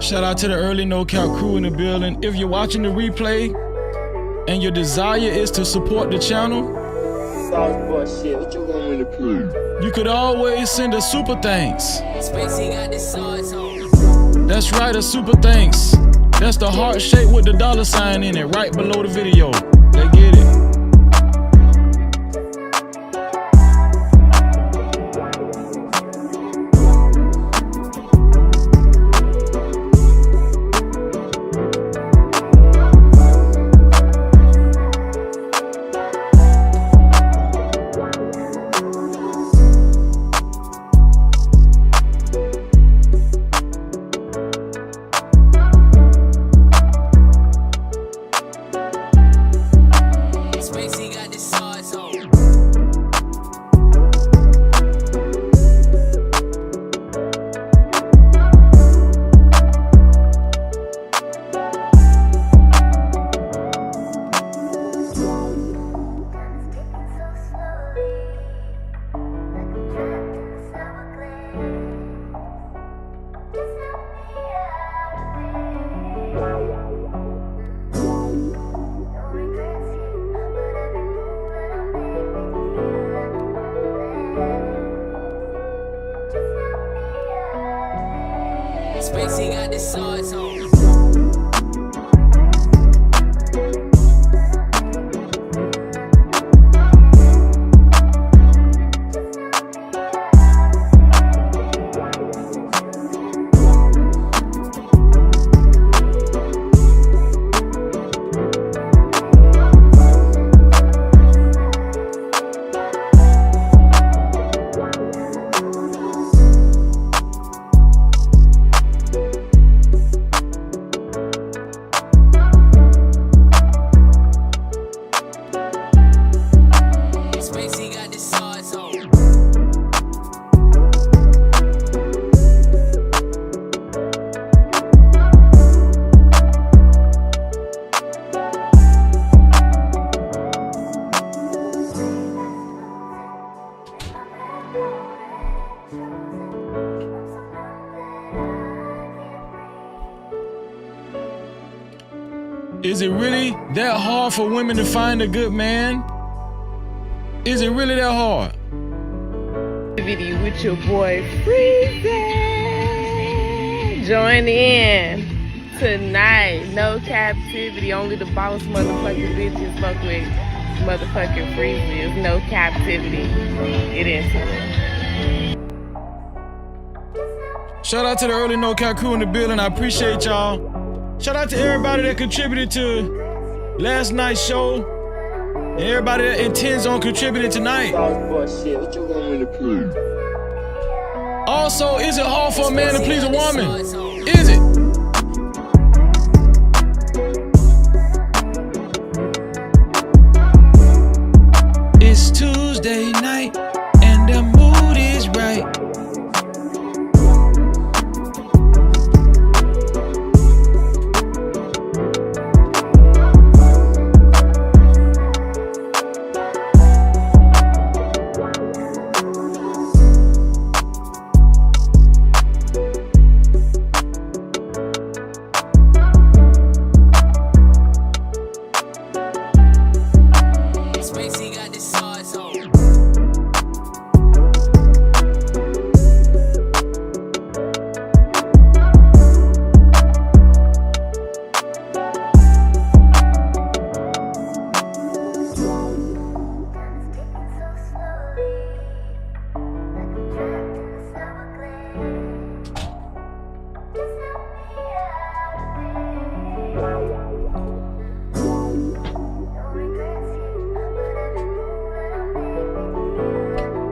Shout out to the early No Cap crew in the building. If you're watching the replay and your desire is to support the channel, you could always send a super thanks. That's right, a super thanks. That's the heart shape with the $sign in it right below the video. They get it. Spacey got the sauce on. Is it really that hard for women to find a good man? Is it really that hard? Video with your boy Freezy. Join in tonight. No captivity. Only the boss motherfucking bitches fuck with motherfucking Freezy. It's no captivity. Get into it. Shout out to the early No Cap crew in the building. I appreciate y'all. Shout out to everybody that contributed to last night's show and everybody that intends on contributing tonight. Also, is it hard for a man to please a woman? Is it? It's Tuesday night and the mood is right.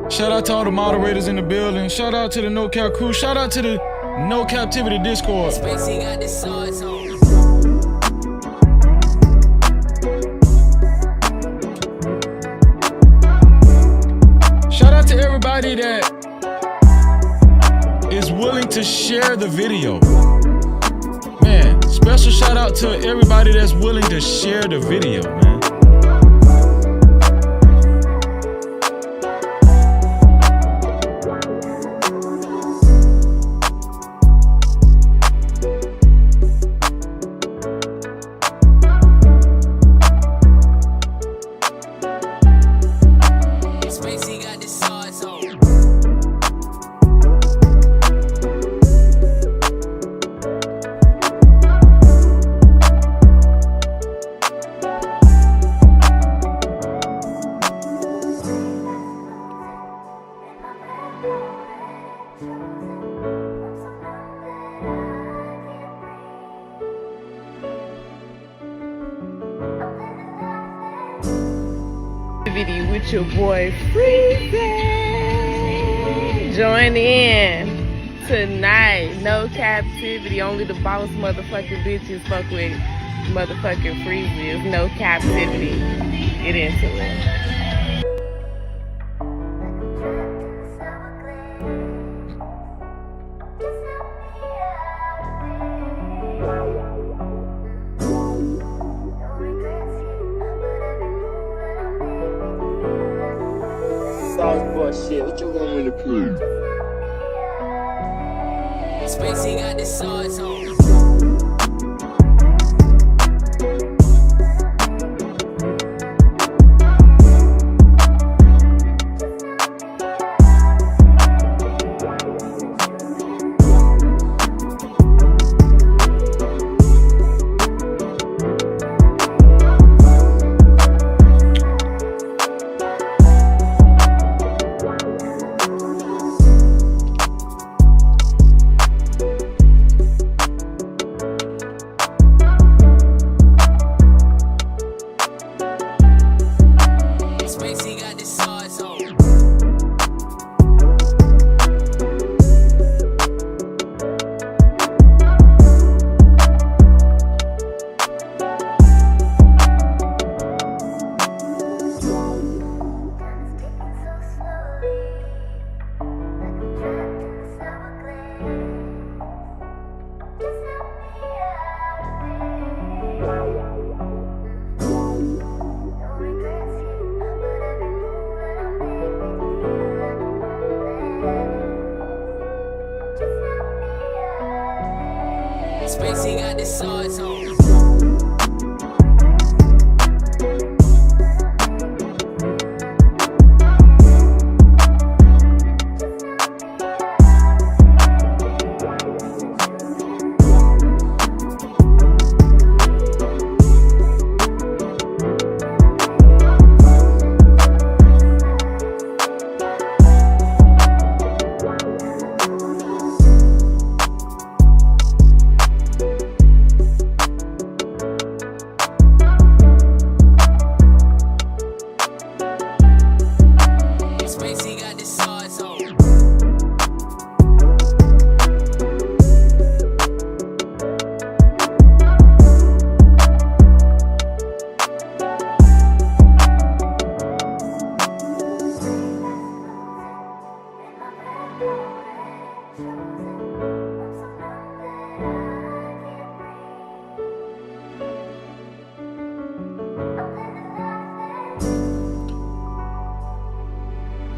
Shout out to all the moderators in the building. Shout out to the No Cap crew. Shout out to the No Captivity Discord. Spacey got the sauce on. Shout out to everybody that is willing to share the video. Man, special shout out to everybody that's willing to share the video, man. with your boy Freezy. Join in tonight. No captivity. Only the boss motherfucking bitches fuck with motherfucking Freezy. No captivity. Get into it. Shit, what you want me to prove? Spacey got the sauce on. Spacey got the sauce on.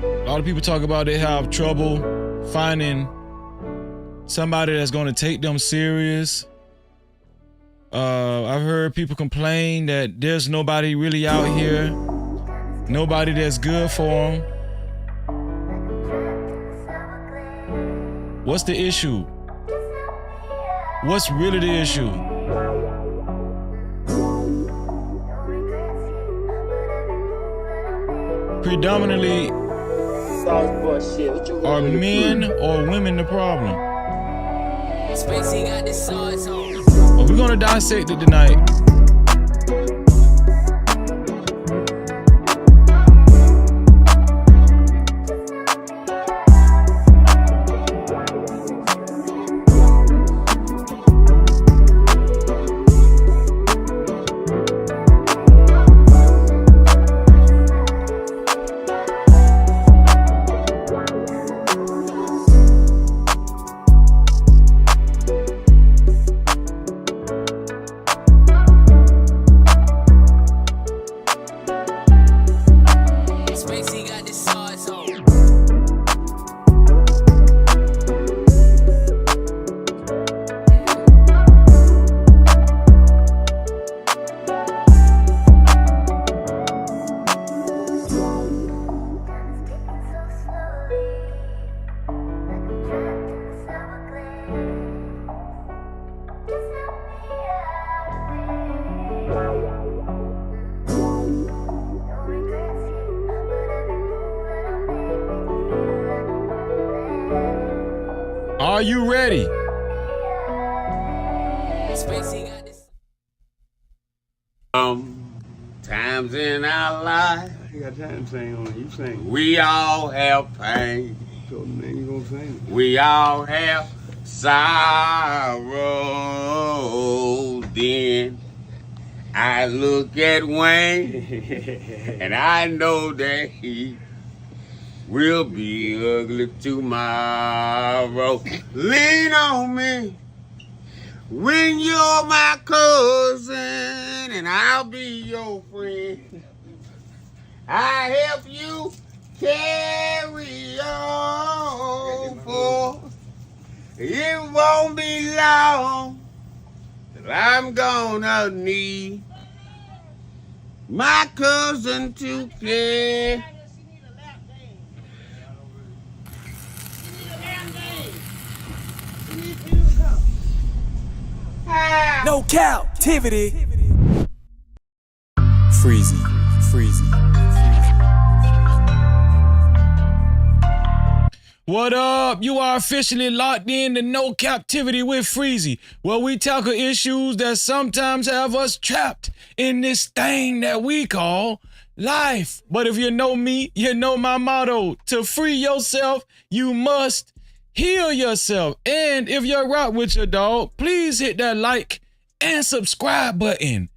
A lot of people talk about they have trouble finding somebody that's going to take them serious. I've heard people complain that there's nobody really out here, nobody that's good for them. What's the issue? What's really the issue? Predominantly, are men or women the problem? Spacey got the sauce on. Well, we're gonna dissect it tonight. Are you ready? Times in our life, You got time to sing on it. You sing. we all have pain. So then you gonna sing it. We all have sorrow. Then I look at Wayne and I know that he will be ugly tomorrow. Lean on me when you're my cousin and I'll be your friend. I help you carry on, for it won't be long that I'm gonna need my cousin to care. No captivity. Freezy, freezy. What up? You are officially locked in to No Captivity with Freezy, where we tackle issues that sometimes have us trapped in this thing that we call life. But if you know me, you know my motto. To free yourself, you must heal yourself. And if you're right with your dog, please hit that like and subscribe button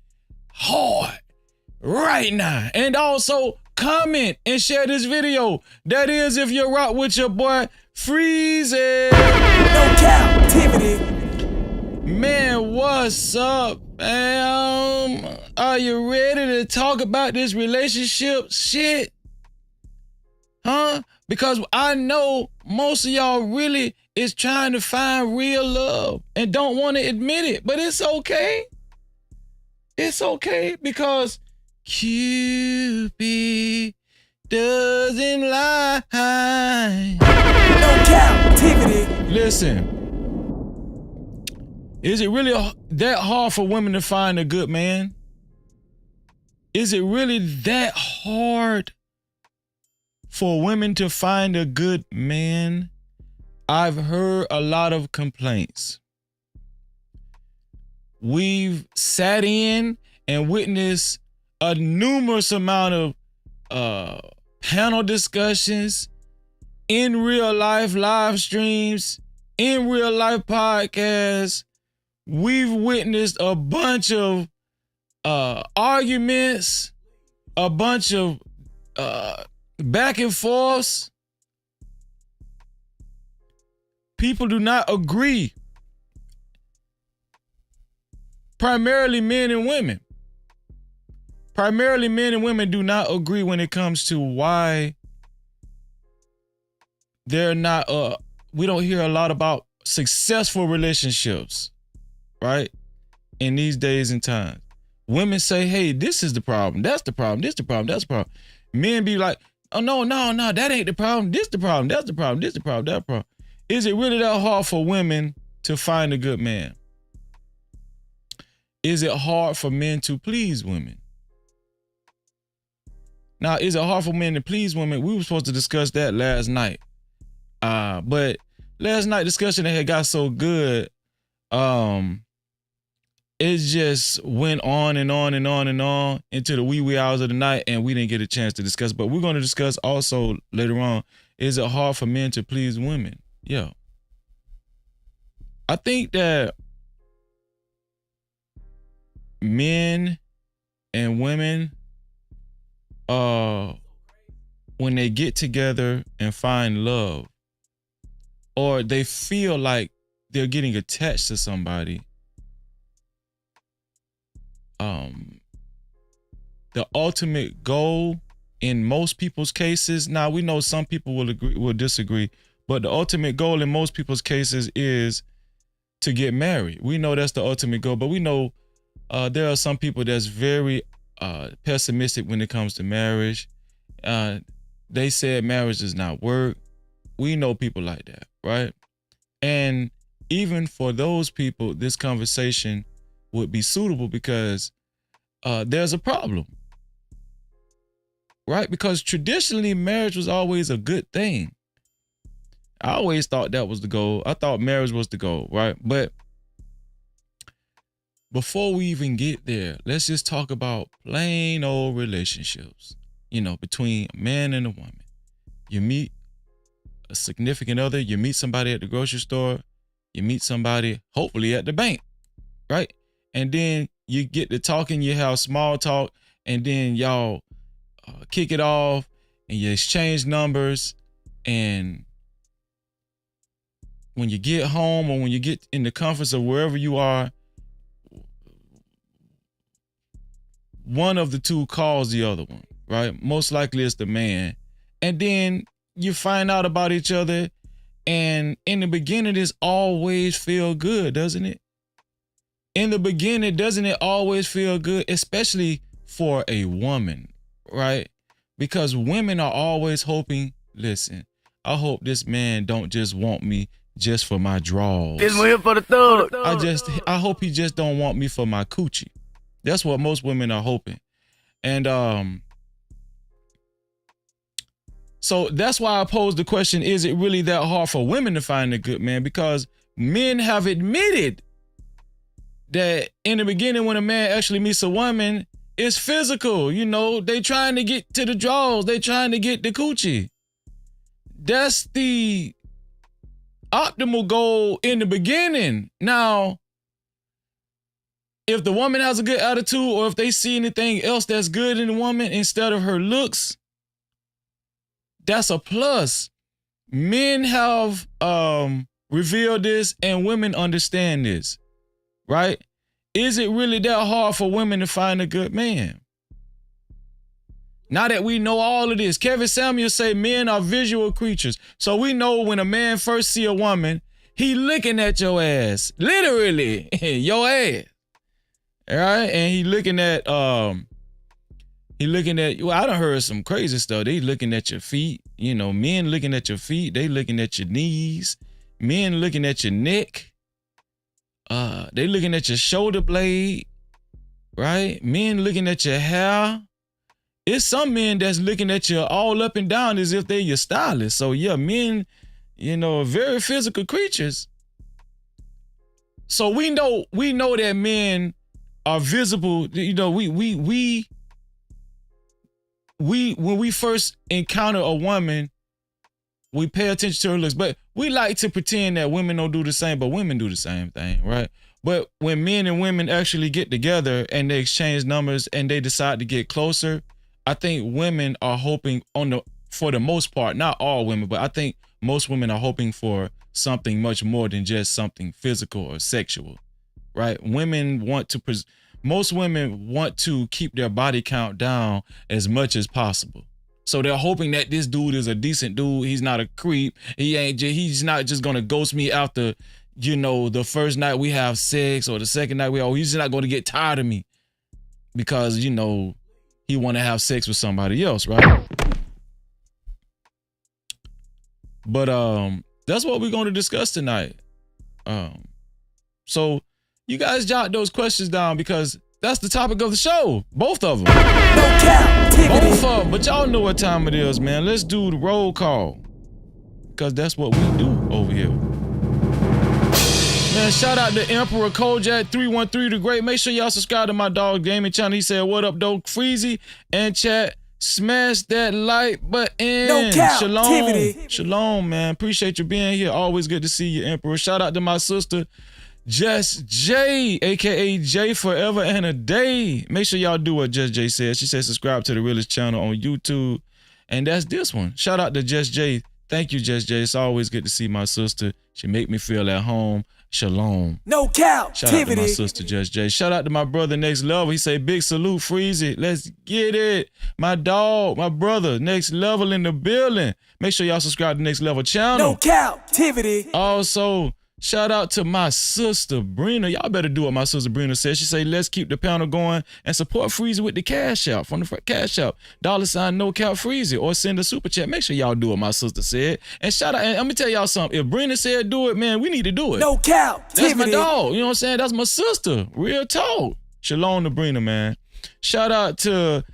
hard right now. And also comment and share this video. That is if you're rock with your boy Freezy. No captivity. Man, what's up, man? Are you ready to talk about this relationship shit? Huh? Because I know most of y'all really is trying to find real love and don't want to admit it, but it's okay. It's okay because Cupid doesn't lie. No captivity. Listen, is it really that hard for women to find a good man? Is it really that hard for women to find a good man? I've heard a lot of complaints. We've sat in and witnessed a numerous amount of panel discussions, in real life live streams, in real life podcasts. We've witnessed a bunch of arguments, a bunch of back and forths. People do not agree. Primarily men and women. Primarily men and women do not agree when it comes to why they're not, we don't hear a lot about successful relationships, right? In these days and times. Women say, hey, this is the problem. That's the problem. This the problem. That's the problem. Men be like, oh, no, that ain't the problem. This the problem. That's the problem. This the problem. That's the problem. Is it really that hard for women to find a good man? Is it hard for men to please women? Now, is it hard for men to please women? We were supposed to discuss that last night. But last night discussion that had got so good, it just went on and on and on and on into the wee hours of the night, and we didn't get a chance to discuss. But we're going to discuss also later on, is it hard for men to please women? Yeah. I think that men and women, when they get together and find love, or they feel like they're getting attached to somebody, the ultimate goal in most people's cases, now we know some people will disagree, but the ultimate goal in most people's cases is to get married. We know that's the ultimate goal, but we know there are some people that's very pessimistic when it comes to marriage. They said marriage does not work. We know people like that, right? And even for those people, this conversation would be suitable because there's a problem, right? Because traditionally, marriage was always a good thing. I always thought that was the goal. I thought marriage was the goal, right? But before we even get there, let's just talk about plain old relationships, between a man and a woman. You meet a significant other, you meet somebody at the grocery store, you meet somebody hopefully at the bank, right? And then you get to talking, you have small talk, and then y'all kick it off and you exchange numbers. And when you get home or when you get in the comforts of wherever you are, one of the two calls the other one, right? Most likely it's the man. And then you find out about each other, and in the beginning, this always feel good, doesn't it? In the beginning, doesn't it always feel good, especially for a woman, right? Because women are always hoping, listen, I hope this man don't just want me just for my draws. This one here for the thug. I hope he just don't want me for my coochie. That's what most women are hoping. And so that's why I posed the question, is it really that hard for women to find a good man? Because men have admitted that in the beginning, when a man actually meets a woman, it's physical. They trying to get to the draws. They trying to get the coochie. That's the optimal goal in the beginning. Now, if the woman has a good attitude, or if they see anything else that's good in the woman instead of her looks, that's a plus. Men have revealed this, and women understand this, right? Is it really that hard for women to find a good man? Now that we know all of this, Kevin Samuel say men are visual creatures. So we know when a man first see a woman, he looking at your ass, literally your ass, all right? And he looking at, well, I done heard some crazy stuff. They looking at your feet, men looking at your feet. They looking at your knees, men looking at your neck. They looking at your shoulder blade, right? Men looking at your hair. It's some men that's looking at you all up and down as if they're your stylist. So yeah, men, very physical creatures. So we know that men are visible. We when we first encounter a woman, we pay attention to her looks, but we like to pretend that women don't do the same, but women do the same thing, right? But when men and women actually get together and they exchange numbers and they decide to get closer, I think women are hoping for the most part, not all women, but I think most women are hoping for something much more than just something physical or sexual, right? Most women want to keep their body count down as much as possible. So they're hoping that this dude is a decent dude. He's not a creep. He's not just gonna ghost me after, the first night we have sex or the second night he's not gonna get tired of me because, he want to have sex with somebody else, right? But that's what we're going to discuss tonight. So you guys jot those questions down because that's the topic of the show. Both of them. No Cap-tivity. Both of them. But y'all know what time it is, man. Let's do the roll call. Because that's what we do over here. Man, shout out to Emperor Kojak 313 the Great. Make sure y'all subscribe to my dog gaming channel. He said, what up, Dope Freezy? And chat, smash that like button. No Cap-tivity. Shalom, man. Appreciate you being here. Always good to see you, Emperor. Shout out to my sister, Just J, aka J Forever and a Day. Make sure y'all do what Just J said. She said subscribe to the Realest channel on YouTube. And that's this one. Shout out to Just J. Thank you, Just J. It's always good to see my sister. She make me feel at home. Shalom. No Cap-tivity. Shout out to my sister, Just J. Shout out to my brother, Next Level. He say, big salute, Freezy. Let's get it. My dog, my brother, Next Level in the building. Make sure y'all subscribe to Next Level channel. No Cap-tivity. Also, shout out to my sister, Brina. Y'all better do what my sister Brina said. She say, let's keep the panel going and support Freezy with the cash out. From the cash out, $ no cap Freezy, or send a super chat. Make sure y'all do what my sister said. And shout out, and let me tell y'all something. If Brina said do it, man, we need to do it. No Cap-tivity. That's my dog. You know what I'm saying? That's my sister. Real talk. Shalom to Brina, man. Shout out to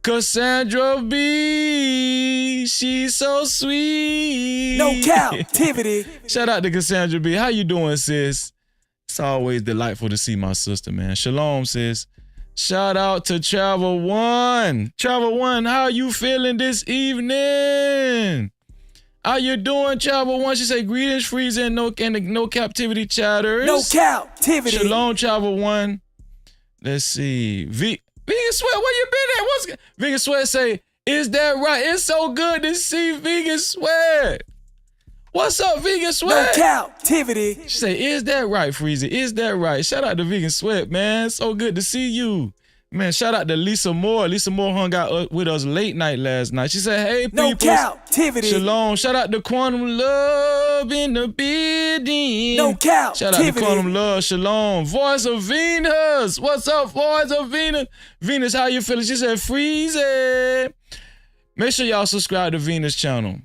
Cassandra B. She's so sweet. No Cap-tivity. Shout out to Cassandra B. How you doing, sis? It's always delightful to see my sister, man. Shalom, sis. Shout out to Travel One. Travel One, how you feeling this evening? How you doing, Travel One? She say greetings, Freezy, and the no captivity chatters. No captivity. Shalom, Travel One. Let's see. Vegan Sweat, where you been at? Vegan Sweat say, is that right? It's so good to see Vegan Sweat. What's up, Vegan Sweat? No captivity. She say, is that right, Freezy? Is that right? Shout out to Vegan Sweat, man. So good to see you. Man, shout out to Lisa Moore. Lisa Moore hung out with us late night last night. She said, hey, people. No captivity. Shalom. Shout out to Quantum Love in the building. No captivity. Shout out to Quantum Love. Shalom. Voice of Venus. What's up, Voice of Venus? Venus, how you feeling? She said, Freezy. Make sure y'all subscribe to Venus channel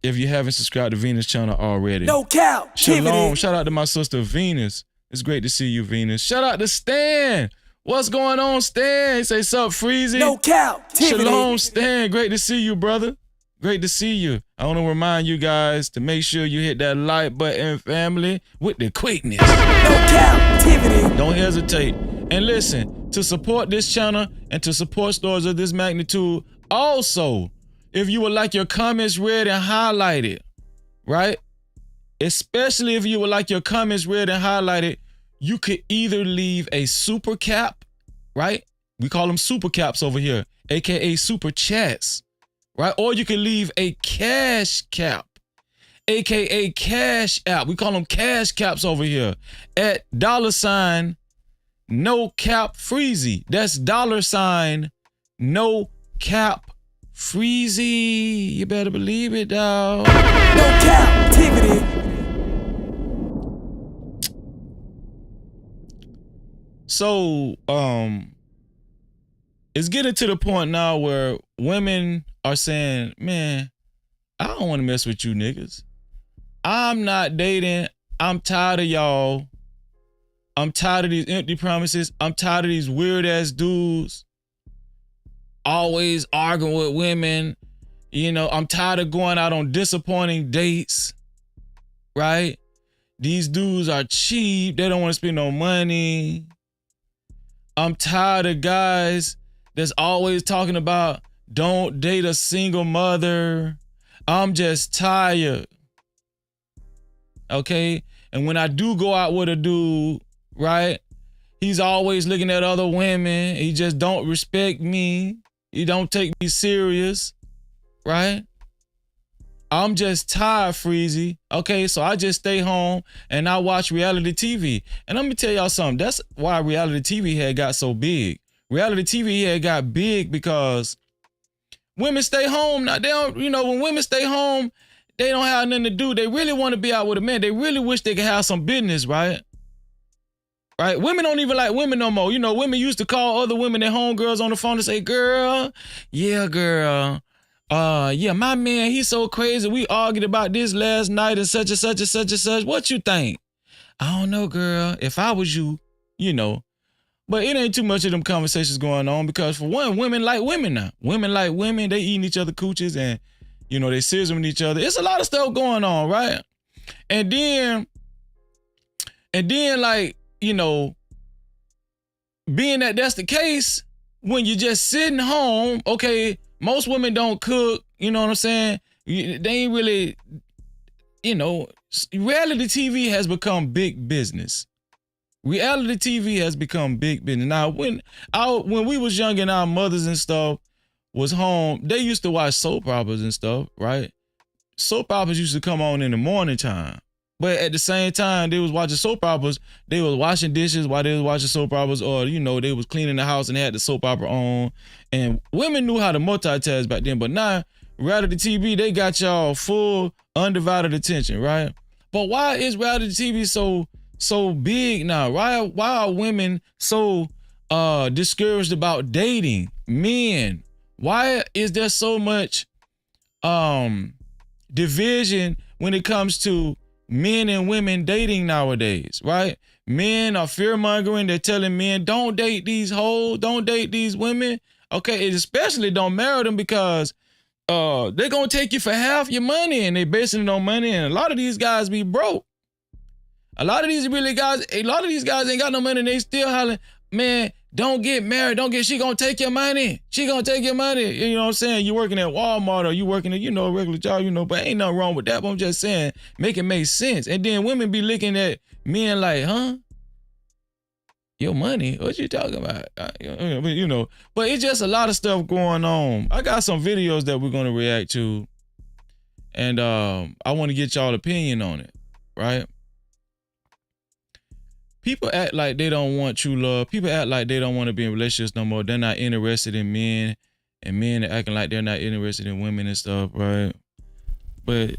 if you haven't subscribed to Venus channel already. No captivity. Shalom. Shout out to my sister Venus. It's great to see you, Venus. Shout out to Stan. What's going on, Stan? Say, sup, Freezy? No captivity. Shalom, Stan. Great to see you, brother. Great to see you. I want to remind you guys to make sure you hit that like button, family, with the quickness. No captivity. Don't hesitate. And listen, to support this channel and to support stores of this magnitude, also, if you would like your comments read and highlighted, right? Especially if you would like your comments read and highlighted, you could either leave a super cap, right? We call them super caps over here, AKA super chats, right? Or you can leave a cash cap, AKA cash app. We call them cash caps over here at $ no cap Freezy. That's $ no cap Freezy. You better believe it, dog. No captivity. So, it's getting to the point now where women are saying, man, I don't want to mess with you niggas. I'm not dating. I'm tired of y'all. I'm tired of these empty promises. I'm tired of these weird ass dudes always arguing with women. You know, I'm tired of going out on disappointing dates, right? These dudes are cheap. They don't want to spend no money. I'm tired of guys that's always talking about don't date a single mother. I'm just tired. Okay? And when I do go out with a dude, right? He's always looking at other women. He just don't respect me. He don't take me serious, right? I'm just tired, Freezy. Okay, so I just stay home and I watch reality TV. And let me tell y'all something. That's why reality TV had got so big. Reality TV had got big because women stay home. Now, they don't, you know, when women stay home, they don't have nothing to do. They really want to be out with a man. They really wish they could have some business, right? Right? Women don't even like women no more. You know, women used to call other women, their homegirls on the phone and say, girl, yeah, girl. Yeah, my man, he's so crazy. We argued about this last night and such and such and such and such. What you think? I don't know, girl. If I was you, you know. But it ain't too much of them conversations going on because for one, women like women now. Women like women. They eating each other cooches and, you know, they scissoring each other. It's a lot of stuff going on, right? And then like, you know, being that that's the case, when you're just sitting home, okay, most women don't cook, you know what I'm saying? They ain't really, you know, reality TV has become big business. Reality TV has become big business. Now, when we was young and our mothers and stuff was home, they used to watch soap operas and stuff, right? Soap operas used to come on in the morning time. But at the same time, they was watching soap operas. They was washing dishes while they was watching soap operas, or, you know, they was cleaning the house and they had the soap opera on. And women knew how to multitask back then. But now, reality TV, they got y'all full, undivided attention, right? But why is reality TV so big now? Why are women so discouraged about dating men? Why is there so much division when it comes to men and women dating nowadays, right? Men are fear-mongering. They're telling men, don't date these hoes, don't date these women. Okay, and especially don't marry them because they're going to take you for half your money and they basing it on money. And a lot of these guys be broke. A lot of these guys ain't got no money and they still hollering, man, don't get married. She gonna take your money. She gonna take your money. You know what I'm saying? You working at Walmart or you working at, a regular job, but ain't nothing wrong with that. But I'm just saying, make it make sense. And then women be looking at men like, huh? Your money? What you talking about? But it's just a lot of stuff going on. I got some videos that we're gonna react to. And I want to get y'all opinion on it, right? People act like they don't want true love. People act like they don't want to be in relationships no more. They're not interested in men, and men are acting like they're not interested in women and stuff, right? But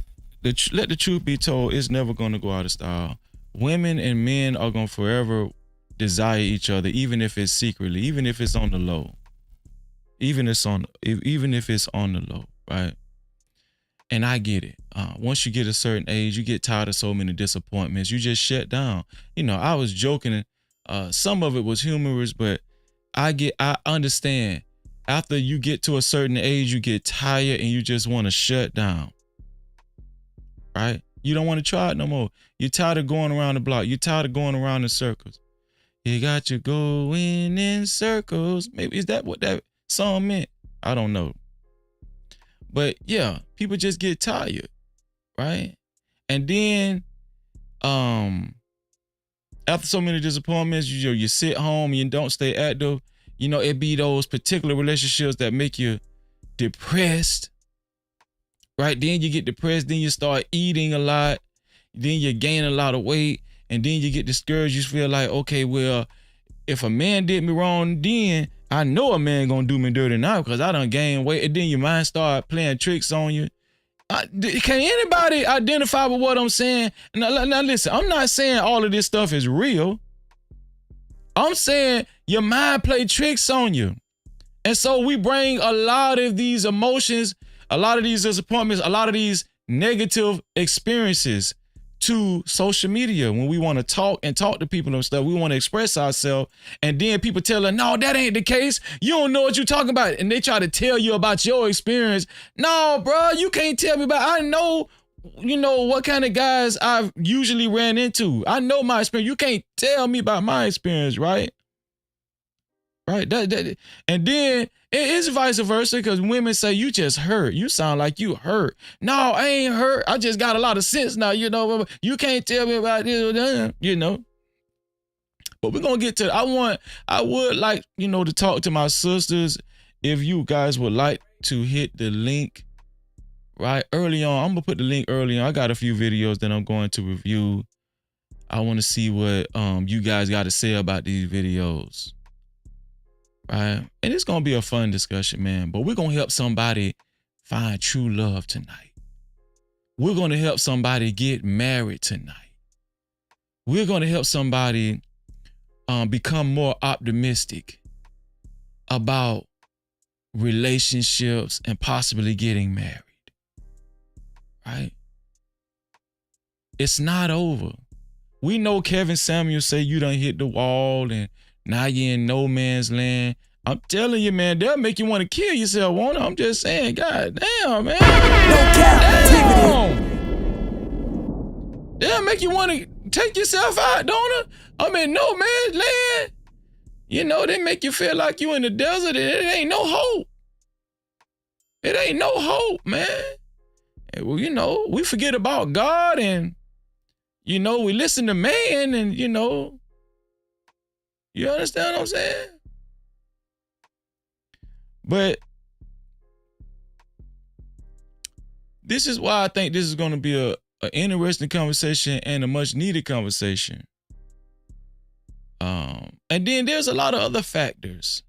let the truth be told, it's never going to go out of style. Women and men are going to forever desire each other, even if it's secretly, even if it's on the low. Even if it's on the low, right? And I get it. Once you get a certain age, you get tired of so many disappointments. You just shut down. I was joking. Some of it was humorous, but I understand. After you get to a certain age, you get tired and you just want to shut down. Right? You don't want to try it no more. You're tired of going around the block. You're tired of going around in circles. You got you going in circles. Maybe is that what that song meant? I don't know. But yeah, people just get tired, right? And then after so many disappointments, you sit home, you don't stay active. It be those particular relationships that make you depressed, right? Then you get depressed, then you start eating a lot, then you gain a lot of weight, and then you get discouraged. You feel like, okay, well, if a man did me wrong then, I know a man gonna do me dirty now because I done gained weight. And then your mind start playing tricks on you. Can anybody identify with what I'm saying? Now listen, I'm not saying all of this stuff is real. I'm saying your mind play tricks on you. And so we bring a lot of these emotions, a lot of these disappointments, a lot of these negative experiences to social media when we want to talk to people and stuff. We want to express ourselves, and then people tell us, no, that ain't the case. You don't know what you're talking about. And they try to tell you about your experience. No, bro, you can't tell me about, I know, what kind of guys I've usually ran into. I know my experience. You can't tell me about my experience, right? Right. And then it's vice versa, because women say, you just hurt. You sound like you hurt. No, I ain't hurt. I just got a lot of sense now, You can't tell me about this, But we're going to get to I would like, to talk to my sisters. If you guys would like to hit the link right early on, I'm going to put the link early on. I got a few videos that I'm going to review. I want to see what you guys got to say about these videos. Right? And it's going to be a fun discussion, man. But we're going to help somebody find true love tonight. We're going to help somebody get married tonight. We're going to help somebody become more optimistic about relationships and possibly getting married. Right? It's not over. We know Kevin Samuels say you done hit the wall and now you're in no man's land. I'm telling you, man, they'll make you want to kill yourself, won't it? I'm just saying, God damn, man. No Cap-tivity. They'll make you want to take yourself out, don't it? I'm in no man's land. They make you feel like you in the desert and it ain't no hope. It ain't no hope, man. And, well, we forget about God and, we listen to man and, you understand what I'm saying? But this is why I think this is going to be an interesting conversation and a much needed conversation. And then there's a lot of other factors,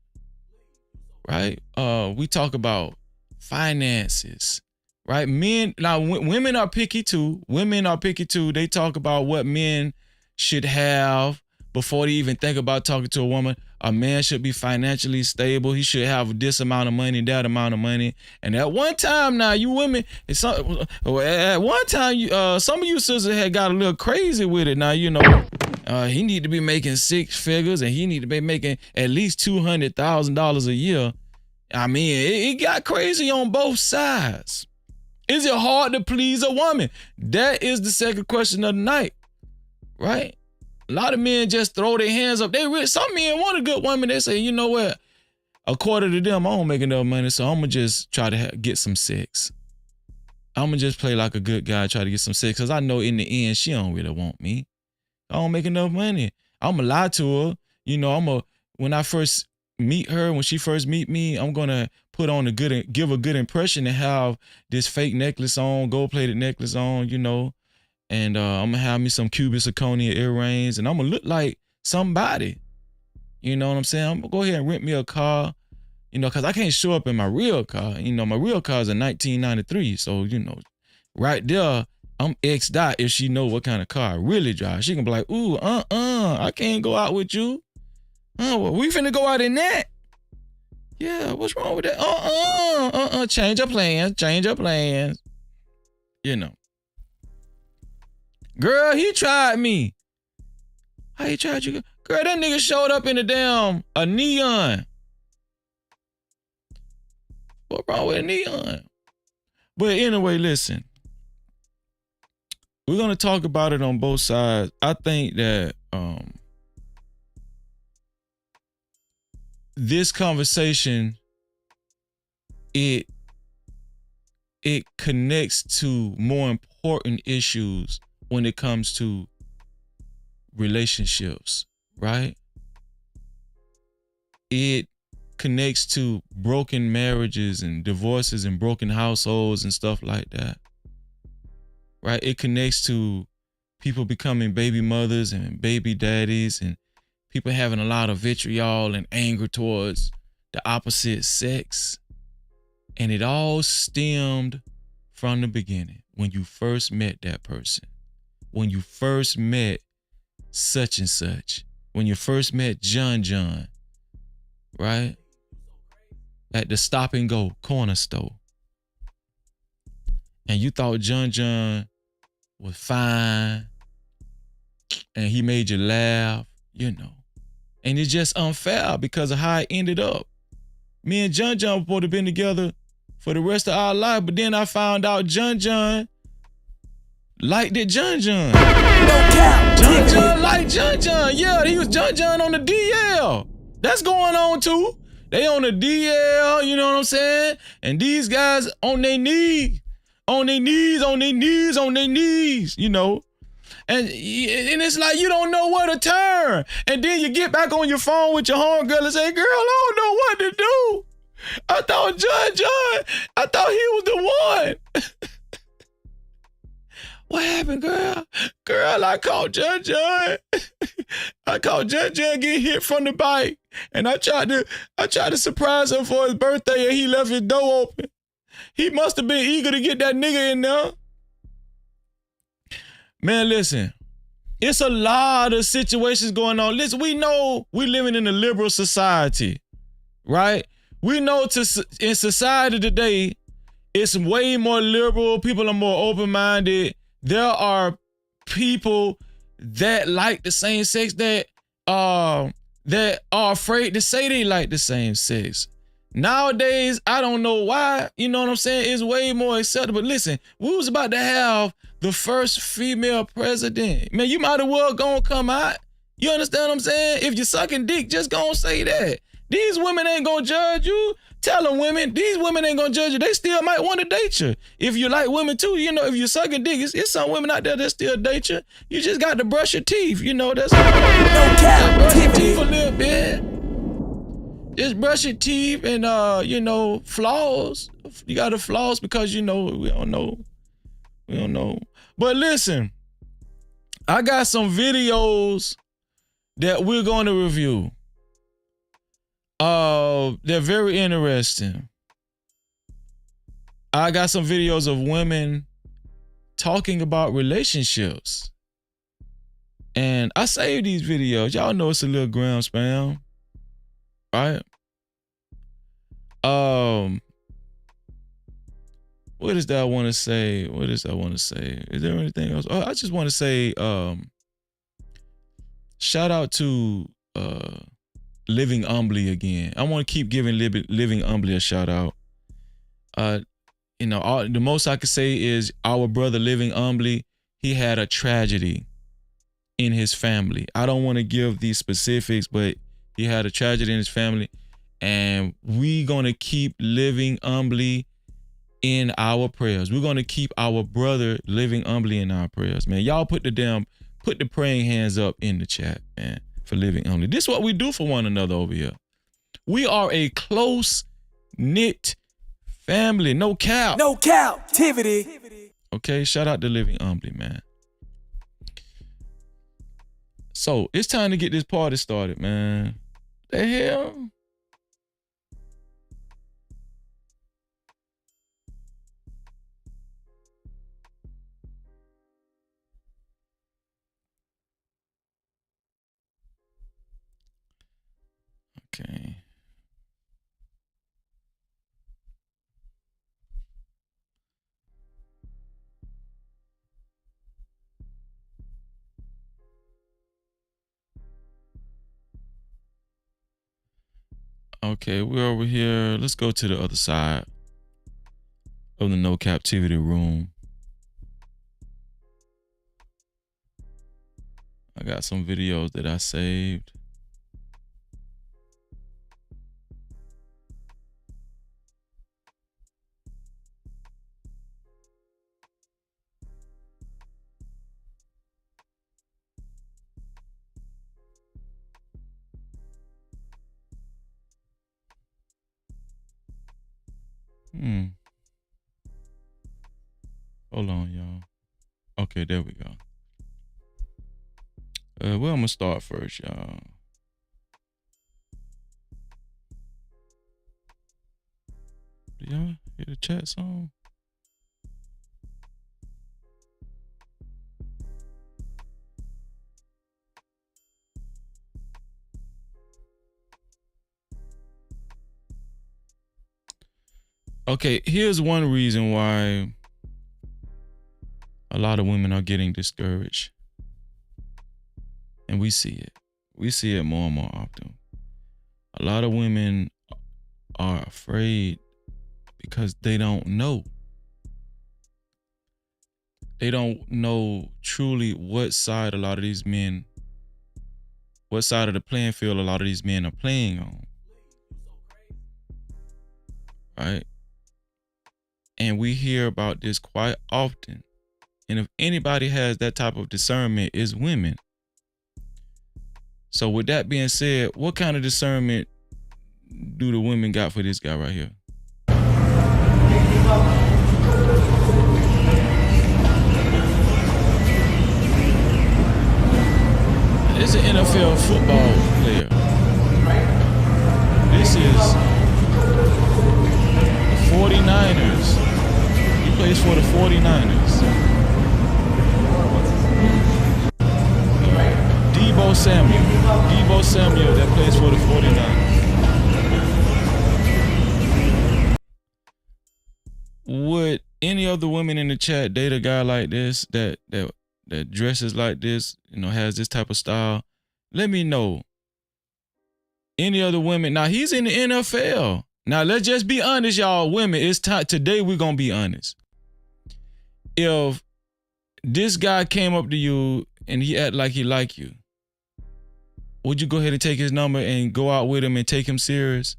right? We talk about finances, right? Men, now women are picky too. They talk about what men should have before they even think about talking to a woman. A man should be financially stable. He should have this amount of money, that amount of money. And at one time now, you women, at one time, some of you sisters had got a little crazy with it. Now, he need to be making six figures and he need to be making at least $200,000 a year. I mean, it got crazy on both sides. Is it hard to please a woman? That is the second question of the night. right? A lot of men just throw their hands up. Some men want a good woman. They say, you know what? According to them, I don't make enough money, so I'm gonna just try to get some sex. I'm gonna just play like a good guy, try to get some sex, because I know in the end she don't really want me. I don't make enough money. I'm gonna lie to her. You know, when I first meet her, when she first meet me, I'm gonna give a good impression and have this fake necklace on, gold-plated necklace on, you know, and I'm gonna have me some cubic zirconia earrings, and I'm gonna look like somebody. You know what I'm saying? I'm gonna go ahead and rent me a car, you know, because I can't show up in my real car. You know, my real car is a 1993, so, you know, right there, I'm X'd out if she know what kind of car I really drive. She can be like, ooh, I can't go out with you. Well, we finna go out in that. Yeah, what's wrong with that? Change your plans. You know. Girl, he tried me. How he tried you? Girl, that nigga showed up in a neon. What wrong with a neon? But anyway, listen. We're gonna talk about it on both sides. I think that this conversation, it connects to more important issues when it comes to relationships, right? It connects to broken marriages and divorces and broken households and stuff like that, right? It connects to people becoming baby mothers and baby daddies and people having a lot of vitriol and anger towards the opposite sex. And it all stemmed from the beginning, when you first met that person, when you first met such and such, when you first met John, right? At the Stop and Go corner store. And you thought John was fine and he made you laugh, you know. And it's just unfair because of how it ended up. Me and John were supposed to have been together for the rest of our life, but then I found out John liked it John. John liked John. Yeah, he was John on the DL. That's going on too. They on the DL, you know what I'm saying? And these guys on their knees, you know. And it's like you don't know where to turn. And then you get back on your phone with your homegirl and say, girl, I don't know what to do. I thought John, I thought he was the one. What happened, girl? Girl, I caught John. I caught John getting hit from the bike. And I tried to surprise him for his birthday and he left his door open. He must have been eager to get that nigga in there. Man, listen, it's a lot of situations going on. Listen, we know we living in a liberal society, right? We know in society today, it's way more liberal. People are more open-minded. There are people that like the same sex that are afraid to say they like the same sex. Nowadays, I don't know why, you know what I'm saying? It's way more acceptable. Listen, we was about to have the first female president. Man, you might as well gonna come out. You understand what I'm saying? If you're sucking dick, just gonna say that. These women ain't gonna judge you. Tell them women, these women ain't gonna judge you. They still might want to date you. If you like women too, you know, if you're sucking dick, it's some women out there that still date you. You just got to brush your teeth, you know, that's brush your teeth a little bit. Just brush your teeth and, you know, floss. You got to floss because, you know, we don't know. But listen, I got some videos that we're going to review. They're very interesting. I got some videos of women talking about relationships. And I saved these videos. Y'all know it's a little gram spam. Right? What is that I want to say? Is there anything else? I just want to say, shout out to Living Humbly again. I want to keep giving Living Humbly a shout out. You know, the most I could say is our brother Living Humbly, he had a tragedy in his family. I don't want to give these specifics, but he had a tragedy in his family, and we gonna keep living humbly in our prayers. We're gonna keep our brother living humbly in our prayers, man. Y'all put the praying hands up in the chat, man, for living humbly. This is what we do for one another over here. We are a close-knit family. No cap. No captivity. Okay, shout out to living humbly, man. So it's time to get this party started, man. The hell? Okay. Okay, we're over here. Let's go to the other side of the no captivity room. I got some videos that I saved. Hold on, y'all. Okay, there we go. Where I'm gonna start first, y'all. Do y'all hear the chat song? Okay, here's one reason why a lot of women are getting discouraged. And we see it. We see it more and more often. A lot of women are afraid because they don't know. They don't know truly what side a lot of these men, what side of the playing field a lot of these men are playing on. Right? And we hear about this quite often. And if anybody has that type of discernment, it's women. So with that being said, what kind of discernment do the women got for this guy right here? This is an NFL football player. This is the 49ers. He plays for the 49ers. Debo Samuel that plays for the 49ers. Would any of the women in the chat date a guy like this that dresses like this, you know, has this type of style? Let me know. Any other women? Now he's in the NFL. Now let's just be honest, y'all. Women, it's time today. We're gonna be honest. If this guy came up to you and he act like he like you, would you go ahead and take his number and go out with him and take him serious?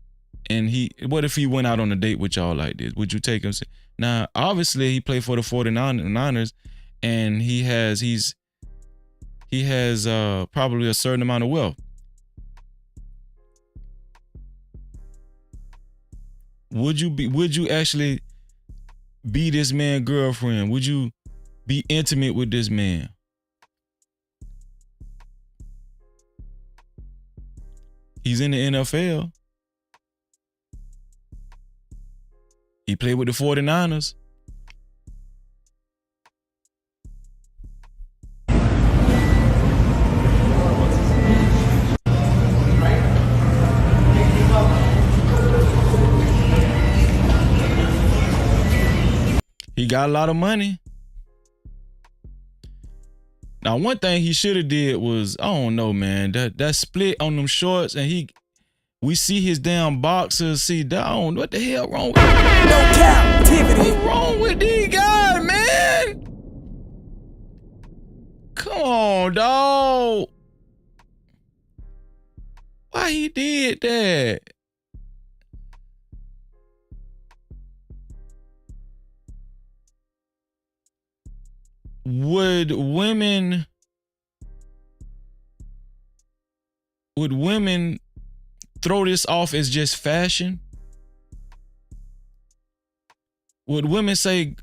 And what if he went out on a date with y'all like this? Would you take him? Now, obviously, he played for the 49ers, and he has probably a certain amount of wealth. Would you actually be this man's girlfriend? Would you be intimate with this man? He's in the NFL. He played with the 49ers. He got a lot of money. Now, one thing he should have did was, I don't know, man, that split on them shorts, and we see his damn boxers. See, down. What the hell wrong with No captivity. What's wrong with these guys, man? Come on, dog. Why he did that? Would women throw this off as just fashion? Would women say,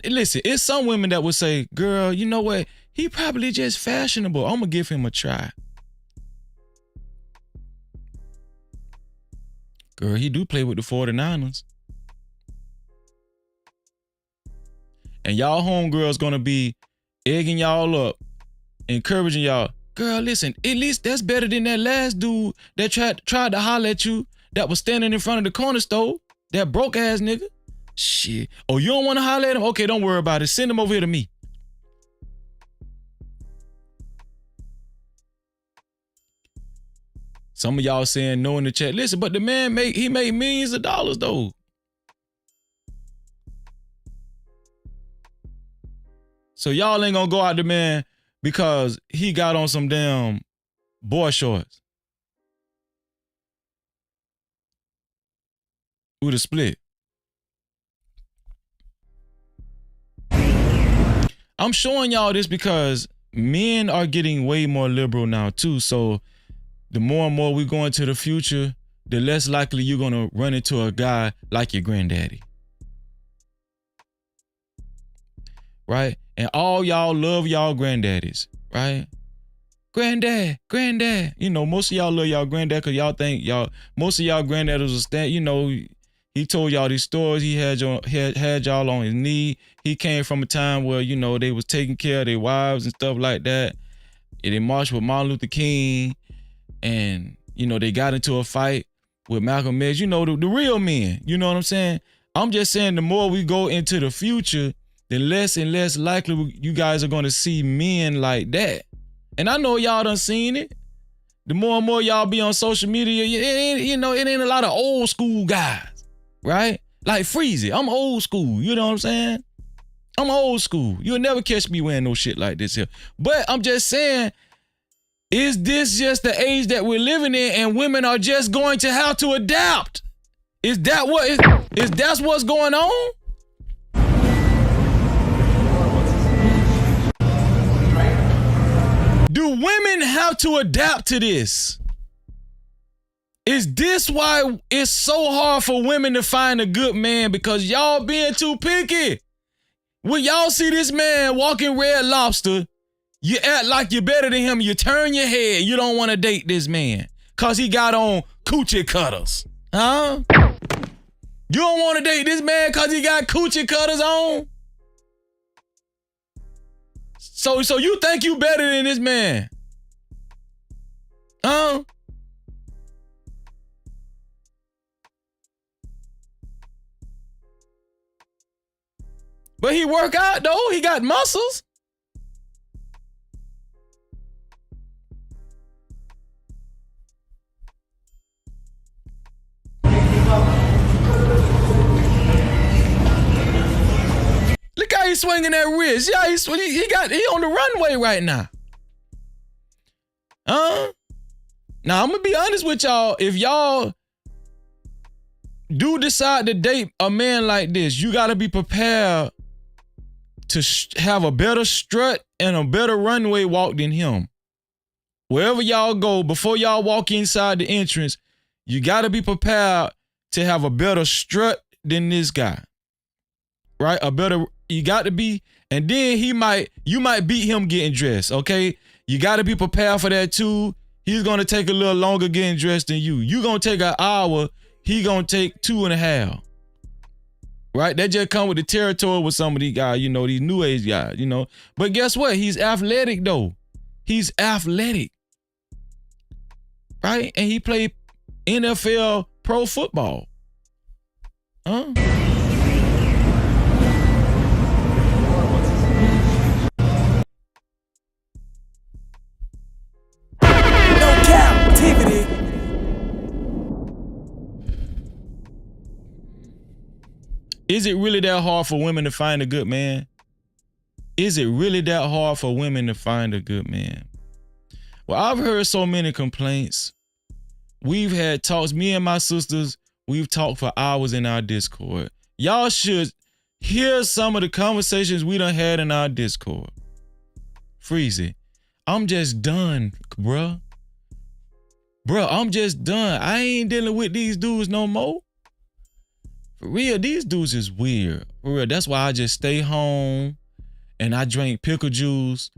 listen, it's some women that would say, girl, you know what? He probably just fashionable. I'm going to give him a try. Girl, he do play with the 49ers. And y'all homegirls going to be egging y'all up, encouraging y'all. Girl, listen, at least that's better than that last dude that tried to holler at you that was standing in front of the corner store. That broke ass nigga. Shit. Oh, you don't want to holler at him? Okay, don't worry about it. Send him over here to me. Some of y'all saying no in the chat. Listen, but the man made millions of dollars though. So y'all ain't gonna go out the man because he got on some damn boy shorts with a split. I'm showing y'all this because men are getting way more liberal now too. So the more and more we go into the future, the less likely you're gonna run into a guy like your granddaddy. Right? And all y'all love y'all granddaddies, right? Granddad. You know, most of y'all love y'all granddad because y'all think most of y'all granddads will stand, you know, he told y'all these stories. He had y'all on his knee. He came from a time where, you know, they was taking care of their wives and stuff like that. And they marched with Martin Luther King. And, you know, they got into a fight with Malcolm X. You know, the real men. You know what I'm saying? I'm just saying the more we go into the future, the less and less likely you guys are going to see men like that. And I know y'all done seen it. The more and more y'all be on social media, it ain't a lot of old school guys, right? Like Freezy, I'm old school, you know what I'm saying? I'm old school. You'll never catch me wearing no shit like this here. But I'm just saying, is this just the age that we're living in and women are just going to have to adapt? Is that what's going on? Do women have to adapt to this? Is this why it's so hard for women to find a good man? Because y'all being too picky. When y'all see this man walking Red Lobster, you act like you're better than him. You turn your head. You don't want to date this man because he got on coochie cutters. Huh? You don't want to date this man because he got coochie cutters on? So you think you better than this man? Huh? But he work out though. He got muscles. Look how he's swinging that wrist. Yeah, he on the runway right now. Now I'm gonna be honest with y'all. If y'all do decide to date a man like this, you gotta be prepared to have a better strut and a better runway walk than him. Wherever y'all go, before y'all walk inside the entrance, you gotta be prepared to have a better strut than this guy. Right? You got to be, and then you might beat him getting dressed, okay? You got to be prepared for that too. He's going to take a little longer getting dressed than you. You going to take an hour, he going to take 2.5. Right? That just come with the territory with some of these guys, you know, these new age guys, you know. But guess what? He's athletic though. He's athletic. Right? And he played NFL pro football. Huh? Cap-tivity. Is it really that hard for women to find a good man? Is it really that hard for women to find a good man? Well, I've heard so many complaints. We've had talks, me and my sisters, we've talked for hours in our Discord. Y'all should hear some of the conversations we done had in our Discord. Freezy, I'm just done, bruh. Bruh, I'm just done. I ain't dealing with these dudes no more. For real, these dudes is weird. For real, that's why I just stay home and I drink pickle juice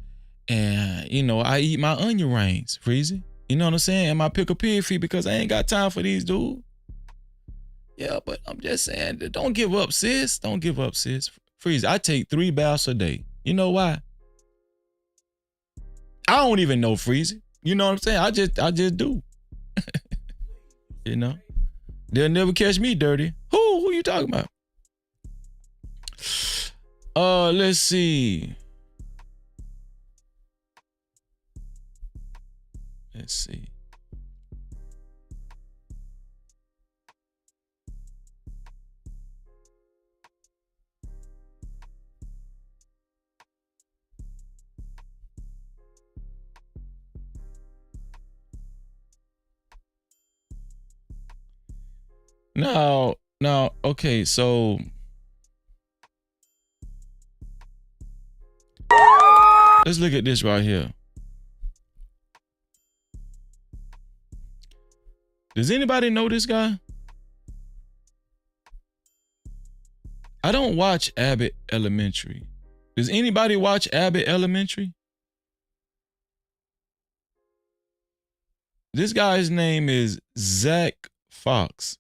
and, you know, I eat my onion rings, Freezy. You know what I'm saying? And my pickle pig feet because I ain't got time for these dudes. Yeah, but I'm just saying, don't give up, sis. Don't give up, sis. Freezy, I take 3 baths a day. You know why? I don't even know, Freezy. You know what I'm saying? I just do. You know? They'll never catch me dirty. Who you talking about? Let's see. Let's see. Now, okay, so let's look at this right here. Does anybody know this guy? I don't watch Abbott Elementary. Does anybody watch Abbott Elementary? This guy's name is Zach Fox.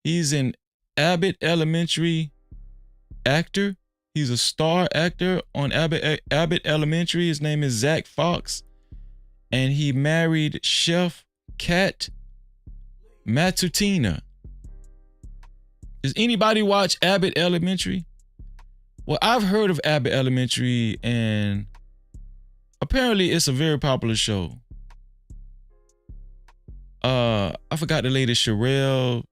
He's an Abbott Elementary actor. He's a star actor on Abbott Elementary. His name is Zach Fox. And he married Chef Kat Matutina. Does anybody watch Abbott Elementary? Well, I've heard of Abbott Elementary and apparently it's a very popular show. I forgot the lady, Cheryl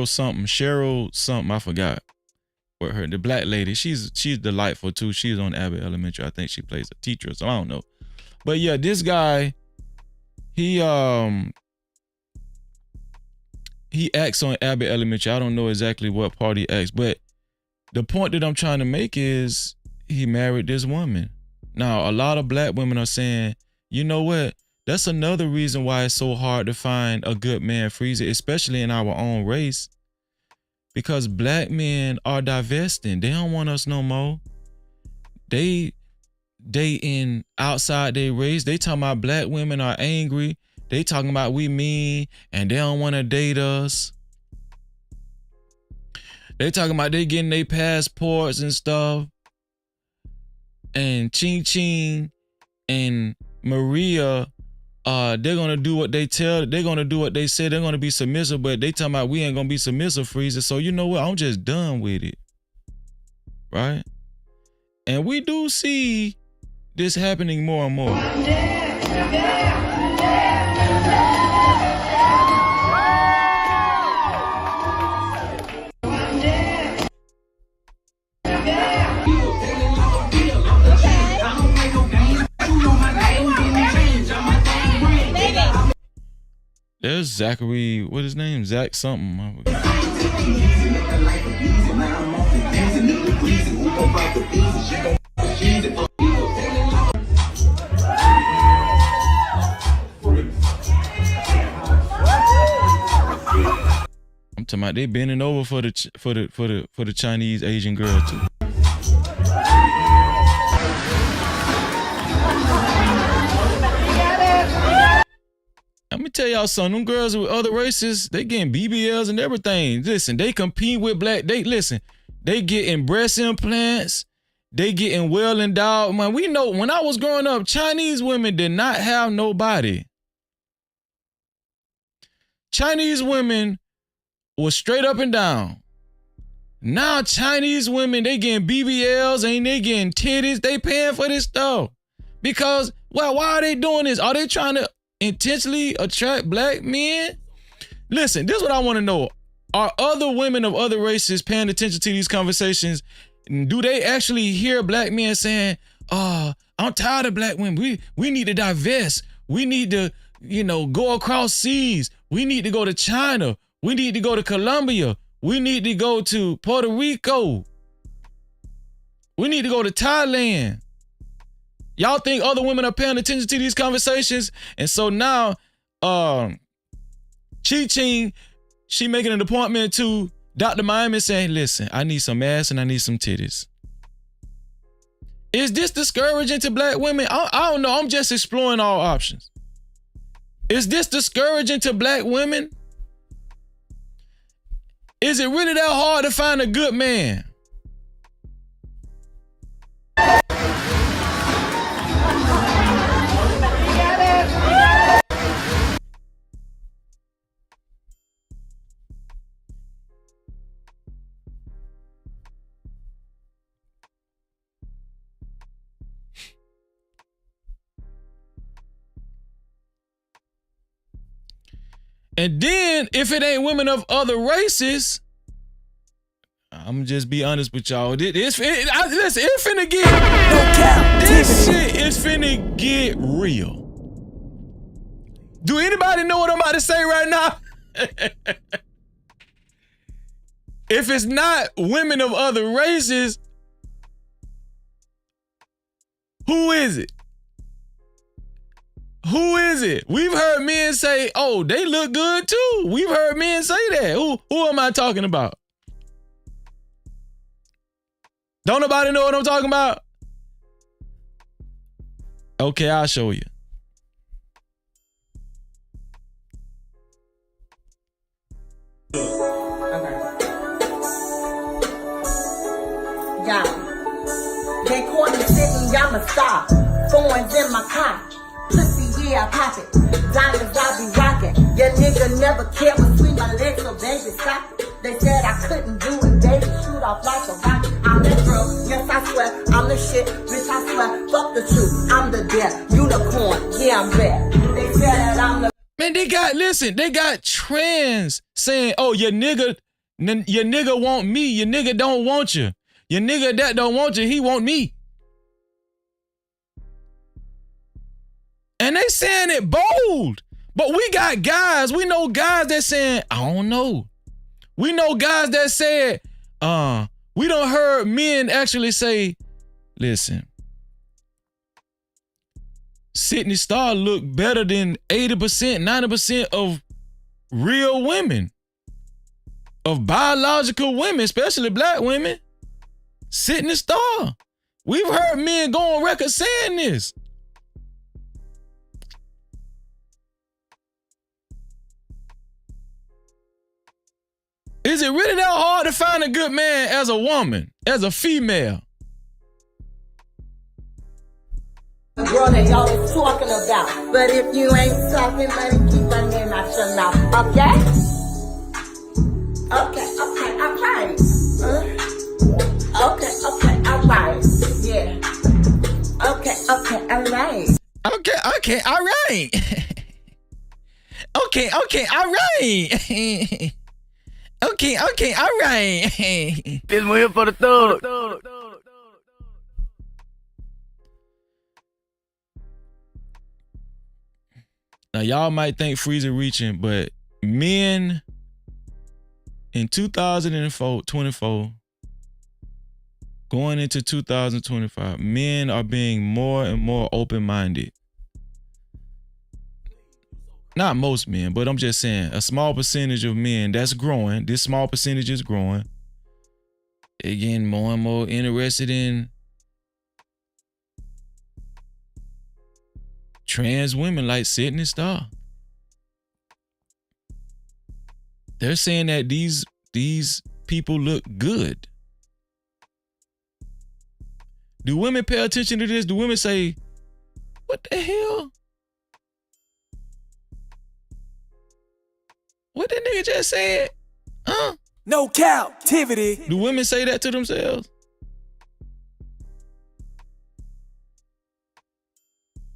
something, I forgot what her, the black lady, she's delightful too. She's on Abbott Elementary. I think she plays a teacher, so I don't know. But yeah, this guy, he acts on Abbott Elementary. I don't know exactly what part he acts, but the point that I'm trying to make is he married this woman. Now, a lot of black women are saying, you know what? That's another reason why it's so hard to find a good man, Freezer, especially in our own race. Because black men are divesting. They don't want us no more. They in outside their race. They talking about black women are angry. They talking about we mean and they don't want to date us. They talking about they getting their passports and stuff. And Ching Ching and Maria, they're gonna do what they tell. They're gonna do what they say. They're gonna be submissive, but they talking about we ain't gonna be submissive, Freezer. So you know what? I'm just done with it, right? And we do see this happening more and more. There's Zachary, what his name? Zach something. I forgot. I'm talking about they bending over for the Chinese Asian girl too. Let me tell y'all something. Them girls with other races, they getting BBLs and everything. Listen, they compete with black. They getting breast implants. They getting well endowed. Man, we know when I was growing up, Chinese women did not have nobody. Chinese women was straight up and down. Now Chinese women, they getting BBLs and they getting titties. They paying for this stuff. Because, well, why are they doing this? Are they trying to intentionally attract black men? Listen, this is what I want to know. Are other women of other races paying attention to these conversations? do they actually hear black men saying, I'm tired of black women. We need to divest. We need to, go across seas. We need to go to China. We need to go to Colombia. We need to go to Puerto Rico. We need to go to Thailand. Y'all think other women are paying attention to these conversations? And so now, Chi-Ching, she making an appointment to Dr. Miami saying, listen, I need some ass and I need some titties. Is this discouraging to black women? I don't know. I'm just exploring all options. Is this discouraging to black women? Is it really that hard to find a good man? And then, if it ain't women of other races, I'm just be honest with y'all. It's finna get, No cap. this shit is finna get real. Do anybody know what I'm about to say right now? If it's not women of other races, who is it? Who is it? We've heard men say, oh, they look good too. We've heard men say that. Who am I talking about? Don't nobody know what I'm talking about? Okay, I'll show you. Yeah. They call me sitting, I'm a star. Thorns in my car. Pussy, yeah, I pop it. Diamonds, I be rocking. Your nigga never cared between my legs, so baby, stop it. They said I couldn't do it, baby, shoot off like a rocket. I'm that girl, yes, I swear, I'm the shit, bitch, I swear, fuck the truth, I'm the death, unicorn, yeah, I'm bad. They said that I'm the... Man, they got trans saying, oh, your nigga want me, your nigga don't want you. Your nigga that don't want you, he want me. And they saying it bold. But we got guys, we know guys that saying, I don't know. We know guys that said, we don't heard men actually say, listen, Sydney Starr look better than 80%, 90% of real women, of biological women, especially black women. Sydney Starr. We've heard men go on record saying this. Is it really that hard to find a good man as a woman, as a female? Girl that y'all is talking about. But if you ain't talking, let me keep my name out your mouth, okay? Okay, alright. Okay, alright. Yeah. Okay, alright. Okay, alright. Okay, alright. Okay, alright. This one here for the thug. Now, y'all might think Freezer reaching, but men in 2024, going into 2025, men are being more and more open-minded. Not most men, but I'm just saying a small percentage of men that's growing. This small percentage is growing. They're getting more and more interested in trans women like Sydney Starr. They're saying that these people look good. Do women pay attention to this? Do women say, what the hell? What that nigga just said? Huh? No captivity. Do women say that to themselves?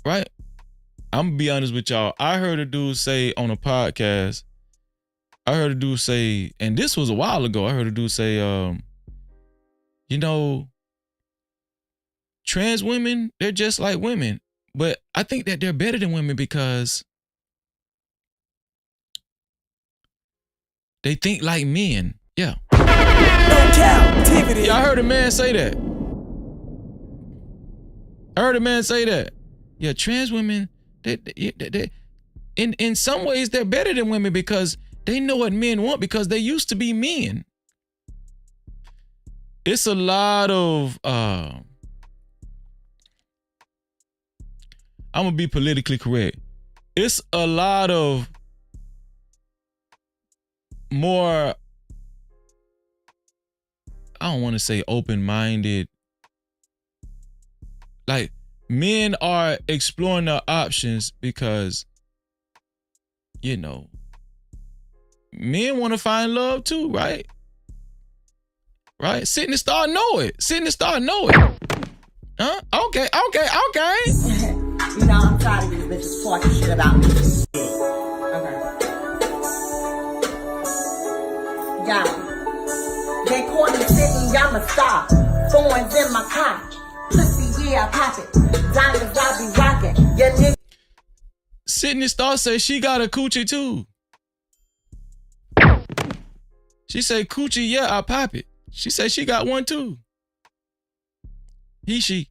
Right? I'm gonna be honest with y'all. I heard a dude say on a podcast, and this was a while ago, I heard a dude say, you know, trans women, they're just like women. But I think that they're better than women because they think like men. Yeah. No captivity. Yeah, I heard a man say that. Yeah, trans women, they in some ways they're better than women because they know what men want because they used to be men. It's a lot of I'm gonna be politically correct. It's a lot of more, I don't want to say open-minded. Like, men are exploring their options because, you know, men want to find love too, right? Right? Sydney Star know it. Huh? Okay. You know, I'm tired of these bitches talking shit about me. Okay. Yeah. They caught me sitting, I'm a star. Thorns in my cock. Pussy, yeah, I pop it. Diamonds, I be rocking. Your nigga. Sydney Star says she got a coochie too. She say coochie, yeah, I pop it. She said she got one too. She.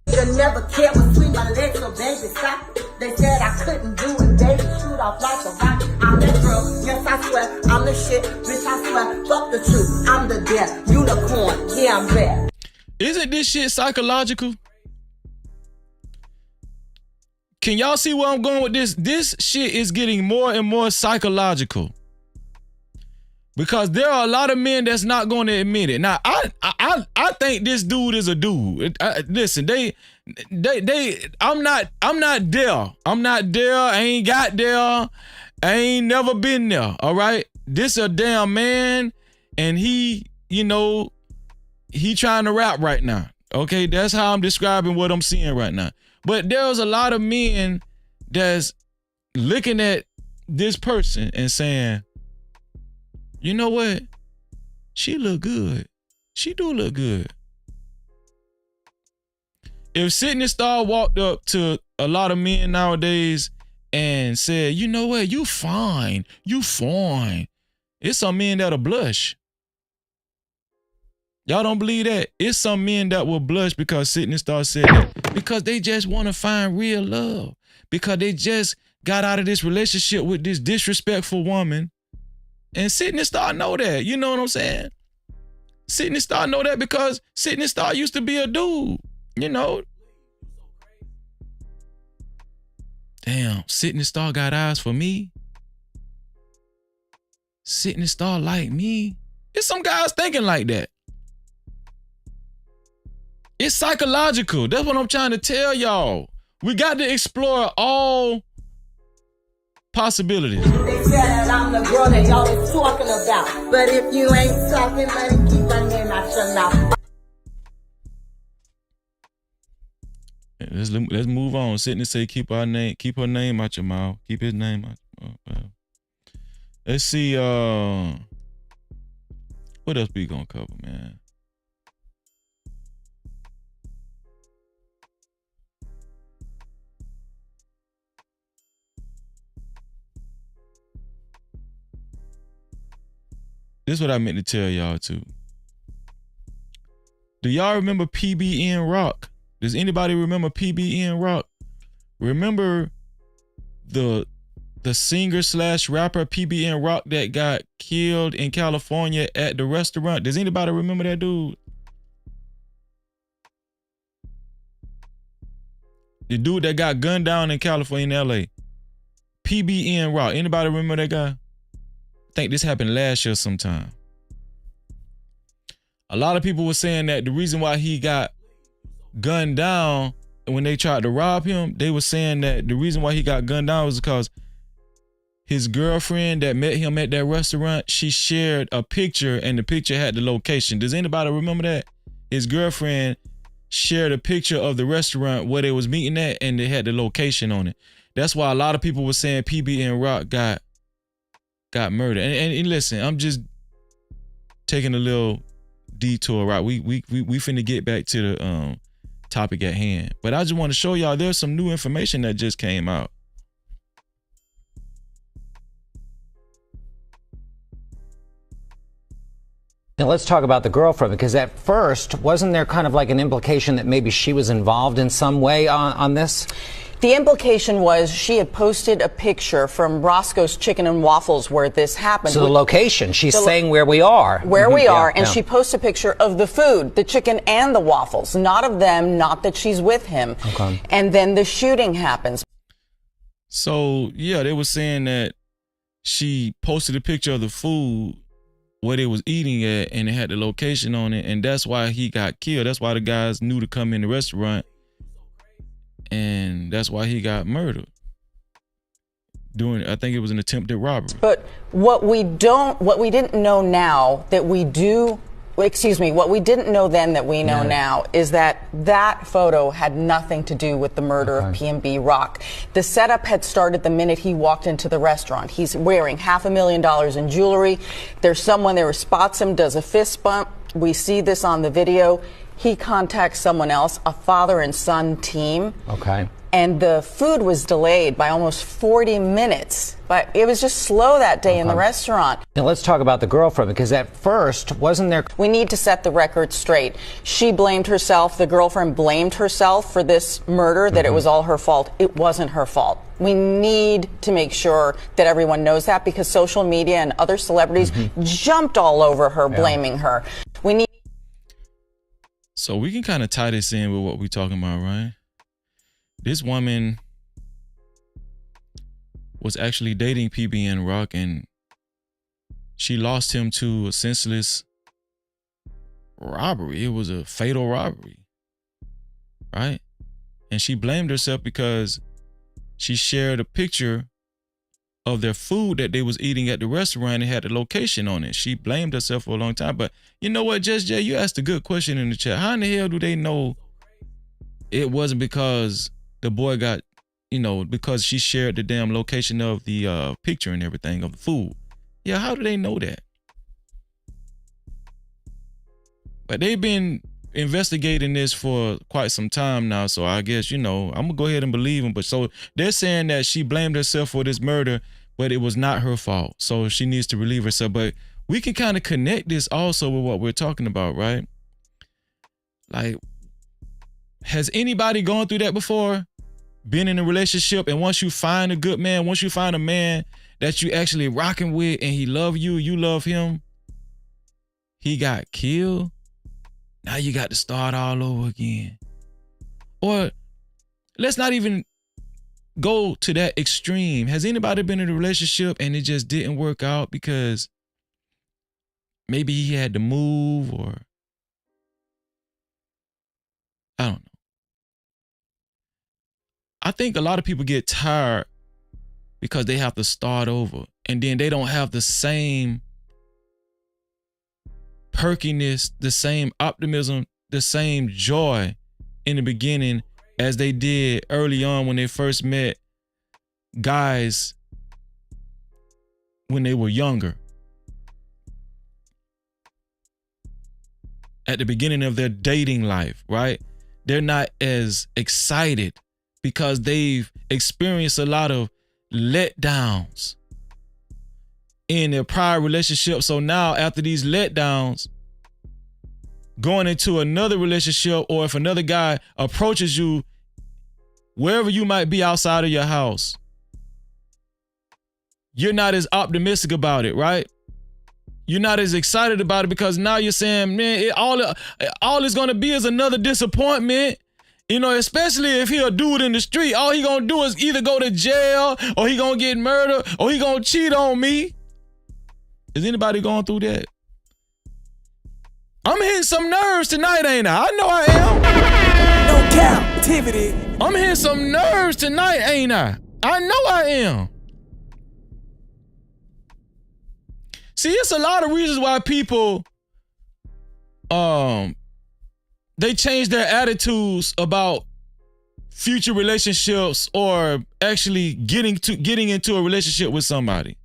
You never care between my legs, so baby, stop. They said I couldn't do it, baby, shoot off like a rocket. I'm that girl, yes, I swear, I'm the shit, bitch, I swear, fuck the truth, I'm the death, unicorn, yeah, I'm bad. Isn't this shit psychological? Can y'all see where I'm going with this? This shit is getting more and more psychological. Because there are a lot of men that's not going to admit it. Now, I think this dude is a dude. Listen, I'm not there. I'm not there. I ain't got there. I ain't never been there. All right. This a damn man, and he trying to rap right now. Okay, that's how I'm describing what I'm seeing right now. But there's a lot of men that's looking at this person and saying, you know what? She look good. She do look good. If Sydney Star walked up to a lot of men nowadays and said, you know what? You fine. You fine. It's some men that'll blush. Y'all don't believe that? It's some men that will blush because Sydney Star said that. Because they just want to find real love. Because they just got out of this relationship with this disrespectful woman. And Sydney Star know that. You know what I'm saying? Sydney Star know that because Sydney Star used to be a dude. You know? Damn, Sydney Star got eyes for me. Sydney Star like me. There's some guys thinking like that. It's psychological. That's what I'm trying to tell y'all. We got to explore all possibilities. They said that I'm the girl that y'all is talking about. But if you ain't talking, let me keep my name out your mouth. Let's move on. Sydney say keep her name out your mouth. Keep his name out your mouth. Let's see what else we gonna cover, man. This is what I meant to tell y'all too. Do y'all remember PBN Rock? Does anybody remember PBN Rock? Remember the singer / rapper PBN Rock that got killed in California at the restaurant? Does anybody remember that dude? The dude that got gunned down in California, in LA. PBN Rock. Anybody remember that guy? I think this happened last year sometime. A lot of people were saying that the reason why he got gunned down when they tried to rob him, they were saying that the reason why he got gunned down was because his girlfriend that met him at that restaurant, she shared a picture and the picture had the location. Does anybody remember that? His girlfriend shared a picture of the restaurant where they was meeting at and they had the location on it. That's why a lot of people were saying PBN Rock got got murdered. And listen, I'm just taking a little detour, right? We finna get back to the topic at hand. But I just want to show y'all there's some new information that just came out. Now let's talk about the girlfriend, because at first, wasn't there kind of like an implication that maybe she was involved in some way on this? The implication was she had posted a picture from Roscoe's Chicken and Waffles where this happened. So the location, she's saying where we are. Where we are, and she posts a picture of the food, the chicken and the waffles, not of them, not that she's with him. Okay. And then the shooting happens. So, yeah, they were saying that she posted a picture of the food where they was eating at, and it had the location on it, and that's why he got killed. That's why the guys knew to come in the restaurant, and that's why he got murdered. I think it was an attempted robbery. But what we didn't know now that we do, what we didn't know then that we know now is that that photo had nothing to do with the murder of P&B Rock. The setup had started the minute he walked into the restaurant. He's wearing $500,000 in jewelry. There's someone there who spots him, does a fist bump. We see this on the video. He contacts someone else, a father and son team. Okay. And the food was delayed by almost 40 minutes. But it was just slow that day in the restaurant. Now let's talk about the girlfriend, because at first, wasn't there... We need to set the record straight. She blamed herself. The girlfriend blamed herself for this murder, that it was all her fault. It wasn't her fault. We need to make sure that everyone knows that, because social media and other celebrities jumped all over her, blaming her. We need... So we can kind of tie this in with what we're talking about, right? This woman was actually dating PBN Rock, and she lost him to a senseless robbery. It was a fatal robbery, right? And she blamed herself because she shared a picture of their food that they was eating at the restaurant and had the location on it. She blamed herself for a long time. But you know what, Just Jay, you asked a good question in the chat. How in the hell do they know it wasn't because the boy got, because she shared the damn location of the picture and everything of the food? Yeah, how do they know that? But they've been investigating this for quite some time now, so I guess, I'm gonna go ahead and believe them. But so they're saying that she blamed herself for this murder, but it was not her fault, so she needs to relieve herself. But we can kind of connect this also with what we're talking about, right? Like, has anybody gone through that before? Been in a relationship, and once you find a good man, once you find a man that you actually rocking with and he love you, you love him, he got killed? Now you got to start all over again. Or let's not even go to that extreme. Has anybody been in a relationship and it just didn't work out because maybe he had to move, or I don't know. I think a lot of people get tired because they have to start over, and then they don't have the same perkiness, the same optimism, the same joy in the beginning as they did early on when they first met guys when they were younger. At the beginning of their dating life, right? They're not as excited because they've experienced a lot of letdowns in their prior relationship. So now after these letdowns, going into another relationship, or if another guy approaches you wherever you might be outside of your house, you're not as optimistic about it, right? You're not as excited about it because now you're saying, man, all it's gonna be is another disappointment. Especially if he a dude in the street, all he gonna do is either go to jail, or he gonna get murdered, or he gonna cheat on me. Is anybody going through that? I'm hitting some nerves tonight, ain't I? I know I am. No captivity. I'm hitting some nerves tonight, ain't I? I know I am. See, it's a lot of reasons why people, they change their attitudes about future relationships or actually getting into a relationship with somebody.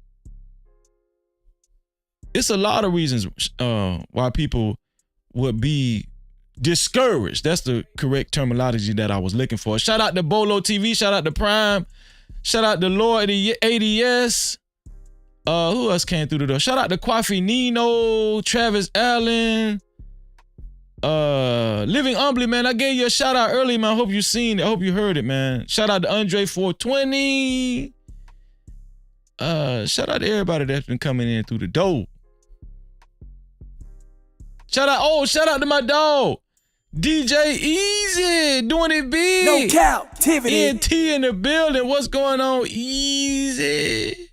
it's a lot of reasons why people would be discouraged. That's the correct terminology that I was looking for. Shout out to Bolo TV. Shout out to Prime. Shout out to Lord ADS. Who else came through the door? Shout out to Kwafi Nino, Travis Allen, Living Humbly, man. I gave you a shout out early, man. I hope you seen it. I hope you heard it, man. Shout out to Andre 420. Shout out to everybody that's been coming in through the door. Shout out to my dog, DJ Easy, doing it big. No Cap-tivity. NT in the building. What's going on, Easy?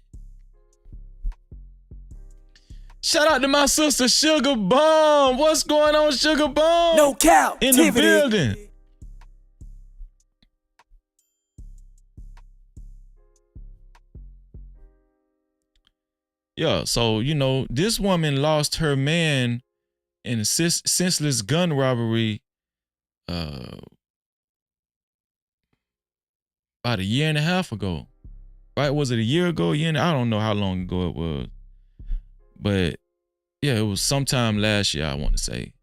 Shout out to my sister, Sugar Bomb. What's going on, Sugar Bomb? No Cap-tivity. In the building. Yeah, so, you know, this woman lost her man in a senseless gun robbery about a year and a half ago. Right? Was it a year ago? I don't know how long ago it was. But yeah, it was sometime last year, I want to say.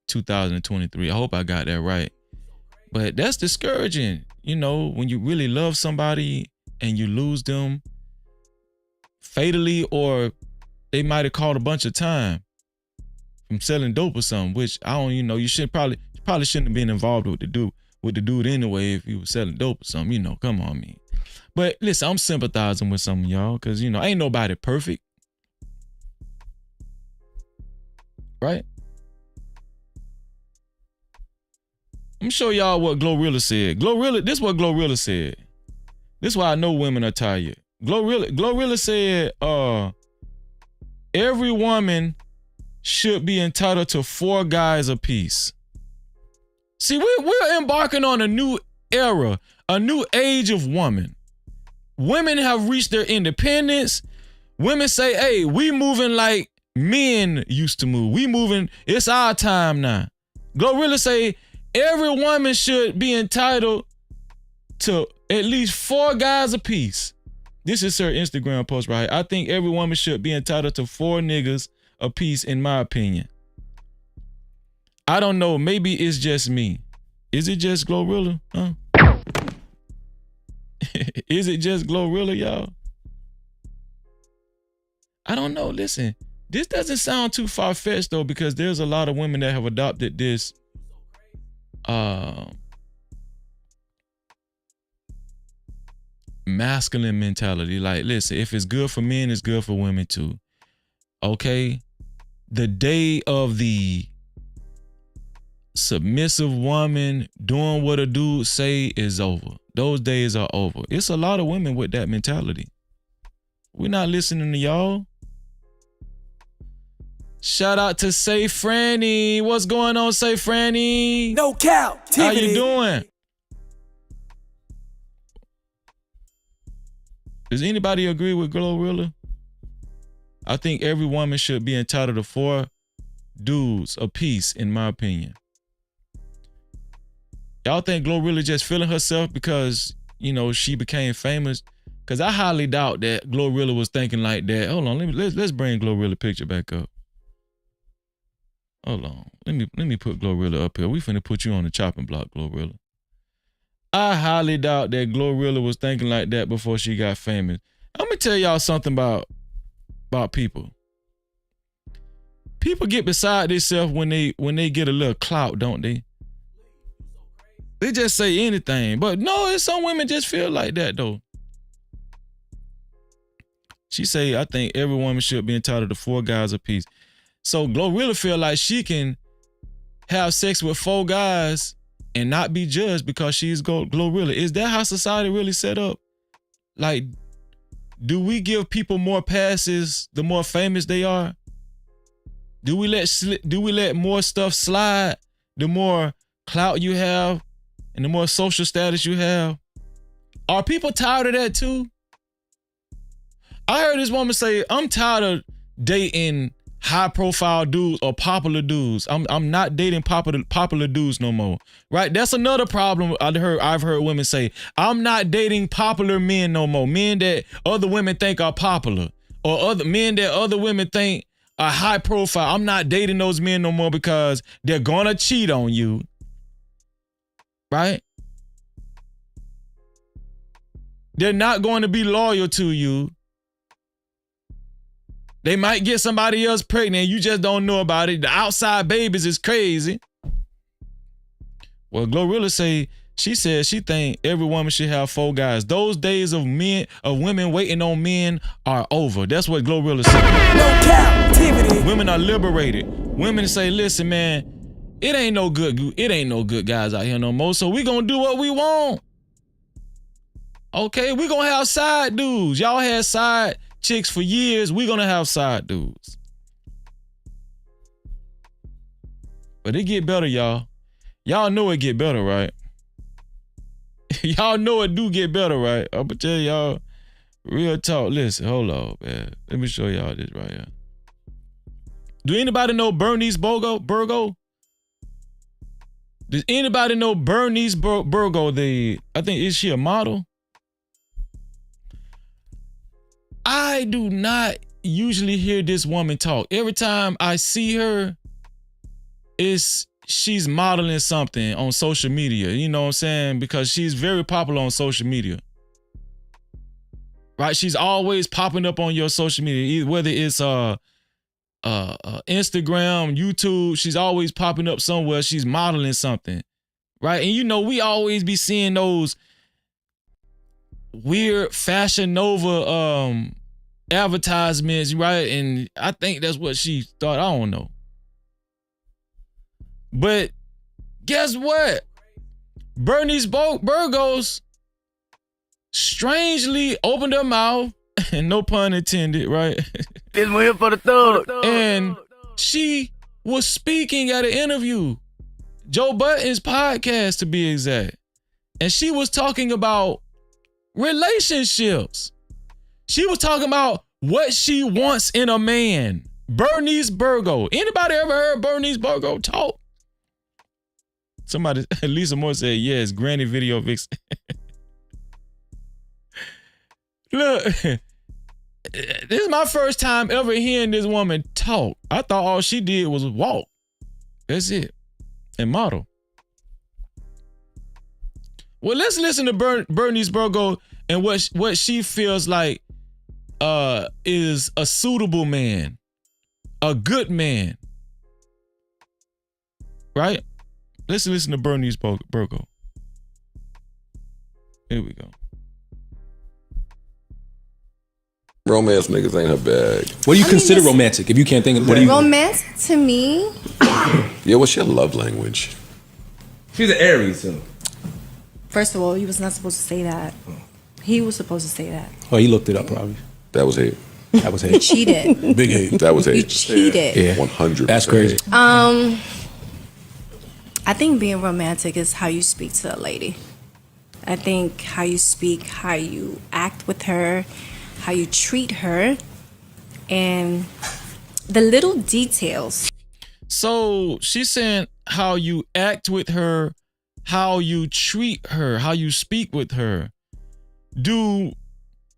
2023. I hope I got that right. But that's discouraging. You know, when you really love somebody and you lose them fatally, or they might have called a bunch of time from selling dope or something, which I don't, you know, you probably shouldn't have been involved with the dude anyway if you was selling dope or something, you know, come on, man. But listen, I'm sympathizing with some of y'all because, you know, ain't nobody perfect. Right? Let me show y'all what Glorilla said. This is what Glorilla said. This is why I know women are tired. Glorilla said, every woman should be entitled to 4 guys apiece. See, we're embarking on a new era, a new age of woman. Women have reached their independence. Women say, hey, we moving like men used to move. We moving, it's our time now. Glorilla say, every woman should be entitled to at least 4 guys apiece. This is her Instagram post right here. I think every woman should be entitled to 4 niggas apiece, in my opinion. I don't know. Maybe it's just me. Is it just Glorilla? Huh? Is it just Glorilla, y'all? I don't know. Listen, this doesn't sound too far-fetched, though, because there's a lot of women that have adopted this masculine mentality. Like, listen, if it's good for men, it's good for women too. Okay? The day of the submissive woman doing what a dude say is over. Those days are over. It's a lot of women with that mentality. We're not listening to y'all. Shout out to Say Franny. What's going on, Say Franny? No Cap-tivity. How you doing? Does anybody agree with Glorilla? I think every woman should be entitled to 4 dudes apiece, in my opinion. Y'all think Glorilla just feeling herself because, you know, she became famous? Because I highly doubt that Glorilla was thinking like that. Hold on, let's bring Glorilla picture back up. Hold on, let me put Glorilla up here. We finna put you on the chopping block, Glorilla. I highly doubt that Glorilla was thinking like that before she got famous. I'm gonna tell y'all something about people. People get beside themselves when they get a little clout, don't they? They just say anything. But no, some women just feel like that though. She say, I think every woman should be entitled to 4 guys apiece. So Glorilla feel like she can have sex with 4 guys and not be judged because she's Glorilla. Is that how society really set up? Like, do we give people more passes the more famous they are? Do we let more stuff slide the more clout you have and the more social status you have? Are people tired of that too? I heard this woman say, I'm tired of dating high profile dudes or popular dudes. I'm not dating popular dudes no more. Right? That's another problem I've heard women say. I'm not dating popular men no more. Men that other women think are popular. or other men that other women think are high profile. I'm not dating those men no more because they're gonna cheat on you. Right? They're not going to be loyal to you. They might get somebody else pregnant. You just don't know about it. The outside babies is crazy. Well, Glorilla she said she think every woman should have 4 guys. Those days of women waiting on men are over. That's what Glorilla said. No captivity. Women are liberated. Women say, listen, man, it ain't no good guys out here no more. So we gonna do what we want. Okay, we gonna have side dudes. Y'all had side chicks for years. We gonna have side dudes. But it get better, y'all. Y'all know it get better, right? Y'all know it do get better, right? I'm gonna tell y'all, real talk. Listen, hold on, man. Let me show y'all this right here. Do anybody know Bernice Burgos? Does anybody know Bernice Burgos? I think, is she a model? I do not usually hear this woman talk. Every time I see her, she's modeling something on social media. You know what I'm saying? Because she's very popular on social media. Right? She's always popping up on your social media, whether it's Instagram, YouTube. She's always popping up somewhere. She's modeling something. Right? And you know, we always be seeing those weird Fashion Nova advertisements, right? And I think that's what she thought. I don't know. But guess what? Bernice Burgos strangely opened her mouth, and no pun intended, right? This one here for the thug. And she was speaking at an interview, Joe Budden's podcast to be exact. And she was talking about relationships. She was talking about what she wants in a man. Bernice Burgos. Anybody ever heard Bernice Burgos talk? Somebody, Lisa Moore said, yes, granny video vixen. Look, this is my first time ever hearing this woman talk. I thought all she did was walk. That's it. And model. Well, let's listen to Bernice Burgos and what she feels like is a suitable man, a good man. Right? Let's listen to Bernice Burgos. Here we go. Romance niggas ain't her bag. What do you consider romantic? If you can't think of what do you romance to me? Yeah, what's your love language? She's an Aries, so. First of all, he was not supposed to say that. He was supposed to say that. Oh, he looked it up probably. That was hate. That was hate. You cheated. Big hate. That was hate. You cheated. Yeah. 100%. That's crazy. I think being romantic is how you speak to a lady. I think how you speak, how you act with her, how you treat her, and the little details. So she's saying how you act with her, how you treat her, how you speak with her. Do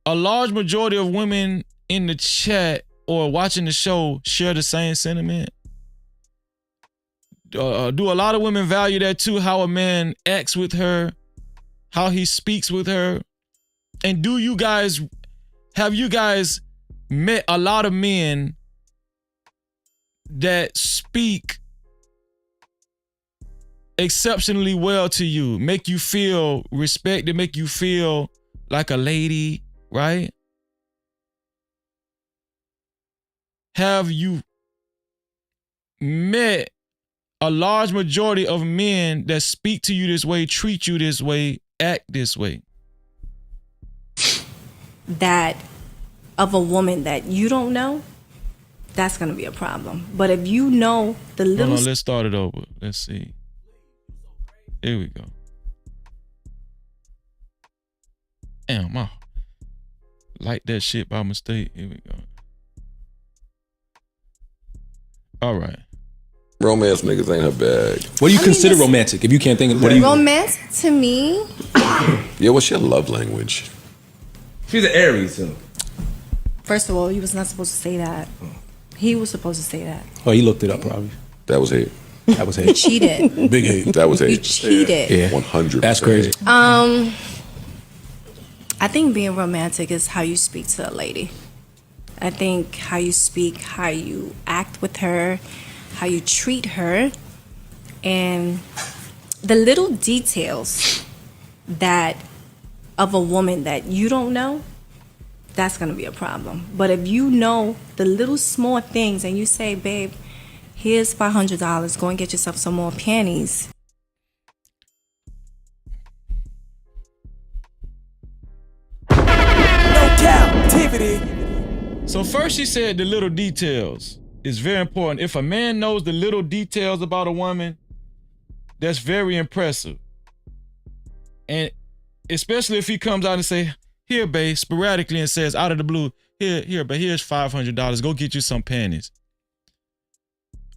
a large majority of women in the chat or watching the show share the same sentiment? Do a lot of women value that too, how a man acts with her, how he speaks with her? And have you guys met a lot of men that speak exceptionally well to you, make you feel respected, make you feel like a lady, right? Have you met a large majority of men that speak to you this way, treat you this way, act this way? That of a woman that you don't know, that's going to be a problem. But if you know the little... Hold on, let's start it over. Let's see. Here we go. Damn, I like that shit by mistake. Here we go. All right. Romance niggas ain't her bag. What do you consider romantic? If you can't think of what do you... Romance to me? Yeah, what's your love language? She's an Aries, so. First of all, he was not supposed to say that. He was supposed to say that. Oh, he looked it up probably. That was hate. That was You hate. cheated. Big hate. That was hate. You cheated. Yeah. 100%. That's crazy. I think being romantic is how you speak to a lady. I think how you speak, how you act with her, how you treat her, and the little details that of a woman that you don't know, that's gonna be a problem. But if you know the little small things and you say, babe, here's $500, go and get yourself some more panties. No captivity. So first she said the little details is very important. If a man knows the little details about a woman, that's very impressive. And especially if he comes out and say, here, babe, sporadically, and says out of the blue, here, babe, here's $500. Go get you some panties.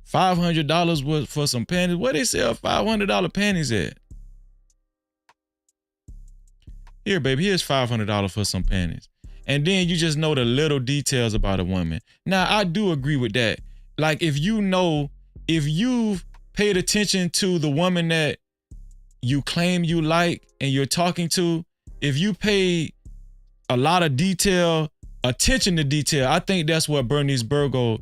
$500 was for some panties. Where they sell $500 panties at? Here, baby, here's $500 for some panties. And then you just know the little details about a woman. Now, I do agree with that. Like, if you've paid attention to the woman that you claim you like and you're talking to, if you pay a lot of attention to detail, I think that's what Bernice Burgos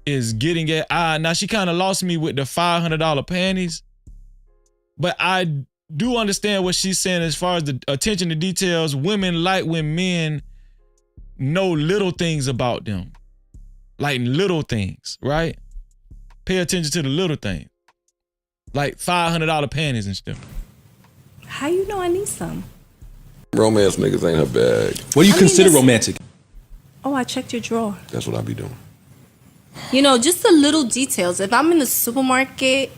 is getting at. Now, she kind of lost me with the $500 panties, but I do understand what she's saying as far as the attention to details. Women like when men know little things about them, like little things, right? Pay attention to the little things, like $500 panties and stuff. How you know I need some? Romance niggas ain't her bag. What do you consider romantic? Oh, I checked your drawer. That's what I be doing. You know, just the little details. If I'm in the supermarket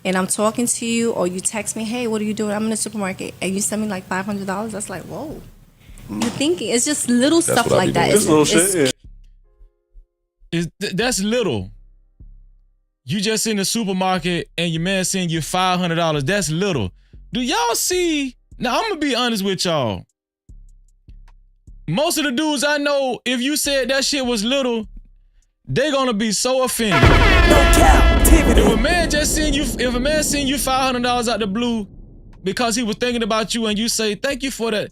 and I'm talking to you, or you text me, hey, what are you doing? I'm in the supermarket, and you send me like $500, that's like, whoa. You're thinking. It's just little stuff like that. It's little shit, yeah. That's little. You just in the supermarket and your man send you $500. That's little. Do y'all see? Now, I'm going to be honest with y'all. Most of the dudes I know, if you said that shit was little, they going to be so offended. No captivity. If a man send you $500 out the blue because he was thinking about you, and you say, thank you for that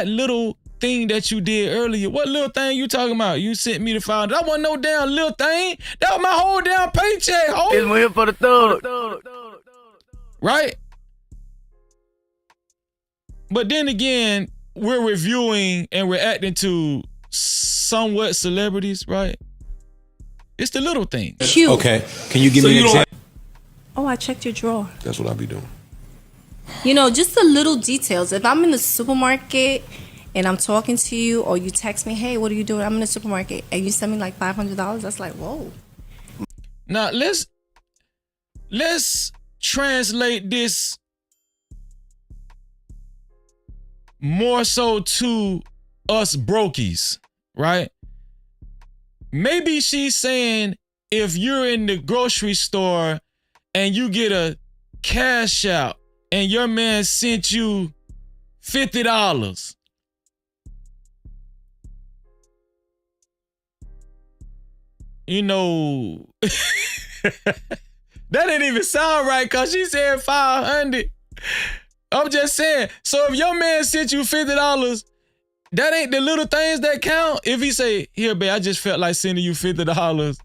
little thing that you did earlier. What little thing you talking about? You sent me the $500. That wasn't no damn little thing. That was my whole damn paycheck, ho. It's here for the thug. Right? But then again, we're reviewing and reacting to somewhat celebrities, right? It's the little things. Cute. Okay. Can you give me an example? Oh, I checked your drawer. That's what I be doing. You know, just the little details. If I'm in the supermarket and I'm talking to you, or you text me, hey, what are you doing? I'm in the supermarket, and you send me like $500, that's like, whoa. Now, let's translate this more so to us brokies, right? Maybe she's saying if you're in the grocery store and you get a cash out and your man sent you $50, you know, that didn't even sound right because she said 500. I'm just saying. So if your man sent you $50, that ain't the little things that count. If he say, here, babe, I just felt like sending you $50.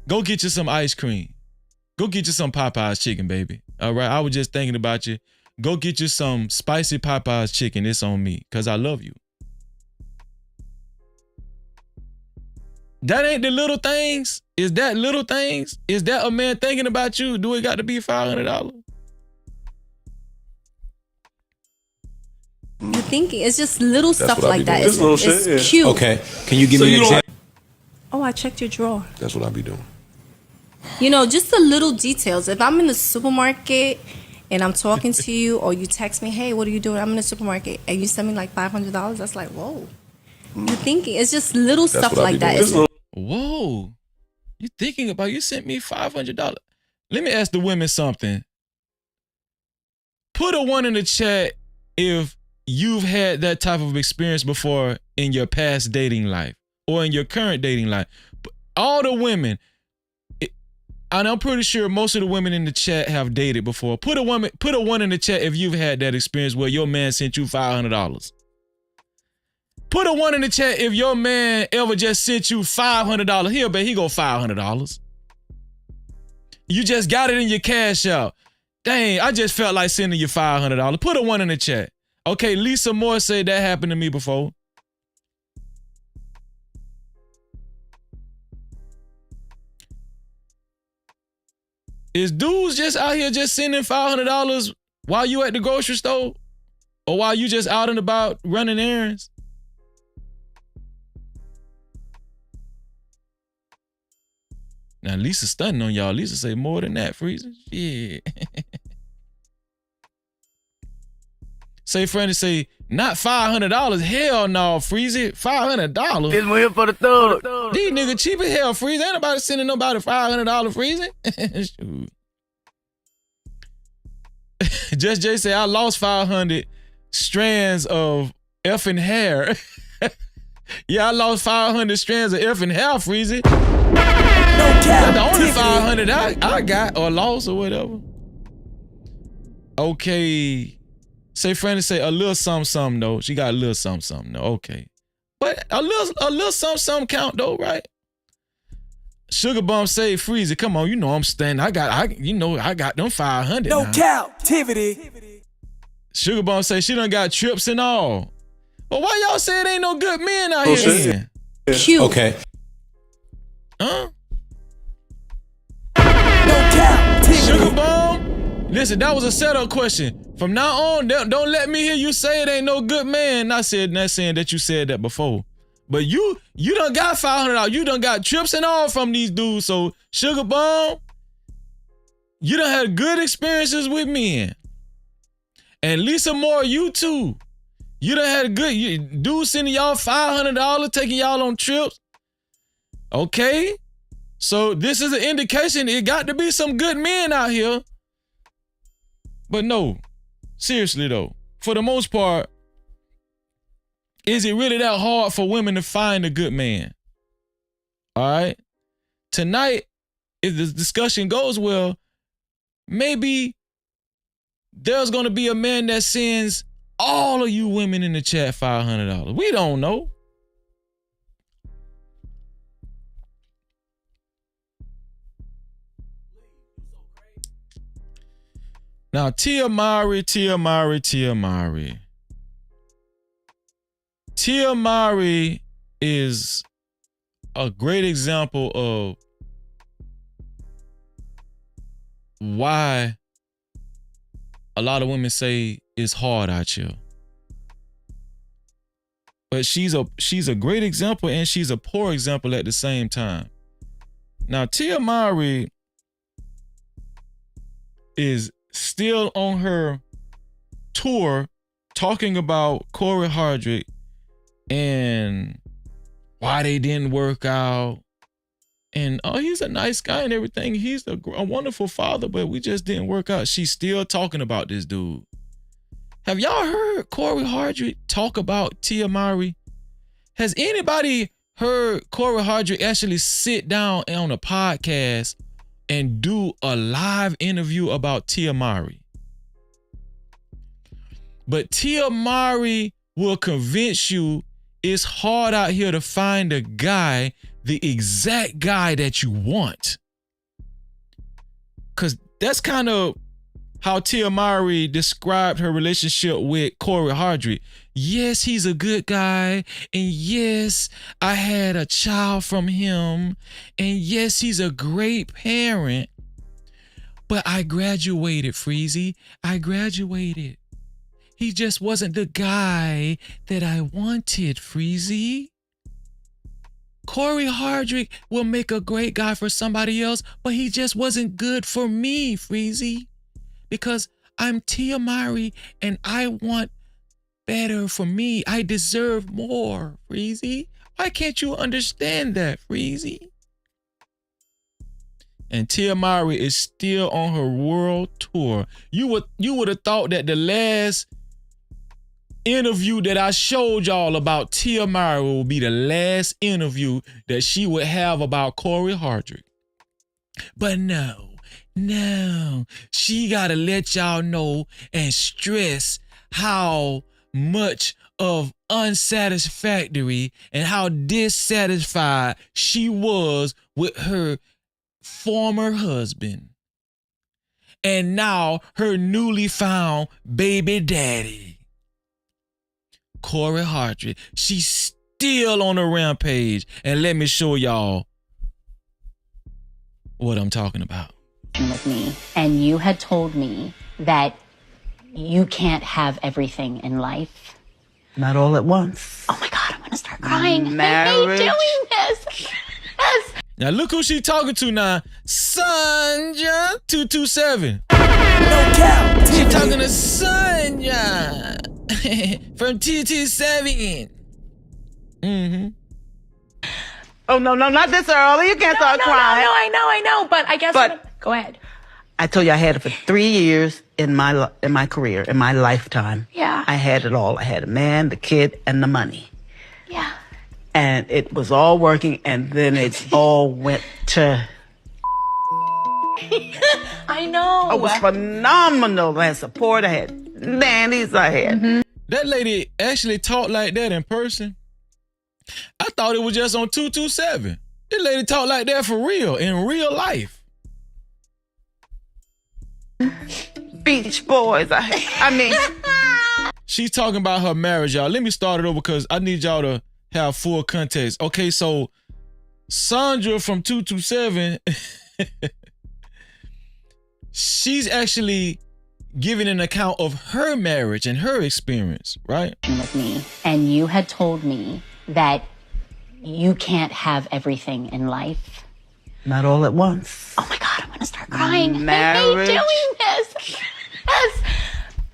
Go get you some ice cream. Go get you some Popeye's chicken, baby. All right. I was just thinking about you. Go get you some spicy Popeye's chicken. It's on me because I love you. That ain't the little things. Is that little things? Is that a man thinking about you? Do it got to be $500? You're thinking. It's just little stuff what I be like that. doing. It's, Little shit, it's yeah. cute. Okay. Can you give me an example? Oh, I checked your drawer. That's what I be doing. You know, just the little details. If I'm in the supermarket and I'm talking to you, or you text me, hey, what are you doing? I'm in the supermarket, and you send me like $500, that's like, whoa. You're thinking. It's just little That's stuff what I like be that. doing. Whoa. You thinking about, you sent me $500. Let me ask the women something. Put a 1 in the chat if you've had that type of experience before in your past dating life or in your current dating life. All the women, and I'm pretty sure most of the women in the chat have dated before. Put a one in the chat if you've had that experience where your man sent you $500. Put a one in the chat if your man ever just sent you $500. Here, babe, he go $500. You just got it in your cash out. Dang, I just felt like sending you $500. Put a one in the chat. Okay, Lisa Moore said that happened to me before. Is dudes just out here just sending $500 while you at the grocery store? Or while you just out and about running errands? Now, Lisa stunning on y'all. Lisa say more than that, Freezer. Yeah. Say, friend, say, not $500. Hell no, Freezy. $500. This one here for the thug. These niggas cheap as hell, Freezy. Ain't nobody sending nobody $500, Freezy. Just Jay say, I lost 500 strands of effing hair. Yeah, I lost 500 strands of effing hair, Freezy. No cap. The only 500 I got or lost or whatever. Okay. Say, friend, say a little something though. She got a little something though. Okay. But a little something count though, right? Sugar Bum say, Freezy, come on, you know I'm standing. I got them 500. No now. Cap-tivity. Sugar Bum say she done got trips and all. But why y'all say it ain't no good men out here? Cute. Okay. Huh? No Cap-tivity. Sugar Bum, listen, that was a setup question. From now on, don't let me hear you say it ain't no good man. Not saying that you said that before. But you done got $500. You done got trips and all from these dudes. So, Sugar Bum, you done had good experiences with men. And Lisa Moore, you too. You done had good dudes sending y'all $500, taking y'all on trips. Okay? So, this is an indication it got to be some good men out here. But no, seriously though, for the most part, is it really that hard for women to find a good man? All right. Tonight, if the discussion goes well, maybe there's going to be a man that sends all of you women in the chat $500. We don't know. Now, Tia Mowry. Tia Mowry is a great example of why a lot of women say it's hard out here. But she's a great example and she's a poor example at the same time. Now, Tia Mowry is still on her tour talking about Corey Hardrick and why they didn't work out. And he's a nice guy and everything. He's a wonderful father, but we just didn't work out. She's still talking about this dude. Have y'all heard Corey Hardrick talk about Tia Mowry? Has anybody heard Corey Hardrick actually sit down on a podcast and do a live interview about Tia Mowry? But Tia Mowry will convince you it's hard out here to find a guy, the exact guy that you want. Because that's kind of how Tia Mowry described her relationship with Corey Hardrick. Yes, he's a good guy. And yes, I had a child from him. And yes, he's a great parent. But I graduated, Freezy. I graduated. He just wasn't the guy that I wanted, Freezy. Corey Hardrick will make a great guy for somebody else, but he just wasn't good for me, Freezy. Because I'm Tia Mowry and I want better for me. I deserve more, Freezy. Why can't you understand that, Freezy? And Tia Mowry is still on her world tour. You would have thought that the last interview that I showed y'all about Tia Mowry will be the last interview that she would have about Corey Hardrick. But no, she gotta let y'all know and stress how much of unsatisfactory and how dissatisfied she was with her former husband. And now her newly found baby daddy, Corey Hardrick. She's still on a rampage. And let me show y'all what I'm talking about. With me, and you had told me that you can't have everything in life. Not all at once. Oh my God, I'm gonna start crying. Marriage. I hate doing this. Yes. Now look who she talking to now. Sanja 227. No cap. She talking to Sanja from 227. Mm-hmm. Oh, no, not this early. You can't start crying. No, I know. But I guess. Go ahead. I told you I had it for 3 years in my career, in my lifetime. Yeah. I had it all. I had a man, the kid, and the money. Yeah. And it was all working, and then it all went to... I know. It was phenomenal. I had support. I had nannies. I had... That lady actually talked like that in person. I thought it was just on 227. This lady talked like that for real, in real life. Beach Boys. I mean... She's talking about her marriage, y'all. Let me start it over because I need y'all to have full context. Okay, so Sandra from 227, she's actually giving an account of her marriage and her experience, right? With me, and you had told me that you can't have everything in life. Not all at once. Oh my God, I'm gonna start crying. Marriage. I hate doing this. Yes.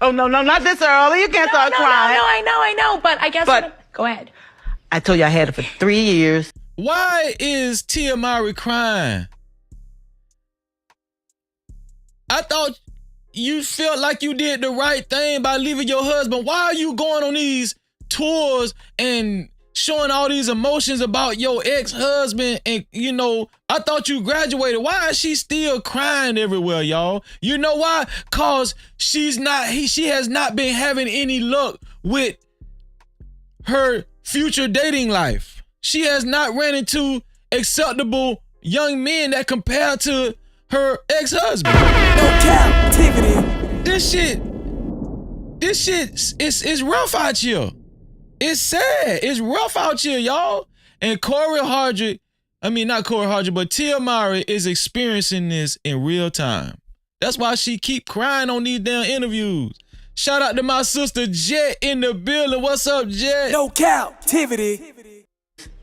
Oh, no, not this early. You can't start crying. No, I know. But I guess. Go ahead. I told you I had it for 3 years. Why is Tia Mowry crying? I thought you felt like you did the right thing by leaving your husband. Why are you going on these tours and showing all these emotions about your ex-husband? And, you know, I thought you graduated. Why is she still crying everywhere, y'all? You know why? Cause she has not been having any luck with her future dating life. She has not ran into acceptable young men that compare to her ex-husband. No Cap-tivity. This shit is rough out here. It's sad. It's rough out here, y'all. And Corey Hardrick, not Corey Hardrick, but Tia Mowry is experiencing this in real time. That's why she keep crying on these damn interviews. Shout out to my sister Jet in the building. What's up, Jet? No Cap-tivity.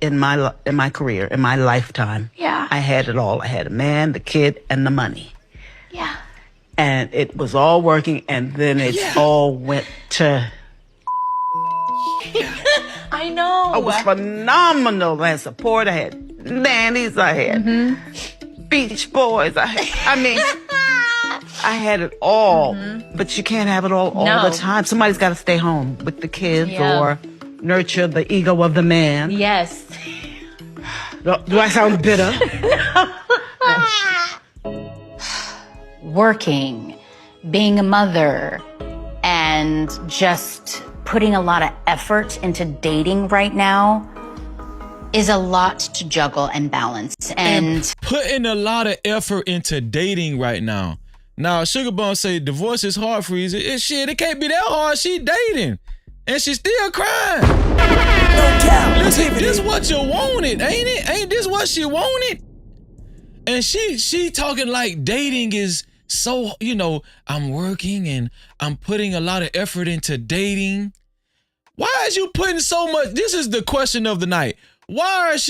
In my career, in my lifetime. Yeah. I had it all. I had a man, the kid, and the money. Yeah. And it was all working, and then it all went to... I know. It was phenomenal. I had support. I had nannies. I had Beach Boys. I had it all. But you can't have it all the time. Somebody's got to stay home with the kids or nurture the ego of the man. Yes. Do I sound bitter? Working, being a mother, and just putting a lot of effort into dating right now is a lot to juggle and balance. And putting a lot of effort into dating right now. Now, Sugar Bum say divorce is hard for you. It can't be that hard. She dating. And she still crying. No cap. Listen, this what you wanted, ain't it? Ain't this what she wanted? And she talking like dating is so, I'm working and I'm putting a lot of effort into dating. Why is you putting so much? This is the question of the night. Why is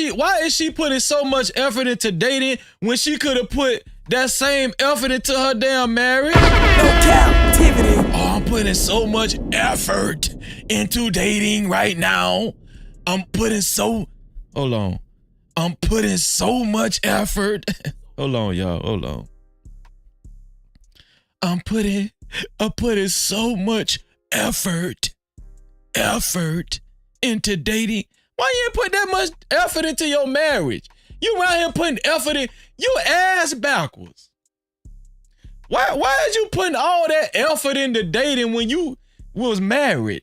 she putting so much effort into dating when she could have put that same effort into her damn marriage? No Cap-tivity. Oh, I'm putting so much effort into dating right now. I'm putting so much effort. Hold on, y'all. Hold on. I'm putting so much effort effort into dating? Why you ain't put that much effort into your marriage? You out here putting effort in, you ass backwards. Why is you putting all that effort into dating when you was married?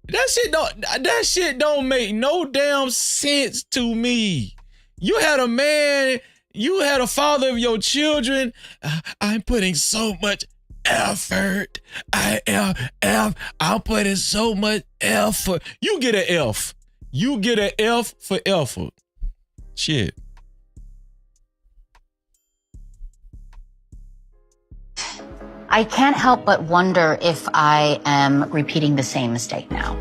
That shit don't make no damn sense to me. You had a man, you had a father of your children. I'm putting so much effort. I'm putting so much effort. You get an F. You get an F for effort. Shit. I can't help but wonder if I am repeating the same mistake now.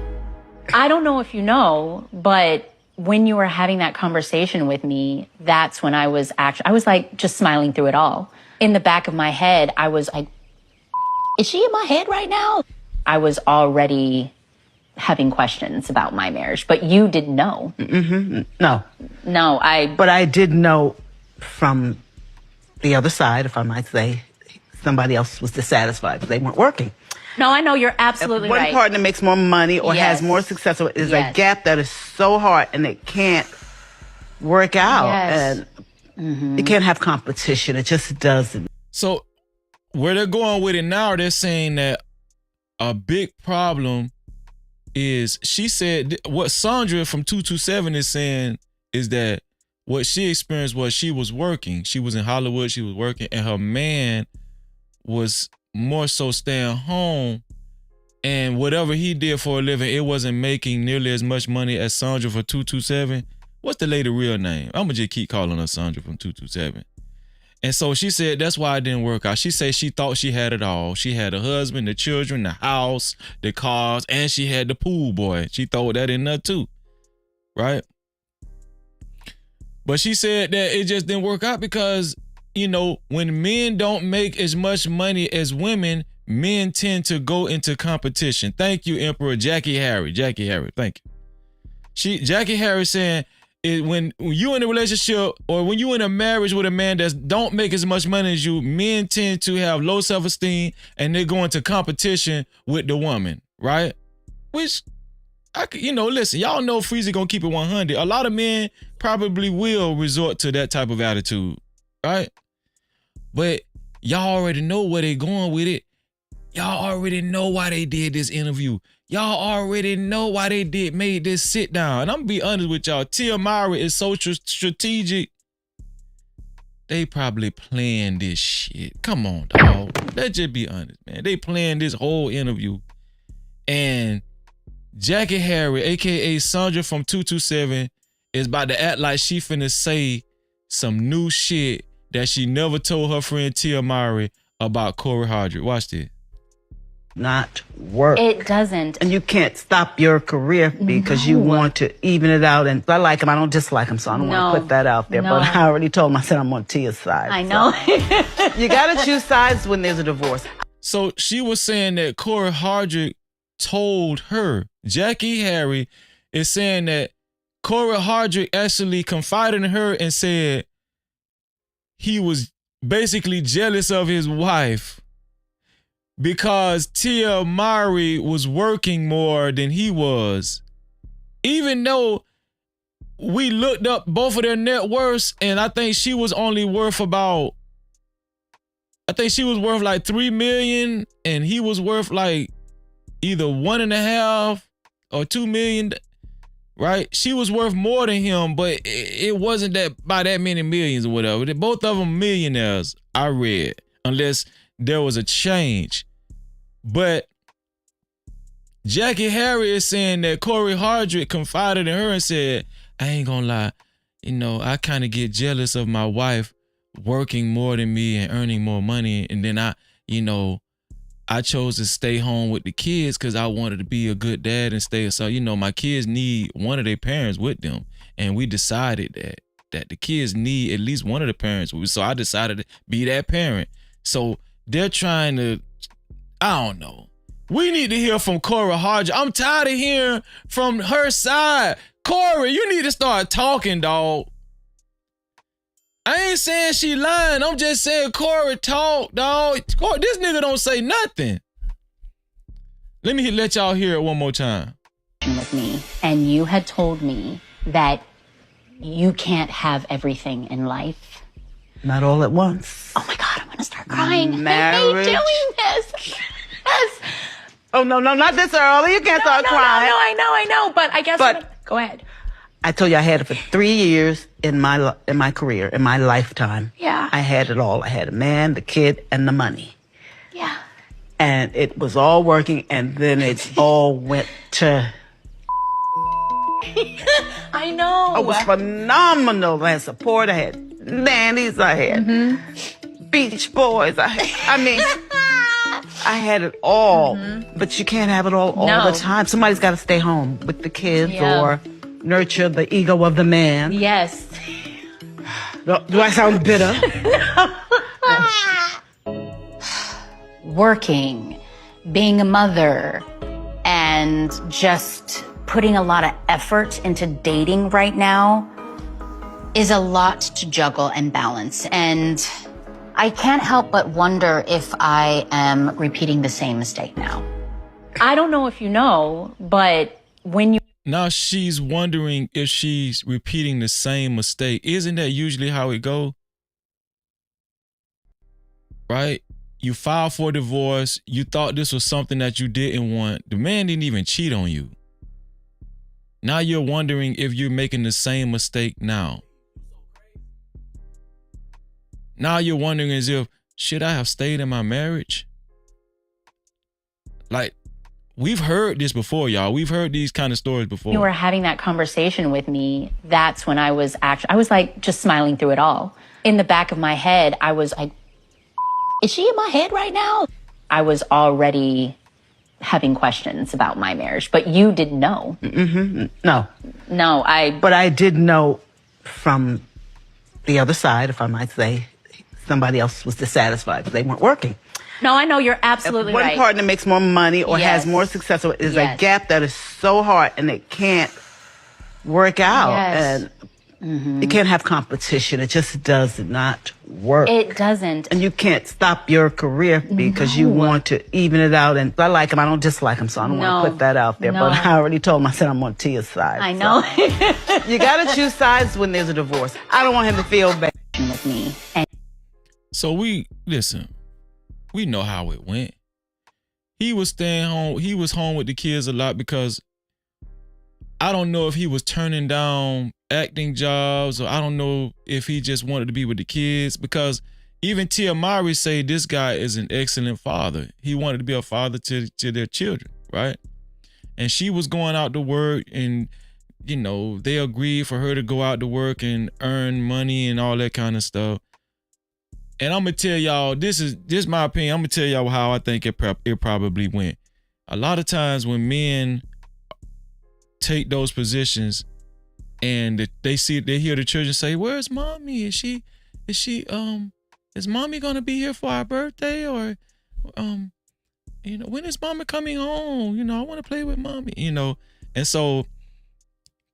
I don't know if you know, but when you were having that conversation with me, that's when I was like just smiling through it all. In the back of my head, I was like, is she in my head right now? I was already having questions about my marriage, but you didn't know. No. No, But I did know from the other side, if I might say, somebody else was dissatisfied because they weren't working. No, I know you're absolutely if one right. partner makes more money or has more success, or is a gap that is so hard and it can't work out. And it can't have competition. It just doesn't. So where they're going with it now, they're saying that a big problem is, she said, what Sandra from 227 is saying is that what she experienced was she was working. She was in Hollywood, she was working, and her man was more so staying home, and whatever he did for a living, it wasn't making nearly as much money as Sandra for 227. What's the lady real name? I'm gonna just keep calling her Sandra from 227. And so she said that's why it didn't work out. She said she thought she had it all. She had a husband, the children, the house, the cars, and she had the pool boy. She throw that in there too, right? But she said that it just didn't work out because, you know, when men don't make as much money as women, men tend to go into competition. Thank you, Emperor Jackie Harry. Jackie Harry, thank you. Jackie Harry saying, when you in a relationship or when you in a marriage with a man that don't make as much money as you, men tend to have low self-esteem and they go into competition with the woman, right? Which, listen, y'all know Freezy gonna keep it 100. A lot of men probably will resort to that type of attitude, right? But y'all already know where they going with it. Y'all already know why they did this interview. Y'all already know why they made this sit down. And I'm gonna be honest with y'all. Tia Mowry is so strategic. They probably planned this shit. Come on, dog. Let's just be honest, man. They planned this whole interview. And Jackie Harry, aka Sandra from 227, is about to act like she finna say some new shit that she never told her friend Tia Mowry about Corey Hardrick. Watch this. Not work. It doesn't. And you can't stop your career because you want to even it out. And I like him. I don't dislike him, so I don't want to put that out there. But I already told him, I said I'm on Tia's side. I know. So. You got to choose sides when there's a divorce. So she was saying that Corey Hardrick told her. Jackie Harry is saying that Corey Hardrick actually confided in her and said he was basically jealous of his wife because Tia Mowry was working more than he was. Even though we looked up both of their net worths, and I think she was only worth like $3 million, and he was worth like either 1.5 or $2 million, right? She was worth more than him, but it wasn't that by that many millions or whatever. They both of them millionaires, I read, unless there was a change. But Jackie Harry is saying that Corey Hardrick confided in her and said, I ain't gonna lie, I kind of get jealous of my wife working more than me and earning more money, and then I chose to stay home with the kids because I wanted to be a good dad and stay. So, my kids need one of their parents with them. And we decided that the kids need at least one of the parents. So I decided to be that parent. So they're trying to, I don't know. We need to hear from Corey Hardrick. I'm tired of hearing from her side. Corey, you need to start talking, dog. I ain't saying she lying. I'm just saying Corey talk, dog. Corey, this nigga don't say nothing. Let me let y'all hear it one more time. With me, and you had told me that you can't have everything in life. Not all at once. Oh my God, I'm gonna start crying. Marriage. I hate doing this. Yes. Oh, no, not this early. You can't start crying. No, I know. But I guess. Go ahead. I told you I had it for 3 years in my career, in my lifetime. Yeah. I had it all. I had a man, the kid, and the money. Yeah. And it was all working, and then it all went to... I know. It was phenomenal. I had support. I had nannies. I had Beach Boys. I had it all. But you can't have it all the time. Somebody's got to stay home with the kids or nurture the ego of the man. Yes. Do I sound bitter? Working, being a mother, and just putting a lot of effort into dating right now is a lot to juggle and balance. And I can't help but wonder if I am repeating the same mistake now. I don't know if you know, but when you... Now she's wondering if she's repeating the same mistake. Isn't that usually how it go? Right? You filed for divorce. You thought this was something that you didn't want. The man didn't even cheat on you. Now you're wondering if you're making the same mistake now. Now you're wondering as if, should I have stayed in my marriage? Like, we've heard this before, y'all. We've heard these kind of stories before. You were having that conversation with me. That's when I was like just smiling through it all. In the back of my head, I was like, is she in my head right now? I was already having questions about my marriage, but you didn't know. No. But I did know from the other side, if I might say, somebody else was dissatisfied because they weren't working. No, I know, you're absolutely right. One partner makes more money or has more success, so there's a gap that is so hard and it can't work out. Yes. And it can't have competition. It just does not work. It doesn't. And you can't stop your carear because you want to even it out. And I like him. I don't dislike him, so I don't want to put that out there. But I already told him, I said, I'm on Tia's side. I know. So. You got to choose sides when there's a divorce. I don't want him to feel bad. With me. So we know how it went. He was staying home. He was home with the kids a lot because I don't know if he was turning down acting jobs, or I don't know if he just wanted to be with the kids, because even Tia Mowry say this guy is an excellent father. He wanted to be a father to their children, right? And she was going out to work, and you know, they agreed for her to go out to work and earn money and all that kind of stuff. And I'm gonna tell y'all, this is my opinion. I'm gonna tell y'all how I think it probably went. A lot of times when men take those positions and they hear the children say, "Where's mommy? Is mommy gonna be here for our birthday? Or when is mama coming home? I want to play with mommy." And so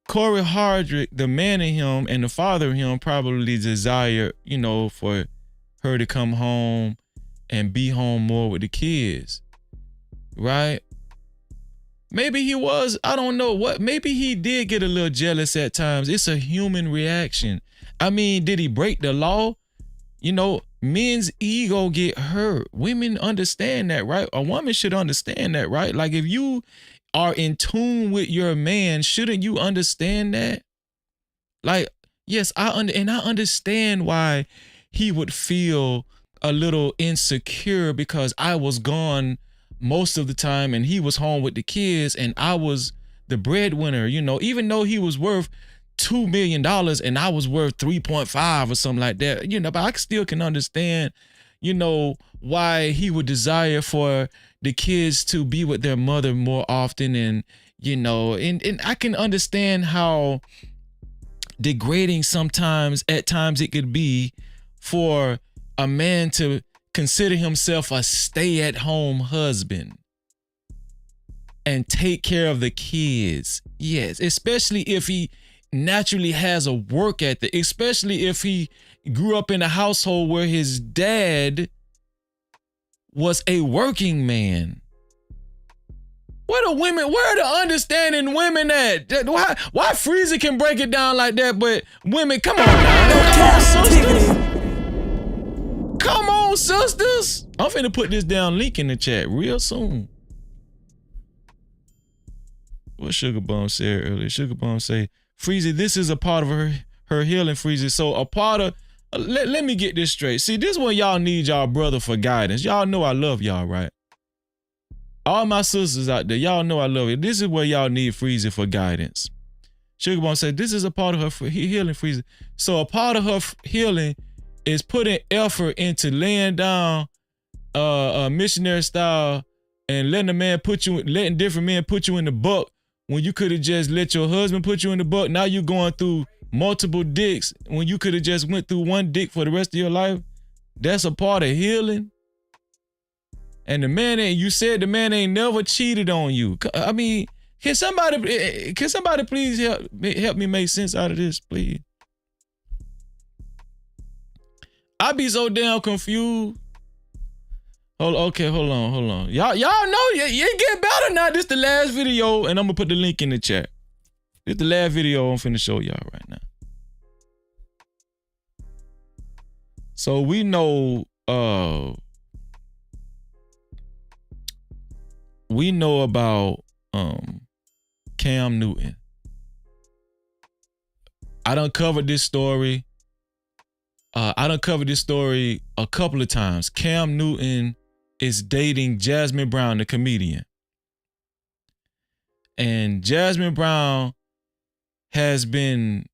Corey Hardrick, the man in him and the father in him, probably desire, for her to come home and be home more with the kids, right? Maybe he was, I don't know what, maybe he did get a little jealous at times. It's a human reaction. I mean, did he break the law? Men's ego get hurt. Women understand that, right? A woman should understand that, right? Like, if you are in tune with your man, shouldn't you understand that? Like, yes, I understand why he would feel a little insecure because I was gone most of the time and he was home with the kids and I was the breadwinner, even though he was worth $2 million and I was worth 3.5 or something like that, but I still can understand, why he would desire for the kids to be with their mother more often. And I can understand how degrading at times it could be for a man to consider himself a stay-at-home husband and take care of the kids. Yes, especially if he naturally has a work ethic, especially if he grew up in a household where his dad was a working man. Where the understanding women at? Why Freezy can break it down like that, but women, come on now. Come on, sisters. I'm finna put this down link in the chat real soon. What Sugar Bum said earlier. Sugar Bum say, Freezy, this is a part of her healing, Freezy. So a part of, let me get this straight. See, this is when y'all need y'all brother for guidance. Y'all know I love y'all, right? All my sisters out there, y'all know I love you. This is where y'all need Freezy for guidance. Sugar Bone said, this is a part of her healing, Freezy. So a part of her healing is putting effort into laying down a missionary style and letting different men put you in the buck when you could have just let your husband put you in the buck. Now you're going through multiple dicks when you could have just went through one dick for the rest of your life. That's a part of healing. And you said the man ain't never cheated on you. I mean, can somebody please help me make sense out of this, please? I be so damn confused. Hold on. Y'all know you get better now. This the last video, and I'm gonna put the link in the chat. This the last video I'm finna show y'all right now. So we know about Cam Newton. I done covered this story. A couple of times. Cam Newton is dating Jasmine Brown, the comedian. And Jasmine Brown has been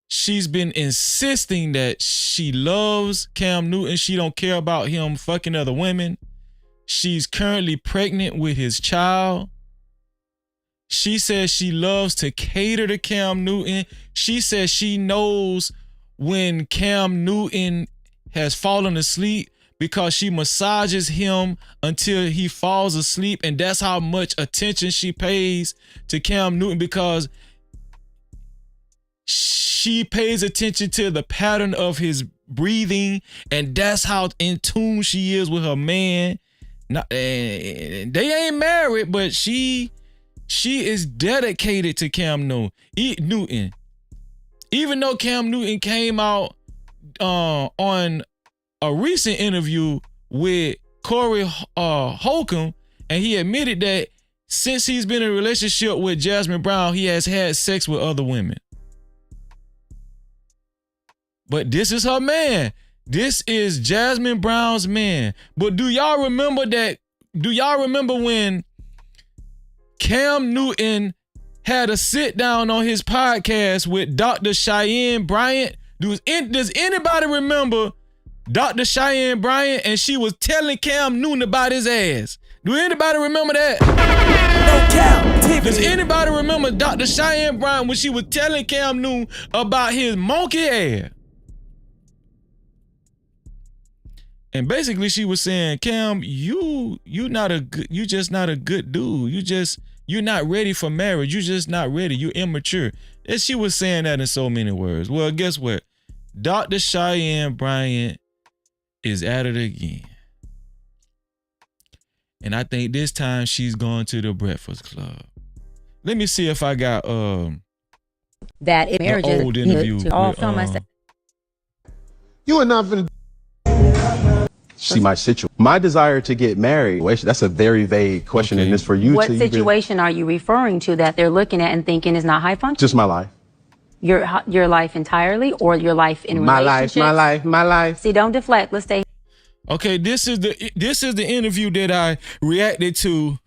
she's been insisting that she loves Cam Newton. She don't care about him fucking other women. She's currently pregnant with his child. She says she loves to cater to Cam Newton. She says she knows when Cam Newton has fallen asleep because she massages him until he falls asleep. And that's how much attention she pays to Cam Newton, because she pays attention to the pattern of his breathing. And that's how in tune she is with her man. They ain't married, but she is dedicated to Cam Newton. Even though Cam Newton came out on a recent interview with Corey Holcomb, and he admitted that since he's been in a relationship with Jasmine Brown, he has had sex with other women. But this is her man. This is Jasmine Brown's man. But do y'all remember when Cam Newton had a sit down on his podcast with Dr. Cheyenne Bryant? Does anybody remember Dr. Cheyenne Bryant? And she was telling Cam Newton about his ass. Do anybody remember that? No Cap-tivity. Does anybody remember Dr. Cheyenne Bryant when she was telling Cam Newton about his monkey ass? And basically she was saying, Cam, you just not a good dude. You're not ready for marriage. You're just not ready. You're immature. And she was saying that in so many words. Well, guess what? Dr. Cheyenne Bryant is at it again. And I think this time she's going to the Breakfast Club. Let me see if I got that in marriages old interview to all with, film myself. You are not going to see my situation. My desire to get married, that's a very vague question, and it's for you What to situation are you referring to that they're looking at and thinking is not high function? Just my life. Your life entirely, or your life in relationships? My life. See, don't deflect. Let's stay. Okay, this is the interview that I reacted to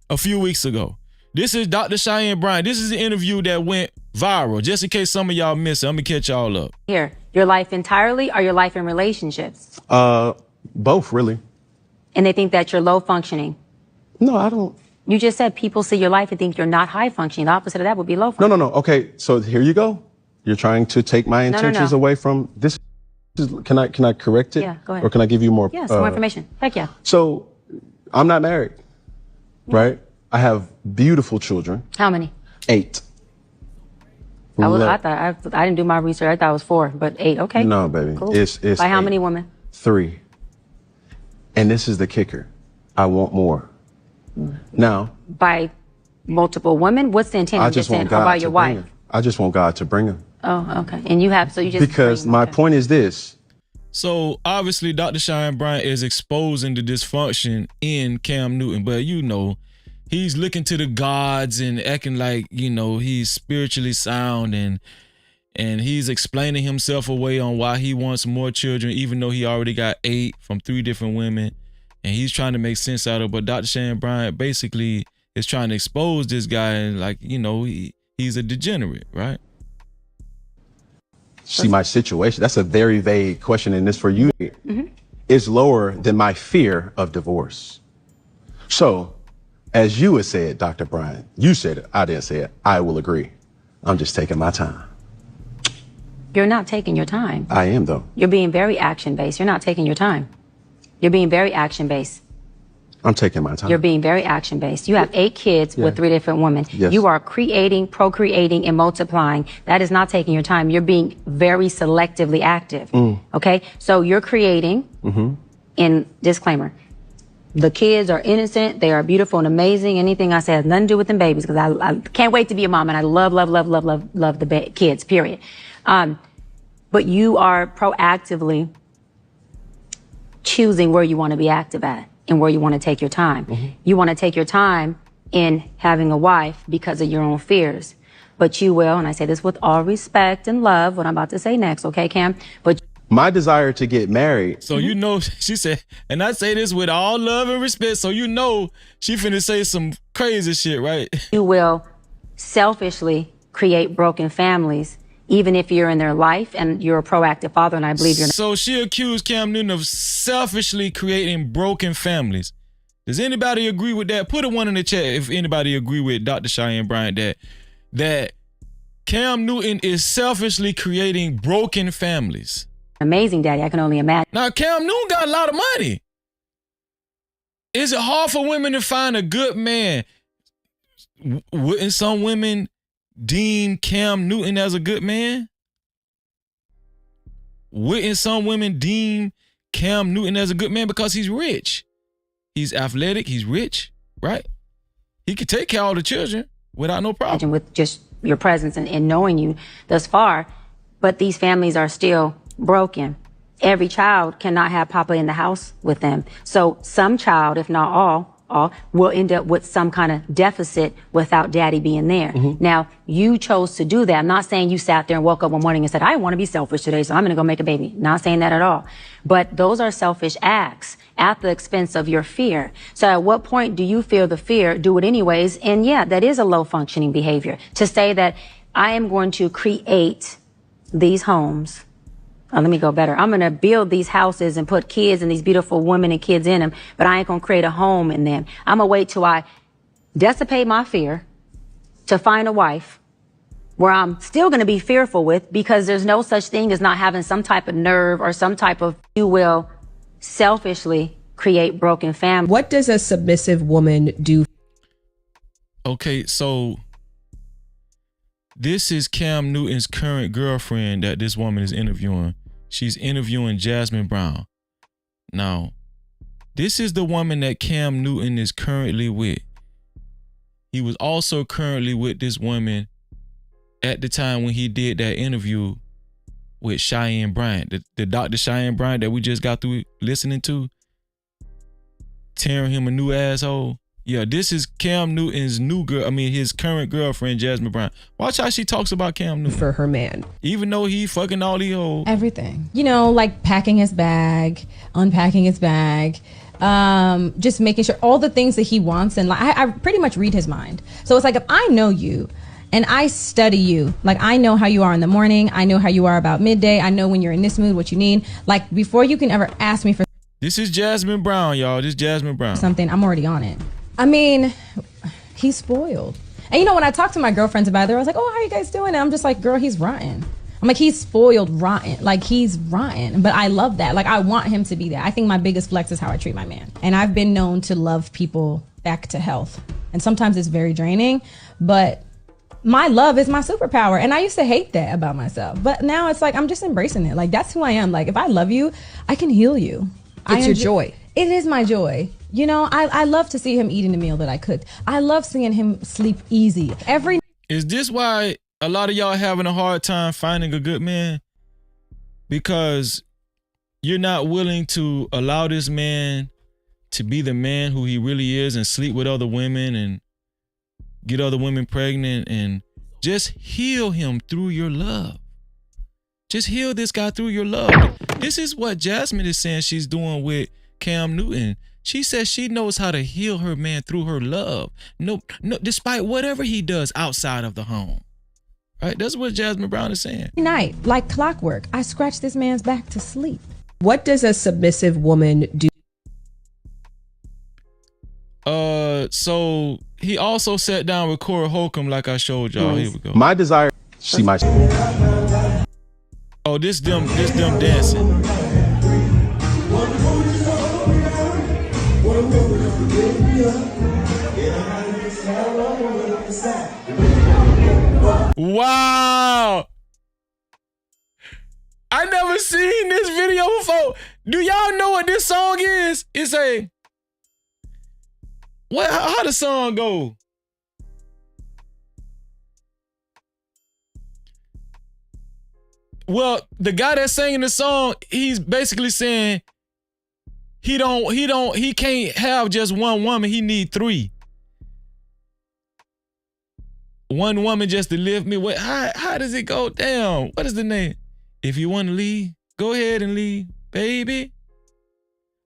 a few weeks ago. This is Dr. Cheyenne Bryant. This is the interview that went viral. Just in case some of y'all missed it, I'm gonna catch y'all up. Here, your life entirely, or your life in relationships? Both, really. And they think that you're low functioning. No, I don't. You just said people see your life and think you're not high functioning. The opposite of that would be low functioning. No. Okay, so here you go. You're trying to take my intentions away from this. Can I correct it? Yeah, go ahead. Or can I give you more? Yeah, some more information. Heck yeah. So, I'm not married, right? I have beautiful children. How many? 8. I didn't do my research. I thought it was 4, but 8. Okay. No, baby. Cool. It's By how 8. many women? 3. And this is the kicker. I want more. Now, By multiple women? What's the intent I of this just want then? Or God by to your bring wife? her. I just want God to bring her. Oh, okay. And you have, so you just. Because my point is this. So obviously Dr. Cheyenne Bryant is exposing the dysfunction in Cam Newton, but you know, he's looking to the gods and acting like, you know, he's spiritually sound and he's explaining himself away on why he wants more children, even though he already got 8 from 3 different women. And he's trying to make sense out of it. But Dr. Cheyenne Bryant basically is trying to expose this guy and, like, you know, he's a degenerate, right? See, my situation, that's a very vague question, and this for you, is lower than my fear of divorce. So, as you had said, Dr. Bryant, you said it, I didn't say it, I will agree. I'm just taking my time. You're not taking your time. I am, though. You're being very action-based. You're not taking your time. You're being very action-based. I'm taking my time. You're being very action-based. You have 8 kids with 3 different women. Yes. You are creating, procreating, and multiplying. That is not taking your time. You're being very selectively active. Okay? So you're creating, in disclaimer, the kids are innocent, they are beautiful and amazing. Anything I say has nothing to do with them babies, because I can't wait to be a mom, and I love the kids, period. But you are proactively choosing where you want to be active at and where you want to take your time. You want to take your time in having a wife because of your own fears. But you will, and I say this with all respect and love, what I'm about to say next, okay, Cam? But my desire to get married. So you know, she said, and I say this with all love and respect, so you know she finna say some crazy shit, right? you will selfishly create broken families, even if you're in their life and you're a proactive father, and I believe you're not. So she accused Cam Newton of selfishly creating broken families. Does anybody agree with that? Put a 1 in the chat if anybody agree with Dr. Cheyenne Bryant that Cam Newton is selfishly creating broken families. Amazing, Daddy. I can only imagine. Now, Cam Newton got a lot of money. Is it hard for women to find a good man? Wouldn't some women deem Cam Newton as a good man? Wouldn't some women deem Cam Newton as a good man because he's rich? He's athletic, he's rich, right? He could take care of all the children without no problem. With just your presence and knowing you thus far, but these families are still broken. Every child cannot have Papa in the house with them. So some child, if not all, will end up with some kind of deficit without Daddy being there. Now, you chose to do that. I'm not saying you sat there and woke up one morning and said, I want to be selfish today, so I'm going to go make a baby. Not saying that at all. But those are selfish acts at the expense of your fear. So at what point do you feel the fear, do it anyways? And yeah, that is a low functioning behavior. To say that I am going to create these homes. Let me go better. I'm going to build these houses and put kids and these beautiful women and kids in them, but I ain't going to create a home in them. I'm going to wait till I dissipate my fear to find a wife where I'm still going to be fearful with, because there's no such thing as not having some type of nerve or some type of, you will selfishly create broken families. What does a submissive woman do? Okay, so this is Cam Newton's current girlfriend that this woman is interviewing. She's interviewing Jasmine Brown. Now, this is the woman that Cam Newton is currently with. He was also currently with this woman at the time when he did that interview with Cheyenne Bryant, the Dr. Cheyenne Bryant that we just got through listening to, tearing him a new asshole. Yeah, this is Cam Newton's his current girlfriend, Jasmine Brown. Watch how she talks about Cam Newton. For her man. Even though he fucking all these hoes. Everything. You know, like packing his bag, unpacking his bag, just making sure all the things that he wants. And like, I pretty much read his mind. So it's like, if I know you and I study you, like I know how you are in the morning, I know how you are about midday, I know when you're in this mood, what you need. Like before you can ever ask me for. This is Jasmine Brown, y'all. This is Jasmine Brown. Something, I'm already on it. I mean, he's spoiled. And you know, when I talk to my girlfriends about it, I was like, oh, how are you guys doing? And I'm just like, girl, he's rotten. I'm like, he's spoiled rotten. Like, he's rotten. But I love that. Like, I want him to be there. I think my biggest flex is how I treat my man. And I've been known to love people back to health. And sometimes it's very draining, but my love is my superpower. And I used to hate that about myself. But now it's like, I'm just embracing it. Like, that's who I am. Like, if I love you, I can heal you. It's your joy. It is my joy. You know, I love to see him eating the meal that I cooked. I love seeing him sleep easy. Is this why a lot of y'all having a hard time finding a good man? Because you're not willing to allow this man to be the man who he really is and sleep with other women and get other women pregnant and just heal him through your love. Just heal this guy through your love. This is what Jasmine is saying she's doing with Cam Newton. She says she knows how to heal her man through her love. No, despite whatever he does outside of the home. Right? That's what Jasmine Brown is saying. Every night, like clockwork, I scratch this man's back to sleep. What does a submissive woman do? So he also sat down with Corey Holcomb, like I showed y'all. Here we go. My desire, see my. Oh, this them dancing. Wow. I never seen this video before. Do y'all know what this song is? It's a how the song go? Well, the guy that's singing the song, he's basically saying he can't have just one woman, he need 3. One woman just to lift me. How does it go down? What is the name? If you want to leave, go ahead and leave, baby.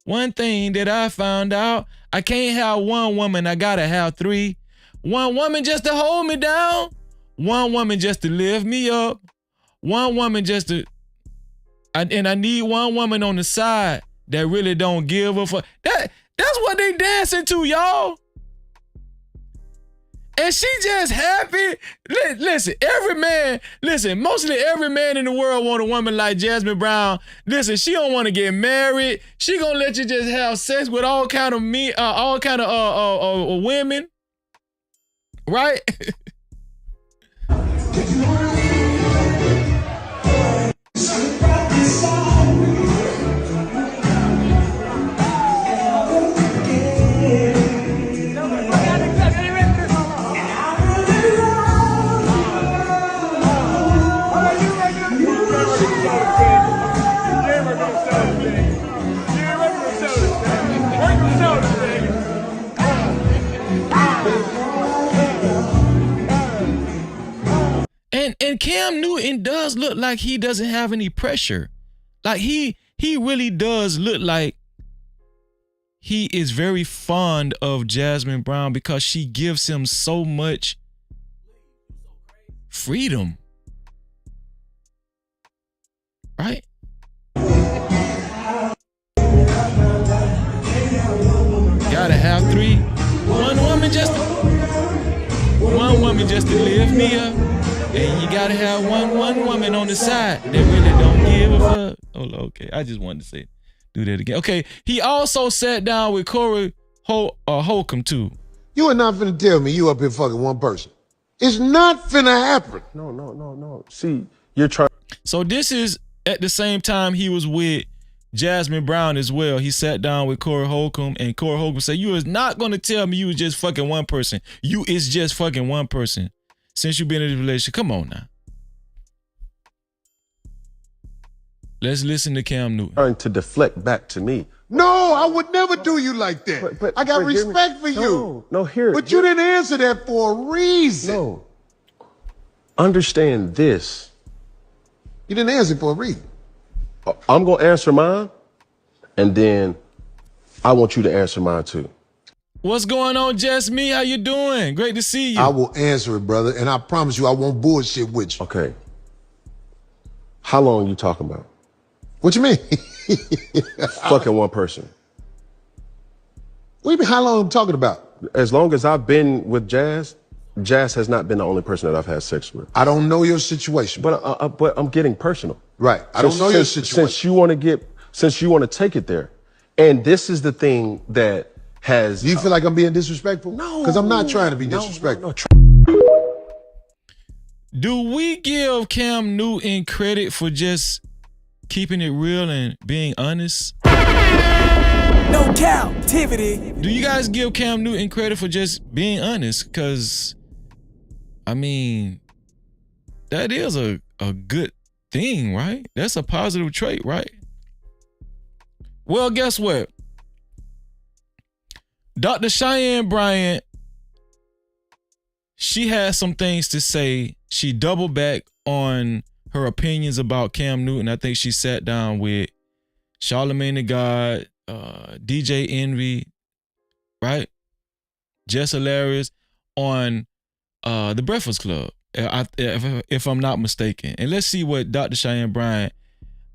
One thing that I found out, I can't have one woman, I gotta have 3. One woman just to hold me down. One woman just to lift me up. One woman just to, and I need one woman on the side that really don't give a fuck. That's what they dancing to, y'all. And she just happy. Mostly every man in the world want a woman like Jasmine Brown. Listen, she don't want to get married. She gonna let you just have sex with all kind of women, right? And Cam Newton does look like he doesn't have any pressure. Like he really does look like he is very fond of Jasmine Brown because she gives him so much freedom. Right? Gotta have 3. One woman just to lift me up. And you gotta have one woman on the side that really don't give a fuck. Oh, okay. I just wanted to do that again. Okay. He also sat down with Corey Holcomb too. You are not finna tell me you up here fucking one person. It's not finna happen. No. See, you're trying. So this is at the same time he was with Jasmine Brown as well. He sat down with Corey Holcomb, and Corey Holcomb said, "You is not gonna tell me you was just fucking one person. You is just fucking one person. Since you've been in this relationship, come on now." Let's listen to Cam Newton. Trying to deflect back to me. No, I would never do you like that. But I got respect for you. No, here. But you didn't answer that for a reason. No. Understand this. You didn't answer for a reason. I'm going to answer mine, and then I want you to answer mine too. What's going on, Just Me? How you doing? Great to see you. I will answer it, brother, and I promise you I won't bullshit with you. Okay. How long you talking about? What you mean? Fucking one person. What do you mean, how long I'm talking about? As long as I've been with Jazz has not been the only person that I've had sex with. I don't know your situation. But I'm getting personal. Right. I don't know your situation. Since you want to take it there. And this is the thing that has... Do you feel like I'm being disrespectful? No. Because I'm not trying to be disrespectful. Do we give Cam Newton credit for just keeping it real and being honest? No captivity. Do you guys give Cam Newton credit for just being honest? Because, I mean, that is a good thing, right? That's a positive trait, right? Well, guess what? Dr. Cheyenne Bryant, she has some things to say. She doubled back on her opinions about Cam Newton. I think she sat down with Charlamagne the God, DJ Envy, right? Jess Hilarious on The Breakfast Club, if I'm not mistaken. And let's see what Dr. Cheyenne Bryant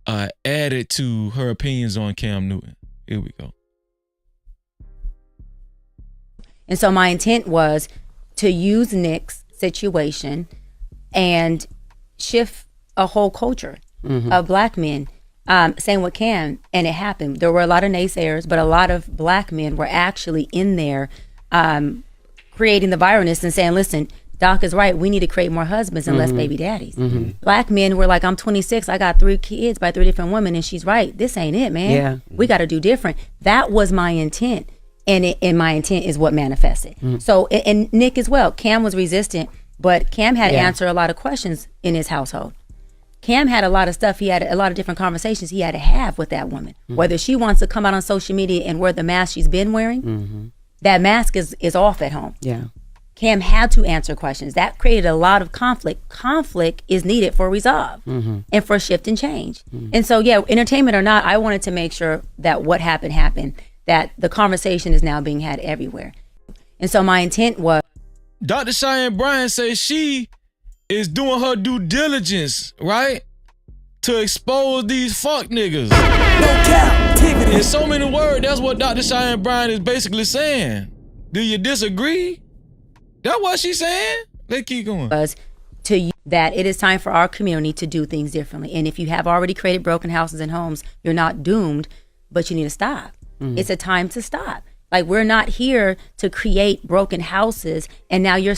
added to her opinions on Cam Newton. Here we go. And so my intent was to use Nick's situation and shift a whole culture of black men. Same with Cam, and it happened. There were a lot of naysayers, but a lot of black men were actually in there creating the viralness and saying, listen, Doc is right. We need to create more husbands and less baby daddies. Black men were like, I'm 26. I got 3 kids by 3 different women. And she's right. This ain't it, man. Yeah. We got to do different. That was my intent. And my intent is what manifested. So, and Nick as well. Cam was resistant, but Cam had answered a lot of questions in his household. Cam had a lot of stuff. He had a lot of different conversations he had to have with that woman. Whether she wants to come out on social media and wear the mask she's been wearing, that mask is off at home. Yeah. Cam had to answer questions. That created a lot of conflict. Conflict is needed for resolve and for shift and change. And so, yeah, entertainment or not, I wanted to make sure that what happened, that the conversation is now being had everywhere. And so my intent was... Dr. Cheyenne Bryant says she is doing her due diligence, right? To expose these fuck niggas. No captivity. In so many words, that's what Dr. Cheyenne Bryant is basically saying. Do you disagree? That's what she's saying? Let's keep going. Was that it is time for our community to do things differently. And if you have already created broken houses and homes, you're not doomed, but you need to stop. It's a time to stop. Like, we're not here to create broken houses and now you're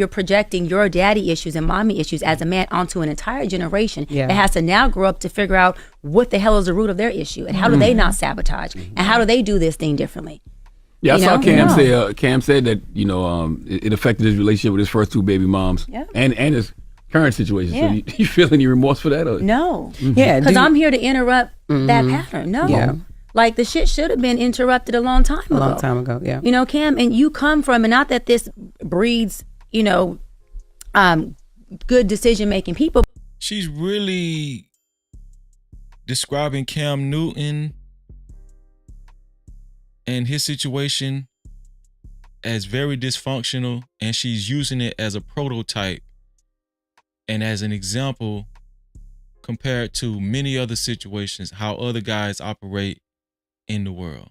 projecting your daddy issues and mommy issues as a man onto an entire generation that has to now grow up to figure out what the hell is the root of their issue and how do they not sabotage and how do they do this thing differently. Yeah, I saw Cam say. Cam said that it affected his relationship with his first 2 baby moms and his current situation. So you feel any remorse for that? Or? No. Yeah, because I'm here to interrupt that pattern. No. Yeah. Like, the shit should have been interrupted a long time ago. A long time ago, yeah. You know, Cam, and you come from, and not that this breeds, good decision-making people. She's really describing Cam Newton and his situation as very dysfunctional, and she's using it as a prototype and as an example compared to many other situations, how other guys operate in the world.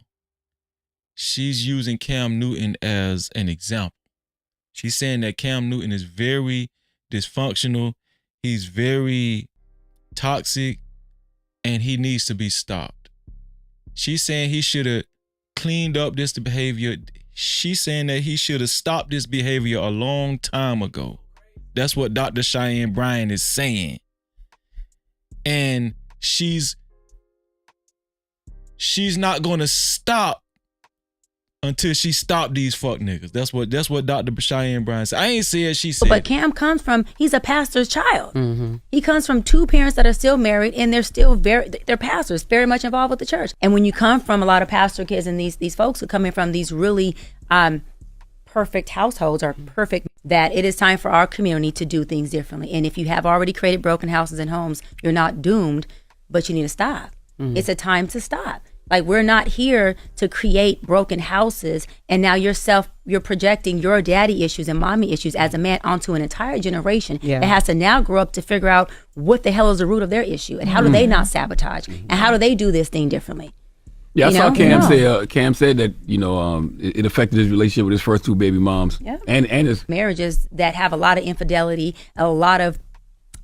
She's using Cam Newton as an example. She's saying that Cam Newton is very dysfunctional, he's very toxic, and he needs to be stopped. She's saying he should have cleaned up this behavior. She's saying that he should have stopped this behavior a long time ago. That's what Dr. Cheyenne Bryant is saying. And she's not gonna stop until she stopped these fuck niggas. That's what Dr. Cheyenne Bryant said. I ain't said she said. But Cam he's a pastor's child. He comes from 2 parents that are still married and they're pastors, very much involved with the church. And when you come from a lot of pastor kids and these folks who coming from these really perfect households or perfect, that it is time for our community to do things differently. And if you have already created broken houses and homes, you're not doomed, but you need to stop. It's a time to stop. Like, we're not here to create broken houses and now you're projecting your daddy issues and mommy issues as a man onto an entire generation that has to now grow up to figure out what the hell is the root of their issue and how do they not sabotage and how do they do this thing differently. Yeah, I saw Cam say. Cam said that it affected his relationship with his first 2 baby moms and his marriages that have a lot of infidelity, a lot of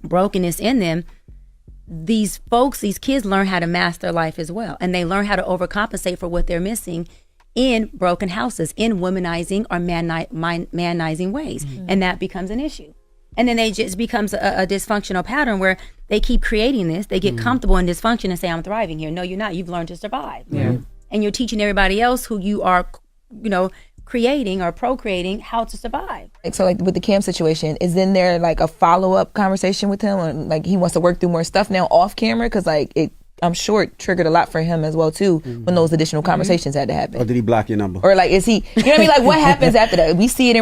brokenness in them. These kids learn how to mask their life as well. And they learn how to overcompensate for what they're missing in broken houses, in womanizing or manizing ways. And that becomes an issue. And then they just becomes a dysfunctional pattern where they keep creating this. They get comfortable in dysfunction and say, I'm thriving here. No, you're not. You've learned to survive. and you're teaching everybody else who you are, creating or procreating how to survive. So like with the Cam situation, is then there like a follow-up conversation with him, or like he wants to work through more stuff now off camera? Because like I'm sure it triggered a lot for him as well too when those additional conversations had to happen. Or did he block your number? Or like is he, you know what I mean? Like what happens after that? We see it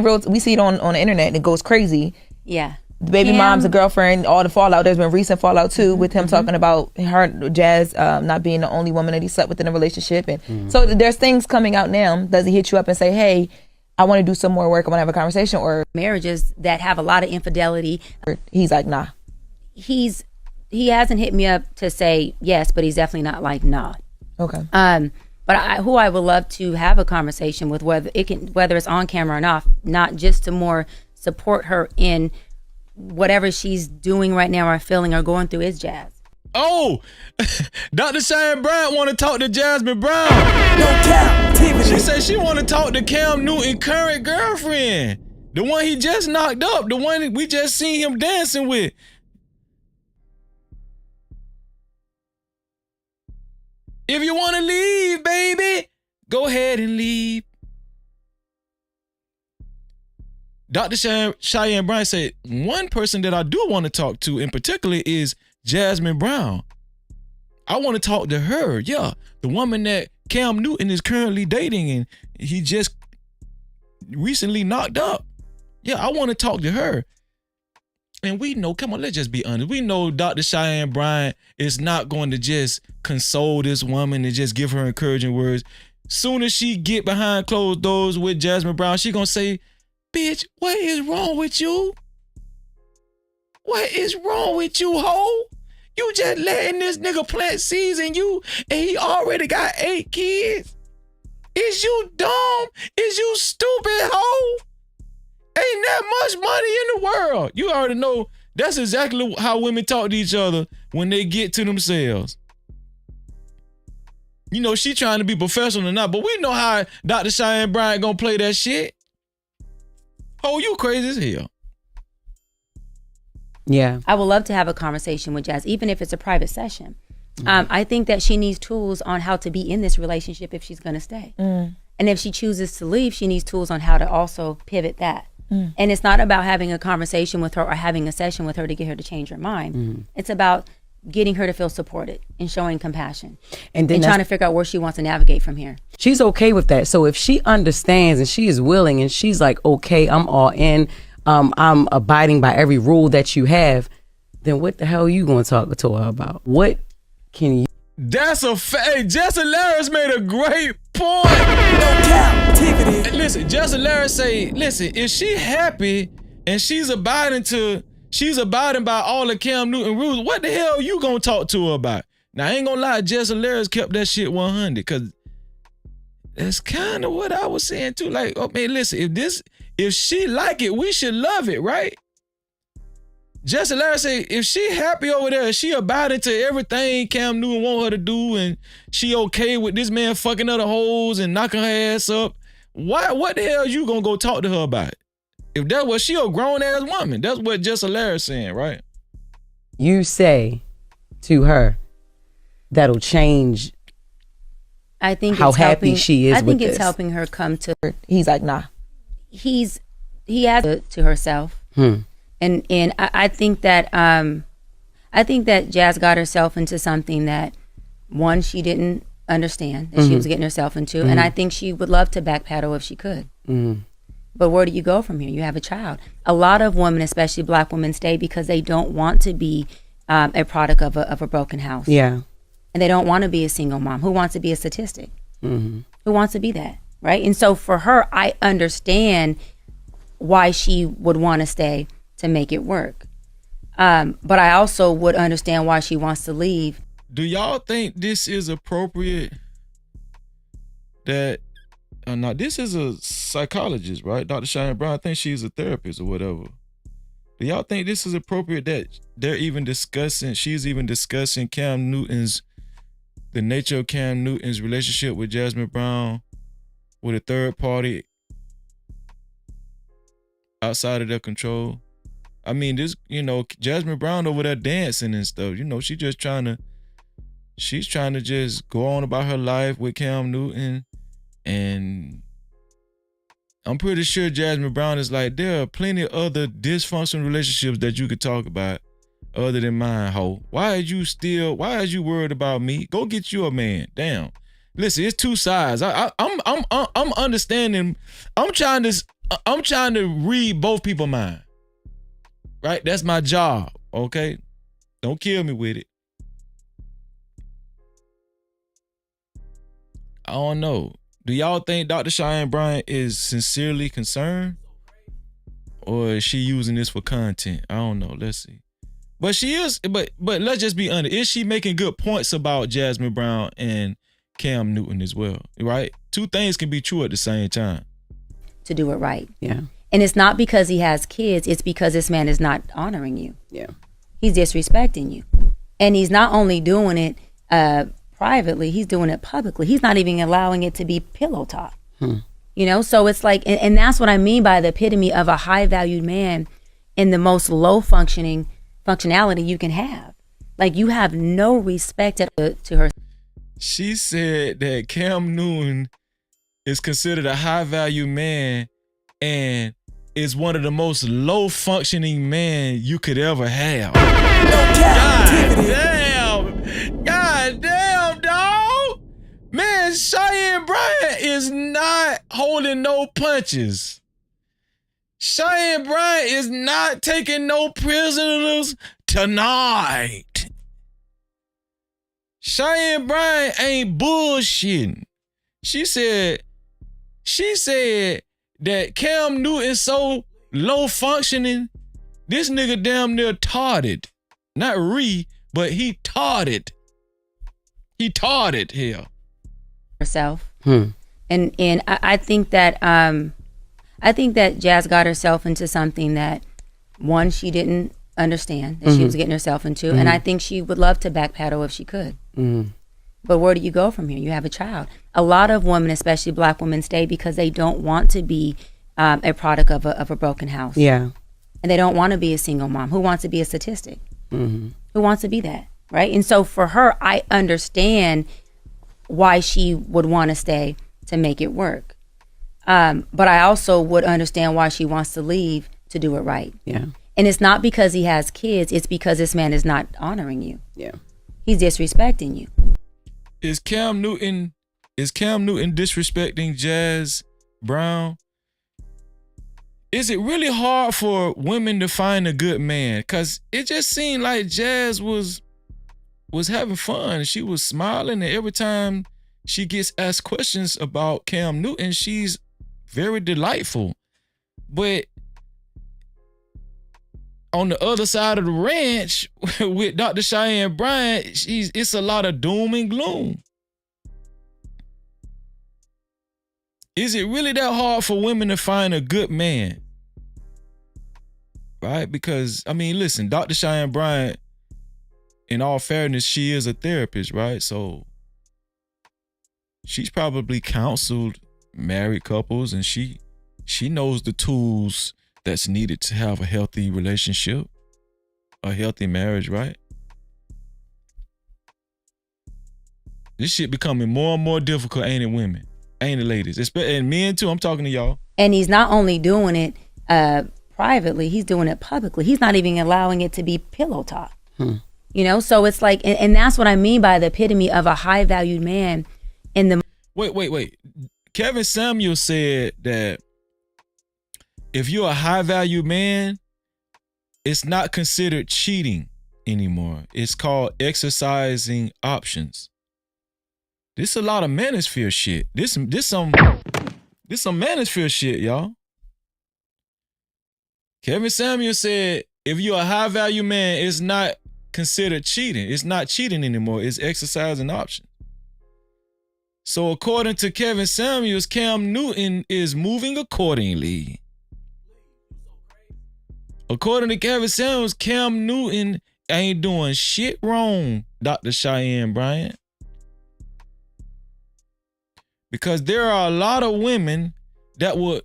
on the internet and it goes crazy. Yeah. The baby mom's a girlfriend, all the fallout. There's been recent fallout too with him talking about her, Jazz, not being the only woman that he slept with in a relationship. And so there's things coming out now. Does he hit you up and say, hey, I want to do some more work, I want to have a conversation? Or marriages that have a lot of infidelity. He's like, nah. He hasn't hit me up to say yes, but he's definitely not like, nah. Okay. But who I would love to have a conversation with, whether it's on camera or not just to more support her in whatever she's doing right now or feeling or going through, is Jazz. Oh, Dr. Cheyenne Bryant want to talk to Jasmine Brown. No Cap-tivity. She said she want to talk to Cam Newton's current girlfriend, the one he just knocked up, the one we just seen him dancing with. If you want to leave, baby, go ahead and leave. Dr. Cheyenne Bryant said, one person that I do want to talk to in particular is Jasmine Brown. I want to talk to her. Yeah, the woman that Cam Newton is currently dating and he just recently knocked up. Yeah, I want to talk to her. And we know, come on, let's just be honest. We know Dr. Cheyenne Bryant is not going to just console this woman and just give her encouraging words. Soon as she get behind closed doors with Jasmine Brown, she gonna say, bitch, what is wrong with you? What is wrong with you, hoe? You just letting this nigga plant seeds in you and he already got 8 kids? Is you dumb? Is you stupid, hoe? Ain't that much money in the world. You already know that's exactly how women talk to each other when they get to themselves. You know, she trying to be professional or not, but we know how Dr. Cheyenne Bryant gonna play that shit. Oh, you crazy as hell. Yeah. I would love to have a conversation with Jazz, even if it's a private session. I think that she needs tools on how to be in this relationship if she's going to stay. And if she chooses to leave, she needs tools on how to also pivot that. And it's not about having a conversation with her or having a session with her to get her to change her mind. It's about getting her to feel supported and showing compassion and trying to figure out where she wants to navigate from here. She's okay with that. So if she understands and she is willing and she's like, okay, I'm all in, I'm abiding by every rule that you have, then what the hell are you going to talk to her about? What can you? That's a fact. Jessa Larris made a great point. No Cap-tivity. Listen, Jessa Larris say, listen, if she happy and she's abiding by all the Cam Newton rules, what the hell you gonna talk to her about? Now, I ain't gonna lie, Jessa Larris kept that shit 100, because that's kind of what I was saying too. Like, oh man, listen, if she like it, we should love it, right? Jessa Larris say, if she happy over there, she abiding to everything Cam Newton want her to do, and she okay with this man fucking other hoes and knocking her ass up, what the hell you gonna go talk to her about? If that was, she a grown ass woman. That's what Jessa Larris saying, right? You say to her that'll change. I think how it's happy helping, she is. I think with it's this. helping her come to. He's like, nah. He has it to herself, and I think that Jazz got herself into something that, one, she didn't understand that she was getting herself into, and I think she would love to backpedal if she could. But where do you go from here? You have a child. A lot of women, especially Black women, stay because they don't want to be a product of a broken house. Yeah. And they don't want to be a single mom. Who wants to be a statistic? Who wants to be that, right? And so for her, I understand why she would want to stay to make it work. But I also would understand why she wants to leave. Do y'all think this is appropriate that, now this is a psychologist, right? Dr. Cheyenne Brown, I think she's a therapist or whatever. Do y'all think this is appropriate that she's even discussing the nature of Cam Newton's relationship with Jasmine Brown with a third party outside of their control? I mean, this, Jasmine Brown over there dancing and stuff, she just trying to she's trying to just go on about her life with Cam Newton, and I'm pretty sure Jasmine Brown is like, there are plenty of other dysfunctional relationships that you could talk about other than mine, ho. Why are you worried about me? Go get you a man. Damn. Listen, it's two sides. I'm understanding. I'm trying to read both people's mind. Right? That's my job. Okay? Don't kill me with it. I don't know. Do y'all think Dr. Cheyenne Bryant is sincerely concerned? Or is she using this for content? I don't know. Let's see. But she is, but let's just be honest. Is she making good points about Jasmine Brown and Cam Newton as well? Right? Two things can be true at the same time. To do it right. Yeah. And it's not because he has kids, it's because this man is not honoring you. Yeah. He's disrespecting you. And he's not only doing it privately, he's doing it publicly. He's not even allowing it to be pillow talk. You know, so it's like, and that's what I mean by the epitome of a high valued man in the most low functionality you can have. Like, you have no respect to her. She said that Cam Newton is considered a high value man and is one of the most low functioning men you could ever have. God damn, dog. Man, Cheyenne Bryant is not holding no punches. Cheyenne Bryant is not taking no prisoners tonight. Cheyenne Bryant ain't bullshitting. She said that Cam Newton so low functioning, this nigga damn near tarded. Not but he tarded. He tarded here. Herself. And I think that Jazz got herself into something that, one, she didn't understand that she was getting herself into, and I think she would love to backpedal if she could. But where do you go from here? You have a child. A lot of women, especially black women, stay because they don't want to be a product of a broken house. Yeah. And they don't want to be a single mom. Who wants to be a statistic? Who wants to be that, right? And so for her, I understand why she would want to stay to make it work. But I also would understand why she wants to leave to do it right. Yeah. And it's not because he has kids, it's because this man is not honoring you. Yeah. He's disrespecting you. Is Cam Newton disrespecting Jazz Brown? Is it really hard for women to find a good man? Cause it just seemed like Jazz was having fun. She was smiling, and every time she gets asked questions about Cam Newton, she's very delightful. But on the other side of the ranch with Dr. Cheyenne Bryant, it's a lot of doom and gloom. Is it really that hard for women to find a good man? Right? Because, I mean, listen, Dr. Cheyenne Bryant, in all fairness, she is a therapist, right? So she's probably counseled married couples, and she knows the tools that's needed to have a healthy relationship, a healthy marriage, right? This shit becoming more and more difficult, ain't it, women? Ain't it, ladies? And men too, I'm talking to y'all. And he's not only doing it privately, he's doing it publicly. He's not even allowing it to be pillow talk. You know, so it's like, and that's what I mean by the epitome of a high valued man in the. Wait. Kevin Samuel said that if you're a high value man, it's not considered cheating anymore. It's called exercising options. This a lot of manosphere shit. This some manosphere shit, y'all. Kevin Samuel said if you're a high value man, it's not considered cheating. It's not cheating anymore. It's exercising options. So according to Kevin Samuels, Cam Newton is moving accordingly. According to Kevin Samuels, Cam Newton ain't doing shit wrong, Dr. Cheyenne Bryant. Because there are a lot of women that would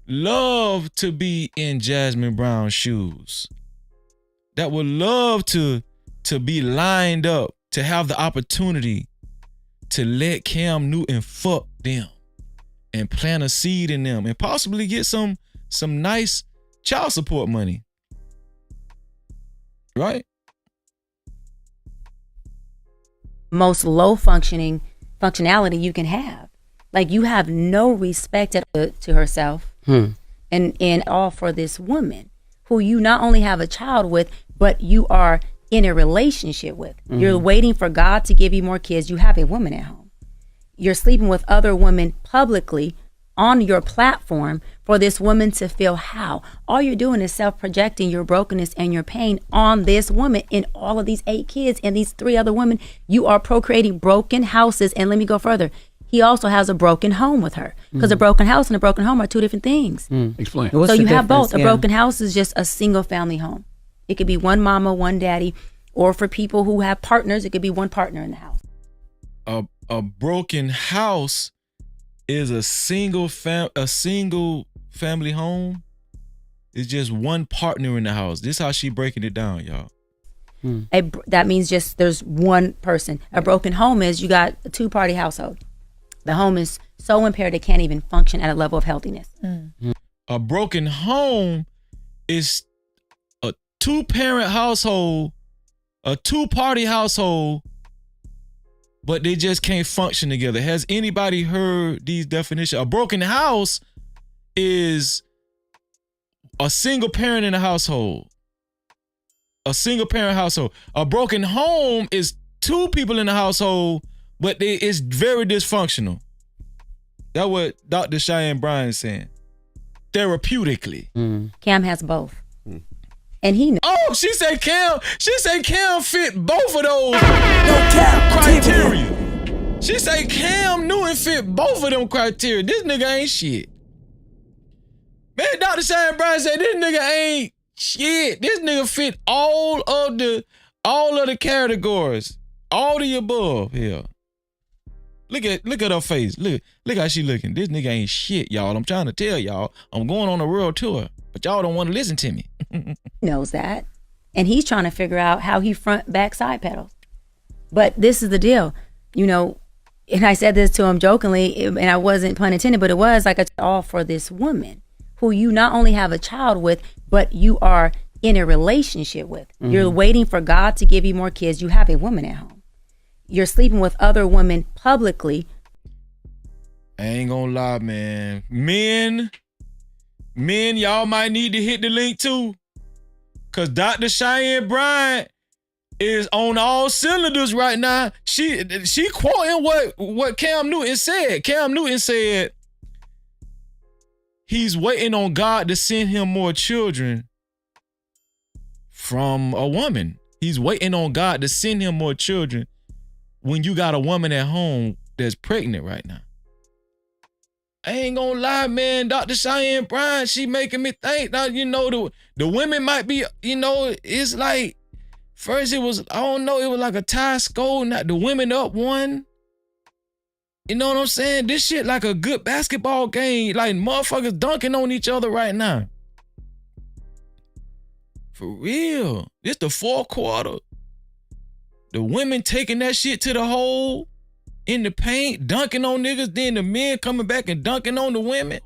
love to be in Jasmine Brown's shoes. That would love to to be lined up to have the opportunity to let Cam Newton fuck them and plant a seed in them and possibly get some nice child support money. Right? Most low functionality you can have. Like, you have no respect to herself and all for this woman who you not only have a child with, but you are in a relationship with. You're waiting for God to give you more kids. You have a woman at home. You're sleeping with other women publicly on your platform for this woman to feel how. All you're doing is self-projecting your brokenness and your pain on this woman and all of these 8 kids and these 3 other women. You are procreating broken houses. And let me go further. He also has a broken home with her, because a broken house and a broken home are 2 different things. Explain. So you have both. A broken house is just a single family home. It could be one mama, one daddy, or for people who have partners, it could be one partner in the house. A broken house is a single family home. It's just one partner in the house. This is how she breaking it down, y'all. That means just there's one person. A broken home is you got a 2-party household. The home is so impaired it can't even function at a level of healthiness. A broken home is a 2-parent household, a 2-party household, but they just can't function together. Has anybody heard these definitions? A broken house is a single parent in a household. A single parent household. A broken home is 2 people in the household, but it's very dysfunctional. That's what Dr. Cheyenne Bryan is saying. Therapeutically. Cam has both. And he knows. Oh, she said Cam fit both of those criteria. She said Cam Newton fit both of them criteria. This nigga ain't shit. Man, Dr. Cheyenne Bryan said this nigga ain't shit. This nigga fit all of the categories. All the above here. Look at her face. Look how she looking. This nigga ain't shit, y'all. I'm trying to tell y'all. I'm going on a world tour, but y'all don't want to listen to me. Knows that. And he's trying to figure out how he front back side pedals. But this is the deal, and I said this to him jokingly, and I wasn't pun intended, but it was like all for this woman who you not only have a child with, but you are in a relationship with. You're waiting for God to give you more kids. You have a woman at home. You're sleeping with other women publicly. I ain't gonna lie, man. Men, y'all might need to hit the link too. Cause Dr. Cheyenne Bryan is on all cylinders right now. She quoting what Cam Newton said. Cam Newton said he's waiting on God to send him more children from a woman. He's waiting on God to send him more children when you got a woman at home that's pregnant right now. I ain't gonna lie, man. Dr. Cheyenne Bryan, she making me think that, the women might be, it's like, first it was, I don't know, it was like a tie score, not the women up one. You know what I'm saying? This shit like a good basketball game, like motherfuckers dunking on each other right now. For real. This the 4th quarter. The women taking that shit to the hole. In the paint, dunking on niggas, then the men coming back and dunking on the women.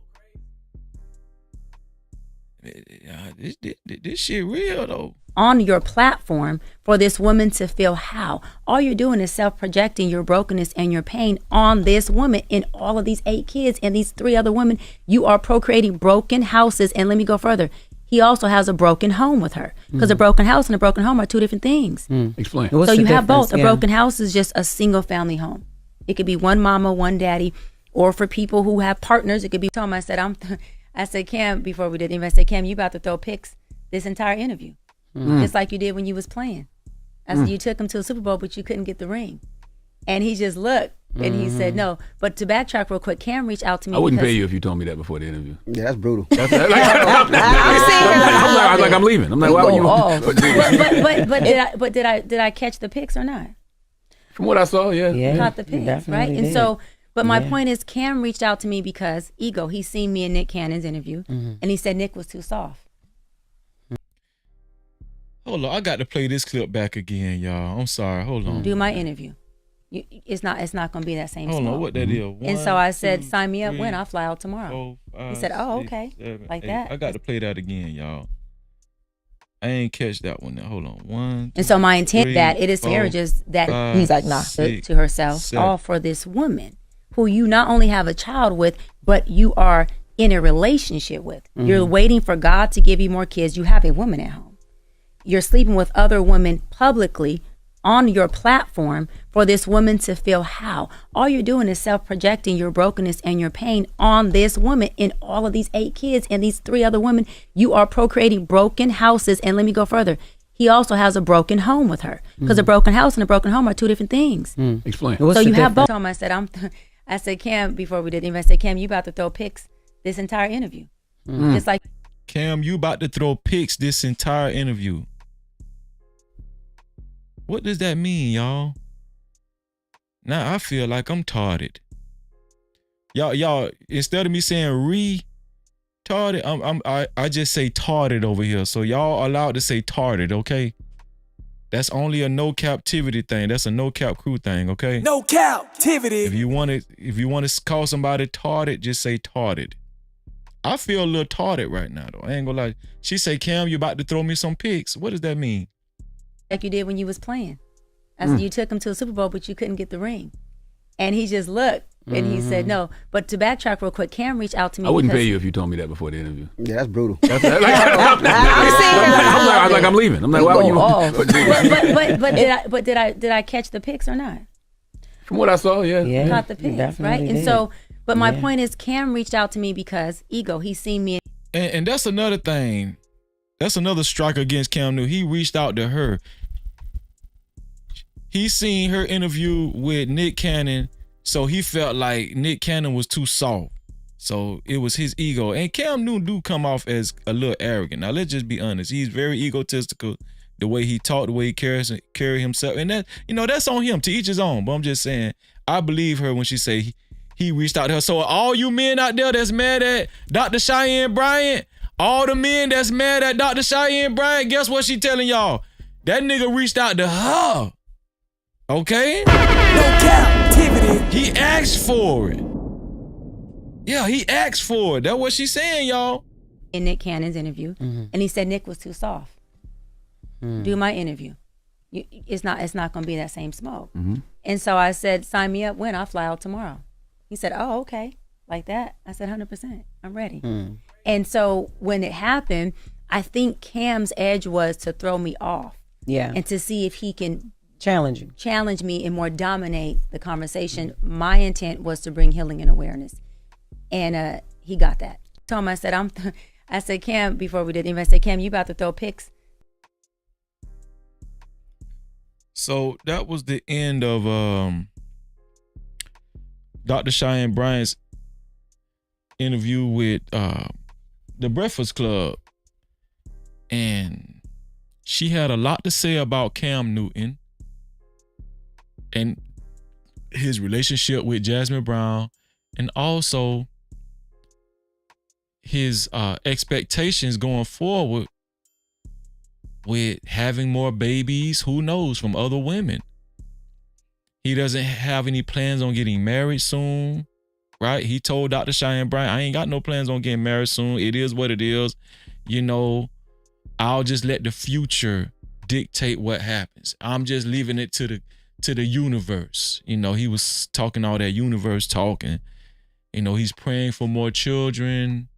This shit real though. On your platform for this woman to feel how. All you're doing is self-projecting your brokenness and your pain on this woman and all of these 8 kids and these 3 other women. You are procreating broken houses. And let me go further. He also has a broken home with her, because a broken house and a broken home are 2 different things. Explain. So you have both. A broken house is just a single family home. It could be one mama, one daddy, or for people who have partners, it could be. I said, Cam, before we did the interview, I said, Cam, you about to throw picks this entire interview, just like you did when you was playing. I said, you took him to a Super Bowl, but you couldn't get the ring. And he just looked, and he said no. But to backtrack real quick, Cam reached out to me. I wouldn't pay you if you told me that before the interview. Yeah, that's brutal. I'm leaving. I'm like, why would you? But did I catch the picks or not? From what I saw, yeah. Caught the picks, right? And so, but my point is, Cam reached out to me because ego. He seen me in Nick Cannon's interview, and he said Nick was too soft. Hold on, I got to play this clip back again, y'all. I'm sorry. Hold on. Do my interview. It's not going to be that same Hold smoke. on, what that is? And so I said, sign me up when I fly out tomorrow. 4, 5, He said, oh, 6, okay. 7, Like 8. that. I got to play that again, y'all. I ain't catch that one now. Hold on. 1, 2, And so my intent 3, that it is 4, marriages that 5, he's like, nah, 6, to herself, 7. all for this woman who you not only have a child with, but you are in a relationship with. You're waiting for God to give you more kids. You have a woman at home. You're sleeping with other women publicly on your platform for this woman to feel how. All you're doing is self-projecting your brokenness and your pain on this woman and all of these 8 kids and these 3 other women. You are procreating broken houses. And let me go further. He also has a broken home with her because a broken house and a broken home are 2 different things. Explain. So you have both. I said, Cam, before we did the interview, I said, Cam, you about to throw pics this entire interview. Just like Cam, you about to throw pics this entire interview. What does that mean, y'all? Now I feel like I'm tarded. Y'all, instead of me saying retarded, I just say tarded over here. So y'all allowed to say tarded, okay? That's only a no captivity thing. That's a no cap crew thing, okay? No captivity. If you want to call somebody tarded, just say tarded. I feel a little tarded right now, though. I ain't gonna lie. She say, Cam, you about to throw me some pics. What does that mean? you did when you was playing. I said, you took him to a Super Bowl, but you couldn't get the ring. And he just looked and he said no. But to backtrack real quick, Cam reached out to me. I wouldn't pay you if you told me that before the interview. Yeah, that's brutal. I'm like, I'm leaving. I'm like, why would you? But did I catch the pics or not? From what I saw, yeah. Caught the pics, right? And so, but my point is, Cam reached out to me because ego. He seen me. And that's another thing. That's another strike against Cam Newton. He reached out to her. He seen her interview with Nick Cannon, so he felt like Nick Cannon was too soft. So it was his ego. And Cam Newton do come off as a little arrogant. Now let's just be honest. He's very egotistical, the way he talk, the way he carry himself. And that, that's on him, to each his own. But I'm just saying, I believe her when she say he reached out to her. So all you men out there that's mad at Dr. Cheyenne Bryant, all the men that's mad at Dr. Cheyenne Bryant, guess what she telling y'all? That nigga reached out to her. Okay? No captivity. He asked for it. Yeah, he asked for it. That's what she's saying, y'all. In Nick Cannon's interview, and he said Nick was too soft. Do my interview. It's not going to be that same smoke. And so I said, sign me up when I fly out tomorrow. He said, oh, okay. Like that. I said, 100%. I'm ready. And so when it happened, I think Cam's edge was to throw me off. Yeah. And to see if he can challenge me and more dominate the conversation. My intent was to bring healing and awareness. And he got that. Told him, I said, Cam, before we did the event, I said, Cam, you about to throw pics. So that was the end of Dr. Cheyenne Bryant's interview with the Breakfast Club. And she had a lot to say about Cam Newton and his relationship with Jasmine Brown, and also his expectations going forward with having more babies, who knows, from other women. He doesn't have any plans on getting married soon, right? He told Dr. Cheyenne Bryant, I ain't got no plans on getting married soon. It is what it is. I'll just let the future dictate what happens. I'm just leaving it to the universe. He was talking all that universe talking. He's praying for more children.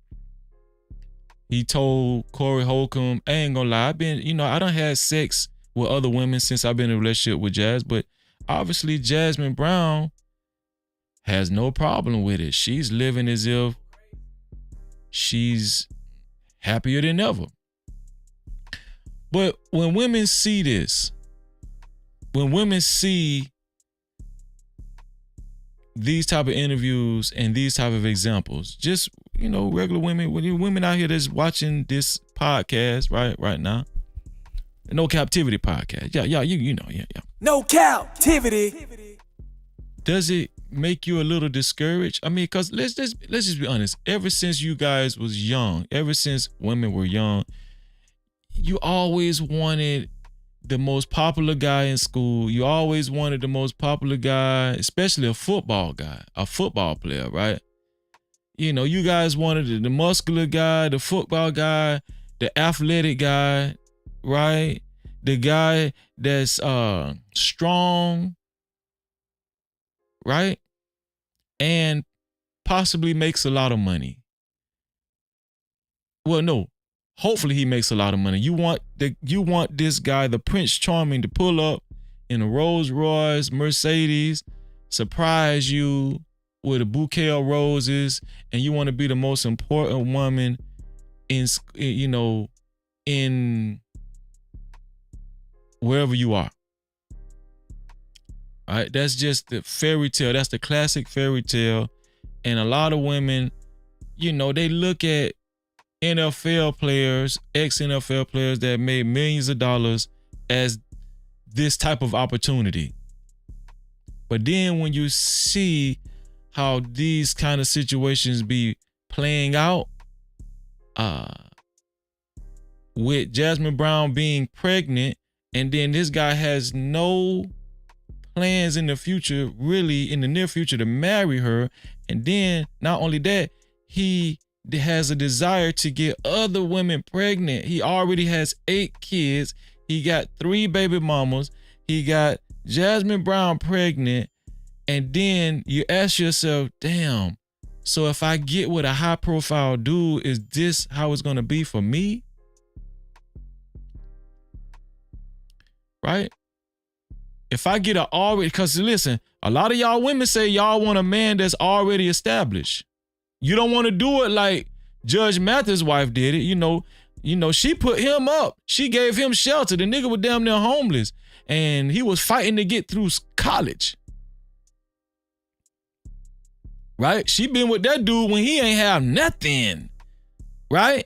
He told Corey Holcomb, I ain't gonna lie, I done had sex with other women since I've been in a relationship with Jazz, but obviously Jasmine Brown has no problem with it. She's living as if she's happier than ever. But when women see this, when women see these type of interviews and these type of examples, just, regular women out here that's watching this podcast right now, the No Captivity podcast. Yeah. No captivity. Does it make you a little discouraged? I mean, because let's just be honest. Ever since you guys was young, ever since women were young, you always wanted the most popular guy in school. You always wanted the most popular guy, especially a football player, right? You know, you guys wanted the muscular guy, the football guy, the athletic guy, right? The guy that's strong, right? And possibly makes a lot of money. Well, no. Hopefully he makes a lot of money. You want this guy, the Prince Charming, to pull up in a Rolls Royce, Mercedes, surprise you with a bouquet of roses, and you want to be the most important woman in wherever you are. All right, that's just the fairy tale. That's the classic fairy tale. And a lot of women, they look at NFL players, ex-NFL players that made millions of dollars as this type of opportunity. But then when you see how these kind of situations be playing out, with Jasmine Brown being pregnant, and then this guy has no plans in the future, really in the near future, to marry her. And then not only that, he has a desire to get other women pregnant. He already has 8 kids. He got 3 baby mamas. He got Jasmine Brown pregnant. And then you ask yourself, damn, so if I get with a high profile dude, is this how it's going to be for me? Right? If I get because listen, a lot of y'all women say y'all want a man that's already established. You don't want to do it like Judge Mathis' wife did it. She put him up. She gave him shelter. The nigga was damn near homeless. And he was fighting to get through college. Right? She been with that dude when he ain't have nothing. Right?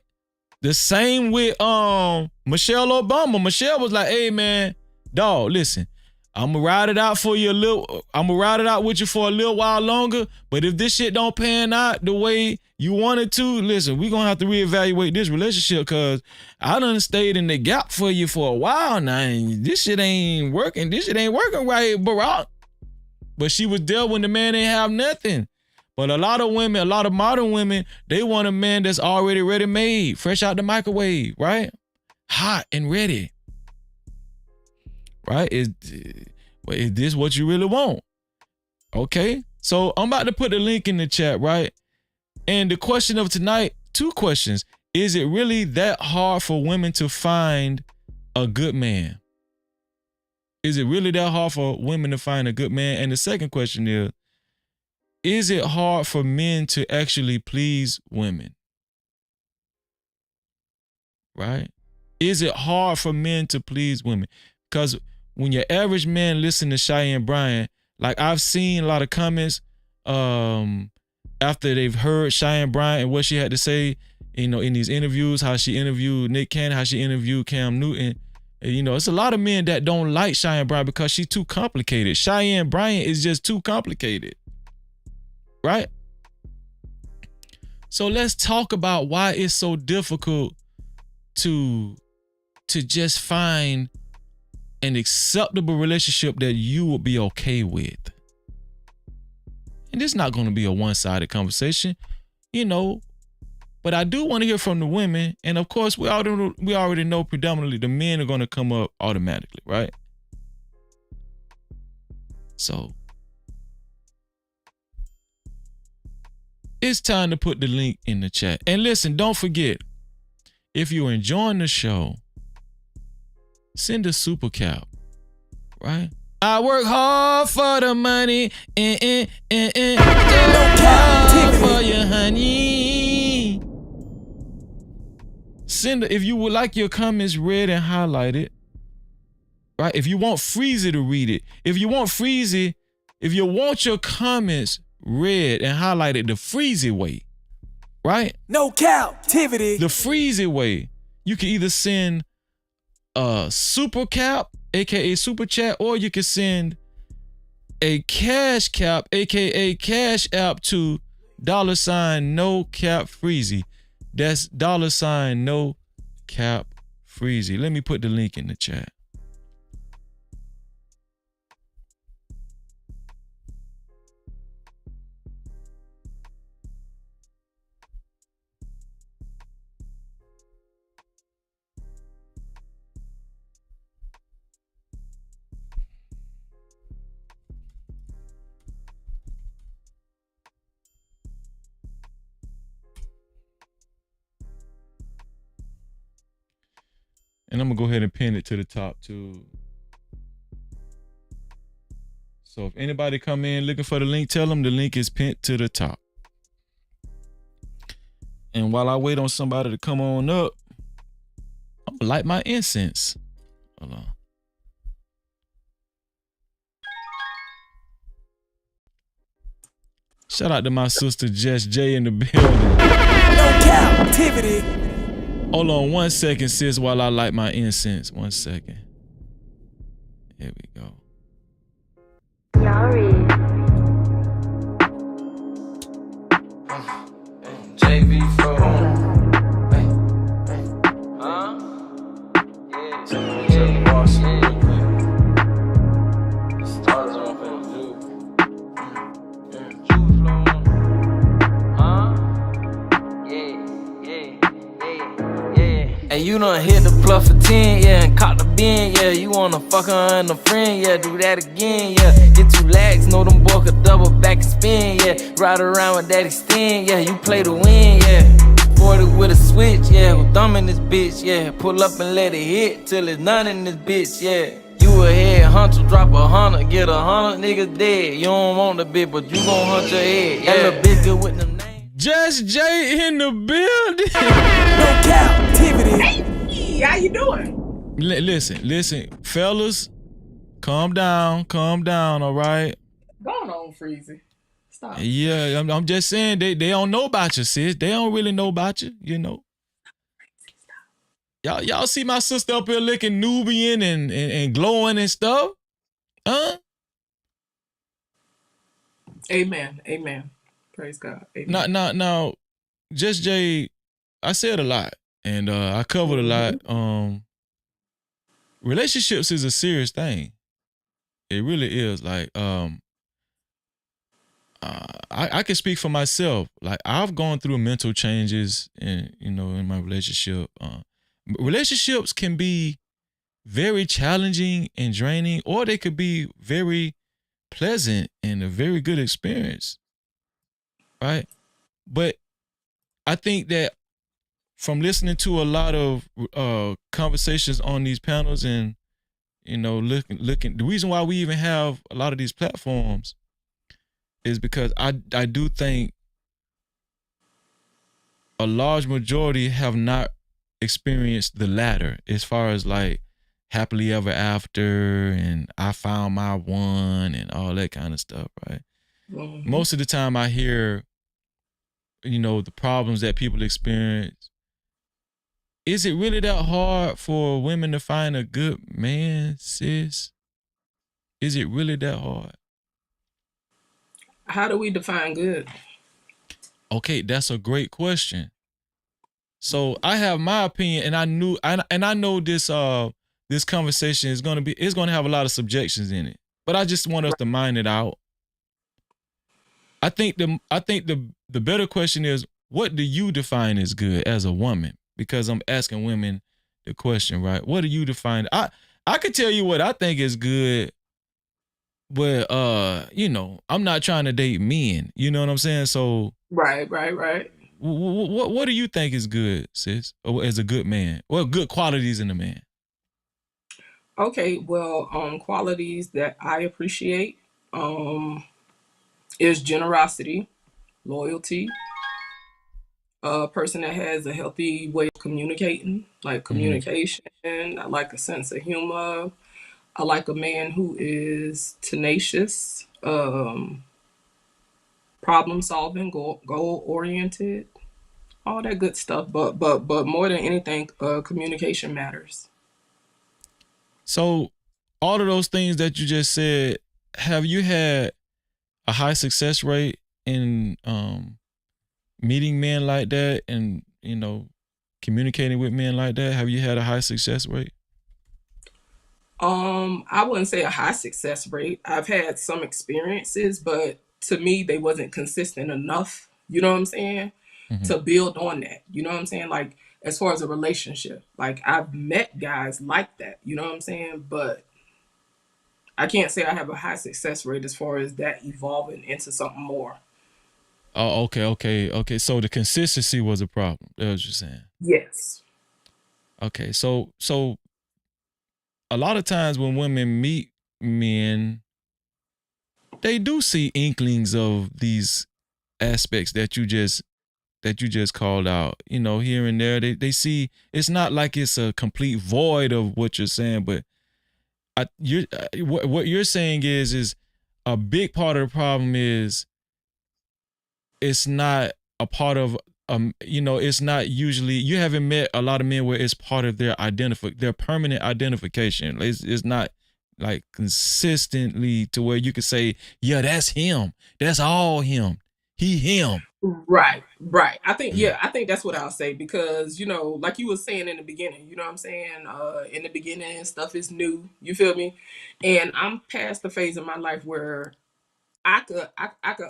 The same with Michelle Obama. Michelle was like, hey man, dog, listen. I'm gonna ride it out with you for a little while longer. But if this shit don't pan out the way you want it to, listen, we're gonna have to reevaluate this relationship, because I done stayed in the gap for you for a while now. And this shit ain't working. This shit ain't working right, Barack. But she was there when the man ain't have nothing. But a lot of modern women, they want a man that's already ready-made, fresh out the microwave, right? Hot and ready. Right? Is this what you really want? Okay. So I'm about to put the link in the chat, right? And the question of tonight, 2 questions. Is it really that hard for women to find a good man? Is it really that hard for women to find a good man? And the second question is it hard for men to actually please women? Right? Is it hard for men to please women? Because when your average man listen to Cheyenne Bryant, like I've seen a lot of comments after they've heard Cheyenne Bryant and what she had to say, in these interviews, how she interviewed Nick Cannon, how she interviewed Cam Newton. It's a lot of men that don't like Cheyenne Bryant because she's too complicated. Cheyenne Bryant is just too complicated. Right? So let's talk about why it's so difficult to just find an acceptable relationship that you will be okay with. And it's not going to be a one-sided conversation, but I do want to hear from the women. And of course, we already know predominantly the men are going to come up automatically, right? So it's time to put the link in the chat. And listen, don't forget, if you're enjoying the show, send a super cap, right? I work hard for the money, hard for you, honey. If you would like your comments read and highlighted, right? If you want Freezy to read it, if you want your comments read and highlighted the Freezy way, right? No Cap-tivity. The Freezy way. You can either send a super cap, aka super chat, or you can send a cash cap, aka cash app, to $no cap freezy. That's $no cap Freezy. Let me put the link in the chat. And I'm gonna go ahead and pin it to the top too. So if anybody come in looking for the link, tell them the link is pinned to the top. And while I wait on somebody to come on up, I'm gonna light my incense. Hold on. Shout out to my sister Jess J in the building. No captivity. Hold on 1 second, sis, while I light my incense. 1 second. Here we go. JV And you done hit the bluff for 10, yeah, and caught the bin, yeah. You wanna fuck her and a friend, yeah, do that again, yeah. Get 2 lags, know them boy could double back and spin, yeah. Ride around with that extend, yeah, you play to win, yeah. 40 with a switch, yeah, with thumb in this bitch, yeah. Pull up and let it hit till it's none in this bitch, yeah. You a head hunter, drop 100, get 100 niggas dead. You don't want the bitch, but you gon' hunt your head, yeah. That little bitch good with them names. Just Jay in the building. No captivity. Hey, how you doing? Listen, fellas, calm down, all right? Going on, Freezy. Stop. Yeah, I'm just saying they don't know about you, sis. They don't really know about you, you know. Y'all see my sister up here looking Nubian and glowing and stuff? Huh? Amen. Praise God. Amen. Now, Just Jay, I said a lot and I covered a lot. Relationships is a serious thing. It really is. Like, I can speak for myself. Like, I've gone through mental changes in my relationship. Relationships can be very challenging and draining, or they could be very pleasant and a very good experience. Right? But I think that from listening to a lot of conversations on these panels and, looking, the reason why we even have a lot of these platforms is because I do think a large majority have not experienced the latter as far as like happily ever after and I found my one and all that kind of stuff, right? Mm-hmm. Most of the time I hear the problems that people experience. Is it really that hard for women to find a good man, sis? Is it really that hard? How do we define good? Okay, that's a great question. So I have my opinion, and I know this conversation is gonna have a lot of subjections in it. But I just want us to mind it out. I think the better question is, what do you define as good as a woman? Because I'm asking women the question, right? What do you define? I could tell you what I think is good, but I'm not trying to date men. You know what I'm saying? So right. What do you think is good, sis? Or as a good man? What good qualities in a man? Okay, well, qualities that I appreciate is generosity, loyalty, a person that has a healthy way of communicating, like communication. Mm-hmm. I like a sense of humor. I like a man who is tenacious, problem solving, goal oriented, all that good stuff. But more than anything, communication matters. So all of those things that you just said, have you had a high success rate in meeting men like that and communicating with men like that? Have you had a high success rate? I wouldn't say a high success rate. I've had some experiences, but to me, they wasn't consistent enough. You know what I'm saying? To build on that. You know what I'm saying? Like, as far as a relationship, like I've met guys like that. You know what I'm saying? But I can't say I have a high success rate as far as that evolving into something more. Oh, okay. So the consistency was a problem. That's what you're saying. Yes. Okay, so a lot of times when women meet men, they do see inklings of these aspects that you just called out. You know, here and there, they see. It's not like it's a complete void of what you're saying, but what you're saying is a big part of the problem is it's not a part of it's not usually, you haven't met a lot of men where it's part of their permanent identification. It's not like consistently to where you could say, yeah, that's him. That's all him. Him. Right. I think that's what I'll say, because, you know, like you were saying in the beginning, you know what I'm saying? In the beginning, stuff is new. You feel me? And I'm past the phase of my life where I could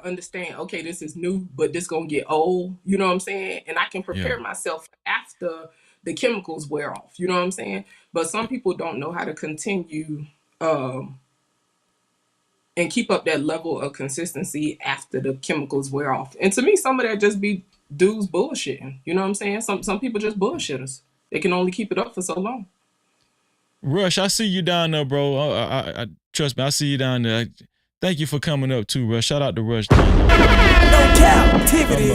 understand, okay, this is new, but this gonna get old. You know what I'm saying? And I can prepare myself after the chemicals wear off. You know what I'm saying? But some people don't know how to continue and keep up that level of consistency after the chemicals wear off. And to me, some of that just be dudes bullshitting. You know what I'm saying? Some people just bullshitters. They can only keep it up for so long. Rush, I see you down there, bro. I trust me, I see you down there. Thank you for coming up too, Rush. Shout out to Rush. No Cap-tivity.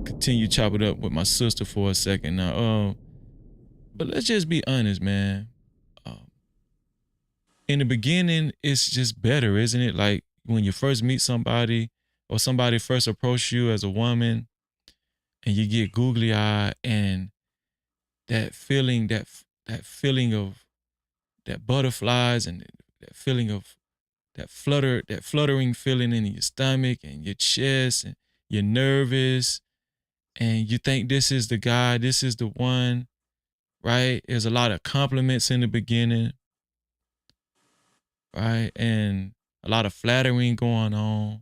Continue chop it up with my sister for a second now. But let's just be honest, man. In the beginning, it's just better, isn't it? Like when you first meet somebody or somebody first approach you as a woman and you get googly eyed, and that feeling of that butterflies and that feeling of that fluttering feeling in your stomach and your chest, and you're nervous and you think this is the guy, this is the one, right? There's a lot of compliments in the beginning. Right, and a lot of flattering going on,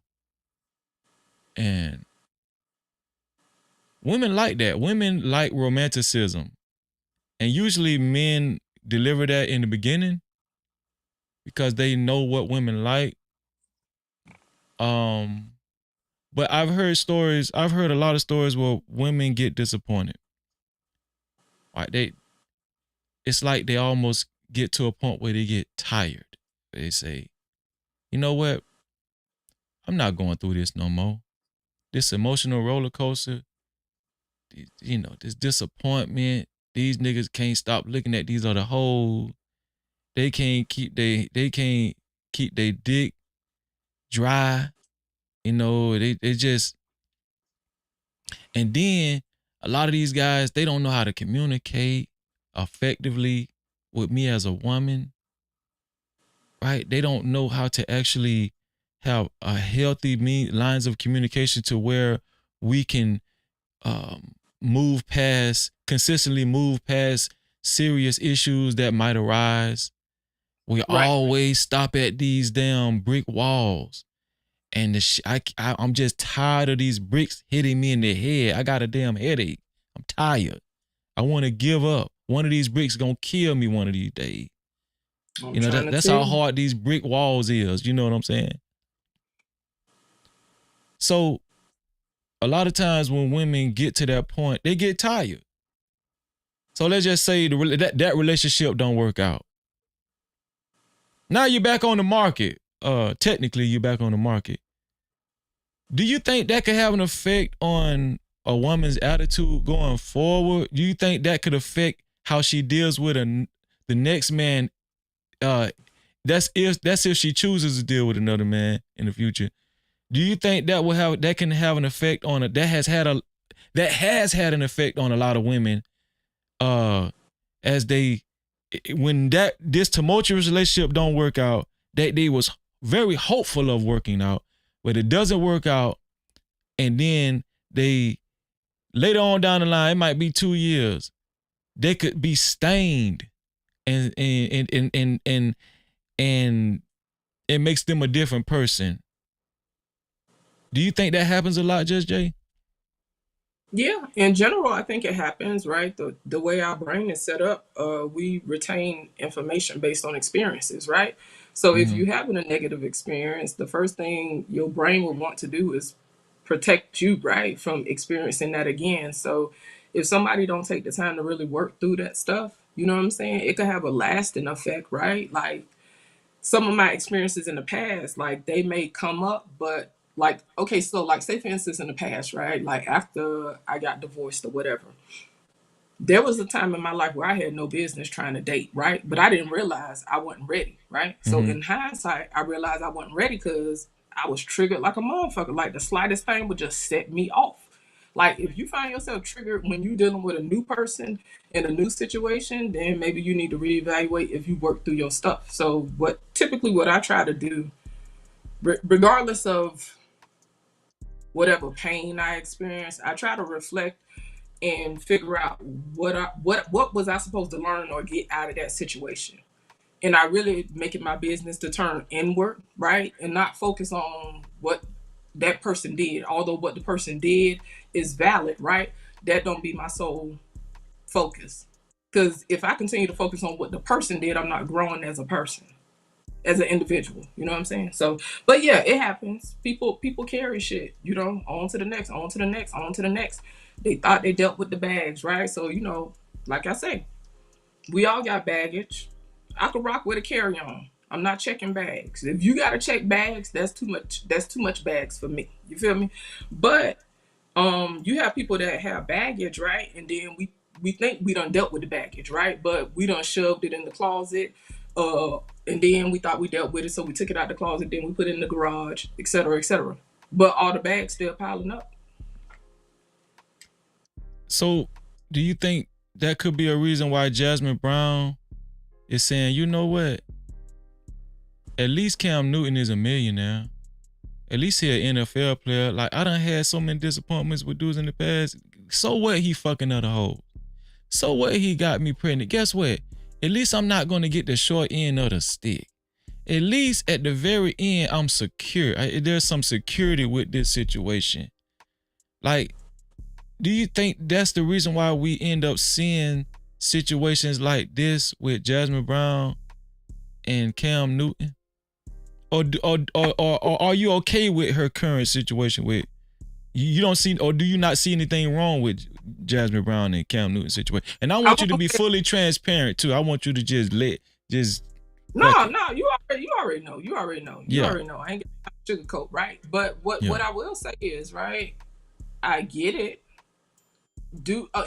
and women like that. Women like romanticism, and usually men deliver that in the beginning because they know what women like. But I've heard a lot of stories where women get disappointed. Right, it's like they almost get to a point where they get tired. They say, you know what? I'm not going through this no more. This emotional roller coaster, you know, this disappointment. These niggas can't stop looking at these other hoes. They can't keep their dick dry. You know, they just, and then a lot of these guys, they don't know how to communicate effectively with me as a woman. Right? They don't know how to actually have a healthy lines of communication to where we can consistently move past serious issues that might arise. We always stop at these damn brick walls. And I'm just tired of these bricks hitting me in the head. I got a damn headache. I'm tired. I want to give up. One of these bricks gonna kill me one of these days. You know, that's how hard these brick walls is. You know what I'm saying? So a lot of times when women get to that point, they get tired. So let's just say that relationship don't work out. Now you're back on the market. Technically, you're back on the market. Do you think that could have an effect on a woman's attitude going forward? Do you think that could affect how she deals with the next man? That's if she chooses to deal with another man in the future. Do you think that can have an effect on that has had an effect on a lot of women as when this tumultuous relationship don't work out, that they was very hopeful of working out, but it doesn't work out, and then they later on down the line, it might be 2 years. They could be stained, and it makes them a different person. Do you think that happens a lot, Just Jay? Yeah, in general, I think it happens, right? The way our brain is set up, we retain information based on experiences, right? So if you having a negative experience, the first thing your brain will want to do is protect you, right, from experiencing that again. So if somebody don't take the time to really work through that stuff, you know what I'm saying? It could have a lasting effect, right? Like some of my experiences in the past, like they may come up, but like, okay, so like say for instance in the past, right? Like after I got divorced or whatever, there was a time in my life where I had no business trying to date, right? But I didn't realize I wasn't ready, right? So in hindsight, I realized I wasn't ready because I was triggered like a motherfucker. Like the slightest thing would just set me off. Like if you find yourself triggered when you're dealing with a new person in a new situation, then maybe you need to reevaluate if you work through your stuff. So what I try to do, regardless of whatever pain I experience, I try to reflect and figure out what was I supposed to learn or get out of that situation. And I really make it my business to turn inward, right? And not focus on what that person did. Although what the person did is valid, right? That don't be my sole focus. Because if I continue to focus on what the person did, I'm not growing as a person, as an individual. You know what I'm saying? So, but yeah, it happens. People carry shit, you know, on to the next, on to the next, on to the next. They thought they dealt with the bags, right? So, you know, like I say, we all got baggage. I could rock with a carry-on. I'm not checking bags. If you gotta check bags, that's too much bags for me. You feel me? But you have people that have baggage, right? And then we think we done dealt with the baggage, right? But we done shoved it in the closet, and then we thought we dealt with it, so we took it out the closet, then we put it in the garage, et cetera, et cetera. But all the bags still piling up. So, do you think that could be a reason why Jasmine Brown is saying, you know what? At least Cam Newton is a millionaire. At least he an NFL player. Like, I done had so many disappointments with dudes in the past. So what he fucking other hoes? So what he got me pregnant? Guess what? At least I'm not going to get the short end of the stick. At least at the very end, I'm secure. There's some security with this situation. Like, do you think that's the reason why we end up seeing situations like this with Jasmine Brown and Cam Newton? Or are you okay with her current situation with you don't see, or do you not see anything wrong with Jasmine Brown and Cam Newton situation? And I want you to be fully transparent too. I want you to just No, you already know. You already know. I ain't gonna sugarcoat, right? But what I will say is, right, I get it.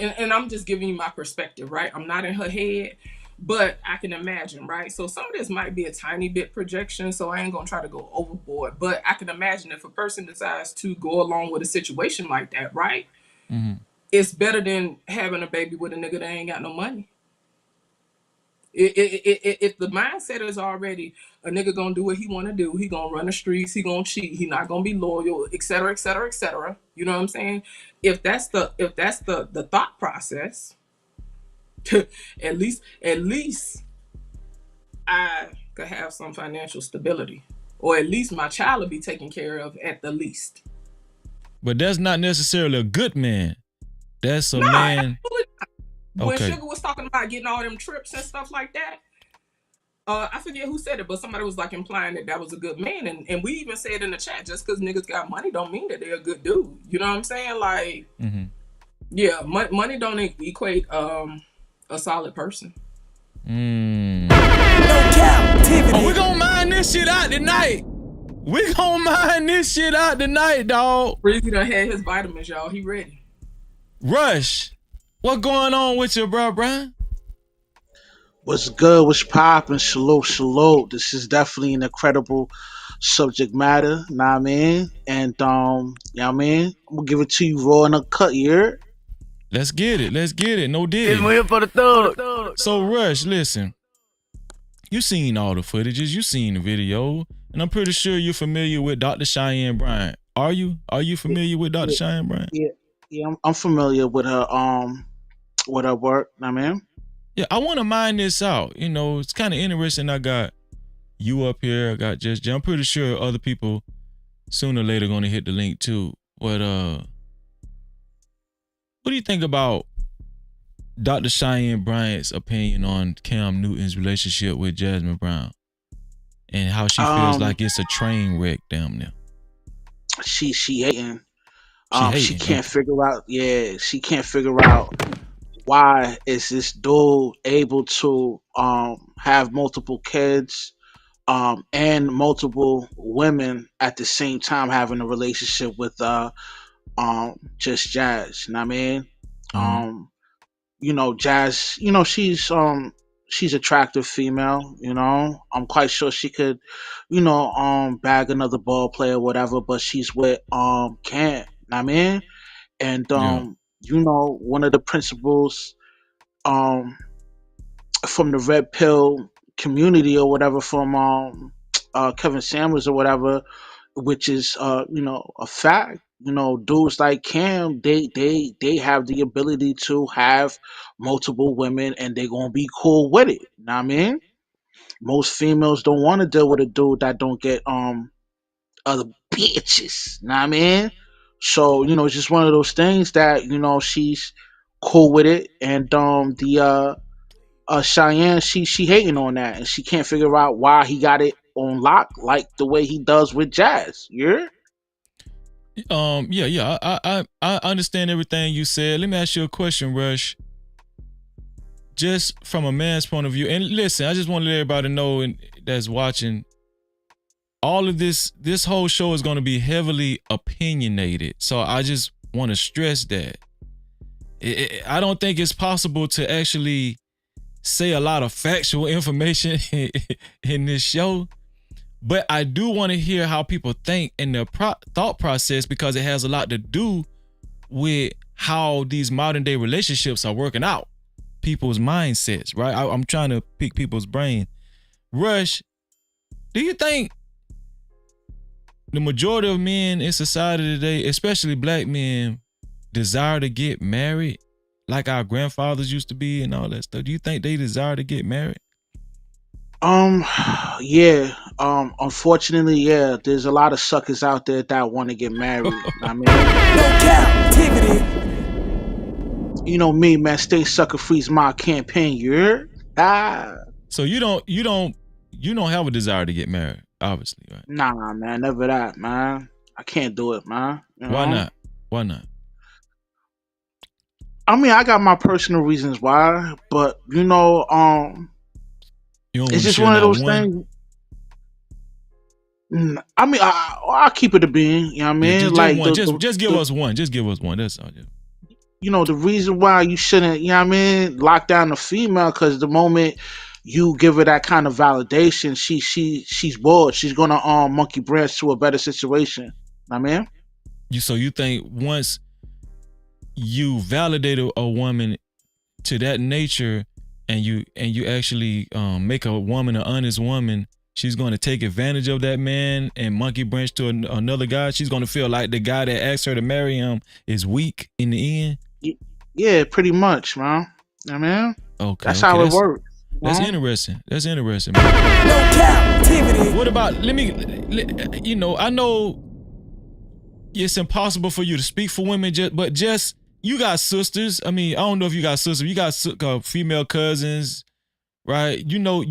And I'm just giving you my perspective, right? I'm not in her head, but I can imagine, right? So some of this might be a tiny bit projection, so I ain't gonna try to go overboard. But I can imagine if a person decides to go along with a situation like that, right? Mm-hmm. It's better than having a baby with a nigga that ain't got no money. If the mindset is already a nigga gonna do what he wanna do, he gonna run the streets, he gonna cheat, he not gonna be loyal, et cetera, et cetera, et cetera. You know what I'm saying? If that's the thought process, at least I could have some financial stability, or at least my child will be taken care of at the least. But that's not necessarily a good man. That's a man. When Sugar was talking about getting all them trips and stuff like that, I forget who said it, but somebody was like implying that was a good man, and we even said in the chat, just because niggas got money don't mean that they're a good dude. You know what I'm saying? Like, yeah, money don't equate a solid person. No Cap-tivity. Oh, we gonna mine this shit out tonight. We gonna mine this shit out tonight, dog. Breezy done had his vitamins, y'all. He ready. Rush, what going on with you, bro, Brian? What's good? What's poppin'? Salute. This is definitely an incredible subject matter, know what I mean? And, you know what I mean? I'm gonna give it to you raw and uncut, you heard? Let's get it. No deal. It's here for the thug. So, Rush, listen. You seen all the footages. You seen the video. And I'm pretty sure you're familiar with Dr. Cheyenne Bryant. Are you? Are you familiar with Dr. Cheyenne Bryant? Yeah, I'm familiar with her work. I mean, Yeah, I want to mine this out. You know, it's kind of interesting. I got you up here. I got Just Jay. I'm pretty sure other people sooner or later going to hit the link too. But what do you think about Dr. Cheyenne Bryant's opinion on Cam Newton's relationship with Jasmine Brown and how she feels like it's a train wreck down there? She hating. She hating, can't figure out. Yeah, she can't figure out why is this dude able to have multiple kids and multiple women at the same time having a relationship with just Jazz. You know what I mean? You know, Jazz, you know, she's attractive female, you know. I'm quite sure she could, you know, bag another ball player or whatever, but she's with Cam, you know what I mean? And you know, one of the principals from the red pill community or whatever from Kevin Samuels or whatever, which is you know, a fact. You know, dudes like Cam, they have the ability to have multiple women and they're gonna be cool with it. You know what I mean? Most females don't want to deal with a dude that don't get other bitches. You know what I mean? So, you know, it's just one of those things that, you know, she's cool with it. And the Cheyenne, she hating on that, and she can't figure out why he got it on lock like the way he does with Jazz. Yeah. I understand everything you said. Let me ask you a question, Rush. Just from a man's point of view, and listen, I just want to let everybody know that's watching. All of this whole show is going to be heavily opinionated, so I just want to stress that. I don't think it's possible to actually say a lot of factual information in this show, but I do want to hear how people think and their thought process, because it has a lot to do with how these modern day relationships are working out, people's mindsets, right? I'm trying to pick people's brain. Rush, do you think the majority of men in society today, especially black men, desire to get married like our grandfathers used to be and all that stuff? Do you think they desire to get married? Yeah. Unfortunately, yeah, there's a lot of suckers out there that want to get married. I mean, Cap-tivity. You know me, man. Stay sucker free's my campaign. You heard? So you don't have a desire to get married, obviously, right? Nah, man, never that, man. I can't do it, man. You Why know? not? Why not? I mean, I got my personal reasons why, but you know, it's just one of those things. I mean, I'll keep it a being. You know what I mean? Just like, one. Just give us one. Just give us one. That's all. You know, the reason why you shouldn't, you know what I mean, lock down the female, because the moment you give her that kind of validation, she's bored. She's gonna monkey branch to a better situation. You know what I mean? So you think once you validate a woman to that nature, and you actually make a woman an honest woman, she's going to take advantage of that man and monkey branch to another guy? She's going to feel like the guy that asked her to marry him is weak in the end? Yeah, pretty much, man. You know what I mean? Okay. That's how it works. That's interesting. That's interesting, man. No Cap-tivity. What about, you know, I know it's impossible for you to speak for women, but just, you got sisters. I mean, I don't know if you got sisters. You got female cousins, right? You know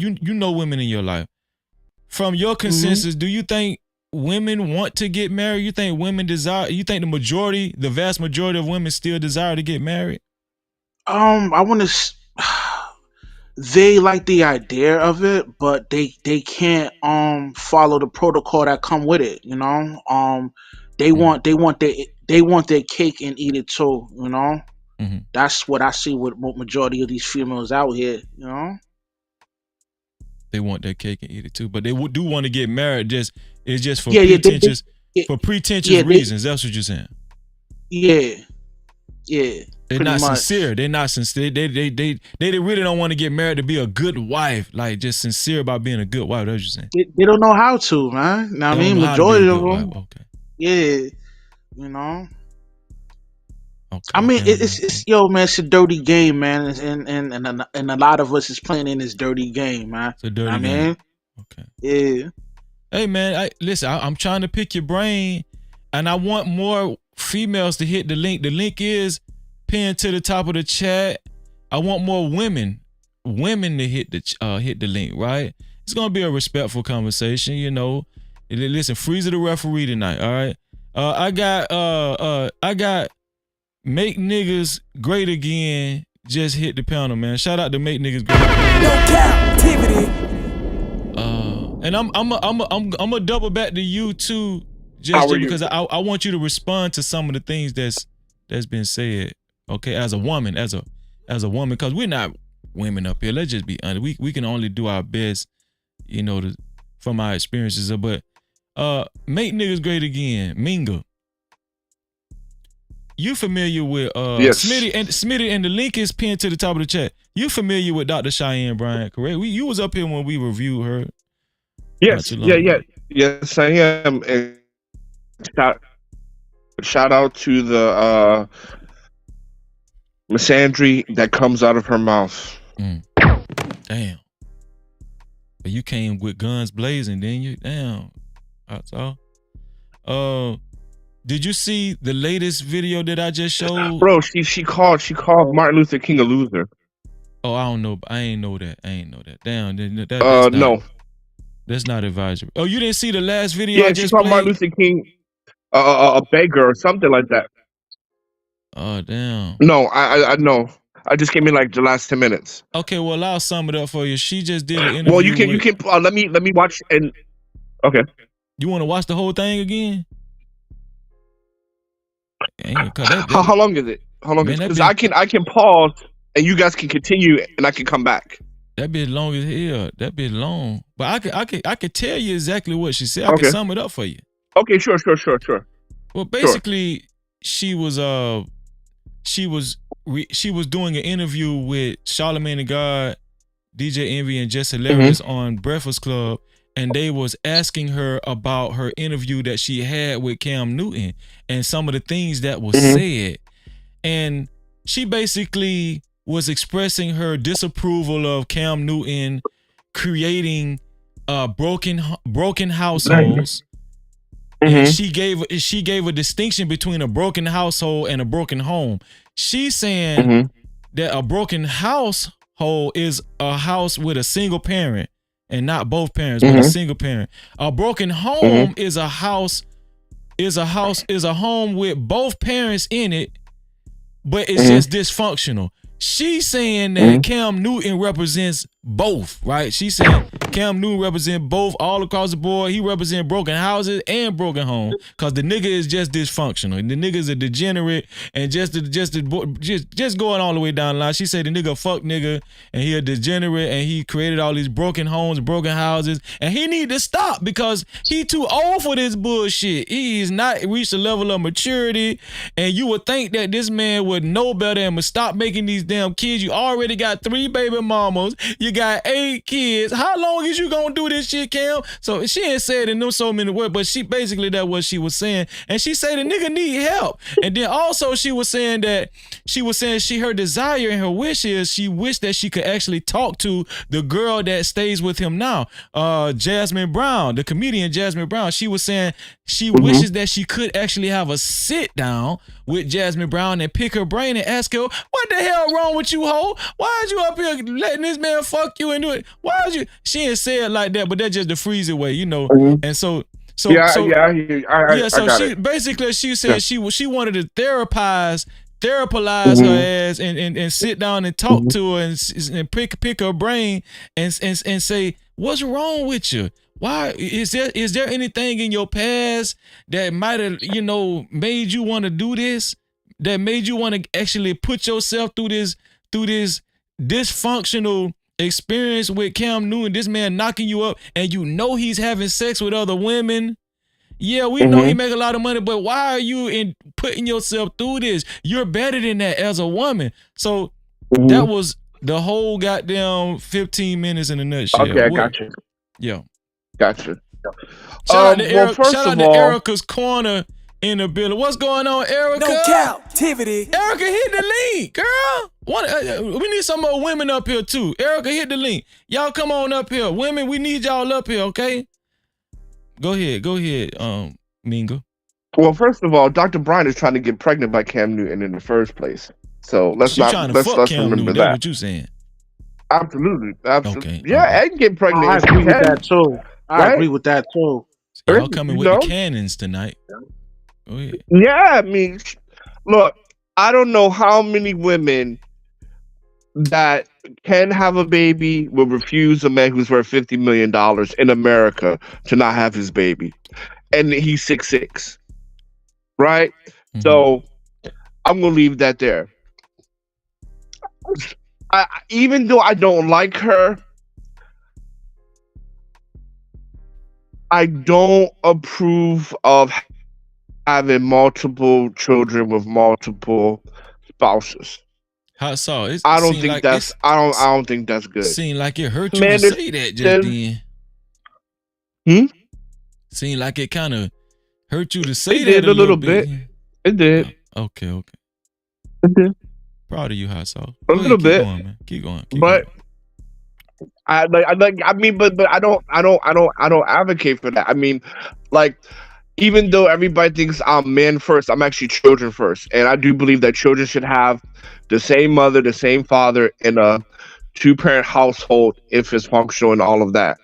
women in your life. From your consensus, do you think women want to get married? You think women desire? You think the vast majority of women still desire to get married? I want to. They like the idea of it, but they can't follow the protocol that come with it. You know, they want their cake and eat it too. You know, that's what I see with majority of these females out here. You know, they want their cake and eat it too, but they do want to get married. It's just for pretentious reasons. That's what you're saying. Yeah. They're not sincere. They're not sincere. They really don't want to get married to be a good wife. Like, just sincere about being a good wife. That's what you're saying. They don't know how to, man. Now, I mean, majority of them. Okay. Yeah. You know. I mean, it's yo, man. It's a dirty game, man, and a lot of us is playing in this dirty game, man. It's a dirty I game. mean, okay. Yeah. Hey, man. Listen. I'm trying to pick your brain, and I want more females to hit the link. The link is pinned to the top of the chat. I want more women to hit the link. Right. It's gonna be a respectful conversation. You know. Listen, Freezer the referee tonight. All right. I got. Make Niggas Great Again just hit the panel, man. Shout out to Make Niggas Great Again. No Cap-tivity. And I'm a double back to you too, just because I want you to respond to some of the things that's been said. Okay, as a woman, because we're not women up here. Let's just be honest. We can only do our best, you know, from our experiences. But Make Niggas Great Again, Minga. You familiar with yes. Smitty, and the link is pinned to the top of the chat. You familiar with Dr. Cheyenne Bryant, correct? You was up here when we reviewed her. Yes, yes, I am. And shout out to the misandry that comes out of her mouth. Damn. But you came with guns blazing, didn't you? Damn. That's all. Did you see the latest video that I just showed? Bro, she called Martin Luther King a loser. Oh, I don't know. I ain't know that. Damn. No. That's not advisory. Oh, you didn't see the last video I just she called played? Martin Luther King a beggar or something like that. Oh, damn. No, I know. I just came in like the last 10 minutes. Okay, well, I'll sum it up for you. She just did an interview. Well, you can let me watch and okay. You want to watch the whole thing again? How long is it? How long is it? Because I can pause and you guys can continue and I can come back. That bit long as hell. That bit long. But I could tell you exactly what she said. I can sum it up for you. Okay, sure. Well, basically, she was doing an interview with Charlamagne the God, DJ Envy, and Just Hilarious on Breakfast Club. And they was asking her about her interview that she had with Cam Newton and some of the things that was said. And she basically was expressing her disapproval of Cam Newton creating broken households. And she gave a distinction between a broken household and a broken home. She's saying that a broken household is a house with a single parent. And not both parents, but a single parent. A broken home is a home with both parents in it, but it's just dysfunctional. She's saying that Cam Newton represents both, right? She said Cam Newton represents both all across the board. He represents broken houses and broken homes because the nigga is just dysfunctional. The nigga's a degenerate and just going all the way down the line. She said the nigga a fuck nigga and he a degenerate and he created all these broken homes, broken houses, and he need to stop because he too old for this bullshit. He's not reached a level of maturity, and you would think that this man would know better and would stop making these damn kids. You already got 3 baby mamas. You got 8 kids. How long is you gonna do this shit, Cam? So she ain't said in so many words, but she basically that's what she was saying. And she said the nigga need help. And then also she was saying her desire and her wish is she wished that she could actually talk to the girl that stays with him now, Jasmine Brown, the comedian Jasmine Brown. She was saying she wishes that she could actually have a sit down with Jasmine Brown and pick her brain and ask her, what the hell wrong with you, ho? Why is you up here letting this man fuck you and do it? Why is you? She ain't say it like that, but that's just the freezer way, you know. And so she basically she said she wanted to therapize her ass and sit down and talk to her and pick her brain and say, what's wrong with you? Why is there anything in your past that might have, made you want to do this? That made you want to actually put yourself through this dysfunctional experience with Cam Newton, this man knocking you up, and he's having sex with other women. Yeah, we know he make a lot of money, but why are you putting yourself through this? You're better than that as a woman. So that was the whole goddamn 15 minutes in a nutshell. Okay, I got you. Yeah. Gotcha. Shout out to Erica's Corner in the building. What's going on, Erica? No Cap-tivity. Erica, hit the link, girl. We need some more women up here too. Erica, hit the link. Y'all come on up here. Women, we need y'all up here, okay? Go ahead, Mingo. Well, first of all, Dr. Bryant is trying to get pregnant by Cam Newton in the first place. So let's Cam remember Newton, that. That's what you saying. Absolutely. Okay. Yeah, and get pregnant. I agree with that too. I agree with that too. Y'all coming with the cannons tonight. Go ahead. Yeah, I mean, look, I don't know how many women that can have a baby will refuse a man who's worth $50 million in America to not have his baby. And he's 6'6". Right? Mm-hmm. So I'm going to leave that there. Even though I don't like her, I don't approve of having multiple children with multiple spouses. How so? I don't think that's good. Seemed like it hurt you to say that just then. Seemed like it kind of hurt you to say that a little bit. It did. Okay. It did. Proud of you, Hot Sauce. A little bit. Keep going. But I don't advocate for that. I mean, like, even though everybody thinks I'm man first, I'm actually children first. And I do believe that children should have the same mother, the same father in a 2-parent household if it's functional and all of that.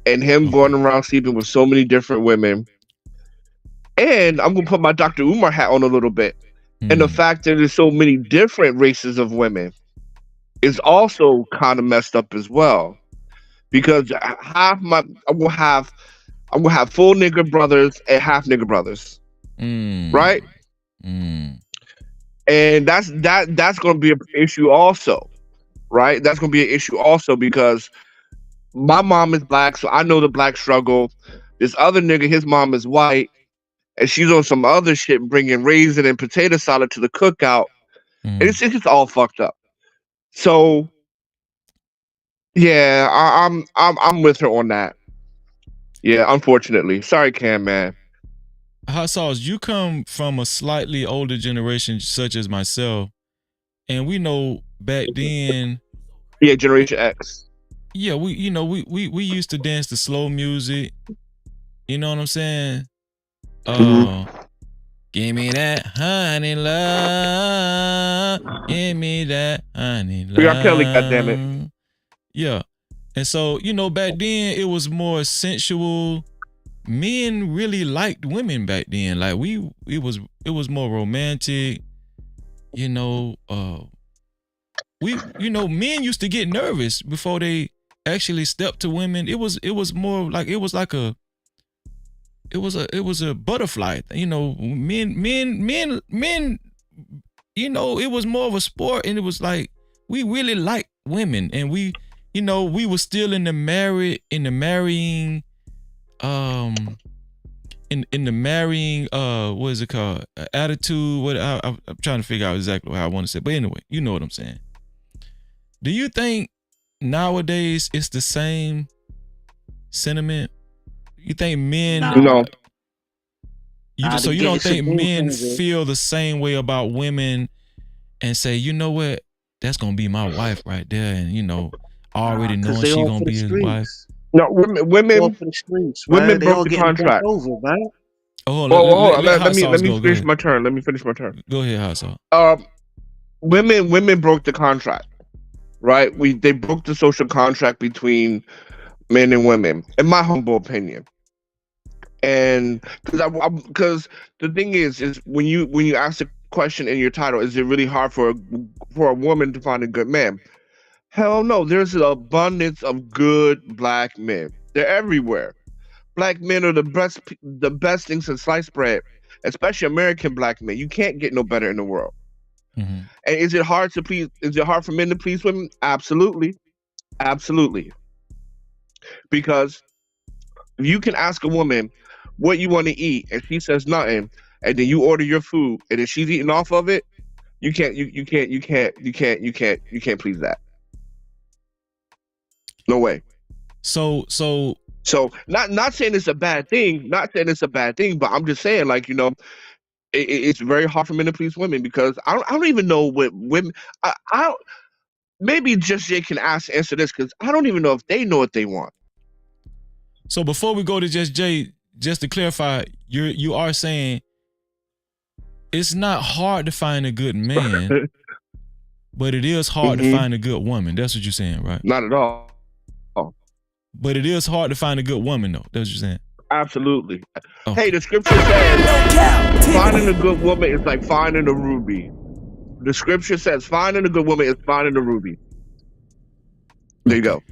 And him going around sleeping with so many different women. And I'm going to put my Dr. Umar hat on a little bit. And the fact that there's so many different races of women is also kind of messed up as well. Because I'm gonna have full nigger brothers and half nigger brothers. Right? And that's gonna be an issue also. Right? That's gonna be an issue also because my mom is black, so I know the black struggle. This other nigga, his mom is white. And she's on some other shit, bringing raisin and potato salad to the cookout. And it's just all fucked up. So, yeah, I'm with her on that. Yeah, unfortunately. Sorry, Cam, man. Hot Sauce, you come from a slightly older generation, such as myself, and we know back then. Yeah, Generation X. Yeah, we used to dance to slow music. You know what I'm saying? Give me that honey love. Give me that honey love. We got Kelly, goddammit. Yeah. And so, back then it was more sensual. Men really liked women back then. Like it was more romantic. Men used to get nervous before they actually stepped to women. It was more like it was a butterfly. Men, it was more of a sport, and it was like we really liked women, and we were still in the marrying what is it called? Attitude. I'm trying to figure out exactly how I want to say, but anyway, you know what I'm saying. Do you think nowadays it's the same sentiment? You think men? No. So you don't think men feel the same way about women and say, you know what, that's gonna be my wife right there, and already knowing she gonna be his wife. No, women broke the contract. Over, man. Oh, hold on. Let me finish my turn. Go ahead, Hassan. Women broke the contract, right? They broke the social contract between men and women, in my humble opinion. And because the thing is when you ask the question in your title, is it really hard for a woman to find a good man? Hell no. There's an abundance of good black men. They're everywhere. Black men are the best thing since sliced bread, especially American black men. You can't get no better in the world. And is it hard for men to please women? Absolutely. Because if you can ask a woman what you want to eat and she says nothing, and then you order your food and then she's eating off of it, you can't please that. No way. So So not saying it's a bad thing, but I'm just saying, like, it's very hard for men to please women because I don't even know what women. I don't. Maybe just Jay can answer this because I don't even know if they know what they want. So before we go to Just Jay, just to clarify, you are saying it's not hard to find a good man, but it is hard to find a good woman. That's what you're saying, right? Not at all. But it is hard to find a good woman, though. That's what you're saying. Absolutely. Okay. Hey, the scripture says finding a good woman is like finding a ruby. The scripture says finding a good woman is finding a ruby. There you go.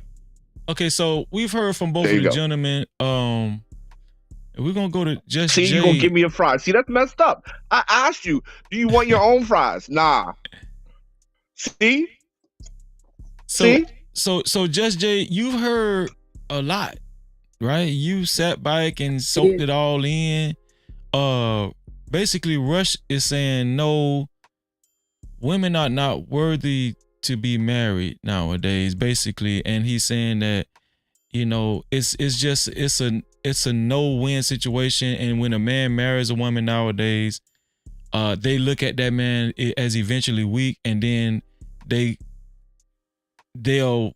Okay, so we've heard from both of the gentlemen. We're gonna go to Just Jay. See, you gonna give me a fry. See, that's messed up. I asked you, do you want your own fries? Nah. See? So Just Jay, you've heard a lot, right? You sat back and soaked it all in. Basically, Rush is saying no, women are not worthy to be married nowadays, basically, and he's saying that it's a no-win situation, and when a man marries a woman nowadays, they look at that man as eventually weak, and then they'll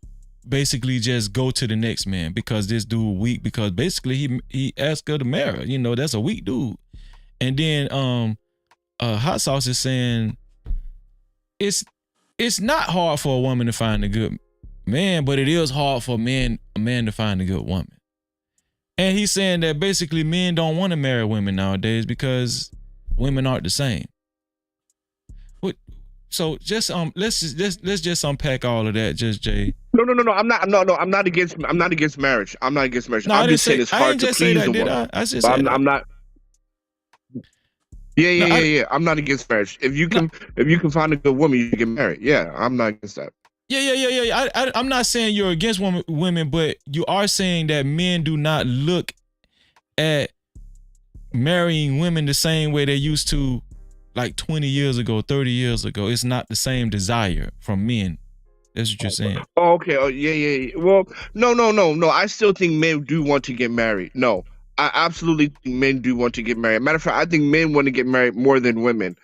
basically just go to the next man because this dude weak, because basically he asked her to marry. That's a weak dude. And then Hot Sauce is saying it's not hard for a woman to find a good man, but it is hard for a man to find a good woman. And he's saying that basically men don't want to marry women nowadays because women aren't the same. So just let's just unpack all of that, Just Jay. No. I'm not against marriage. I'm not against marriage. No, I'm just saying it's hard to please a woman. I'm not. Yeah. I'm not against marriage. If you can find a good woman, you can get married. Yeah, I'm not against that. Yeah. I'm not saying you're against women, but you are saying that men do not look at marrying women the same way they used to, like 20 years ago, 30 years ago. It's not the same desire from men. That's what you're saying. Oh, okay. Oh, yeah. Well, no. I still think men do want to get married. No, I absolutely think men do want to get married. Matter of fact, I think men want to get married more than women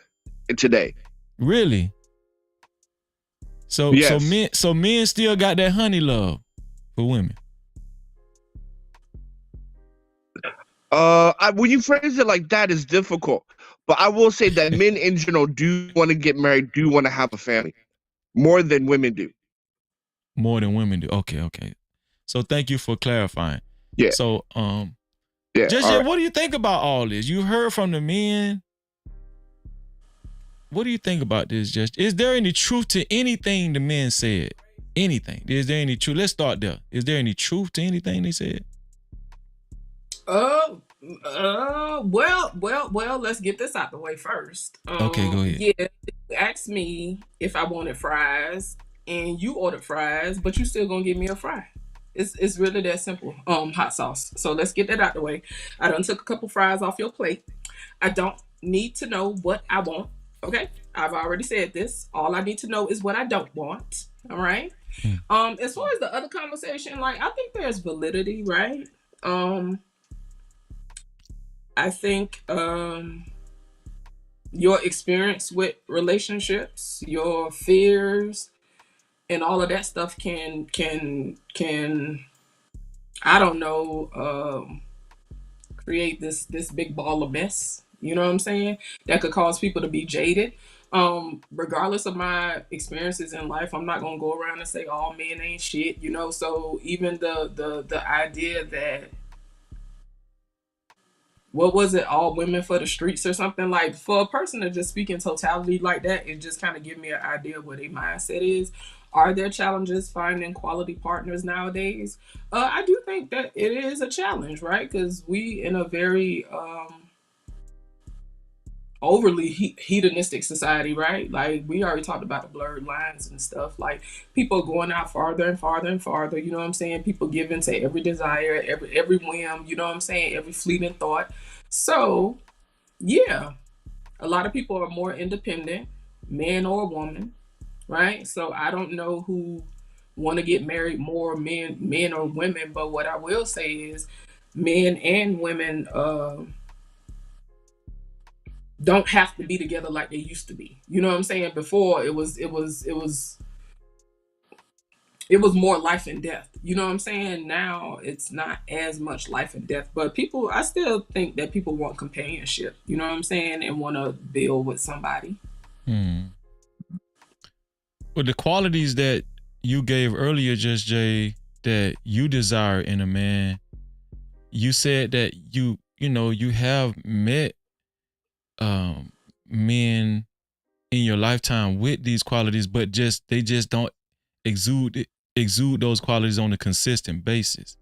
today. Really? So men still got that honey love for women. When you phrase it like that, it's difficult. But I will say that men in general do want to get married, do want to have a family, more than women do. More than women do. Okay. So thank you for clarifying. Yeah. So yeah. Just right. What do you think about all this? You heard from the men. What do you think about this, Just? Is there any truth to anything the men said? Anything? Is there any truth? Let's start there. Is there any truth to anything they said? Well, let's get this out the way first. Okay, go ahead. Yeah, you asked me if I wanted fries, and you ordered fries, but you still gonna give me a fry. It's really that simple. Hot Sauce. So let's get that out the way. I done took a couple fries off your plate. I don't need to know what I want. Okay, I've already said this. All I need to know is what I don't want. All right. As far as the other conversation, like, I think there's validity, right? I think your experience with relationships, your fears, and all of that stuff can I don't know, create this big ball of mess. You know what I'm saying? That could cause people to be jaded. Regardless of my experiences in life, I'm not gonna go around and say all men ain't shit. So even the idea that, what was it, all women for the streets or something, like, for a person to just speak in totality like that, it just kind of give me an idea of what their mindset is. Are there challenges finding quality partners nowadays? I do think that it is a challenge, right? Because we in a very overly hedonistic society, right? Like, we already talked about the blurred lines and stuff. Like, people going out farther and farther and farther, you know what I'm saying? People give in to every desire, every whim, you know what I'm saying? Every fleeting thought. So, yeah, a lot of people are more independent, man or woman, right? So I don't know who want to get married more, men or women. But what I will say is, men and women don't have to be together like they used to be. You know what I'm saying? Before it was more life and death. You know what I'm saying? Now it's not as much life and death, but I still think that people want companionship. You know what I'm saying? And want to build with somebody. Well, the qualities that you gave earlier, Just Jay, that you desire in a man, you said that you have met men in your lifetime with these qualities, but they just don't exude those qualities on a consistent basis.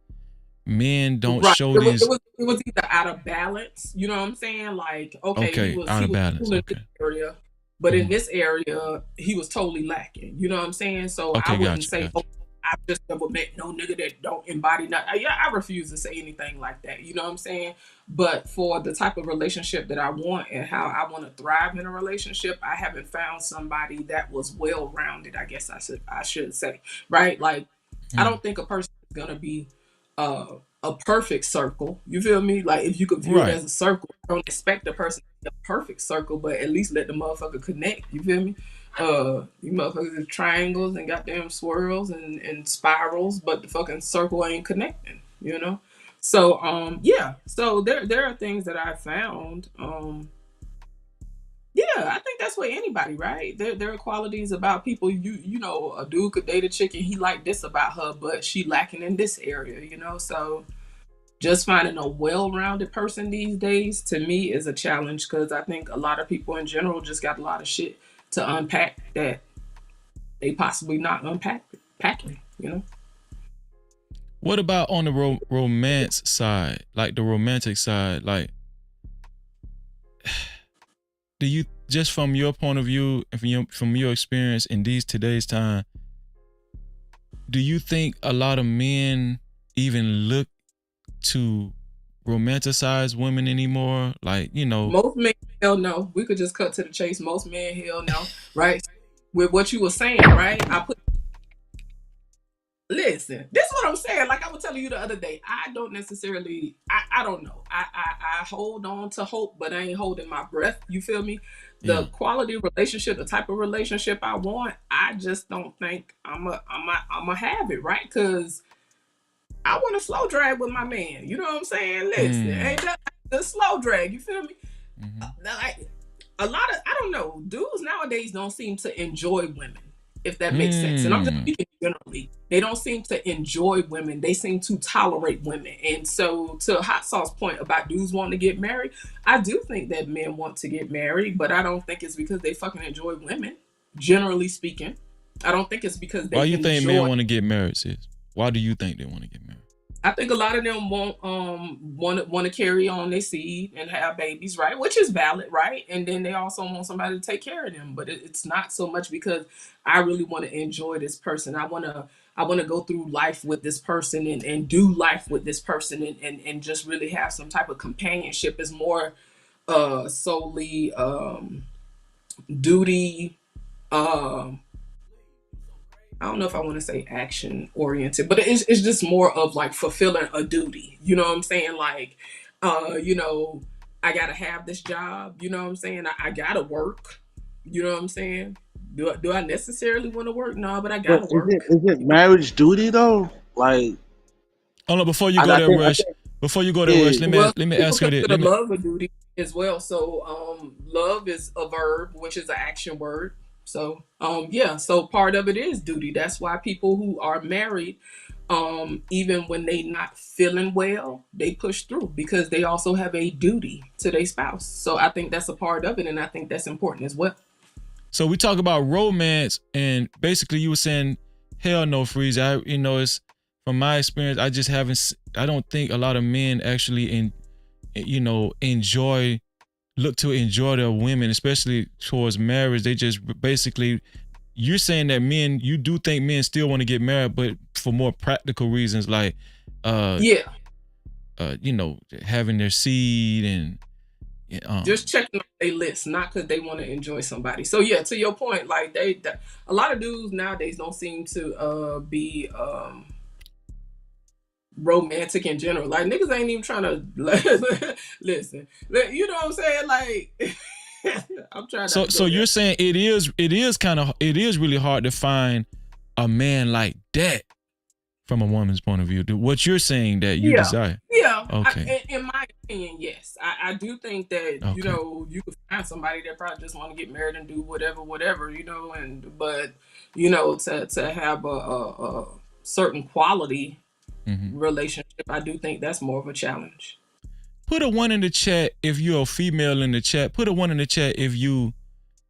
Men don't show these. It was either out of balance. You know what I'm saying? Like, okay, he was out of balance. Cool in this area, but in this area, he was totally lacking. You know what I'm saying? So I wouldn't say, oh, I've just never met no nigga that don't embody nothing. Yeah, I refuse to say anything like that. You know what I'm saying? But for the type of relationship that I want and how I want to thrive in a relationship, I haven't found somebody that was well-rounded, I guess I should say. Right? Like, I don't think a person is going to be a perfect circle. You feel me? Like, if you could view it as a circle, I don't expect a person to be a perfect circle, but at least let the motherfucker connect. You feel me? You motherfuckers are triangles and goddamn swirls and spirals, but the fucking circle ain't connecting, you know? So yeah. So there are things that I found. Yeah, I think that's with anybody, right? There are qualities about people. You know, a dude could date a chick and he liked this about her, but she lacking in this area, you know? So just finding a well-rounded person these days, to me, is a challenge, because I think a lot of people in general just got a lot of shit to unpack that they possibly not unpacking, you know? What about on the romance side, like the romantic side? Like, do you, just from your point of view and from your experience in today's time, do you think a lot of men even look to romanticize women anymore? Like, you know, most men, hell no. We could just cut to the chase. Most men, hell no. Right? With what you were saying, right? Listen, this is what I'm saying. Like I was telling you the other day, I don't necessarily, I don't know. I hold on to hope, but I ain't holding my breath. You feel me? The quality relationship, the type of relationship I want, I just don't think I'm a have it, right? Because I want a slow drag with my man. You know what I'm saying? Listen, ain't that the slow drag? You feel me? Like a lot of, I don't know, dudes nowadays don't seem to enjoy women, if that makes sense. And I'm just speaking generally. They don't seem to enjoy women. They seem to tolerate women. And so, to Hot Sauce point about dudes wanting to get married, I do think that men want to get married, but I don't think it's because they fucking enjoy women, generally speaking. I don't think it's because they Why you think men want to get married, sis? Why do you think they want to get married? I think a lot of them want to carry on their seed and have babies, right? Which is valid, right? And then they also want somebody to take care of them. But it's not so much because I really want to enjoy this person. I want to go through life with this person and do life with this person and just really have some type of companionship. Is more solely duty. I don't know if I want to say action oriented, but it's just more of like fulfilling a duty. You know what I'm saying? Like, you know, I gotta have this job. You know what I'm saying? I gotta work. You know what I'm saying? Do I necessarily want to work? No, but I gotta work. Is it marriage duty though? Like, oh no, before you go there, Rush. Before you go there, Rush, let me ask you this. Love a duty as well. So, love is a verb, which is an action word. So, yeah, so part of it is duty. That's why people who are married, even when they not feeling well, they push through because they also have a duty to their spouse. So I think that's a part of it, and I think that's important as well. So we talk about romance, and basically you were saying, hell no, Freeze. It's from my experience, I don't think a lot of men actually look to enjoy their women, especially towards marriage. They just basically, you're saying that you do think men still want to get married, but for more practical reasons, like, having their seed and, Just checking their list, not because they want to enjoy somebody. So yeah, to your point, like a lot of dudes nowadays don't seem to be romantic in general. Like niggas ain't even trying to listen. You know what I'm saying? Like I'm trying. So you're saying it is really hard to find a man like that from a woman's point of view. What you're saying that you desire? Yeah. Okay. In my opinion, yes. I do think that you know you could find somebody that probably just want to get married and do whatever, you know. But you know to have a certain quality relationship, I do think that's more of a challenge. Put a 1 in the chat if you're a female in the chat. Put a 1 in the chat if you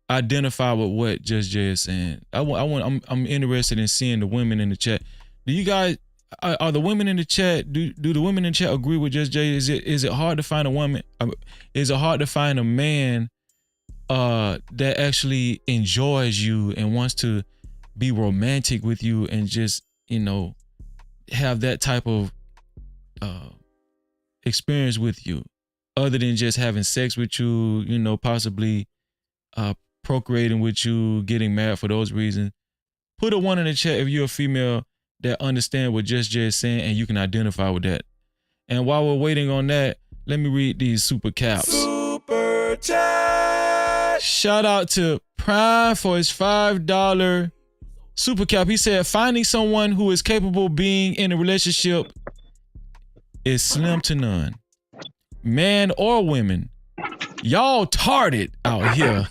identify with what Just Jay is saying. I'm interested in seeing the women in the chat. Do you guys are the women in the chat? Do the women in the chat agree with Just Jay? Is it hard to find a woman? Is it hard to find a man that actually enjoys you and wants to be romantic with you and just have that type of experience with you, other than just having sex with you, possibly procreating with you, getting married for those reasons? Put a 1 in the chat if you're a female that understand what Just Jay is saying and you can identify with that. And while we're waiting on that, let me read these super caps. Super chat. Shout out to Prime for his $5 super cap. He said, finding someone who is capable of being in a relationship is slim to none. Man or women, y'all tarded out here.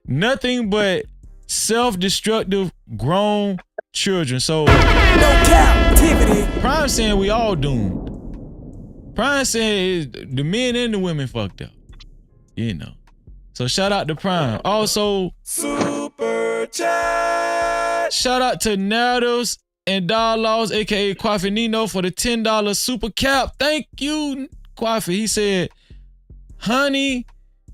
Nothing but self-destructive grown children. So no Cap-tivity. Prime saying we all doomed. Prime saying the men and the women fucked up. So shout out to Prime. Also, super chat. Shout out to Nardos and Laws, aka Kwafi Nino, for the $10 super cap. Thank you, Kwafi. He said, honey,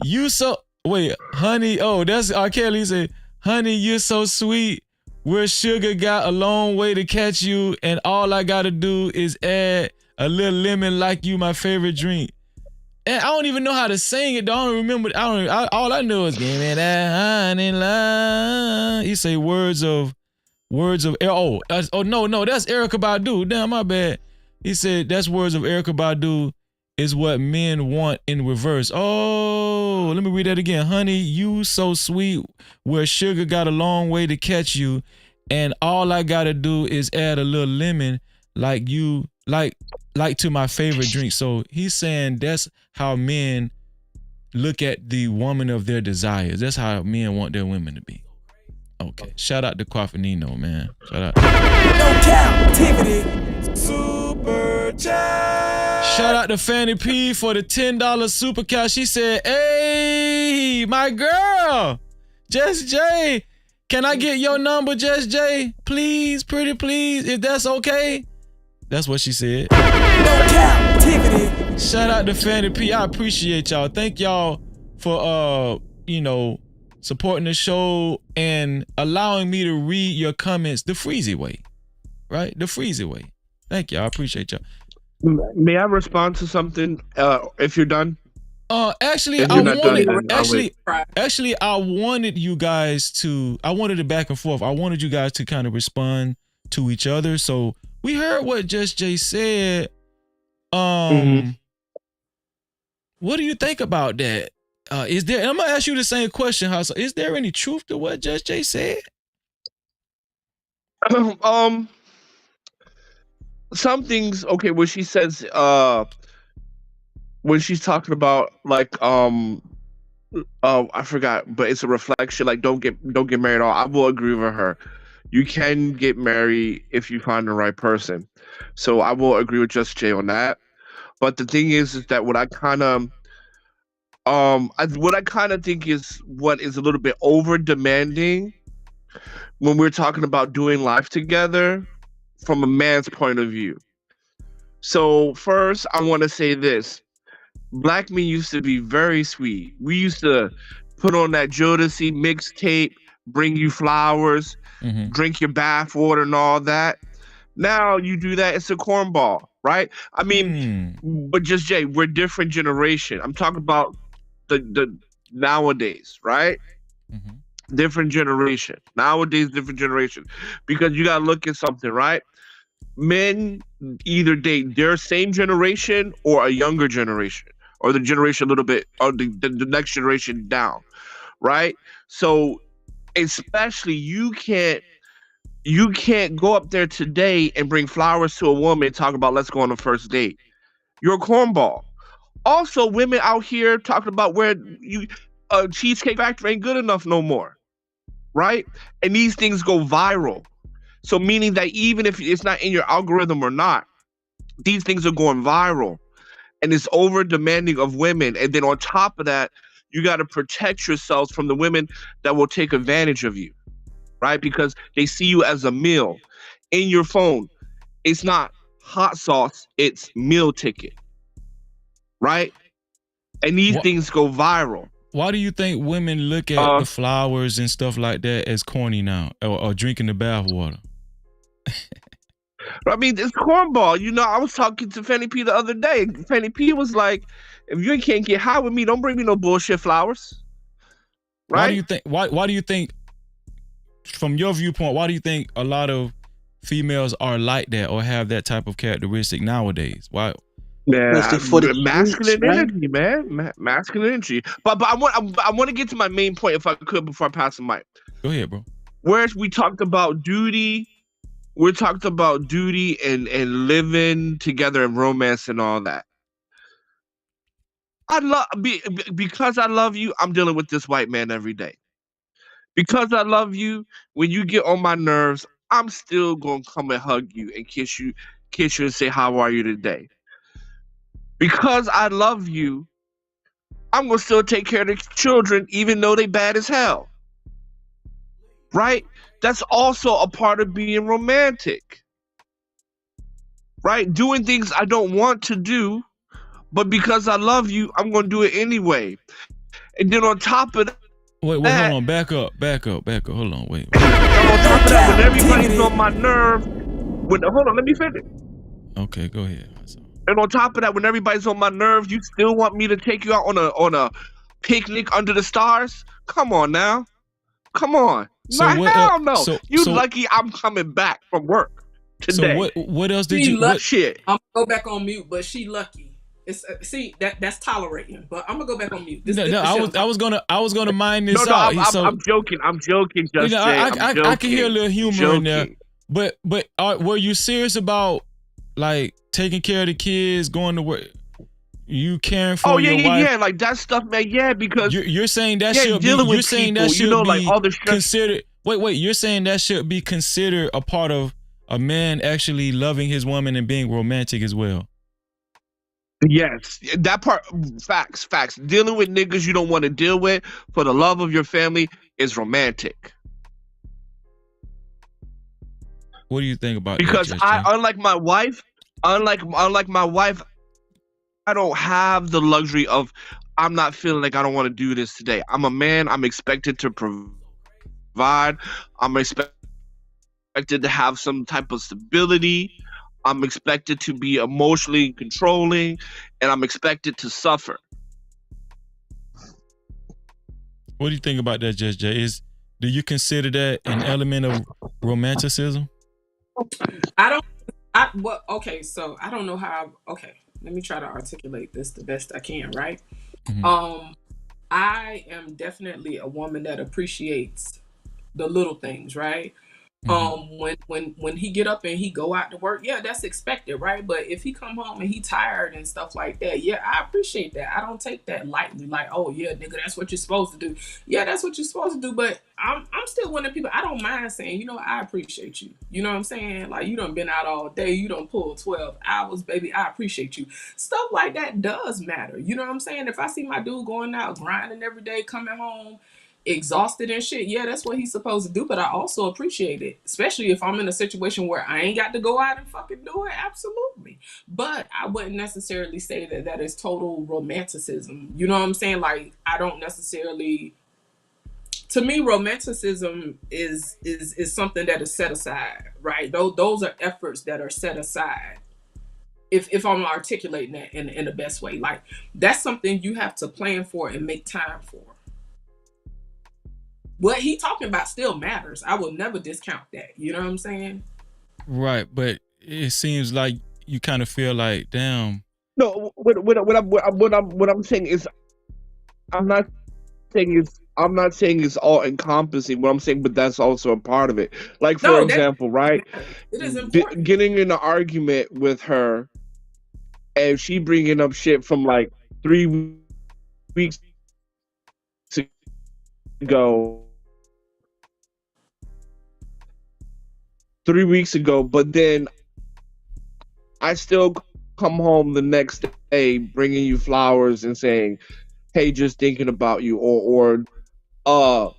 honey, that's R. Kelly. He said, honey, you're so sweet. Where sugar got a long way to catch you, and all I gotta do is add a little lemon like you my favorite drink. And I don't even know how to sing it. I don't remember. All I know is give me that honey line. He say words of. No, that's Erykah Badu. Damn, my bad. He said that's words of Erykah Badu is what men want in reverse. Oh, let me read that again. Honey, you so sweet. Where sugar got a long way to catch you, and all I gotta do is add a little lemon like you like to my favorite drink. So he's saying that's how men look at the woman of their desires. That's how men want their women to be. Okay. Shout out to Quafanino, man. Shout out. No Cap-tivity. Super chat. Shout out to Fanny P for the $10 super chat. She said, hey, my girl, Just Jay. Can I get your number, Just Jay? Please, pretty please, if that's okay. That's what she said. No Cap-tivity. Shout out to Fanny P. I appreciate y'all. Thank y'all for supporting the show and allowing me to read your comments the Freezy way. Right? The Freezy way. Thank y'all. I appreciate y'all. May I respond to something if you're done? Actually, I wanted you guys to, I wanted it back and forth. I wanted you guys to kind of respond to each other. So we heard what Just Jay said. What do you think about that? Is there, and I'm gonna ask you the same question, House. Is there any truth to what Just Jay said? Some things, okay, when she says when she's talking about like I forgot, but it's a reflection, like don't get married at all. I will agree with her. You can get married if you find the right person. So I will agree with Just Jay on that. But the thing is that what I kind of think is what is a little bit over demanding when we're talking about doing life together from a man's point of view. So first, I want to say this. Black men used to be very sweet. We used to put on that Jodeci mixtape, bring you flowers, drink your bath water and all that. Now you do that, it's a cornball. right? I mean, but just Jay, we're different generation. I'm talking about the nowadays, right? Different generation. Nowadays, different generation. Because you gotta look at something, right? Men either date their same generation or a younger generation, or the generation a little bit, or the next generation down, right? So especially you can't go up there today and bring flowers to a woman and talk about let's go on a first date. You're a cornball. Also, women out here talking about where you Cheesecake Factory ain't good enough no more, right? And these things go viral. So meaning that even if it's not in your algorithm or not, these things are going viral. And it's over demanding of women. And then on top of that, you got to protect yourselves from the women that will take advantage of you, right? Because they see you as a meal. In your phone, it's not hot sauce, it's meal ticket, right? And these things go viral. Why do you think women look at the flowers and stuff like that as corny now, or drinking the bathwater? I mean, it's cornball. You know, I was talking to Fanny P the other day. Fanny P was like, if you can't get high with me, don't bring me no bullshit flowers. Right? Why do you think, why do you think, from your viewpoint, why do you think a lot of females are like that or have that type of characteristic nowadays? Why? Man, masculine energy, man. Masculine energy. But I want to get to my main point if I could before I pass the mic. Go ahead, bro. Whereas we talked about duty, and living together and romance and all that. Because I love you, I'm dealing with this white man every day. Because I love you, when you get on my nerves, I'm still gonna come and hug you and kiss you and say, how are you today? Because I love you, I'm gonna still take care of the children even though they bad as hell. Right? That's also a part of being romantic. Right? Doing things I don't want to do, but because I love you, I'm gonna do it anyway. And then on top of that, hold on, back up. Hold on, wait. On top of that, when everybody's on my nerve, hold on, let me finish. Okay, go ahead. And on top of that, when everybody's on my nerves, you still want me to take you out on a picnic under the stars? Come on now. Come on. Hell no. You lucky I'm coming back from work today. So what else did you shit? I'm gonna go back on mute, but she lucky. It's that's tolerating, but I'm gonna go back on mute. I was gonna mind this out. I'm joking. Just I can hear a little humor in there. But were you serious about like taking care of the kids, going to work? You caring for your wife? Yeah, like that stuff, man. Yeah, because you're saying that should be. You're saying that should be like all the considered. Wait. You're saying that should be considered a part of a man actually loving his woman and being romantic as well. Yes, that part. Facts. Dealing with niggas you don't want to deal with for the love of your family is romantic. What do you think about because that? Unlike my wife, I don't have the luxury of I'm not feeling like I don't want to do this today. I'm a man. I'm expected to provide. I'm expected to have some type of stability. I'm expected to be emotionally controlling, and I'm expected to suffer. What do you think about that, Judge Jay? Do you consider that an element of romanticism? Okay, so I don't know how. Okay, let me try to articulate this the best I can, right? Mm-hmm. I am definitely a woman that appreciates the little things, right? When he get up and he go out to work, yeah, that's expected, right? But if he come home and he tired and stuff like that, yeah, I appreciate that. I don't take that lightly, like, oh yeah, nigga, that's what you're supposed to do. Yeah, that's what you're supposed to do. But I'm still one of the people, I don't mind saying, you know, I appreciate you. You know what I'm saying? Like, you done been out all day, you done pulled 12 hours, baby, I appreciate you. Stuff like that does matter. You know what I'm saying? If I see my dude going out grinding every day, coming home exhausted and shit, yeah, that's what he's supposed to do. But I also appreciate it, especially if I'm in a situation where I ain't got to go out and fucking do it. Absolutely. But I wouldn't necessarily say that is total romanticism. You know what I'm saying? Like, I don't necessarily, to me, romanticism is something that is set aside, right? Those are efforts that are set aside. if I'm articulating that in the best way. Like, that's something you have to plan for and make time for. What he talking about still matters. I will never discount that. You know what I'm saying? Right, but it seems like you kind of feel like, damn. No, what I'm saying is, I'm not saying it's all encompassing. What I'm saying, but that's also a part of it. Like, for example, right? It is important. Getting in an argument with her, and she bringing up shit from like 3 weeks ago. 3 weeks ago, but then I still come home the next day bringing you flowers and saying, "Hey, just thinking about you," or are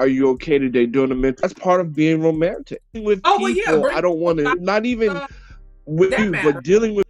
you okay today? Doing a mental. That's part of being romantic with people. I don't want to, not even with you, but dealing with.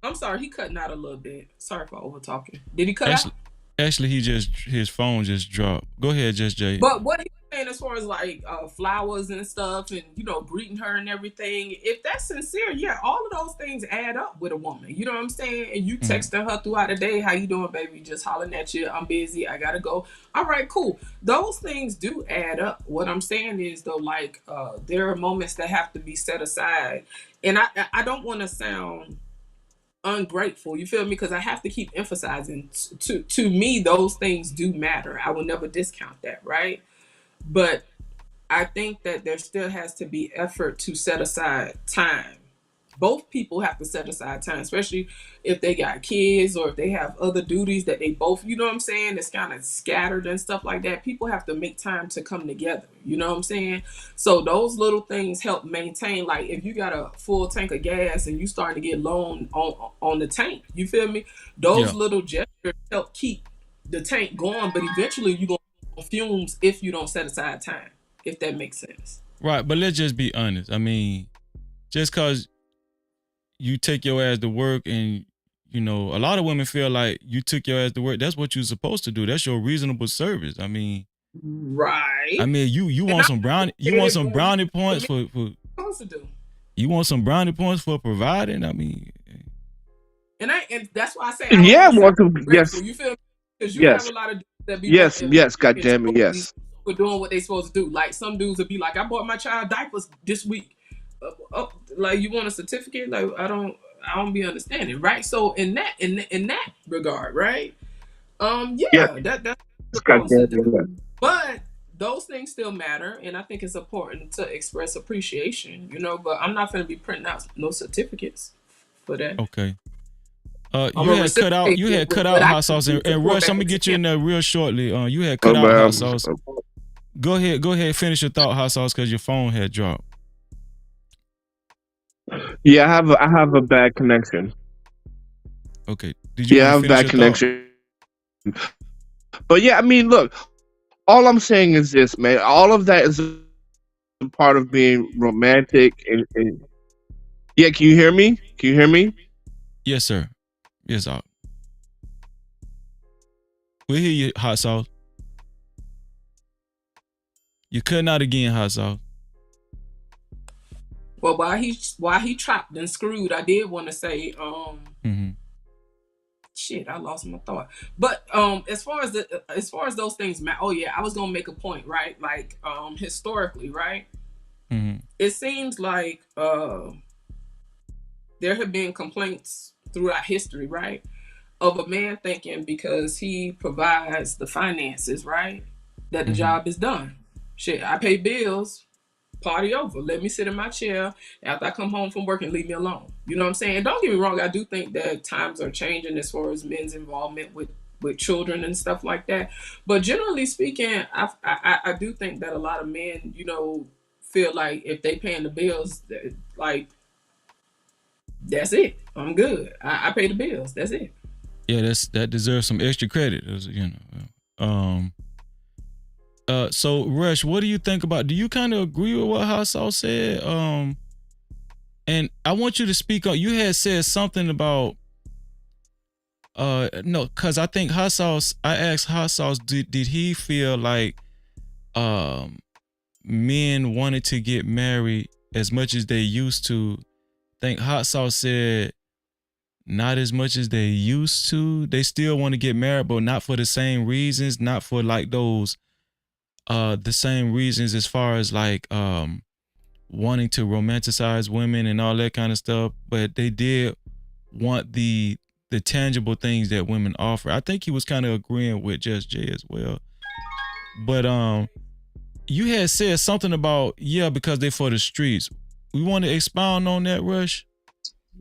I'm sorry, he cutting out a little bit. Sorry for over talking. Did he cut out? Actually, his phone just dropped. Go ahead, Just Jay. But what he was saying as far as like flowers and stuff, and greeting her and everything, if that's sincere, yeah, all of those things add up with a woman. You know what I'm saying? And you texting her throughout the day, how you doing, baby? Just hollering at you. I'm busy. I gotta go. All right, cool. Those things do add up. What I'm saying is though, like there are moments that have to be set aside, and I don't want to sound ungrateful, you feel me? Because I have to keep emphasizing to me those things do matter. I will never discount that, right? But I think that there still has to be effort to set aside time. Both people have to set aside time, especially if they got kids or if they have other duties that they both, you know what I'm saying, it's kind of scattered and stuff like that. People have to make time to come together, you know what I'm saying? So those little things help maintain. Like if you got a full tank of gas and you starting to get low on the tank, you feel me? Those little gestures help keep the tank going, but eventually you're going to fumes if you don't set aside time, if that makes sense. Right, but let's just be honest. I mean, just because you take your ass to work and, a lot of women feel like you took your ass to work. That's what you're supposed to do. That's your reasonable service. I mean, right. I mean, you want some brownie points for supposed to do. You want some brownie points for providing? I mean, and that's why I say yes. You feel me? Because you have a lot of dudes that be yes, goddamn it, yes. For doing what they supposed to do. Like some dudes would be like, I bought my child diapers this week. Like you want a certificate? Like I don't be understanding, right? So in that regard, right? That's but those things still matter, and I think it's important to express appreciation, but I'm not going to be printing out no certificates for that. Okay. You had cut out hot sauce and Rush. I'm gonna get you in there real shortly. You had cut out hot sauce. Go ahead, finish your thought, hot sauce, because your phone had dropped. Yeah, I have a bad connection. Okay. Did you? Yeah, I have a bad connection. But yeah, I mean, look, all I'm saying is this, man. All of that is a part of being romantic. And yeah, can you hear me? Can you hear me? Yes, sir. Yes, sir. We hear you, hot sauce. You cutting out again, hot sauce. Well, while he chopped and screwed, I did want to say, shit, I lost my thought. But as far as those things, I was gonna make a point, right? Like historically, right? It seems like there have been complaints throughout history, right, of a man thinking because he provides the finances, right, that the job is done. Shit, I pay bills. Party over. Let me sit in my chair after I come home from work and leave me alone. You know what I'm saying? Don't get me wrong. I do think that times are changing as far as men's involvement with children and stuff like that. But generally speaking, I do think that a lot of men, feel like if they paying the bills, like that's it. I'm good. I pay the bills. That's it. Yeah, that deserves some extra credit. So Rush, what do you think about? Do you kind of agree with what Hot Sauce said? And I want you to speak on. You had said something about no, because I think Hot Sauce. I asked Hot Sauce, did he feel like men wanted to get married as much as they used to think Hot Sauce said not as much as they used to. They still want to get married, but not for the same reasons, not for like those the same reasons as far as like wanting to romanticize women and all that kind of stuff, but they did want the tangible things that women offer. I think he was kind of agreeing with Just Jay as well. But you had said something about because they're for the streets. We want to expound on that, Rush?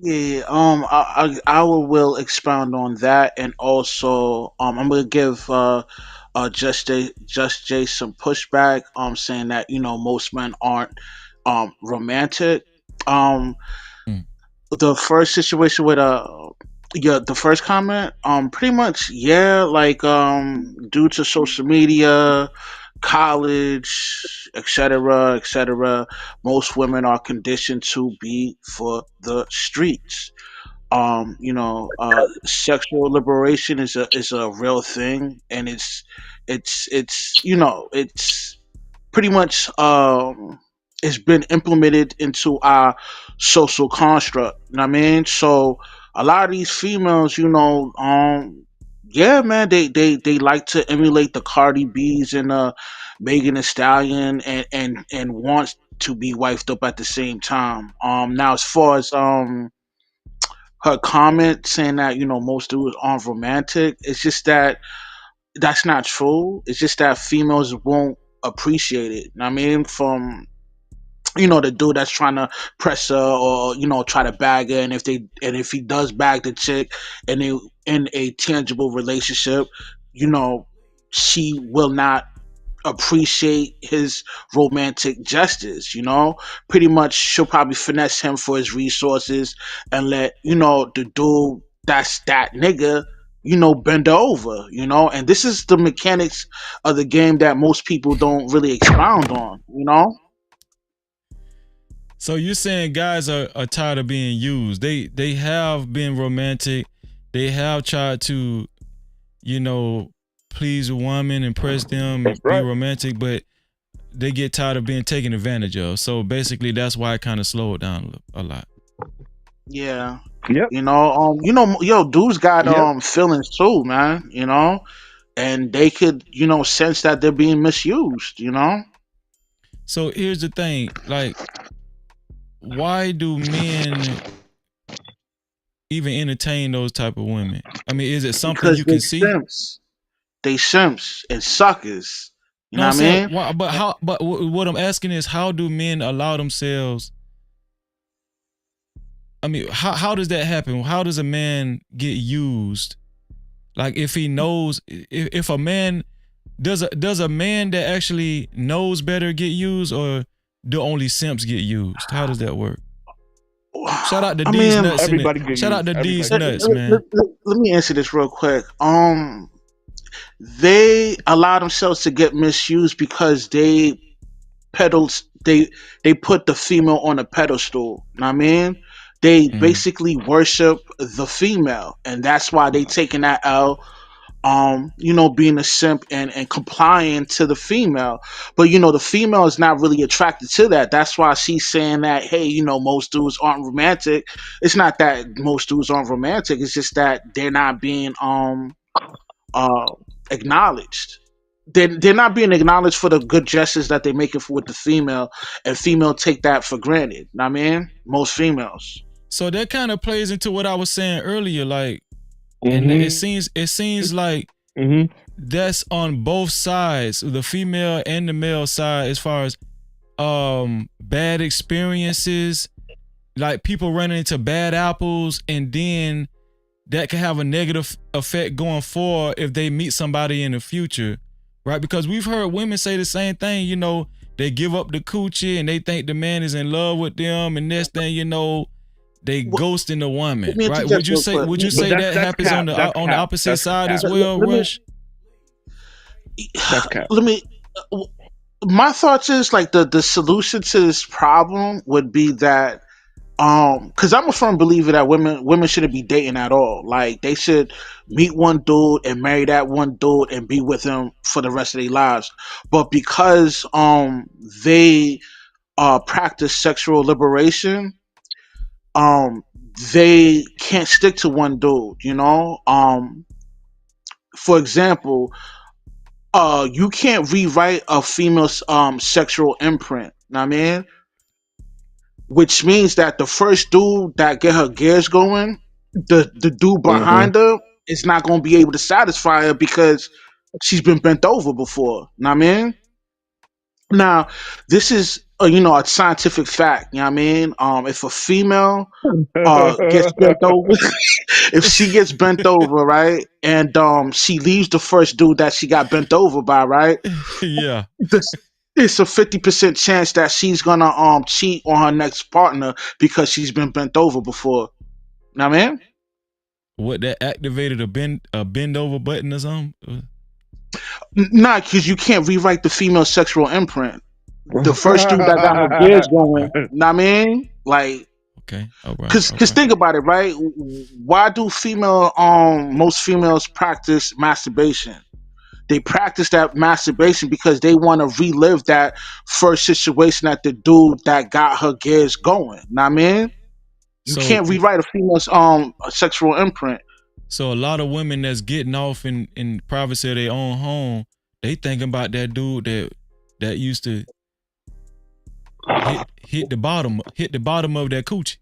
Yeah, I will expound on that, and also I'm gonna give Just Jay some pushback. Saying that most men aren't romantic. Um, the first situation with the first comment, pretty much like due to social media, college, etc., most women are conditioned to be for the streets. Sexual liberation is a real thing, and it's pretty much it's been implemented into our social construct. You know what I mean? So a lot of these females, yeah, man, they like to emulate the Cardi B's and Megan Thee Stallion, and wants to be wifed up at the same time. Now as far as her comment saying that most dudes aren't romantic, it's just that that's not true. It's just that females won't appreciate it. You know what I mean? From the dude that's trying to press her, or try to bag her, and if he does bag the chick and they in a tangible relationship, she will not appreciate his romantic gestures. Pretty much she'll probably finesse him for his resources and let the dude that's that nigga bend her over. And this is the mechanics of the game that most people don't really expound on. So you're saying guys are tired of being used. They have been romantic. They have tried to, please a woman, impress them, be romantic, but they get tired of being taken advantage of. So basically that's why it kind of slowed down a lot. Yeah. Yep. Dudes got feelings too, man, and they could, sense that they're being misused. So here's the thing, like, why do men even entertain those type of women? I mean, is it something because you can see? They simps and suckers. You know what I mean? Why, but what I'm asking is, how do men allow themselves? I mean, how does that happen? How does a man get used? Like, if he knows, if a man does a man that actually knows better get used, or do only simps get used? How does that work? Shout out to D's Nuts. Shout out to D's Nuts, man. Let me answer this real quick. They allow themselves to get misused because they put the female on a pedestal. You know what I mean? They basically worship the female, and that's why they taking that L. Being a simp and complying to the female. But the female is not really attracted to that. That's why she's saying that, hey, most dudes aren't romantic. It's not that most dudes aren't romantic, it's just that they're not being acknowledged. They're not being acknowledged for the good gestures that they're making with the female, and female take that for granted. I mean, most females. So that kind of plays into what I was saying earlier, like, and it seems like that's on both sides, the female and the male side, as far as bad experiences, like people running into bad apples, and then that can have a negative effect going forward if they meet somebody in the future, right? Because we've heard women say the same thing, they give up the coochie and they think the man is in love with them, and next thing you know, they ghosting the woman, right? Would you say that happens on the opposite side as well, Rush? My thoughts is like the solution to this problem would be that because I'm a firm believer that women shouldn't be dating at all. Like, they should meet one dude and marry that one dude and be with him for the rest of their lives. But because they practice sexual liberation, they can't stick to one dude, you know? For example, you can't rewrite a female's sexual imprint. Know what I mean? Which means that the first dude that get her gears going, the dude behind her is not gonna be able to satisfy her because she's been bent over before. Know what I mean? Now, this is a scientific fact. You know what I mean? If a female gets bent over, if she gets bent over, right, and she leaves the first dude that she got bent over by, right, Yeah. it's a 50% chance that she's gonna cheat on her next partner because she's been bent over before. Know what I mean? What, that activated a bend over button or something? Nah, because you can't rewrite the female sexual imprint. The first dude that got her gears going, know what I mean? Like, Okay. All right. Cause think about it, right? Why do most females practice masturbation? They practice that masturbation because they want to relive that first situation that the dude that got her gears going. Know what I mean? You can't rewrite a female's sexual imprint. So a lot of women that's getting off in privacy of their own home, they thinking about that dude that used to hit the bottom of that coochie.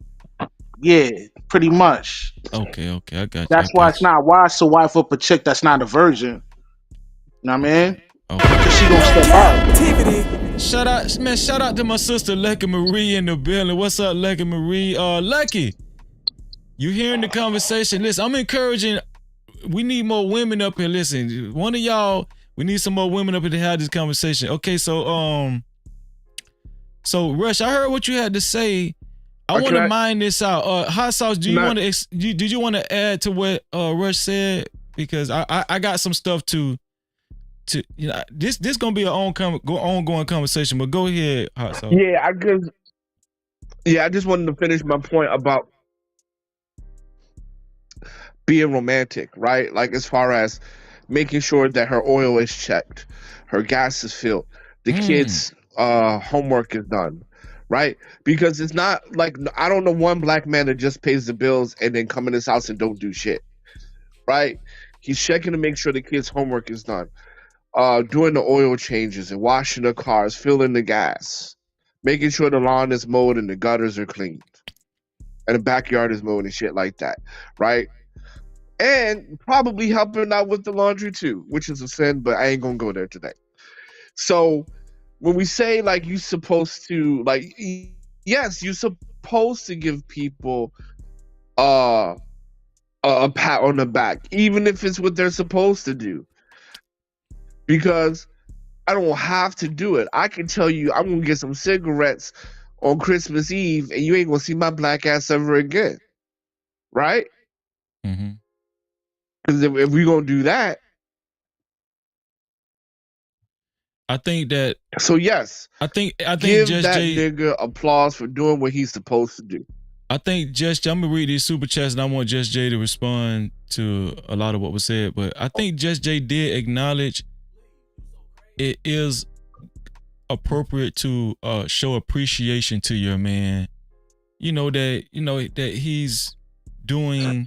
Yeah, pretty much. Okay, I got you. That's why it's not wise to wife up a chick that's not a virgin. Know what I mean? Because she gonna step out. Shout out to my sister Lucky Marie in the building. What's up, Lucky Marie? Lucky, you hearing the conversation? Listen, I'm encouraging. We need more women up here. Listen, one of y'all, we need some more women up here to have this conversation. Okay, so Rush, I heard what you had to say. I want to mine this out. Hot Sauce, do you want to? Did you want to add to what Rush said? Because I got some stuff to this gonna be an ongoing conversation. But go ahead, Hot Sauce. I just wanted to finish my point about being romantic, right? Like as far as making sure that her oil is checked, her gas is filled, the kids' homework is done. Right? Because it's not like, I don't know one black man that just pays the bills and then come in his house and don't do shit. Right? He's checking to make sure the kids' homework is done. Doing the oil changes and washing the cars, filling the gas, making sure the lawn is mowed and the gutters are cleaned. And the backyard is mowed and shit like that. Right? And probably helping out with the laundry too, which is a sin, but I ain't gonna go there today. So when we say like you're supposed to, like, yes, you're supposed to give people a pat on the back, even if it's what they're supposed to do. Because I don't have to do it. I can tell you I'm gonna get some cigarettes on Christmas Eve and you ain't gonna see my black ass ever again. Right? Mm-hmm. Because if we gonna do that, I think that. So yes, I think give Just that Jay, nigga applause for doing what he's supposed to do. I think Just I'm gonna read these super chats and I want Just Jay to respond to a lot of what was said. But I think Just Jay did acknowledge it is appropriate to show appreciation to your man. That he's doing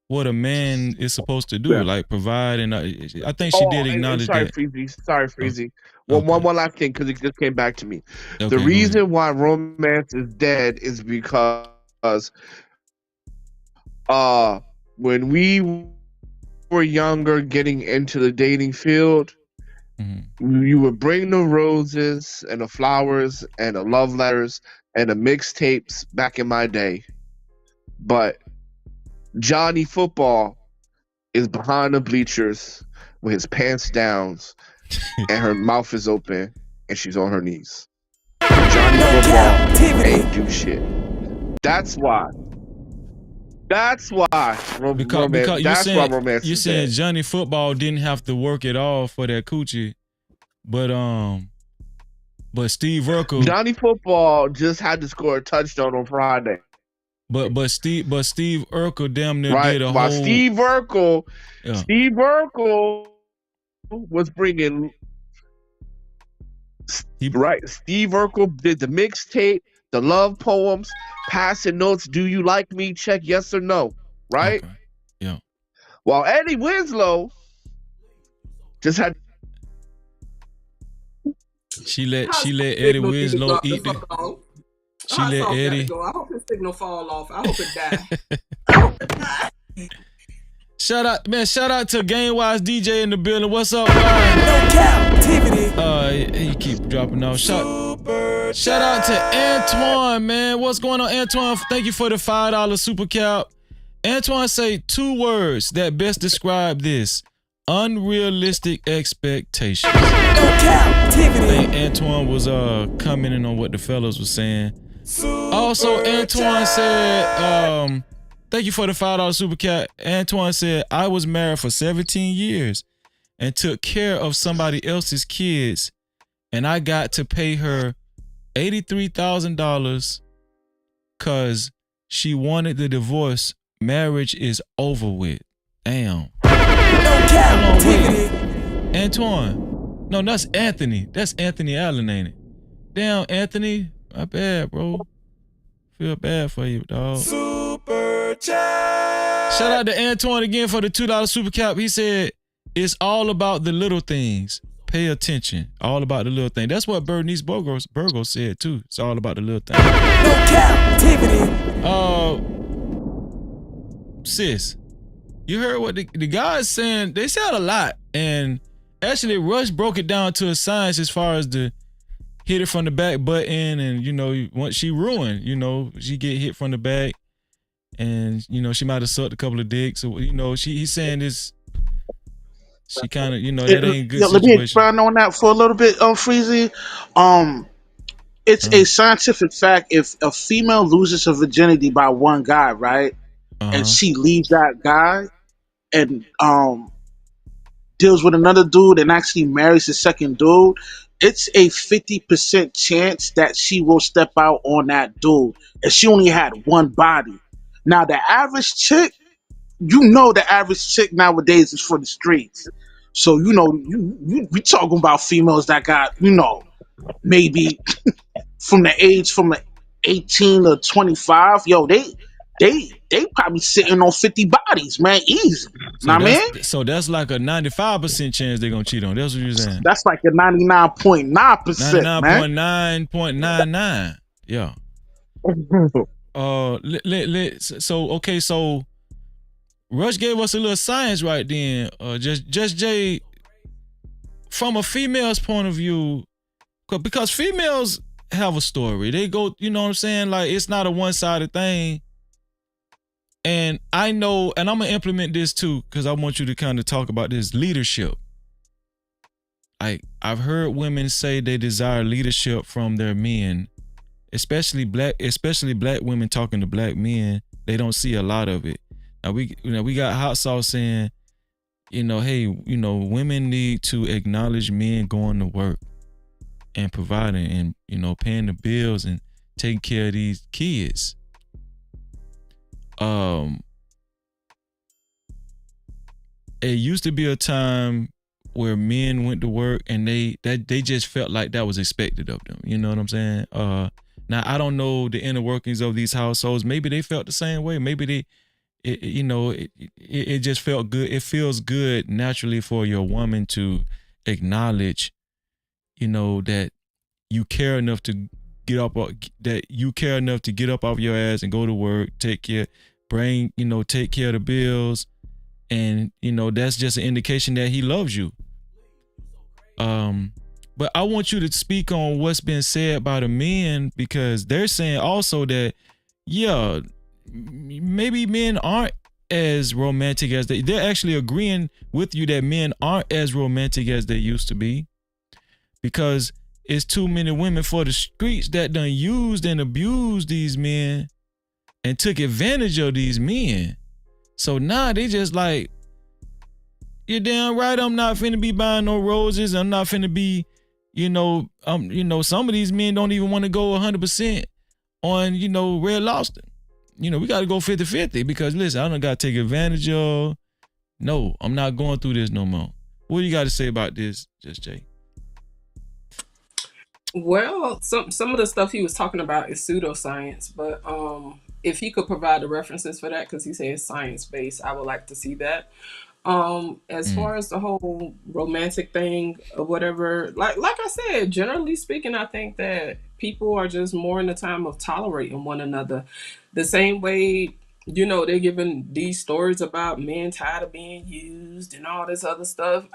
what a man is supposed to do, like provide. And I think she did acknowledge that. Sorry, Freezy. Well, one last thing, because it just came back to me. Okay, the reason why romance is dead is because when we were younger, getting into the dating field, you would bring the roses and the flowers and the love letters and the mixtapes back in my day. But Johnny Football is behind the bleachers with his pants down and her mouth is open and she's on her knees. Johnny Football ain't do shit. That's why. That's why. Because romance you're is saying dead. Johnny Football didn't have to work at all for that coochie, but Steve Urkel. Johnny Football just had to score a touchdown on Friday. But Steve Urkel damn near did a whole. Steve Urkel was bringing. Steve Urkel did the mixtape, the love poems, passing notes. Do you like me? Check yes or no. Right. Okay. Yeah. While Eddie Winslow just had. She let Eddie Winslow eat the. She let Eddie. I hope his signal fall off. I hope it die. Shout out to Gamewise DJ in the building. What's up, Ryan? No Cap-tivity. He keep dropping off. Shout out to Antoine, man. What's going on, Antoine? Thank you for the $5 super cap. Antoine say 2 words that best describe this: unrealistic expectations. No Cap-tivity. I think Antoine was commenting on what the fellas was saying. Also, Antoine said, thank you for the $5 super cat. Antoine said, I was married for 17 years and took care of somebody else's kids, and I got to pay her $83,000 because she wanted the divorce. Marriage is over with. Damn. No Cap-tivity. Antoine. No, that's Anthony. That's Anthony Allen, ain't it? Damn, Anthony. My bad, bro. Feel bad for you, dog. Super chat. Shout out to Antoine again for the $2 super cap. He said, it's all about the little things. Pay attention. All about the little thing. That's what Bernice Burgos said too. It's all about the little thing. No Cap-tivity. Sis, you heard what the guys saying? They said a lot. And actually, Rush broke it down to a science as far as the hit it from the back button, and once she ruined, she get hit from the back, and she might have sucked a couple of dicks, so he's saying this. She kind of that ain't good. Let me expand on that for a little bit, Freezy. It's a scientific fact. If a female loses her virginity by one guy, right, and she leaves that guy and deals with another dude and actually marries the second dude, it's a 50% chance that she will step out on that dude. And she only had one body. Now, the average chick, the average chick nowadays is for the streets. So, we talking about females that got, maybe from 18 to 25. Yo, they probably sitting on 50 bodies, man. Easy. So that's like a 95% chance they're gonna cheat on. That's what you're saying. That's like a 99.9%, 99.99. Yeah. So Rush gave us a little science right then. Just Jay, from a female's point of view, because females have a story. They go, you know what I'm saying? Like, it's not a one-sided thing. And I know, and I'm going to implement this too, because I want you to kind of talk about this leadership. I've heard women say they desire leadership from their men, especially black women talking to black men. They don't see a lot of it. Now we got Hot Sauce saying, hey, women need to acknowledge men going to work and providing and, paying the bills and taking care of these kids. It used to be a time where men went to work and they just felt like that was expected of them. You know what I'm saying? Now I don't know the inner workings of these households. Maybe they felt the same way. Maybe it just felt good. It feels good naturally for your woman to acknowledge, that you care enough to get up off your ass and go to work, take care of the bills. And, that's just an indication that he loves you. But I want you to speak on what's been said by the men, because they're saying also that, yeah, maybe men aren't as romantic as they're actually agreeing with you that men aren't as romantic as they used to be, because it's too many women for the streets that done used and abused these men and took advantage of these men. So now they just like, you're damn right, I'm not finna be buying no roses. I'm not finna be, some of these men don't even want to go 100% on, Red Lobster. We got to go 50-50 because, listen, I don't got to take advantage of. No, I'm not going through this no more. What do you got to say about this, Just Jay? Well, some of the stuff he was talking about is pseudoscience, but if he could provide the references for that, because he said it's science based, I would like to see that. As far as the whole romantic thing or whatever, like I said, generally speaking, I think that people are just more in the time of tolerating one another. The same way, you know, they're giving these stories about men tired of being used and all this other stuff.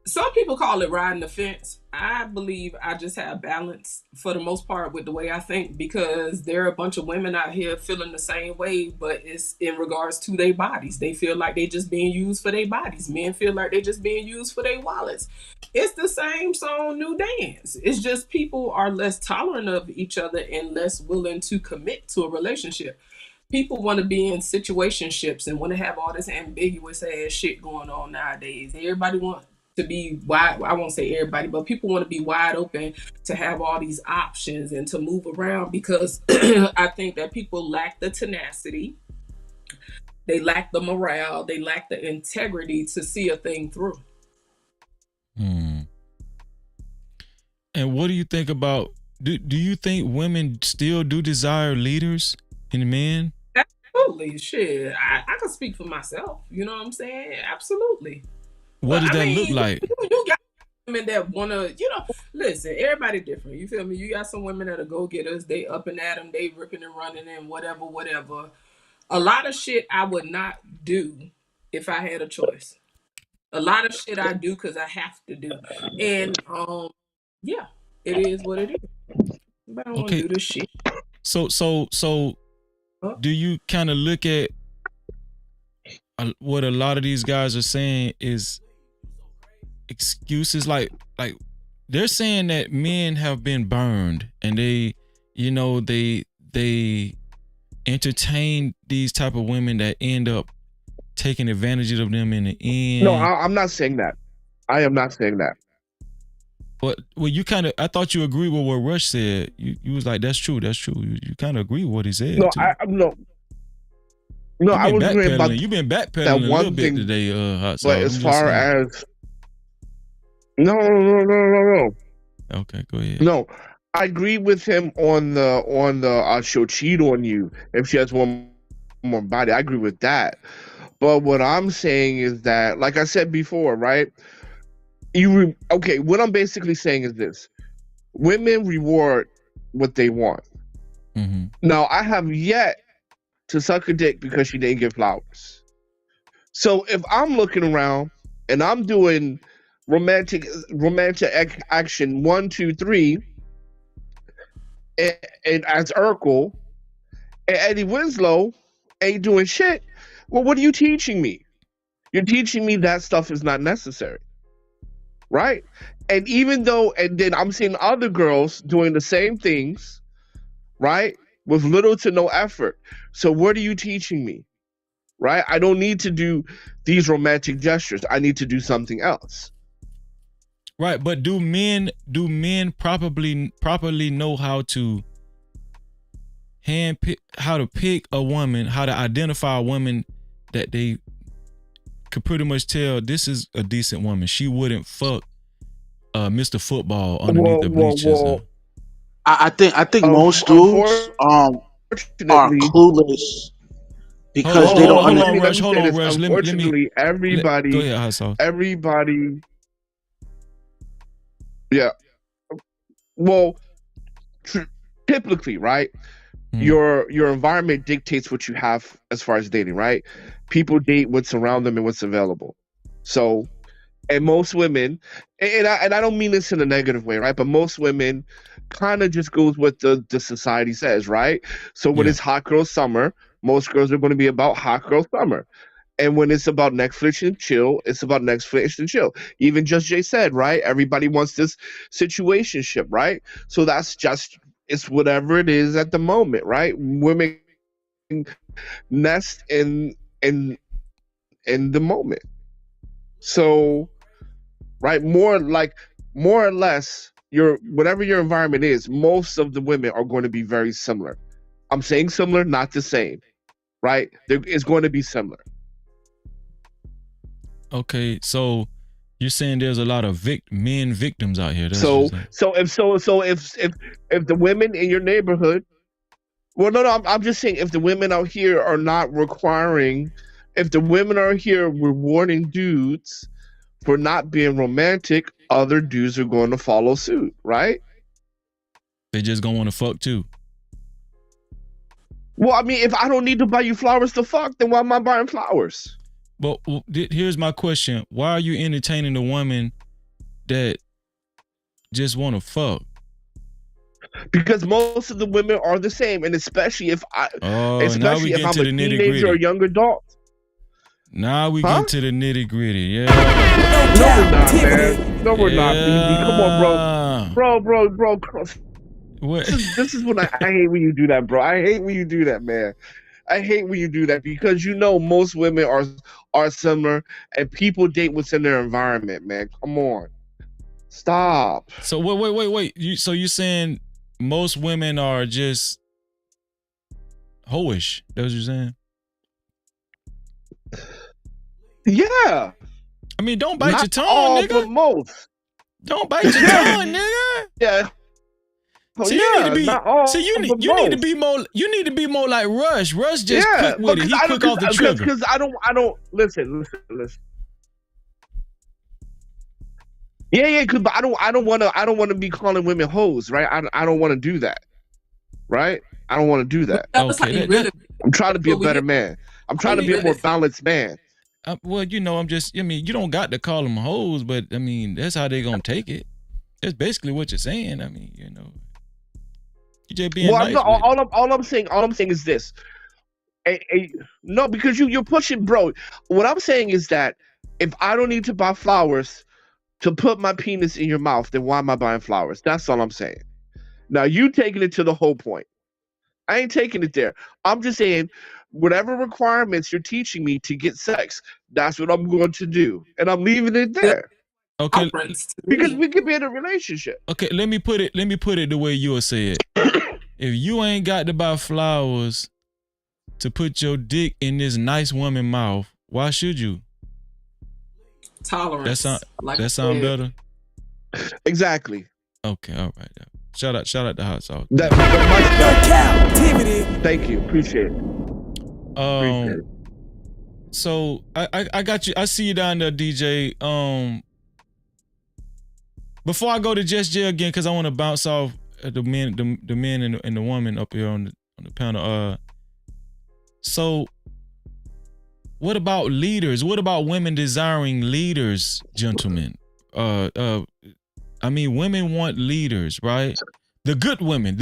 Some people call it riding the fence. I believe I just have balance for the most part with the way I think, because there are a bunch of women out here feeling the same way, but it's in regards to their bodies. They feel like they just being used for their bodies. Men feel like they just being used for their wallets. It's the same song, new dance. It's just people are less tolerant of each other and less willing to commit to a relationship. People want to be in situationships and want to have all this ambiguous ass shit going on nowadays. Everybody wants to be wide. I won't say everybody, but people want to be wide open to have all these options and to move around, because I think that people lack the tenacity, they lack the morale, they lack the integrity to see a thing through. And what do you think about, do you think women still do desire leaders in men? Absolutely. Shit, I can speak for myself, you know what I'm saying? Absolutely. What does that look like? You got women that want to, you know, listen, everybody different. You feel me? You got some women that are go-getters. They up and at them. They ripping and running and whatever. A lot of shit I would not do if I had a choice. A lot of shit I do because I have to do. And, yeah, it is what it is. But I don't want to do this shit. So do you kind of look at what a lot of these guys are saying is excuses, like they're saying that men have been burned and they, you know, they entertain these type of women that end up taking advantage of them in the end. No, I'm not saying that. I am not saying that. But well, you kind of, I thought you agree with what Rush said. You was like, that's true. You kind of agree with what he said. No, too. No, I was agreeing about you've been backpedaling a little bit today, Hot Sauce. But as far as no. Okay, go ahead. No, I agree with him on the she'll cheat on you if she has one more body. I agree with that. But what I'm saying is that, like I said before, right? What I'm basically saying is this: women reward what they want. Mm-hmm. Now, I have yet to suck a dick because she didn't give flowers. So if I'm looking around and I'm doing romantic action 1, 2, 3, and as Urkel and Eddie Winslow ain't doing shit, well, what are you teaching me? You're teaching me that stuff is not necessary, right? And then I'm seeing other girls doing the same things, right, with little to no effort. So what are you teaching me, right? I don't need to do these romantic gestures. I need to do something else. Right, but do men properly know how to pick a woman, how to identify a woman that they could pretty much tell this is a decent woman. She wouldn't fuck Mr. Football underneath the bleachers. I think most dudes are clueless because they don't understand. Hold on, Rush. Unfortunately, everybody. Go ahead, Hot Sauce. Everybody. Yeah. Well, typically, right? Your environment dictates what you have as far as dating, right? People date what's around them and what's available. So, and most women, and I don't mean this in a negative way, right? But most women kind of just goes what the society says, right? So when it's hot girl summer, most girls are going to be about hot girl summer. And when it's about Netflix and chill, it's about Netflix and chill. Even Just Jay said, right? Everybody wants this situationship, right? So that's just, it's whatever it is at the moment, right? Women nest in the moment. So, right, more or less, whatever your environment is, most of the women are going to be very similar. I'm saying similar, not the same, right? It's going to be similar. Okay, so You're saying there's a lot of men victims out here. That's what So you're saying. if the women in your neighborhood, well, no, I'm just saying if the women out here are not requiring, if the women are here rewarding dudes for not being romantic, other dudes are going to follow suit, right? They just gonna want to fuck too. Well, I mean, if I don't need to buy you flowers to fuck, then why am I buying flowers? But here's my question: why are you entertaining a woman that just want to fuck? Because most of the women are the same, and especially if I'm a teenager or young adult. Now we get to the nitty gritty. Yeah. No, we're not, man. No, we're not. BB. Come on, bro. What? This is what I hate when you do that, bro. I hate when you do that, man. I hate when you do that because most women are similar, and people date what's in their environment, man. Come on, stop. So wait. So you saying most women are just hoish? That's what you're saying? Yeah. I mean, don't bite Not your tongue, all, nigga. But most. Don't bite your tongue, nigga. Yeah. So you need to be. So you need to be more. You need to be more like Rush. Rush just quick with it. He quick off the trigger. Because I don't listen. Yeah. But I don't want to be calling women hoes, right? I don't want to do that, right? I don't want to do that. Okay. I'm trying to be a better man. I'm trying to be a more balanced man. Well, I'm just. I mean, you don't got to call them hoes, but I mean, that's how they gonna take it. That's basically what you're saying. I mean, you just being nice. All I'm saying is this. No, because you're pushing, bro. What I'm saying is that if I don't need to buy flowers to put my penis in your mouth, then why am I buying flowers? That's all I'm saying. Now you taking it to the whole point. I ain't taking it there. I'm just saying whatever requirements you're teaching me to get sex, that's what I'm going to do, and I'm leaving it there. Okay, because we could be in a relationship. Okay, let me put it the way you would say it. If you ain't got to buy flowers to put your dick in this nice woman's mouth, why should you? Tolerance. That sound better. Exactly. Okay, all right. Shout out to Hot Sauce. Cap-tivity. Thank you. Appreciate it. Appreciate it. So I got you. I see you down there, DJ. Before I go to Just Jay again, because I want to bounce off the men and the woman up here on the panel. So what about leaders? What about women desiring leaders, gentlemen? I mean, women want leaders, right? The good women.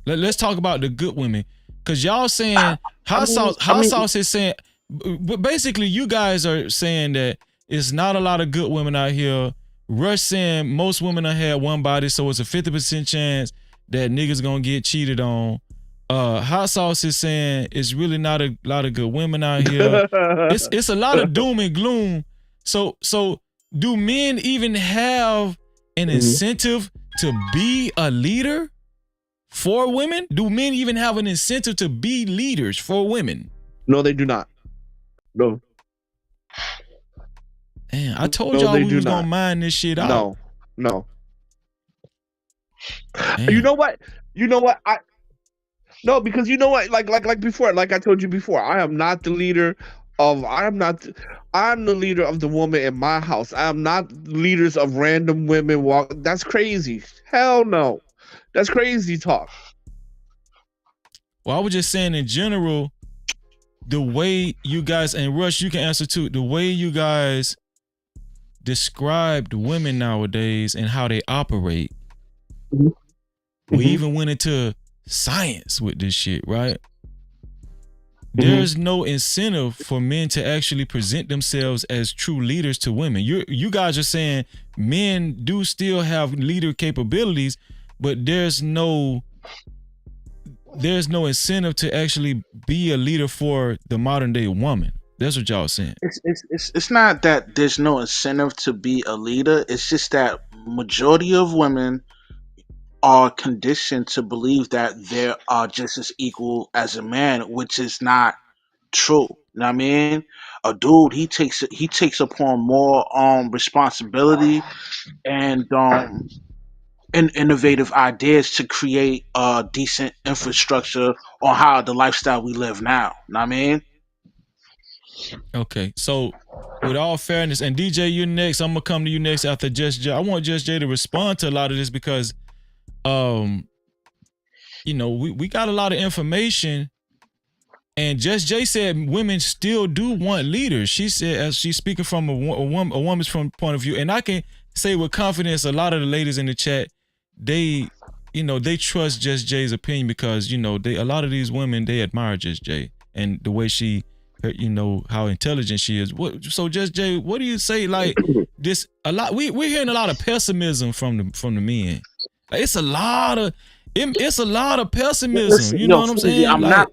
Let's talk about the good women, because y'all saying Hot Sauce is saying, but basically you guys are saying that it's not a lot of good women out here. Rush saying most women have had one body, so it's a 50% chance that niggas gonna get cheated on. Hot Sauce is saying it's really not a lot of good women out here. It's a lot of doom and gloom. So do men even have an incentive to be a leader for women? Do men even have an incentive to be leaders for women? No, they do not. No. Man, I told y'all we was gonna mine this shit out. No. You know what? Because you know what? Like before, like I told you before, I'm the leader of the woman in my house. I am not leaders of random women walk. That's crazy. Hell no. That's crazy talk. Well, I was just saying in general, the way you guys, and Rush, you can answer too, the way you guys described women nowadays and how they operate. We even went into science with this shit, right? There's no incentive for men to actually present themselves as true leaders to women. You guys are saying men do still have leader capabilities, but there's no incentive to actually be a leader for the modern day woman. That's what y'all saying. It's not that there's no incentive to be a leader. It's just that majority of women are conditioned to believe that they are just as equal as a man, which is not true. You know what I mean? A dude, he takes upon more responsibility and innovative ideas to create a decent infrastructure on how the lifestyle we live now. You know what I mean? Okay, so with all fairness, and DJ, you're next. I'm gonna come to you next after Just Jay. I want Just Jay to respond to a lot of this because, we got a lot of information, and Just Jay said women still do want leaders. She said, as she's speaking from a woman's point of view, and I can say with confidence, a lot of the ladies in the chat, they trust Just Jay's opinion because a lot of these women, they admire Just Jay and the way she. How intelligent she is. So Just Jay, what do you say? Like this, a lot. We're hearing a lot of pessimism from the men. Like it's a lot of pessimism. Listen, You know what I'm saying? I'm not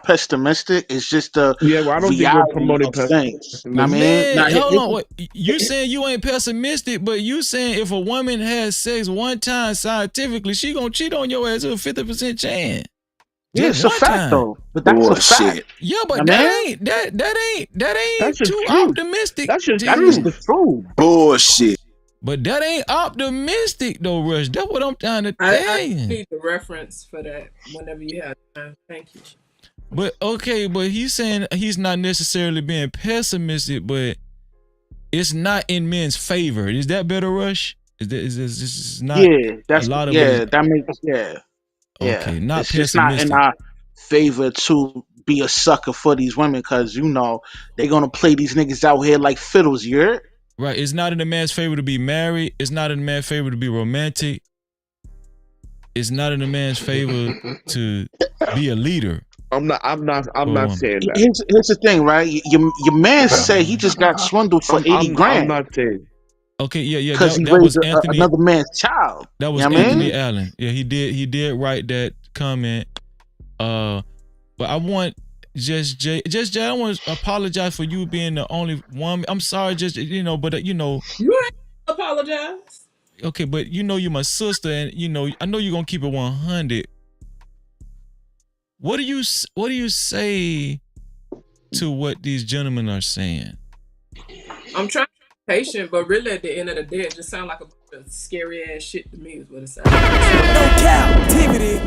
pessimistic. It's just the I don't think we're promoting of things. pessimism. I mean, Man, hold on. What, you saying you ain't pessimistic, but you saying if a woman has sex one time scientifically, she gonna cheat on your ass with a 50% chance. Yeah, it's a fact though. But that's a fact. Yeah, but that ain't too optimistic. That's just the truth. Bullshit. But that ain't optimistic though, Rush. That's what I'm trying to tell I you. need the reference for that whenever you have time. Thank you. But he's saying he's not necessarily being pessimistic, but it's not in men's favor. Is that better, Rush? Is this not? Yeah, that's a lot of that makes Okay, not it's just not in our favor to be a sucker for these women because they're gonna play these niggas out here like fiddles. You heard? Right. It's not in a man's favor to be married. It's not in a man's favor to be romantic. It's not in a man's favor to be a leader. I'm not saying that. Here's the thing, right? Your man said he just got swindled for 80 grand. I'm not saying. Okay, yeah. Because he raised another man's child. That was Anthony Allen. Yeah, he did write that comment. But I want Just Jay, I want to apologize for you being the only woman. I'm sorry, but You ain't apologize. Okay, but you're my sister, and I know you're gonna keep it 100. What do you say to what these gentlemen are saying? I'm trying to be patient, but really at the end of the day, it just sounds like a bunch of scary ass shit to me. Is what it sounds like. No captivity.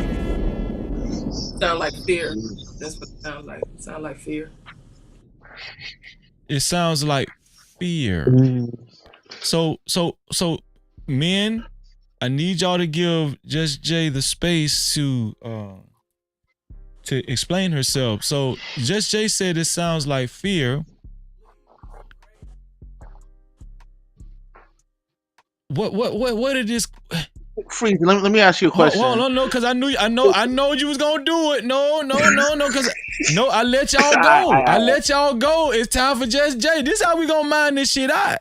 Sound like fear. That's what it sounds like. It sounds like fear. It sounds like fear. So men, I need y'all to give Just Jay the space to explain herself. So Just Jay said it sounds like fear. What did this? Freeze. Let me ask you a question. No, because I know you was gonna do it. No, because I let y'all go. I let y'all go. It's time for Just Jay. This is how we gonna mind this shit out.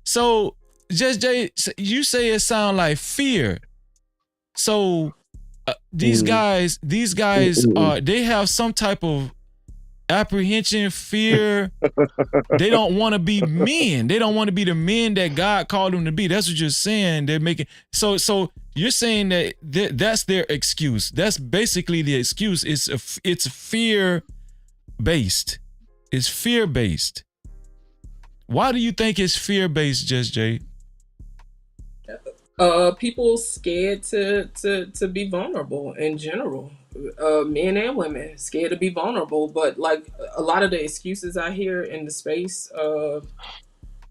So Just Jay, you say it sound like fear. So these guys they have some type of apprehension, fear. They don't want to be men. They don't want to be the men that God called them to be. That's what you're saying. They're making so you're saying that that's their excuse. That's basically the excuse. It's fear based. It's fear based. Why do you think it's fear based, Just Jay? People scared to be vulnerable in general. Men and women scared to be vulnerable, but like a lot of the excuses I hear in the space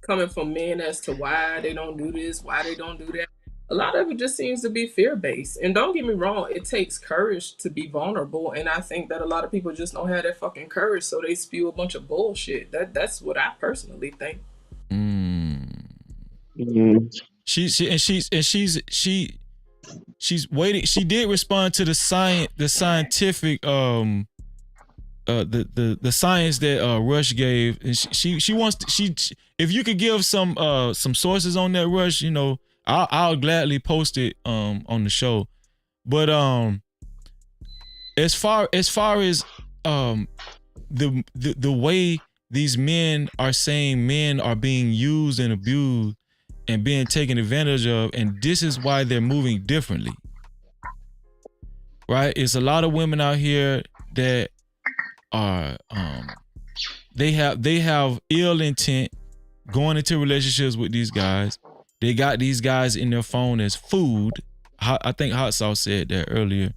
coming from men as to why they don't do this, why they don't do that, a lot of it just seems to be fear-based. And don't get me wrong, it takes courage to be vulnerable, and I think that a lot of people just don't have that fucking courage, so they spew a bunch of bullshit. That's what I personally think. She's waiting. She did respond to the scientific the science that Rush gave, and she wants to, if you could give some sources on that, Rush, I'll gladly post it on the show. But as far as the way these men are saying men are being used and abused and being taken advantage of, and this is why they're moving differently. Right? It's a lot of women out here that are they have ill intent going into relationships with these guys. They got these guys in their phone as food. I think Hot Sauce said that earlier.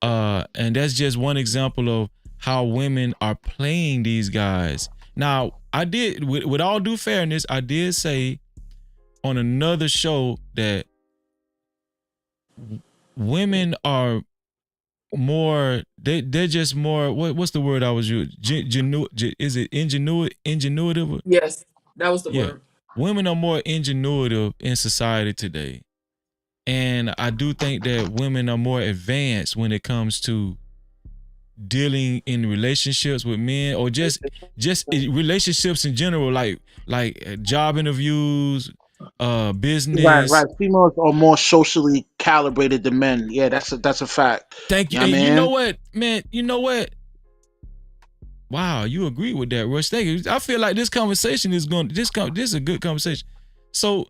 And that's just one example of how women are playing these guys. Now, I did, with all due fairness, I did say on another show that women are more, they're just more, what's the word I was using? Is it ingenuitive? Yes, that was the word. Women are more ingenuitive in society today. And I do think that women are more advanced when it comes to dealing in relationships with men, or just relationships in general, like job interviews, business. Right. Females are more socially calibrated than men. Yeah, that's a fact. Thank you. Yeah, And man. you know what, man? You know what? Wow, you agree with that, Rush. Thank you. I feel like this conversation is this is a good conversation. So,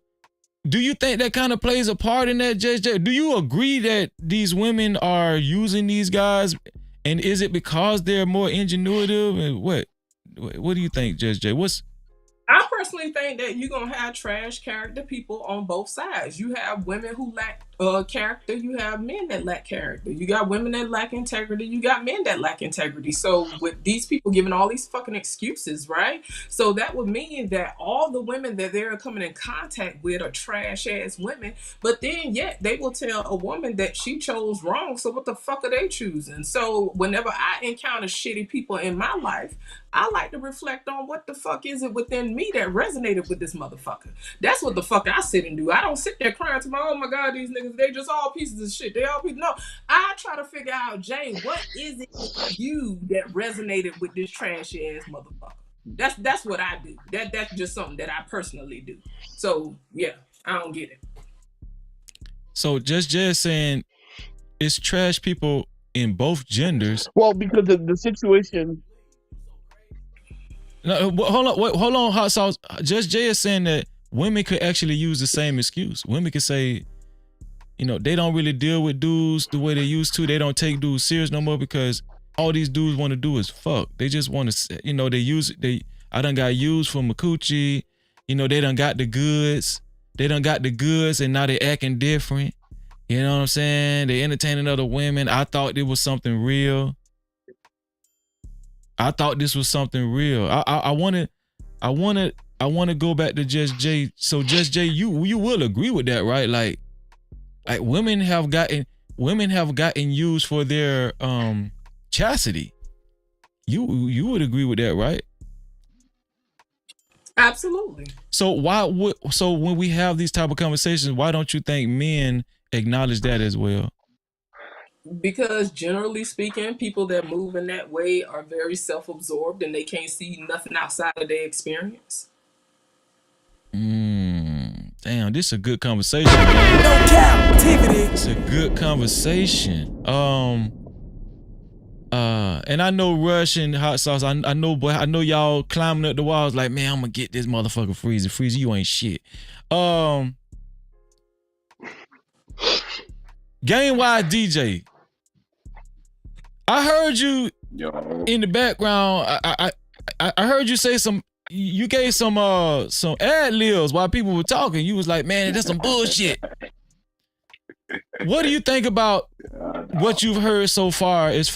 do you think that kind of plays a part in that, JJ? Do you agree that these women are using these guys, and is it because they're more ingenuitive? And what do you think, JJ? I personally think that you're gonna have trash character people on both sides. You have women who lack character. You have men that lack character. You got women that lack integrity. You got men that lack integrity. So with these people giving all these fucking excuses, right? So that would mean that all the women that they're coming in contact with are trash ass women. But then yet they will tell a woman that she chose wrong. So what the fuck are they choosing? So whenever I encounter shitty people in my life, I like to reflect on what the fuck is it within me that resonated with this motherfucker. That's what the fuck I sit and do. I don't sit there crying to my, oh my God, these niggas, they just all pieces of shit. They all pieces. No, I try to figure out, Jane, what is it with you that resonated with this trash ass motherfucker? That's what I do. That's just something that I personally do. So yeah, I don't get it. So just saying it's trash people in both genders. Well, because the situation. No, hold on, Hot Sauce. Just Jay is saying that women could actually use the same excuse. Women could say, they don't really deal with dudes the way they used to. They don't take dudes serious no more because all these dudes want to do is fuck. They just want to, I done got used for my coochie. They done got the goods. They done got the goods and now they acting different. You know what I'm saying? They entertaining other women. I thought it was something real. I thought this was something real. I want to go back to Just Jay. So Just Jay, you will agree with that, right? Like women have gotten used for their chastity. You would agree with that, right? Absolutely. So when we have these type of conversations, why don't you think men acknowledge that as well? Because generally speaking, people that move in that way are very self-absorbed and they can't see nothing outside of their experience. Damn, this is a good conversation, man. No Cap-tivity. It's a good conversation. And I know Rush and Hot Sauce, I know y'all climbing up the walls like, man, I'm gonna get this motherfucker Freezy. Freezy, you ain't shit. Game-wise DJ, I heard you in the background. I heard you say you gave some ad libs while people were talking. You was like, man, that's some bullshit. What do you think about what you've heard so far as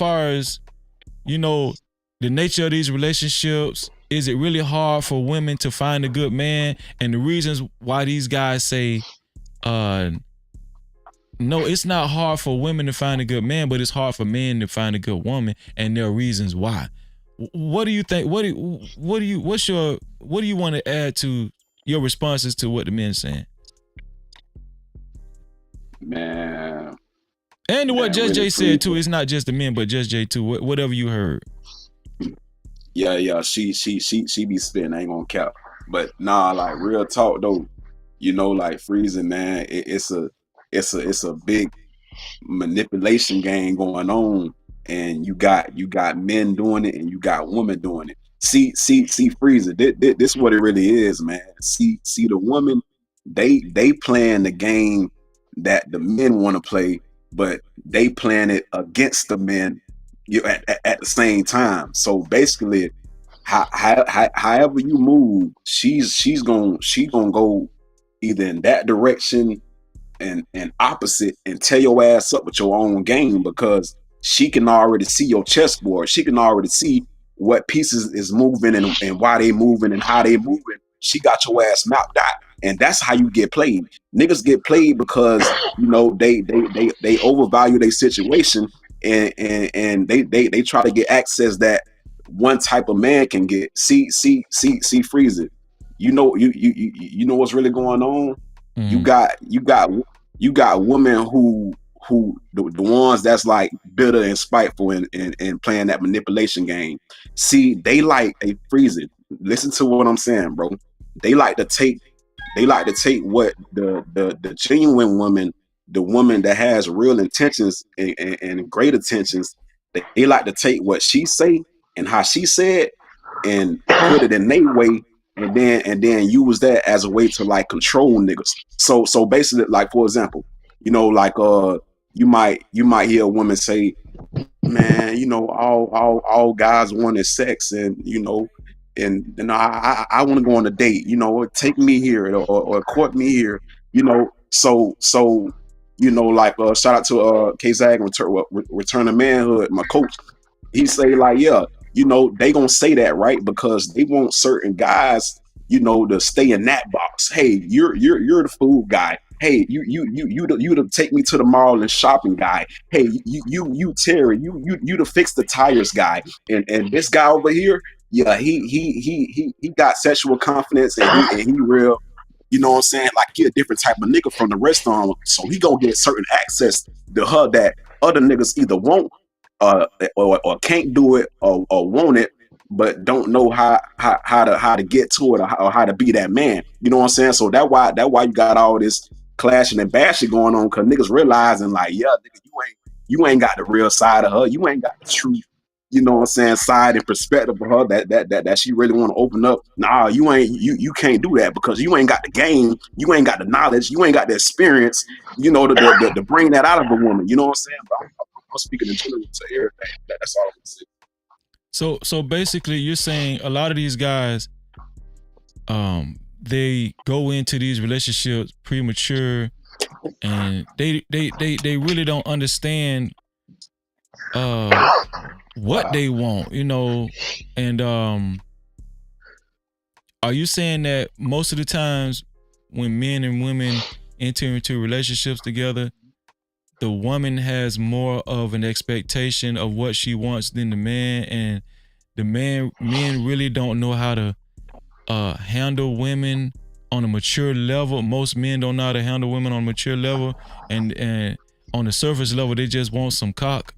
the nature of these relationships? Is it really hard for women to find a good man? And the reasons why these guys say, no, it's not hard for women to find a good man, but it's hard for men to find a good woman, and there are reasons why. What do you think? What do you want to add to your responses to what the men saying? Man. And what Just really Jay said too. It's not just the men, but Just Jay too. Whatever you heard. Yeah. She be spitting. I ain't gonna cap. But nah, like real talk though. Like freezing, man. It's a big manipulation game going on, and you got men doing it, and you got women doing it. See, Freezer. This is what it really is, man. See, the woman, they playing the game that the men want to play, but they playing it against the men you at the same time. So basically, however you move, she's gonna go either in that direction and opposite, and tear your ass up with your own game, because she can already see your chessboard. She can already see what pieces is moving and why they moving and how they moving. She got your ass mapped out, and that's how you get played. Niggas get played because they overvalue their situation, and they try to get access that one type of man can get. See, freeze it. You know what's really going on. You got women who the ones that's like bitter and spiteful and playing that manipulation game. See, they freeze it. Listen to what I'm saying, bro. They like to take what the genuine woman, the woman that has real intentions and great intentions, they like to take what she say and how she said and put it in their way, and then use that as a way to like control niggas. So basically, like, for example, like you might hear a woman say, man, all guys want is sex, and I want to go on a date, take me here or court me here, so like shout out to K-Zag, Return to Manhood, my coach. He say like, yeah, they gonna say that, right? Because they want certain guys, to stay in that box. Hey, you're the food guy. Hey, you to take me to the mall and shopping guy. Hey, you Terry, you to fix the tires guy. And this guy over here, yeah, he got sexual confidence, and he real. You know what I'm saying? Like, he a different type of nigga from the rest of them. So he gonna get certain access to her that other niggas either won't or can't do it or want it, but don't know how to get to it or how to be that man. You know what I'm saying? So that why you got all this clashing and bashing going on, because niggas realizing like, yeah, nigga, you ain't got the real side of her. You ain't got the true, side and perspective of her that she really want to open up. Nah, you can't do that, because you ain't got the game, you ain't got the knowledge, you ain't got the experience, to bring that out of a woman. You know what I'm saying? But I'm speaking in general to everything. That's all I'm saying. So basically, you're saying a lot of these guys, they go into these relationships premature, and they really don't understand what they want, and are you saying that most of the times when men and women enter into relationships together, the woman has more of an expectation of what she wants than the man, and the men really don't know how to handle women on a mature level? Most men don't know how to handle women on a mature level, and on the surface level, they just want some cock.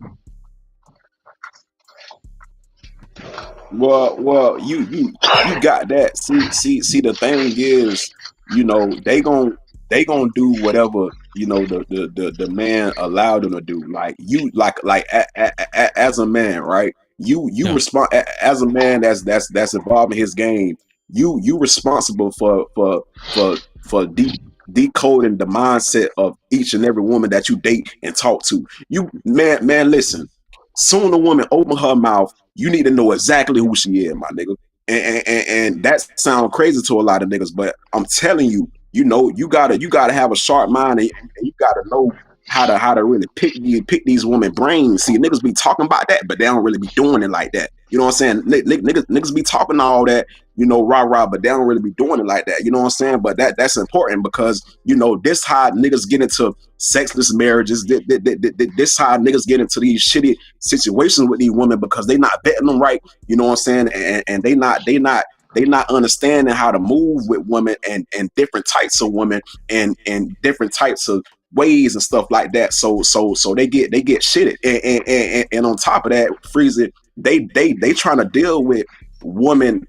Well, you got that. See. The thing is, they gonna do whatever the man allowed them to do. Like you, as a man, right? You respond as a man that's involved in his game. You responsible for decoding the mindset of each and every woman that you date and talk to. You man, listen. Soon a woman open her mouth, you need to know exactly who she is, my nigga. And that sounds crazy to a lot of niggas, but I'm telling you, you gotta have a sharp mind, and you gotta know how to really pick these women brains. See, niggas be talking about that, but they don't really be doing it like that. You know what I'm saying? Niggas be talking all that, rah, but they don't really be doing it like that. You know what I'm saying? But that's important, because this how niggas get into sexless marriages. This how niggas get into these shitty situations with these women, because they not vetting them right. You know what I'm saying? And they not understanding how to move with women and different types of women and different types of ways and stuff like that. So they get shitted. And on top of that, freeze it. They trying to deal with women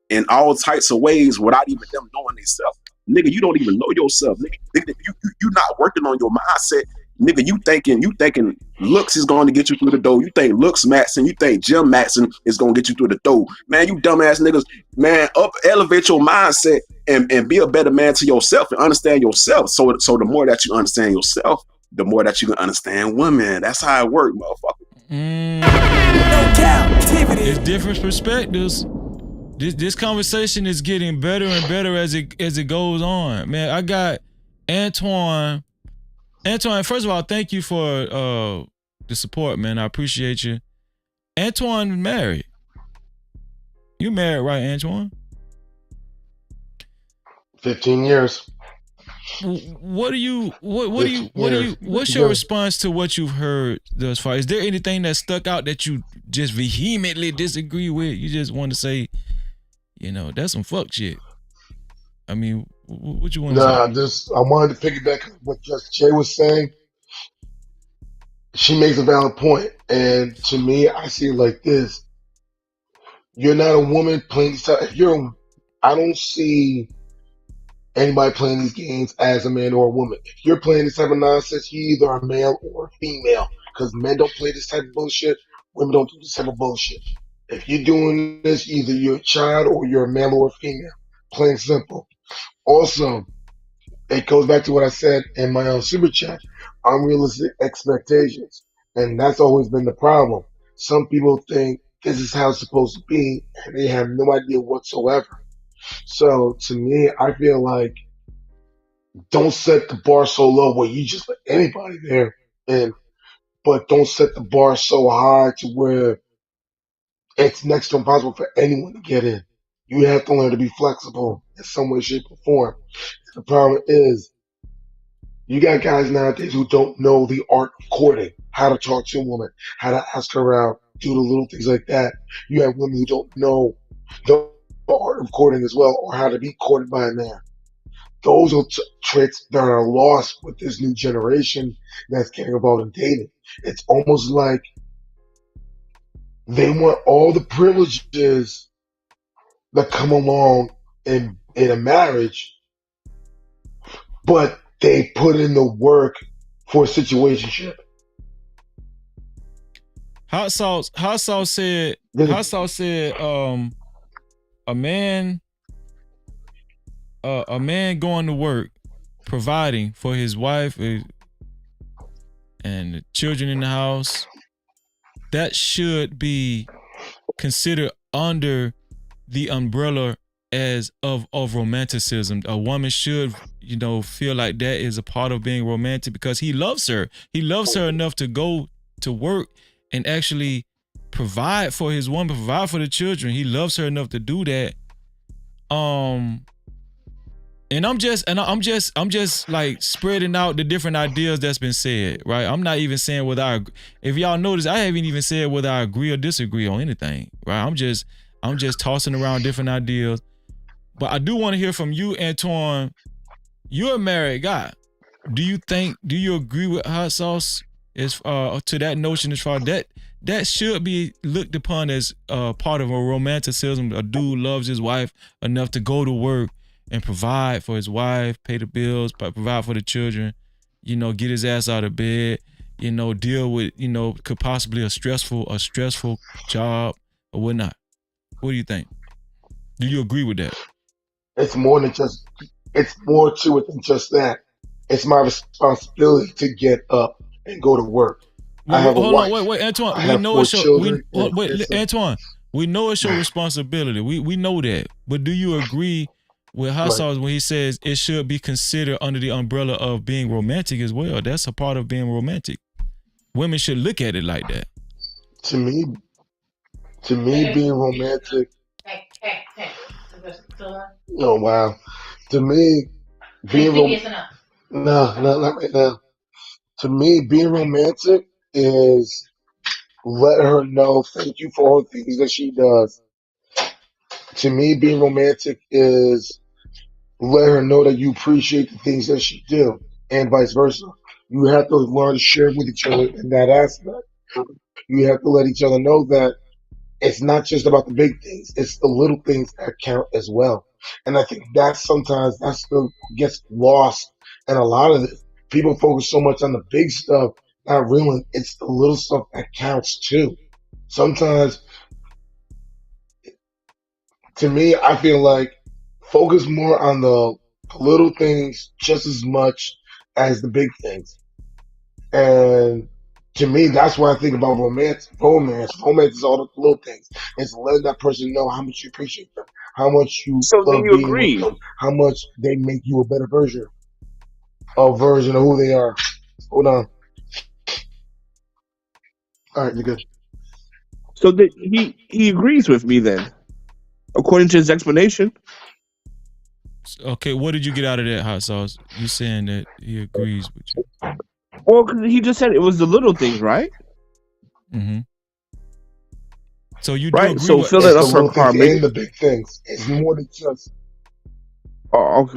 in all types of ways without even them knowing themselves. Nigga, you don't even know yourself. Nigga, you not working on your mindset. Nigga, you thinking looks is going to get you through the door. You think looks Matson, you think Jim Matson is going to get you through the door. Man, you dumbass niggas, man, elevate your mindset and be a better man to yourself and understand yourself. So the more that you understand yourself, the more that you can understand women. That's how it works, motherfucker. Cap-tivity. It's different perspectives. This conversation is getting better and better as it goes on. Man, I got Antoine. Antoine, first of all, thank you for the support, man. I appreciate you. Antoine married. You married, right, Antoine? 15 years. What's your response to what you've heard thus far? Is there anything that stuck out that you just vehemently disagree with? You just want to say, that's some fuck shit. I mean, what you want to say? I wanted to piggyback on what Just Jay was saying. She makes a valid point, and to me, I see it like this: you're not a woman playing these. I don't see anybody playing these games as a man or a woman. If you're playing this type of nonsense, you're either a male or a female. Because men don't play this type of bullshit. Women don't do this type of bullshit. If you're doing this, either you're a child or you're a male or a female. Plain and simple. Also, it goes back to what I said in my own super chat. Unrealistic expectations. And that's always been the problem. Some people think this is how it's supposed to be, and they have no idea whatsoever. So to me, I feel like don't set the bar so low where you just let anybody there in, but don't set the bar so high to where it's next to impossible for anyone to get in. You have to learn to be flexible in some way, shape, or form. The problem is you got guys nowadays who don't know the art of courting, how to talk to a woman, how to ask her out, do the little things like that. You have women who don't know the art of courting as well, or how to be courted by a man. Those are traits that are lost with this new generation that's getting involved in dating. It's almost like they want all the privileges that come along in a marriage, but they put in the work for a situationship. Hot sauce said a man going to work, providing for his wife and the children in the house, that should be considered under the umbrella of romanticism. A woman should, feel like that is a part of being romantic because he loves her. He loves her enough to go to work and actually provide for his woman, provide for the children. He loves her enough to do that. And I'm just like spreading out the different ideas that's been said, right? I'm not even saying whether if y'all notice, I haven't even said whether I agree or disagree on anything, right? I'm just tossing around different ideas. But I do want to hear from you, Antoine. You're a married guy. Do you agree with hot sauce to that notion as far as that should be looked upon as part of a romanticism? A dude loves his wife enough to go to work and provide for his wife, pay the bills, provide for the children, get his ass out of bed, deal with, could possibly a stressful job or whatnot. What do you think? Do you agree with that? It's more to it than just that. It's my responsibility to get up and go to work. Well, I have a wife. Wait, Antoine. I have 4 children. Antoine. We know it's your responsibility. We know that. But do you agree with Hassan when he says it should be considered under the umbrella of being romantic as well? That's a part of being romantic. Women should look at it like that. To me, being romantic. Oh wow. To me, being no, not right now. To me, being romantic is let her know thank you for all the things that she does. To me, being romantic is let her know that you appreciate the things that she do, and vice versa. You have to learn to share with each other in that aspect. You have to let each other know that it's not just about the big things; it's the little things that count as well. And I think that's still gets lost in a lot of it. People focus so much on the big stuff, not realizing it's the little stuff that counts too. Sometimes, to me, I feel like focus more on the little things just as much as the big things. And To me, that's what I think about romance. Romance is all the little things. It's letting that person know how much you appreciate them, how much you So then love you being with agree. them, how much they make you a better version of who they are. Hold on. All right, you're good. So that he agrees with me then, according to his explanation. Okay, what did you get out of that, hot sauce? You saying that he agrees with you? Well, because he just said it was the little things, right? Mm-hmm. So you do Right. agree So with? filling It's the up her little car, things make and the big things. It's more than just. Oh,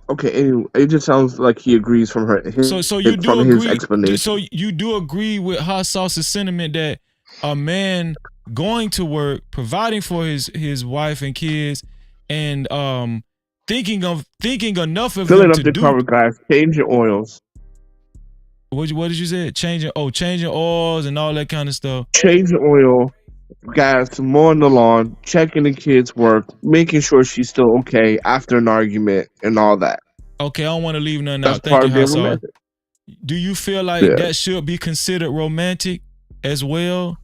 okay. Anyway, it just sounds like he agrees from So you do from his agree? explanation. So you do agree with hot sauce's sentiment that a man going to work, providing for his wife and kids, and thinking enough of him Filling to up the car do with gas, changing oils, what did you say? Changing oils and all that kind of stuff. changing oil, gas, mowing the lawn, checking the kids' work, making sure she's still okay after an argument, and all that. Okay, I don't want to leave nothing That's out. Thank part you, of being hot sauce. romantic. Do you feel like Yeah. that should be considered romantic as well,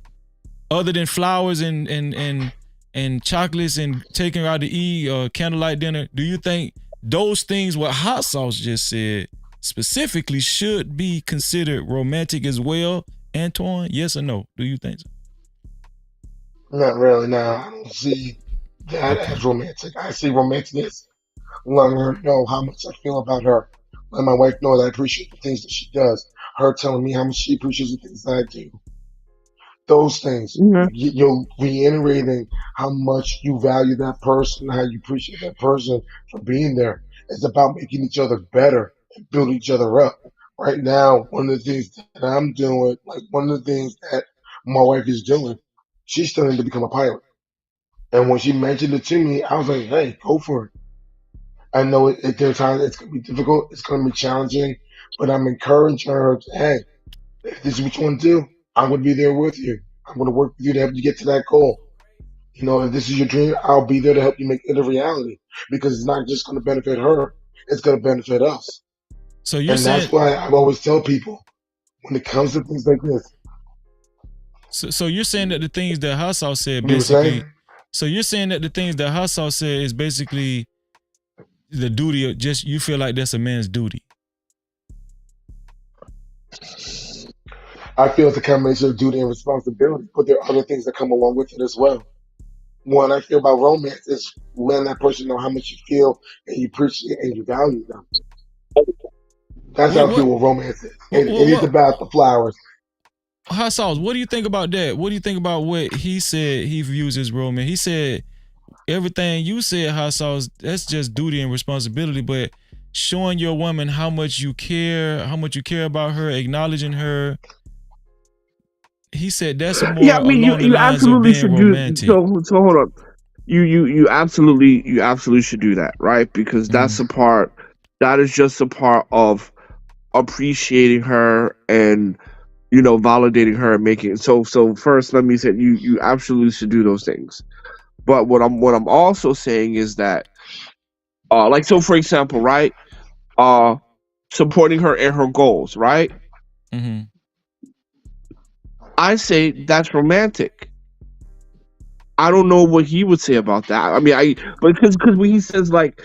other than flowers and chocolates and taking her out to eat or candlelight dinner? Do you think those things what hot sauce just said specifically should be considered romantic as well, Antoine? Yes or no? Do you think so? Not really. No, I don't see that Okay. as romantic. I see romantic as letting her know how much I feel about her. Letting my wife know that I appreciate the things that she does. Her telling me how much she appreciates the things that I do. Those things. Mhm. You're reiterating how much you value that person, how you appreciate that person for being there. It's about making each other better and building each other up. Right now, one of the things that I'm doing, like one of the things that my wife is doing, she's studying to become a pilot. And when she mentioned it to me, I was like, hey, go for it. I know there are times it's going to be difficult, it's going to be challenging, but I'm encouraging her, hey, if this is what you want to do, I'm going to be there with you. I'm going to work with you to help you get to that goal. You know, if this is your dream, I'll be there to help you make it a reality because it's not just going to benefit her, it's going to benefit us. So you're And that's saying why I always tell people when it comes to things like this, so you're saying that the things that hot sauce said you were saying, basically. So you're saying that the things that hot sauce said is basically the duty of just you feel like that's a man's duty. I feel it's a combination of duty and responsibility, but there are other things that come along with it as well. One I feel about romance is letting that person know how much you feel and you appreciate and you value them. That's how I feel What what romance is. what It is what about the flowers. hot sauce? What do you think about that? What do you think about what he said he views as romance? He said everything you said, hot sauce, that's just duty and responsibility, but showing your woman how much you care about her, acknowledging her. He said that's more Yeah, I mean, along the you lines of absolutely being should do. romantic. So hold up. You absolutely should do that, right? Because that's a part. That is just a part of appreciating her and validating her and making so first let me say you absolutely should do those things. But what I'm also saying is that like so for example, right? Uh supporting her in her goals, right? Mm-hmm. I say that's romantic. I don't know what he would say about that. I mean, but because when he says like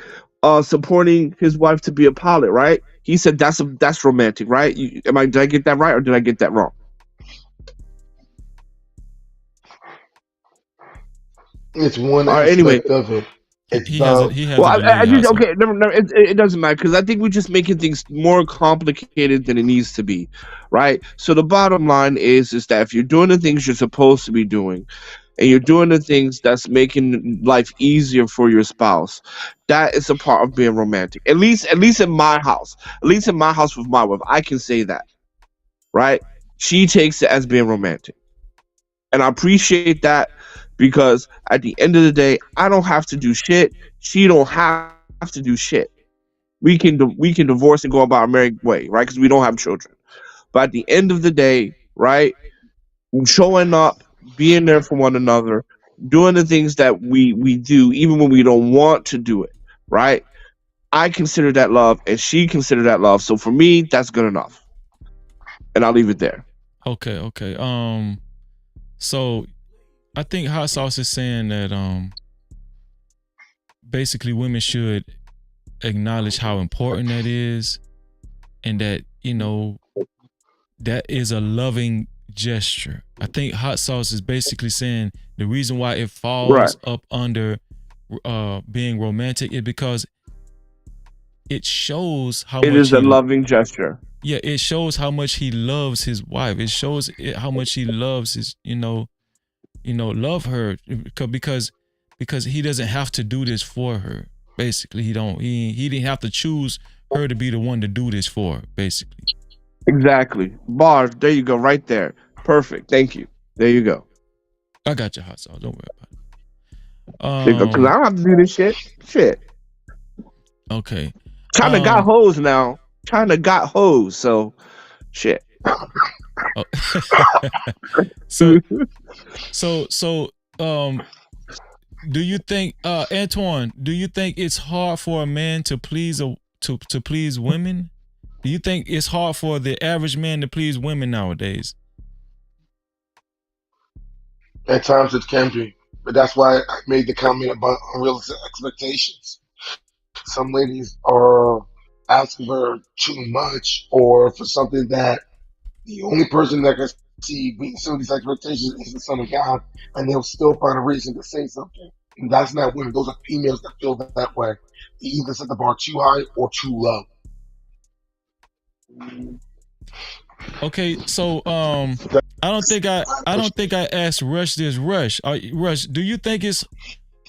supporting his wife to be a pilot, right? He said that's romantic, right? Did I get that right or did I get that wrong? It's one All right, anyway, aspect of it. It's He has about a I degree, just hot sauce. okay. Never, it doesn't matter because I think we're just making things more complicated than it needs to be, right? So the bottom line is that if you're doing the things you're supposed to be doing, and you're doing the things that's making life easier for your spouse, that is a part of being romantic. At least in my house, with my wife, I can say that, right? She takes it as being romantic, and I appreciate that because at the end of the day, I don't have to do shit. She don't have to do shit. We can divorce and go about our merry way, right? Because we don't have children. But at the end of the day, right, showing up, being there for one another, doing the things that we do, even when we don't want to do it, right? I consider that love, and she considered that love. So for me, that's good enough, and I'll leave it there. Okay. So I think Hot Sauce is saying that basically women should acknowledge how important that is, and that that is a loving gesture. I think Hot Sauce is basically saying the reason why it falls up under being romantic is because it shows how It much is a loving gesture. Yeah, it shows how much he loves his wife. It shows how much he loves his, love her because he doesn't have to do this for her. Basically, he didn't have to choose her to be the one to do this for, basically. Exactly. Bars. There you go. Right there. Perfect. Thank you. There you go. I got your Hot Sauce. Don't worry about There you go. Because I don't have to do this shit. Shit. Okay. China got hoes now. China got hoes. So, shit. So, do you think, Antoine? Do you think it's hard for a man to please to please women? Do you think it's hard for the average man to please women nowadays? At times it can be, but that's why I made the comment about unrealistic expectations. Some ladies are asking for too much or for something that the only person that can see meet some of these expectations is the Son of God, and they'll still find a reason to say something. And that's not women; those are females that feel that way. They either set the bar too high or too low. Okay, so I don't think I asked Rush this. Rush, do you think it's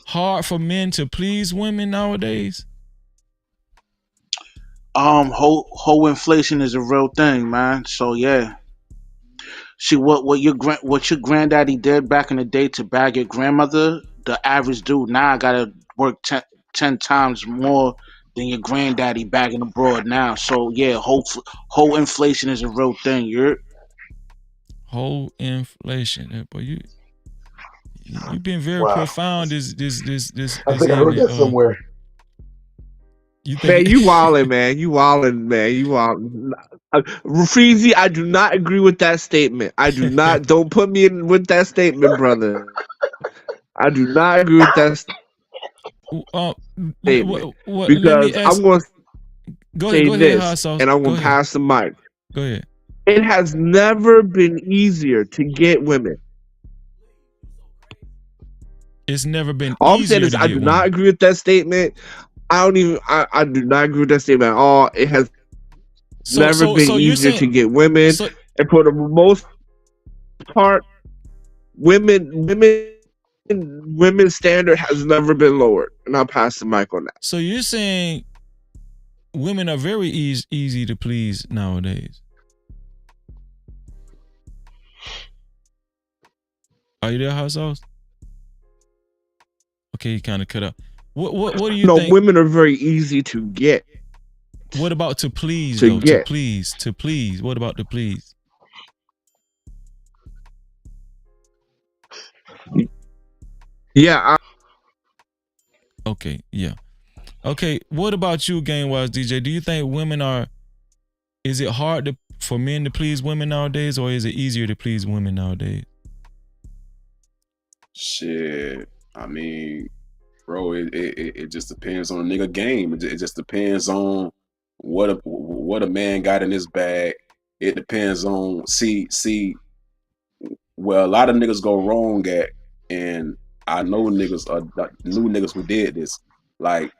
hard for men to please women nowadays? Whole inflation is a real thing, man. So yeah. See what your granddaddy did back in the day to bag your grandmother. The average dude now gotta work 10 times more than your granddaddy bagging abroad now. So yeah, whole inflation is a real thing. Whole inflation, boy. You've been very Wow. this I think I heard that somewhere. You think Man, you wildin', man. You wildin'. Freezy, I do not agree with that statement. I do not. Don't put me in with that statement, brother. I do not agree with that statement. Because I'm going to say this, and I'm going to pass the mic. Go ahead. It has never been easier to get women. It's never been All I'm easier saying is to I get do women. not agree with that statement. I do not agree with that statement at all. It has never been easier to get women. And for the most part, women's standard has never been lowered. And I'll pass the mic on that. So you're saying women are very easy to please nowadays? Are you there, Hot Sauce? Okay, you kind of cut up. What do you think? No, women are very easy to get. What about to please, To though? get. To please. What about to please? Yeah. Okay, yeah. Okay, what about you, Game Wise DJ? Do you think is it hard for men to please women nowadays, or is it easier to please women nowadays? Shit. I mean, bro, it just depends on a nigga game. It just depends on what a man got in his bag. It depends on where a lot of niggas go wrong at, and I know niggas new niggas who did this. Like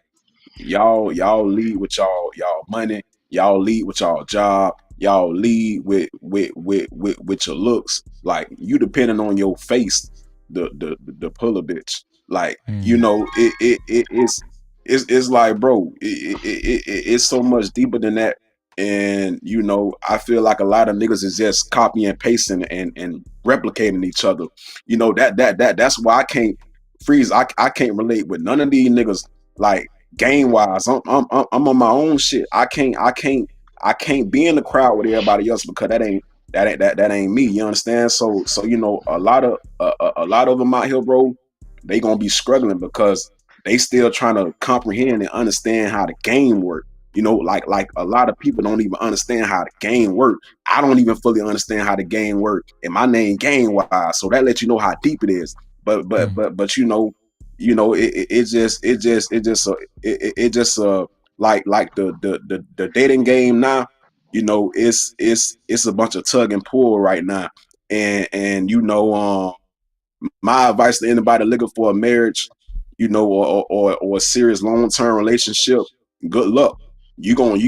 y'all lead with y'all money, y'all lead with y'all job, y'all lead with your looks. Like you depending on your face the pull a bitch. Like you know it's like, bro, it's so much deeper than that. And you know, I feel like a lot of niggas is just copying and pasting and replicating each other. You know, that's why I can't freeze. I can't relate with none of these niggas. Like game wise, I'm on my own shit. I can't be in the crowd with everybody else because that ain't me. You understand? So you know, a lot of them out here, bro, they gonna be struggling because they still trying to comprehend and understand how the game work. You know, like a lot of people don't even understand how the game work. I don't even fully understand how the game work, and my name game wise, so that lets you know how deep it is. But it just like the dating game now. You know, it's a bunch of tug and pull right now, and my advice to anybody looking for a marriage, or a serious long term relationship, good luck. You gonna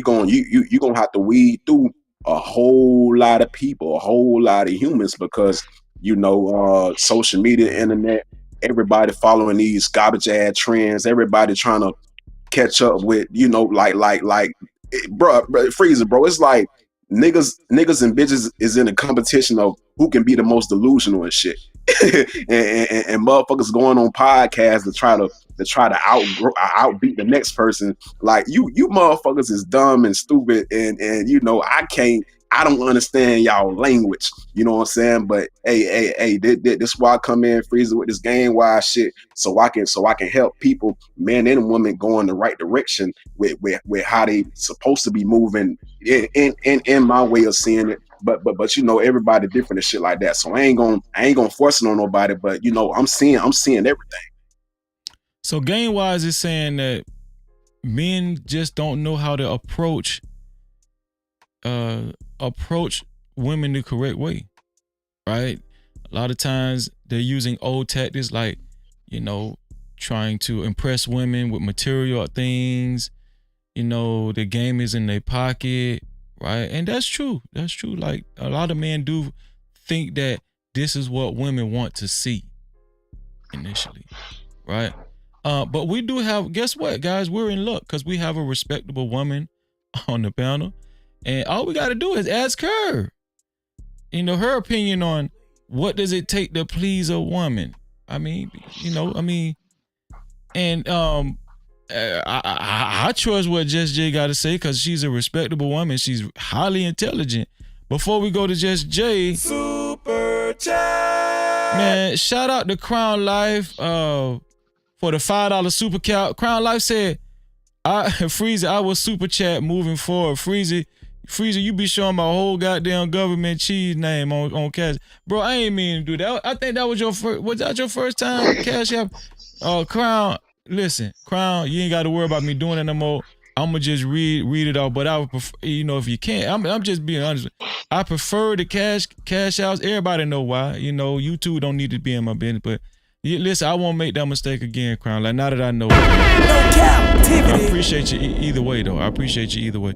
have to weed through a whole lot of people, a whole lot of humans, because social media, internet, everybody following these garbage ad trends, everybody trying to catch up with, bro, freezer, bro. It's like niggas and bitches is in a competition of who can be the most delusional and shit. and motherfuckers going on podcasts to try to outbeat the next person. Like you motherfuckers is dumb and stupid, and I don't understand y'all language. You know what I'm saying? But hey, this why I come in freezer with this game wise shit, so I can help people, men and women, go in the right direction with how they supposed to be moving in my way of seeing it. But everybody different and shit like that. So I ain't gonna force it on nobody. But I'm seeing everything. So game wise is saying that men just don't know how to approach women the correct way, right? A lot of times they're using old tactics like, trying to impress women with material things. The game is in their pocket, right? And that's true. That's true. Like a lot of men do think that this is what women want to see initially, right? But we do have, guess what, guys? We're in luck because we have a respectable woman on the panel. And all we got to do is ask her, her opinion on what does it take to please a woman. And I trust what Just Jay got to say because she's a respectable woman. She's highly intelligent. Before we go to Just Jay, Super Chat, man, shout out to Crown Life for the $5 super chat. Crown Life said, Freezer, I will super chat moving forward. Freezer, you be showing my whole goddamn government cheese name on cash. Bro, I ain't mean to do that. I think that was your first time cash app? Crown, listen, Crown, you ain't got to worry about me doing it no more. I'm gonna just read it off, but I would prefer, if you can't, I'm just being honest. I prefer the cash outs. Everybody know why. You two don't need to be in my business, but listen, I won't make that mistake again, Crown. Like, now that I know it. No Cap-tivity. I appreciate you either way, though. I appreciate you either way.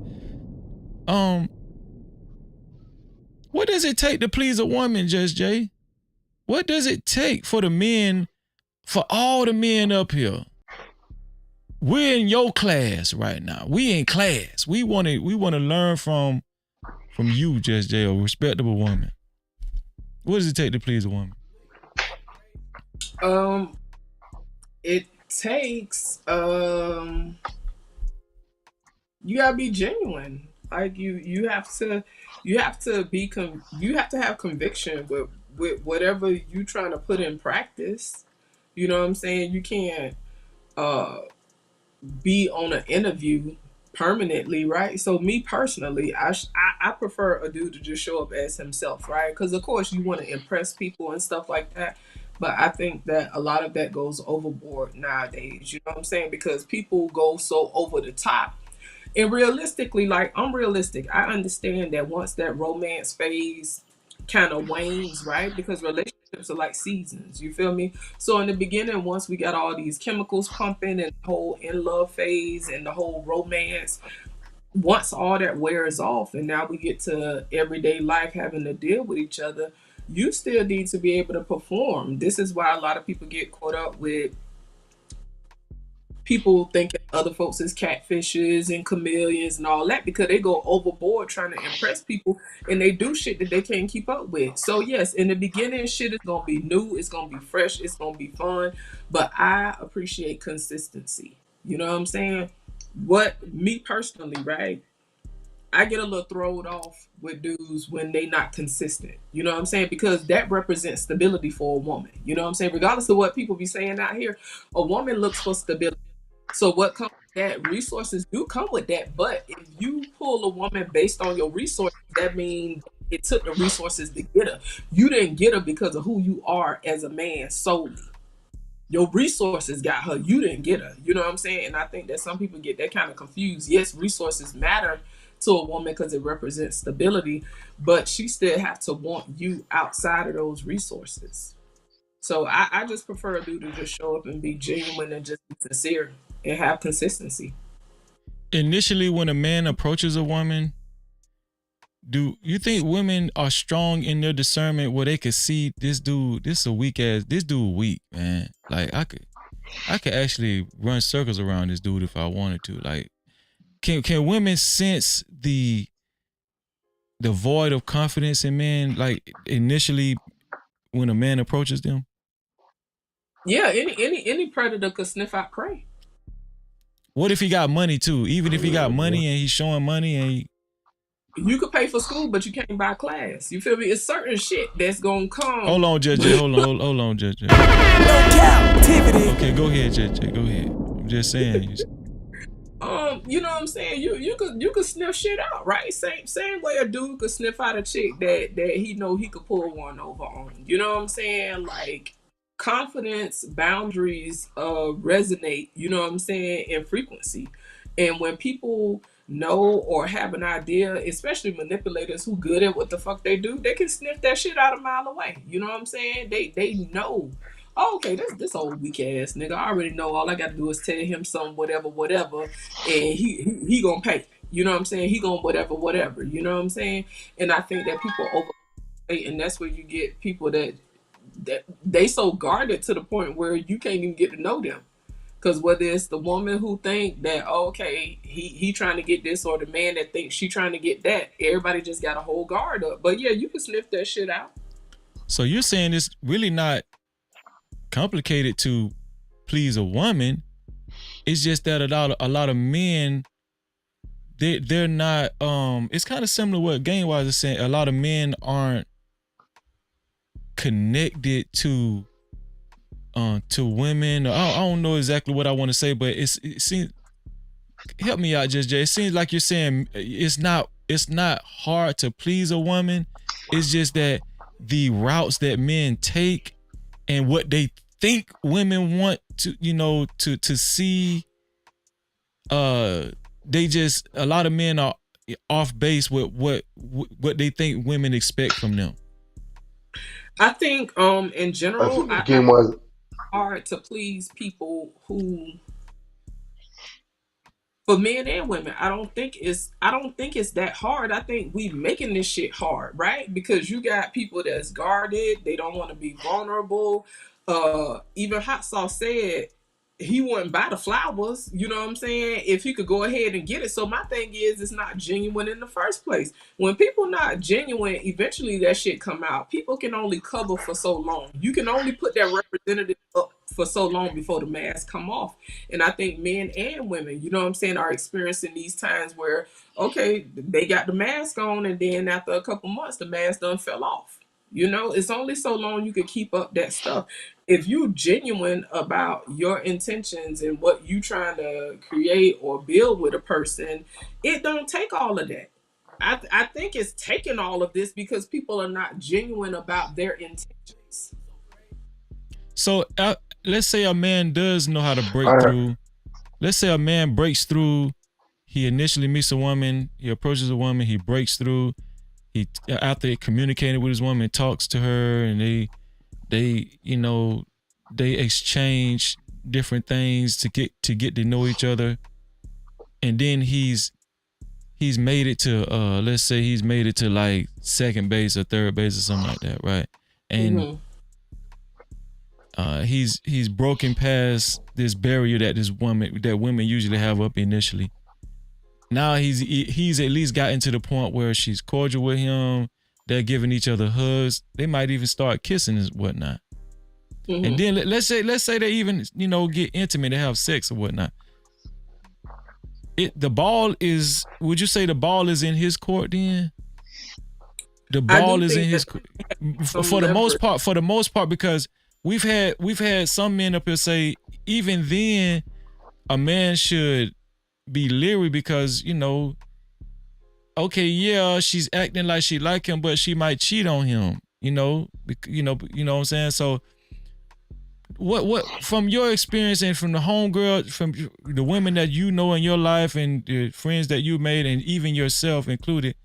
What does it take to please a woman, Just Jay? What does it take for all the men up here? We're in your class right now. We in class. We want to learn from you, Just Jay, a respectable woman. What does it take to please a woman? It takes you gotta be genuine. Like you have to have conviction with whatever you trying to put in practice. You know what I'm saying? You can't be on an interview permanently, right? So me personally, I prefer a dude to just show up as himself, right? Because of course you want to impress people and stuff like that. But I think that a lot of that goes overboard nowadays. You know what I'm saying? Because people go so over the top. And realistically, like, I'm realistic. I understand that once that romance phase kind of wanes, right? Because relationships are like seasons. You feel me? So in the beginning, once we got all these chemicals pumping and the whole in love phase and the whole romance, once all that wears off and now we get to everyday life having to deal with each other, you still need to be able to perform. This is why a lot of people get caught up with people thinking other folks is catfishes and chameleons and all that, because they go overboard trying to impress people and they do shit that they can't keep up with. So yes, in the beginning, shit is gonna be new, it's gonna be fresh, it's gonna be fun, but I appreciate consistency. You know what I'm saying? Me personally, right? I get a little thrown off with dudes when they not consistent. You know what I'm saying? Because that represents stability for a woman. You know what I'm saying? Regardless of what people be saying out here, a woman looks for stability. So what comes that resources do come with that. But if you pull a woman based on your resources, that means it took the resources to get her. You didn't get her because of who you are as a man solely. Your resources got her. You didn't get her. You know what I'm saying? And I think that some people get that kind of confused. Yes, resources matter to a woman because it represents stability, but she still have to want you outside of those resources. So I just prefer a dude to just show up and be genuine and just be sincere and have consistency. Initially, when a man approaches a woman, do you think women are strong in their discernment where they could see this dude, this dude weak, man. Like I could actually run circles around this dude if I wanted to. Like, can women sense the void of confidence in men, like initially when a man approaches them? Yeah, any predator could sniff out prey. What if he got money too? Even if he got money and he's showing money and you could pay for school, but you can't buy class. You feel me? It's certain shit that's gonna come. Hold on, JJ. Hold on, JJ. No Cap-tivity. Okay, go ahead, JJ. Go ahead. I'm just saying. You know what I'm saying? You could sniff shit out, right? Same way a dude could sniff out a chick that he know he could pull one over on. You know what I'm saying? Like confidence, boundaries resonate, you know what I'm saying, in frequency. And when people know or have an idea, especially manipulators who good at what the fuck they do, they can sniff that shit out a mile away. You know what I'm saying? They know. Oh, okay, this old weak ass nigga. I already know. All I got to do is tell him some whatever, and he gonna pay. You know what I'm saying? He gonna whatever. You know what I'm saying? And I think that people overpay, and that's where you get people that they so guarded to the point where you can't even get to know them. Because whether it's the woman who think that, okay, he trying to get this, or the man that thinks she trying to get that, everybody just got a whole guard up. But yeah, you can sniff that shit out. So you're saying it's really not complicated to please a woman. It's just that a lot of men, they're not. It's kind of similar to what Gamewise is saying. A lot of men aren't connected to women. I don't know exactly what I want to say, but it seems. Help me out, Just Jay. It seems like you're saying it's not hard to please a woman. It's just that the routes that men take and what they think women want to see. They just, a lot of men are off base with what they think women expect from them. I think in general, I game was hard to please people who, for men and women, I don't think it's that hard. I think we making this shit hard, right? Because you got people that's guarded, they don't want to be vulnerable. Even Hot Sauce said he wouldn't buy the flowers, you know what I'm saying, if he could go ahead and get it. So my thing is, it's not genuine in the first place. When people not genuine, eventually that shit come out. People can only cover for so long. You can only put that representative up for so long before the mask come off. And I think men and women, you know what I'm saying, are experiencing these times where, okay, they got the mask on, and then after a couple months, the mask done fell off. You know, it's only so long you can keep up that stuff. If you genuine about your intentions and what you trying to create or build with a person, it don't take all of that. I think it's taking all of this because people are not genuine about their intentions. So let's say a man does know how to break through. Let's say a man breaks through. He initially meets a woman. He approaches a woman. He breaks through. He, after communicating with his woman, talks to her, and they exchange different things to get to know each other, and then he's made it to let's say he's made it to like second base or third base or something like that, right? And he's broken past this barrier that women usually have up initially. Now he's at least gotten to the point where she's cordial with him. They're giving each other hugs. They might even start kissing and whatnot. And then let's say they even get intimate and have sex or whatnot. The ball is. Would you say the ball is in his court then? The ball is in his court for the most part. For the most part, because we've had some men up here say even then a man should be leery because, okay, yeah, she's acting like she like him, but she might cheat on him, you know what I'm saying? So what from your experience and from the homegirl, from the women that you know in your life and the friends that you made and even yourself included,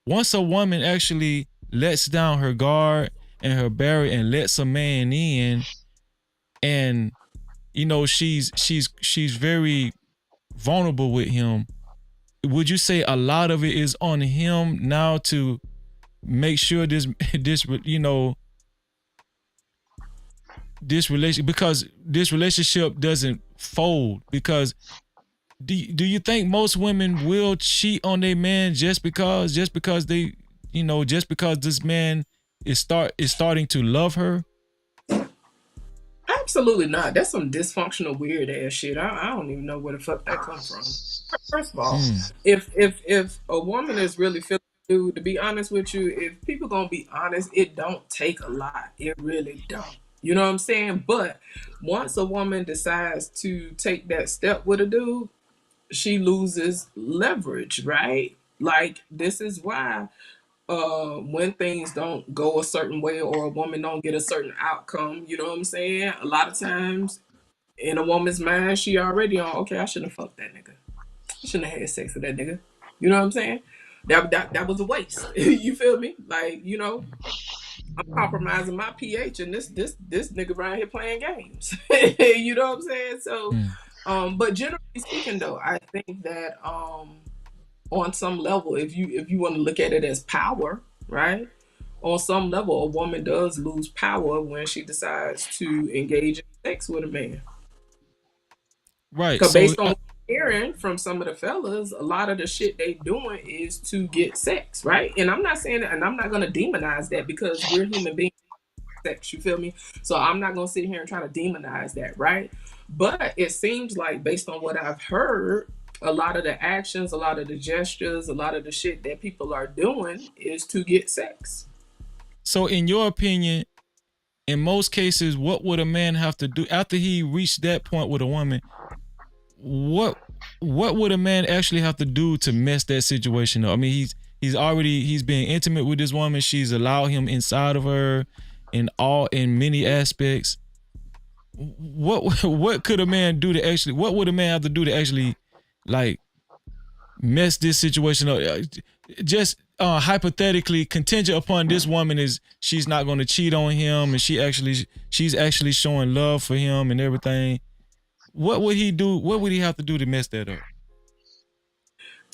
once a woman actually lets down her guard and her barrier and lets a man in, and she's very vulnerable with him, would you say a lot of it is on him now to make sure this because this relationship doesn't fold? Because do you think most women will cheat on their man just because they just because this man is starting to love her? Absolutely not. That's some dysfunctional, weird ass shit. I don't even know where the fuck that come from. First of all, if a woman is really feeling you, to be honest with you, if people gonna be honest, it don't take a lot. It really don't. You know what I'm saying? But once a woman decides to take that step with a dude, she loses leverage, right? Like, this is why when things don't go a certain way or a woman don't get a certain outcome, you know what I'm saying? A lot of times in a woman's mind, she already on, okay, I shouldn't have fucked that nigga. I shouldn't have had sex with that nigga. You know what I'm saying? That was a waste. You feel me? Like, I'm compromising my pH and this nigga around here playing games. You know what I'm saying? So but generally speaking though, I think that on some level, if you want to look at it as power, right? On some level, a woman does lose power when she decides to engage in sex with a man. Right. Because So based on what I'm hearing from some of the fellas, a lot of the shit they doing is to get sex, right? And I'm not saying that, and I'm not gonna demonize that because we're human beings. Sex, you feel me? So I'm not gonna sit here and try to demonize that, right? But it seems like, based on what I've heard, a lot of the actions, a lot of the gestures, a lot of the shit that people are doing is to get sex. So in your opinion, in most cases, what would a man have to do after he reached that point with a woman? What would a man actually have to do to mess that situation up? I mean, he's being intimate with this woman. She's allowed him inside of her in many aspects. What could a man do to actually? What would a man have to do to actually, like, mess this situation up? Just hypothetically, contingent upon this woman is she's not going to cheat on him, and she's actually showing love for him and everything. What would he do? What would he have to do to mess that up?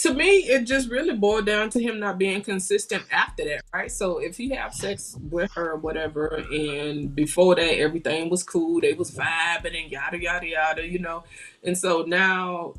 To me, it just really boiled down to him not being consistent after that, right? So if he have sex with her or whatever, and before that everything was cool, they was vibing and yada yada yada, and so now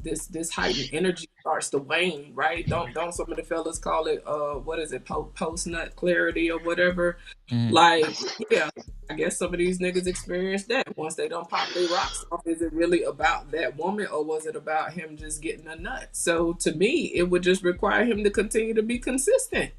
this heightened energy starts to wane, right? Don't some of the fellas call it what is it, post nut clarity or whatever? Like, yeah, I guess some of these niggas experience that once they don't pop their rocks off. Is it really about that woman, or was it about him just getting a nut? So to me, it would just require him to continue to be consistent.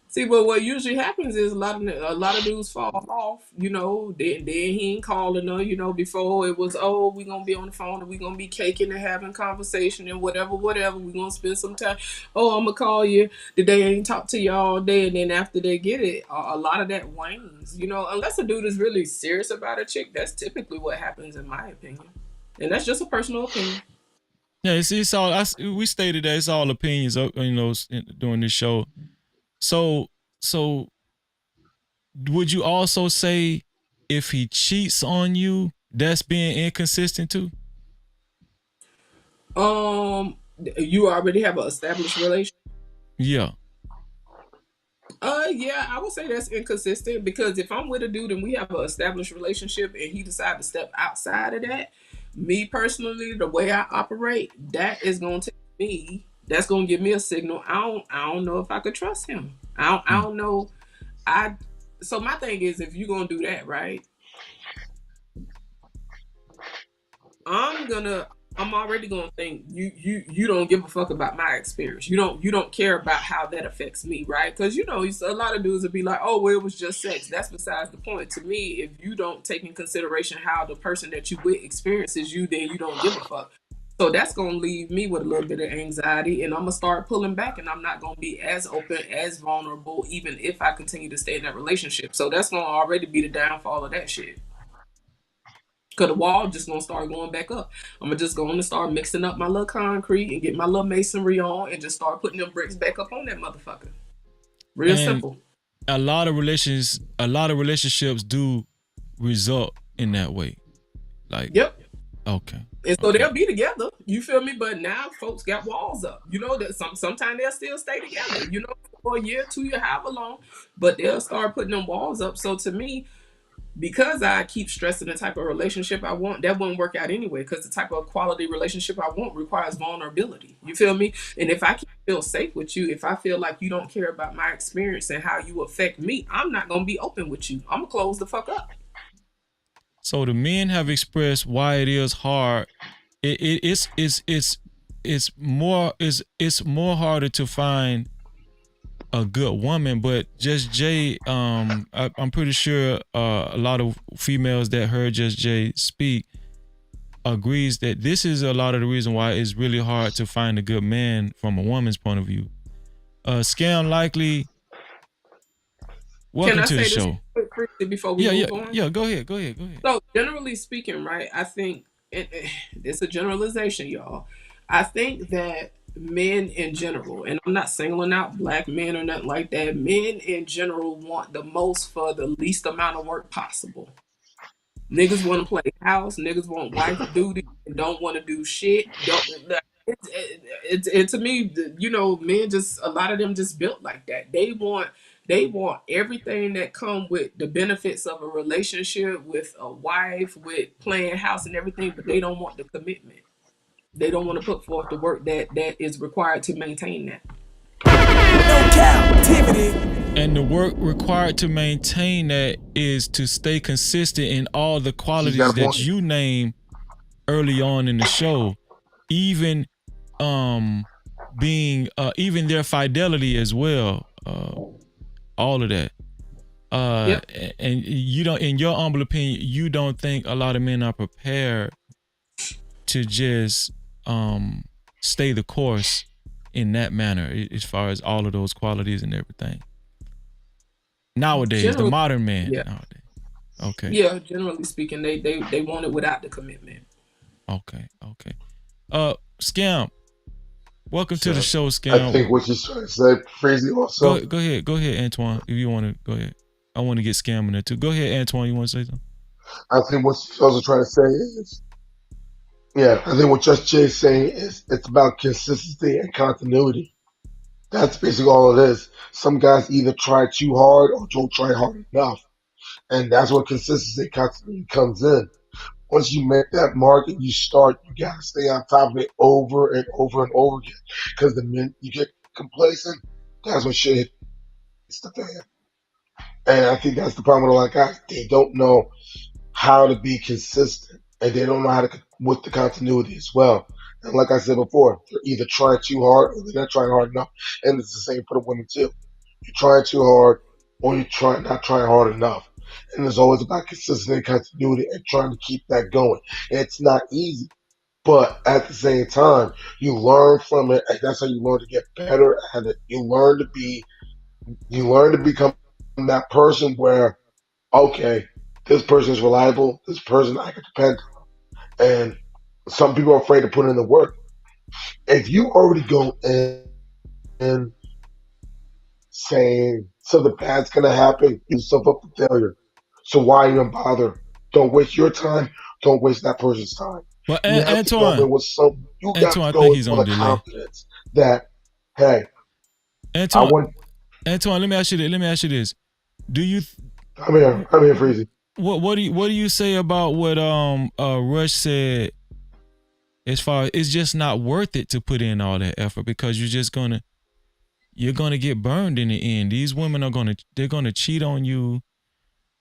See, but what usually happens is a lot of dudes fall off, then he ain't calling her, before it was, oh, we gonna be on the phone and we gonna be caking and having conversation and whatever, we gonna spend some time. Oh, I'm gonna call you. Today I ain't talk to you all day, and then after they get it, a lot of that wanes, unless a dude is really serious about a chick. That's typically what happens in my opinion. And that's just a personal opinion. Yeah, it's all, we stated that it's all opinions, during this show. So would you also say if he cheats on you, that's being inconsistent too? You already have an established relationship? Yeah. Yeah, I would say that's inconsistent, because if I'm with a dude and we have an established relationship and he decides to step outside of that, me personally, the way I operate, that is going to that's going to give me a signal. I don't know if I could trust him. I don't know. So my thing is, if you're going to do that, right, I'm already gonna think you don't give a fuck about my experience. You don't care about how that affects me, right? Because a lot of dudes would be like, oh, well, it was just sex. That's besides the point. To me, if you don't take in consideration how the person that you with experiences you, then you don't give a fuck. So that's gonna leave me with a little bit of anxiety, and I'm gonna start pulling back, and I'm not gonna be as open, as vulnerable, even if I continue to stay in that relationship. So that's gonna already be the downfall of that shit. Cause the wall just gonna start going back up. I'm just gonna start mixing up my little concrete and get my little masonry on, and just start putting them bricks back up on that motherfucker. Real And simple. a lot of relationships do result in that way. Like, yep. Okay. And so they'll be together. You feel me? But now folks got walls up. You know that sometimes they'll still stay together. You know, for a year, 2 years, however long. But they'll start putting them walls up. So to me, because I keep stressing the type of relationship I want, that wouldn't work out anyway. Because the type of quality relationship I want requires vulnerability. You feel me? And if I can't feel safe with you, if I feel like you don't care about my experience and how you affect me, I'm not gonna be open with you. I'm gonna close the fuck up. So the men have expressed why it is hard. It's more harder to find a good woman, but Just Jay, I'm pretty sure a lot of females that heard Just Jay speak agrees that this is a lot of the reason why it's really hard to find a good man from a woman's point of view. Scam Likely, welcome Can I to the say show. this quickly before we move on? Yeah, go ahead. So generally speaking, right, I think it's a generalization, y'all. I think that men in general, and I'm not singling out black men or nothing like that, men in general want the most for the least amount of work possible. Niggas want to play house, niggas want wife duty, and don't want to do shit. It's to me, you know, men just, a lot of them just built like that. They want everything that come with the benefits of a relationship, with a wife, with playing house and everything, but they don't want the commitment. They don't want to put forth the work that is required to maintain that. No Cap-tivity. And the work required to maintain that is to stay consistent in all the qualities that you name early on in the show, even being even their fidelity as well, all of that. And you don't, in your humble opinion, you don't think a lot of men are prepared to just stay the course in that manner, as far as all of those qualities and everything. Nowadays, the modern man. Yeah. Nowadays. Okay. Yeah, generally speaking, they want it without the commitment. Okay. Scam, welcome to the show, Scam. I think what you're trying to say, Crazy, also. Go ahead, Antoine. If you want to, go ahead. I want to get Scam in there too. Go ahead, Antoine. You want to say something? I think what she's also trying to say is, I think what Just Jay's saying is it's about consistency and continuity. That's basically all it is. Some guys either try too hard or don't try hard enough. And that's where consistency and continuity comes in. Once you make that mark and you start, you gotta stay on top of it over and over and over again. Because the minute you get complacent, that's when shit hits the fan. And I think that's the problem with a lot of guys. They don't know how to be consistent, and they don't know how to with the continuity as well. And like I said before, they're either trying too hard or they're not trying hard enough. And it's the same for the women too. You're trying too hard or you're not trying hard enough. And it's always about consistency and continuity and trying to keep that going. And it's not easy, but at the same time, you learn from it, and that's how you learn to get better at it. You learn to become that person where, okay, this person is reliable, this person I can depend on. And some people are afraid to put in the work. If you already go in saying something bad's gonna happen, you yourself up to failure. So why even bother? Don't waste your time. Don't waste that person's time. Well, You have to go in with some. You got to I go think in he's with on a delay. confidence that, hey, Antoine, let me ask you this. Do you? I'm here, Freezy. What do you say about what Rush said? As far as it's just not worth it to put in all that effort because you're gonna get burned in the end. These women they're gonna cheat on you.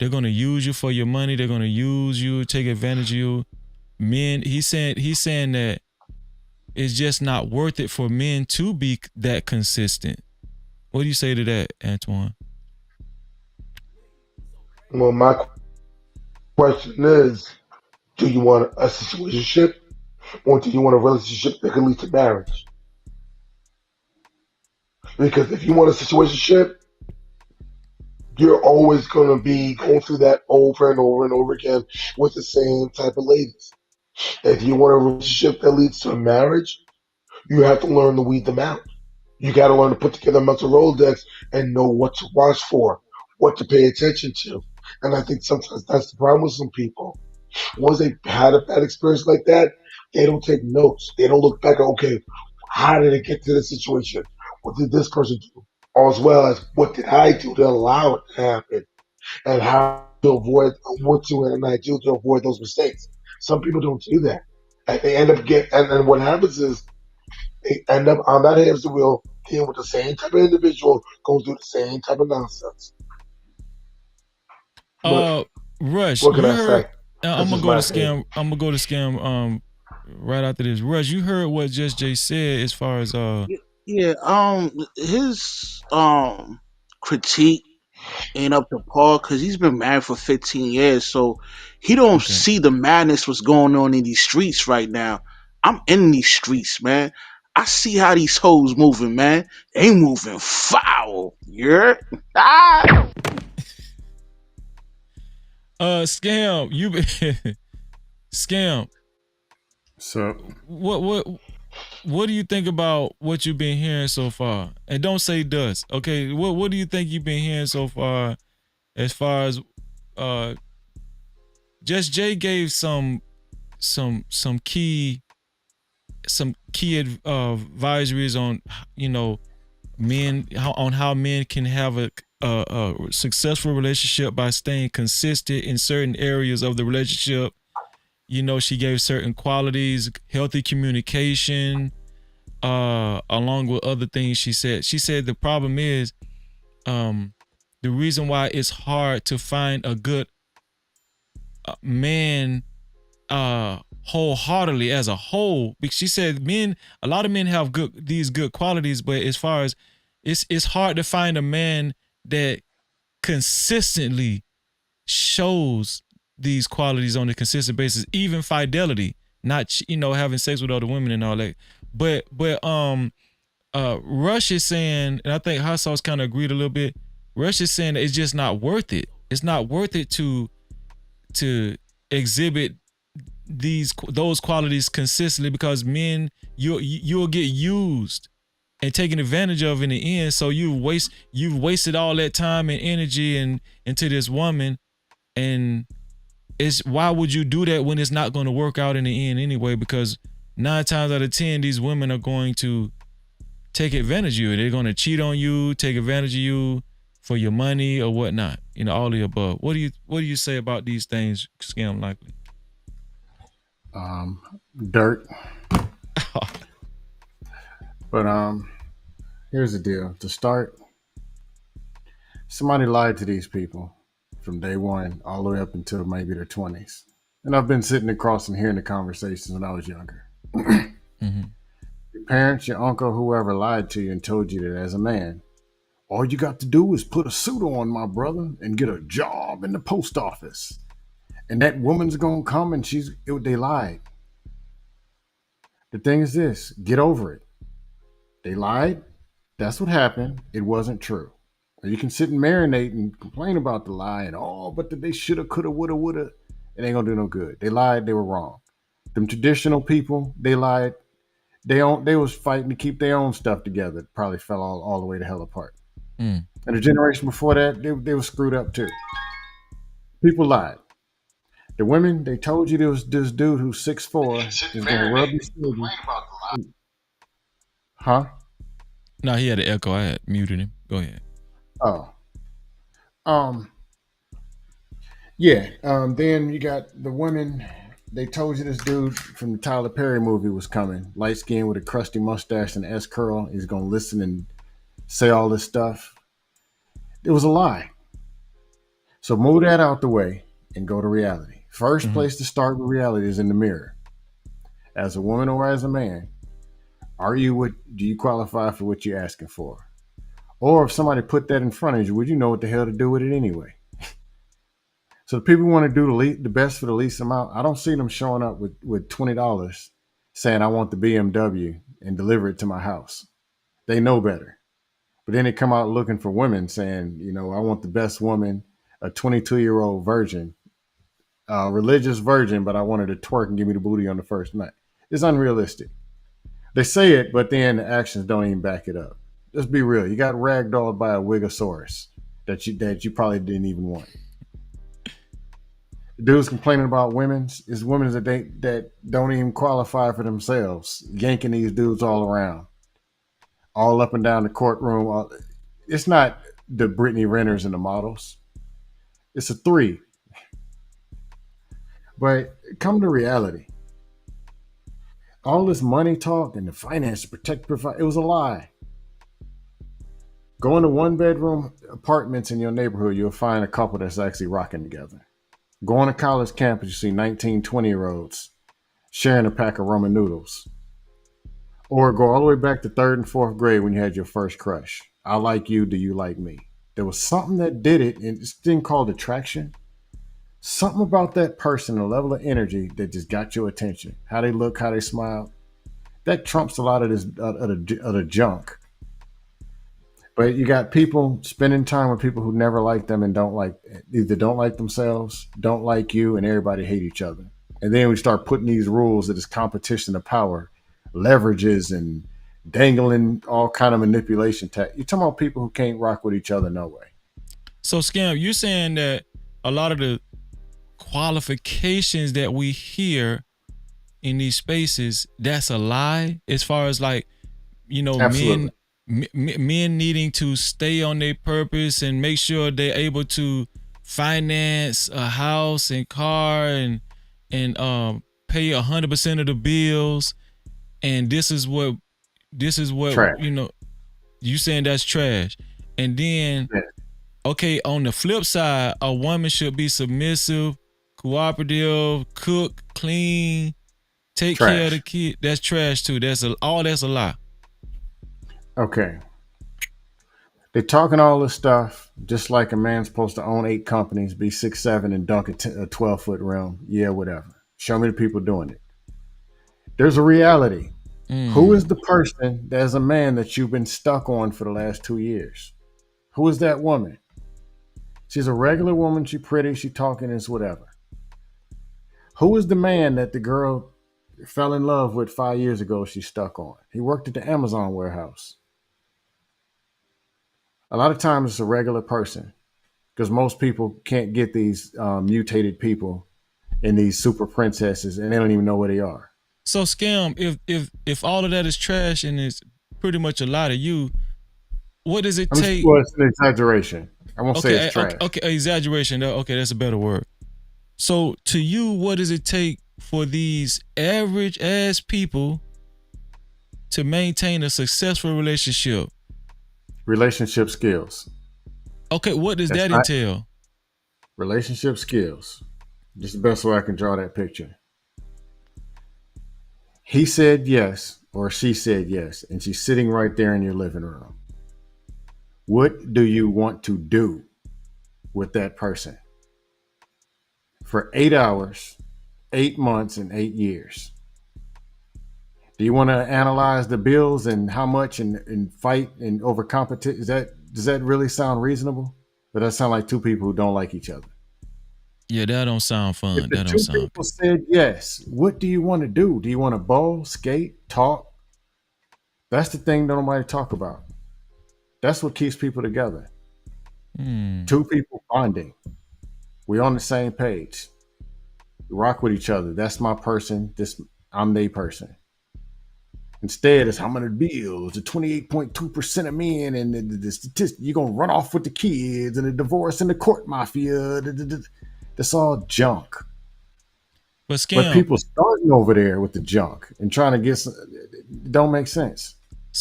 They're gonna use you for your money. They're gonna use you, take advantage of you. Men, he's saying that it's just not worth it for men to be that consistent. What do you say to that, Antoine? Well, my question is, do you want a situationship or do you want a relationship that can lead to marriage? Because if you want a situationship, you're always going to be going through that over and over and over again with the same type of ladies. If you want a relationship that leads to a marriage, you have to learn to weed them out. You got to learn to put together a mental Rolodex and know what to watch for, what to pay attention to. And I think sometimes that's the problem with some people. Once they've had a bad experience like that, they don't take notes. They don't look back at, okay, how did it get to this situation? What did this person do? As well as what did I do to allow it to happen? And how to avoid what to and I do to avoid those mistakes. Some people don't do that. And they end up and what happens is they end up on that hamster wheel dealing with the same type of individual going through the same type of nonsense. But Rush, what can you I heard. say? I'm That's gonna just go to my scam. opinion. I'm gonna go to scam. Right after this, Rush, you heard what Just Jay said as far as Yeah, his critique ain't up to par because he's been married for 15 years, so he don't Okay. see the madness what's going on in these streets right now. I'm in these streets, man. I see how these hoes moving, man. They moving foul. Yeah. Ah! Scam, you scam. So What do you think about what you've been hearing so far? And don't say dust, okay? What do you think you've been hearing so far as uh Just Jay gave some key advisories on men how men can have a successful relationship by staying consistent in certain areas of the relationship. She gave certain qualities, healthy communication, along with other things she said the problem is the reason why it's hard to find a good man wholeheartedly as a whole, because she said a lot of men have these good qualities, but as far as it's hard to find a man that consistently shows these qualities on a consistent basis, even fidelity, not having sex with other women and all that. But Rush is saying, and I think Hassau's kind of agreed a little bit. Rush is saying that it's just not worth it. It's not worth it to exhibit those qualities consistently, because men, you'll get used and taken advantage of in the end. So you've wasted all that time and energy into this woman, and why would you do that when it's not going to work out in the end anyway? Because 9 times out of 10, these women are going to take advantage of you. They're going to cheat on you, take advantage of you for your money or whatnot. All of the above. What do you say about these things, Scam Likely? Dirt. But here's the deal. To start, somebody lied to these people from day one all the way up until maybe their 20s. And I've been sitting across and hearing the conversations when I was younger. Mm-hmm. Your parents, your uncle, whoever lied to you and told you that as a man, all you got to do is put a suit on, my brother, and get a job in the post office. And that woman's going to come and they lied. The thing is this, get over it. They lied. That's what happened. It wasn't true. Or you can sit and marinate and complain about the lie and, but they shoulda, coulda, woulda, woulda. It ain't gonna do no good. They lied. They were wrong. Them traditional people, they lied. They was fighting to keep their own stuff together. It probably fell all the way to hell apart. Mm. And the generation before that, they were screwed up too. People lied. The women, they told you there was this dude who's 6'4" is gonna rub your shoulder. Huh? No, he had an echo. I had muted him. Go ahead. Oh. Yeah. Then you got the women. They told you this dude from the Tyler Perry movie was coming. Light skin with a crusty mustache and an S curl. He's gonna listen and say all this stuff. It was a lie. So move that out the way and go to reality. First place to start with reality is in the mirror. As a woman or as a man, do you qualify for what you're asking for? Or if somebody put that in front of you, would you know what the hell to do with it anyway? So the people who want to do the best for the least amount, I don't see them showing up with $20 saying I want the BMW and deliver it to my house. They know better. But then they come out looking for women saying, you know, I want the best woman, a 22-year-old virgin, a religious virgin, but I wanted to twerk and give me the booty on the first night. It's unrealistic. They say it, but then the actions don't even back it up. Let's be real. You got ragdolled by a Wigosaurus that you probably didn't even want. Dudes complaining about women is women that don't even qualify for themselves, yanking these dudes all around, all up and down the courtroom. It's not the Brittany Renners and the models. It's a three. But come to reality. All this money talk and the finance to protect, provide, it was a lie. Go into one-bedroom apartments in your neighborhood, you'll find a couple that's actually rocking together. Go on a college campus, you see 19, 20-year-olds sharing a pack of ramen noodles. Or go all the way back to 3rd and 4th grade when you had your first crush. I like you, do you like me? There was something that did it, and it's thing called attraction. Something about that person, the level of energy that just got your attention. How they look, how they smile. That trumps a lot of this other junk. But you got people spending time with people who never like them and either don't like themselves, don't like you, and everybody hate each other. And then we start putting these rules that is competition of power, leverages, and dangling all kind of manipulation. You're talking about people who can't rock with each other no way. So, Scam, you're saying that a lot of the qualifications that we hear in these spaces, that's a lie as far as like, you know, Absolutely. men needing to stay on their purpose and make sure they're able to finance a house and car and pay 100% of the bills. And this is what trash. You know, you saying that's trash. And then, okay, on the flip side, a woman should be submissive, cooperative, cook, clean, take care of the kid. That's trash too. That's a lie. Okay. They're talking all this stuff, just like a man's supposed to own 8 companies, be 6'7", and dunk a 12-foot rim. Yeah, whatever. Show me the people doing it. There's a reality. Who is the person that is a man that you've been stuck on for the last 2 years? Who is that woman? She's a regular woman. She's pretty. She's talking. It's whatever. Who is the man that the girl fell in love with 5 years ago she's stuck on? He worked at the Amazon warehouse. A lot of times it's a regular person because most people can't get these mutated people and these super princesses and they don't even know where they are. So, Scam, if all of that is trash and it's pretty much a lie to you, what does it take? Well, it's an exaggeration. I won't say it's trash. Okay, exaggeration. Okay, that's a better word. So, to you, what does it take for these average ass people to maintain a successful relationship? Relationship skills. Okay, what does that entail? Relationship skills. Just the best way I can draw that picture. He said yes, or she said yes, and she's sitting right there in your living room. What do you want to do with that person for 8 hours, 8 months, and 8 years? Do you want to analyze the bills and how much and fight and over competition? Does that really sound reasonable? Or does that sound like two people who don't like each other? Yeah, that don't sound fun. If the two people said yes, what do you want to do? Do you want to bowl, skate, talk? That's the thing that nobody talk about. That's what keeps people together. Two people bonding. We on the same page. We rock with each other. That's my person. I'm their person. Instead, it's how many bills, the 28.2% of men, and the statistics. You're going to run off with the kids and the divorce and the court mafia. That's all junk. But people starting over there with the junk and trying to get some, it don't make sense.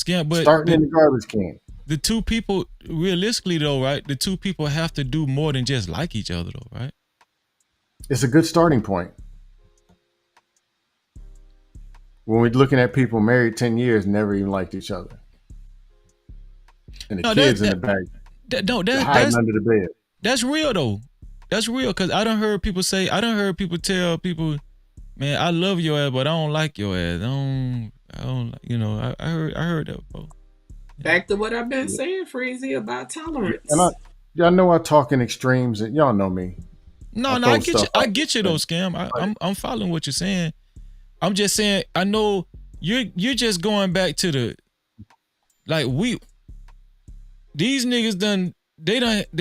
But starting in the garbage can. The two people, realistically though, right? The two people have to do more than just like each other though, right? It's a good starting point. When we're looking at people married 10 years, never even liked each other. And the kids in the back hiding under the bed. That's real though. That's real because I done heard people tell people man, I love your ass, but I don't like your ass. I don't, you know, I heard that before. Back to what I've been saying, Freezy, about tolerance. And y'all know I talk in extremes, and y'all know me. No, I get you. I get you though, Scam. I'm following what you're saying. I'm just saying, I know you're just going back to the, like, these niggas they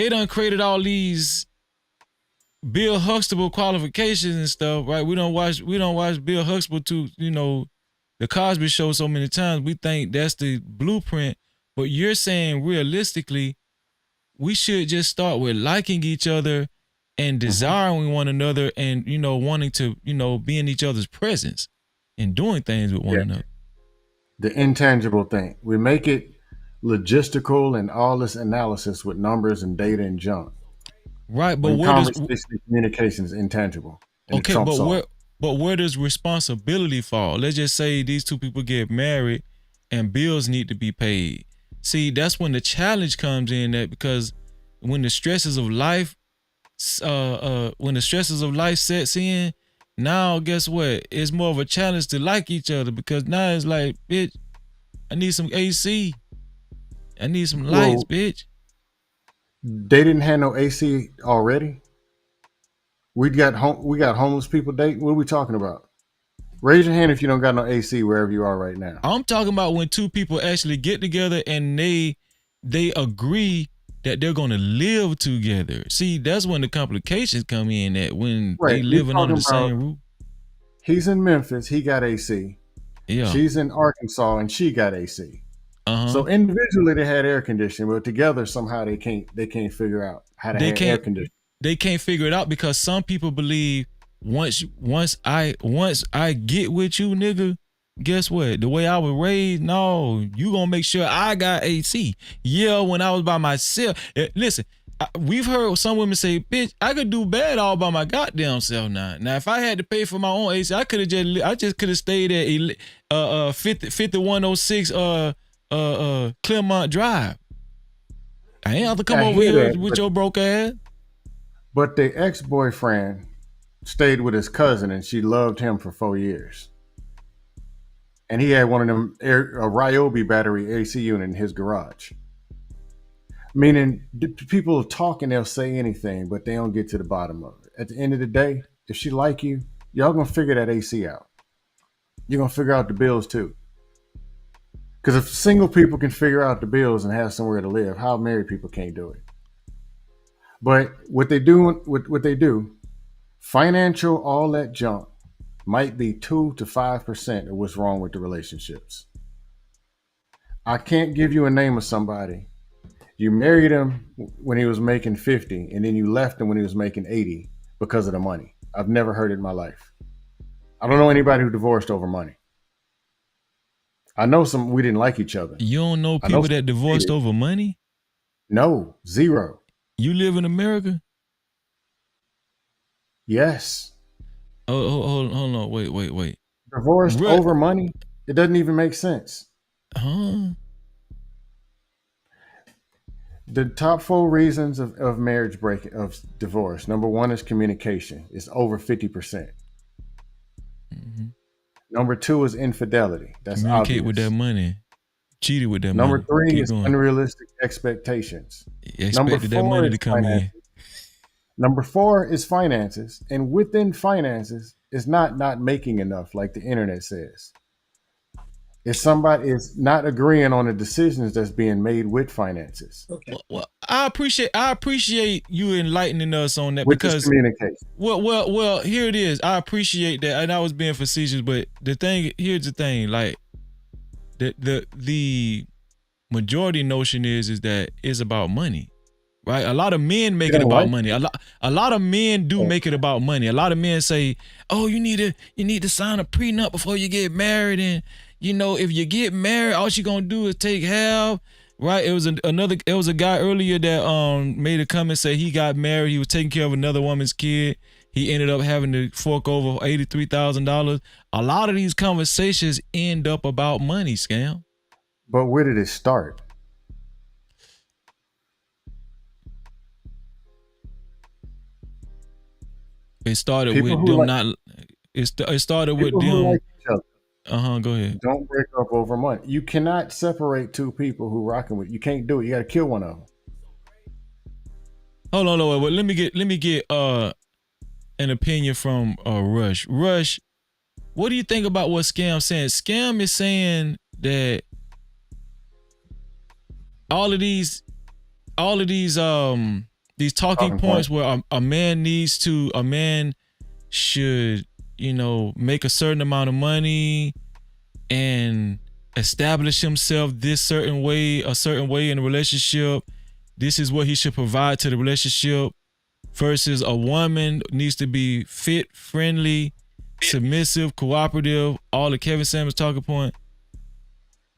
done created all these Bill Huxtable qualifications and stuff, right? We don't watch Bill Huxtable to, you know, the Cosby Show so many times. We think that's the blueprint, but you're saying realistically, we should just start with liking each other and desiring one another, and, you know, wanting to, you know, be in each other's presence and doing things with one another. The intangible thing. We make it logistical and all this analysis with numbers and data and junk. Right, but when conversation and communication is intangible. Okay, but where does responsibility fall? Let's just say these two people get married and bills need to be paid. See, that's when the challenge comes in, that because when the stresses of life sets in, now guess what? It's more of a challenge to like each other, because now it's like, bitch, I need some AC. I need some lights, bitch. They didn't have no AC already. We got homeless people dating. What are we talking about? Raise your hand if you don't got no AC wherever you are right now. I'm talking about when two people actually get together and they agree that they're gonna live together. See, that's when the complications come in. That when they living under the same roof. He's in Memphis. He got AC. Yeah. She's in Arkansas and she got AC. So individually they had air conditioning, but together somehow they can't figure out how to have air conditioning. They can't figure it out because some people believe once I get with you, nigga, guess what? The way I was raised, no, you gonna make sure I got AC. Yeah, when I was by myself. Listen, we've heard some women say, bitch, I could do bad all by my goddamn self now. Now, if I had to pay for my own AC, I could have stayed at 5106 Claremont Drive. I ain't have to come over here with your broke ass. But the ex-boyfriend stayed with his cousin and she loved him for 4 years. And he had one of them a Ryobi battery AC unit in his garage. Meaning people talk and they'll say anything, but they don't get to the bottom of it. At the end of the day, if she like you, y'all gonna figure that AC out. You're gonna figure out the bills too. Because if single people can figure out the bills and have somewhere to live, how married people can't do it? But what they do, financial, all that junk, might be 2 to 5% of what's wrong with the relationships. I can't give you a name of somebody. You married him when he was making 50, and then you left him when he was making 80 because of the money. I've never heard it in my life. I don't know anybody who divorced over money. I know we didn't like each other. You don't know people that divorced over money? No, zero. You live in America? Yes. Oh, hold on. Wait. Divorced over money? It doesn't even make sense. Huh? The top 4 reasons of marriage breaking, of divorce. Number 1 is communication. It's over 50%. Mm-hmm. Number 2 is infidelity. That's communicate obvious. with that money. Cheated with that Number money. Number 3 Keep is going. Unrealistic expectations. Expected that money to come in. Number 4 is finances. And within finances is not making enough, like the internet says. If somebody is not agreeing on the decisions that's being made with finances. Okay. Well, I appreciate you enlightening us on that, Which because is communication. Well, here it is. I appreciate that, and I was being facetious, but here's the thing, like the majority notion is that it's about money. Right? A lot of men make it about money. A lot of men do make it about money. A lot of men say, "Oh, you need to sign a prenup before you get married, and you know, if you get married, all you're gonna do is take half." Right? It was a guy earlier that made a comment, say he got married, he was taking care of another woman's kid. He ended up having to fork over $83,000. A lot of these conversations end up about money, Scam. But where did it start? It started with them not. It started with People who them. like each other Go ahead. don't break up over money. You cannot separate two people who rocking with you. Can't do it. You got to kill one of them. Hold on, wait. Let me get an opinion from Rush. Rush, what do you think about what Scam saying? Scam is saying that all of these talking points where a man should, make a certain amount of money and establish himself a certain way in a relationship. This is what he should provide to the relationship, versus a woman needs to be fit, friendly, submissive, cooperative, all the Kevin Samuels talking point.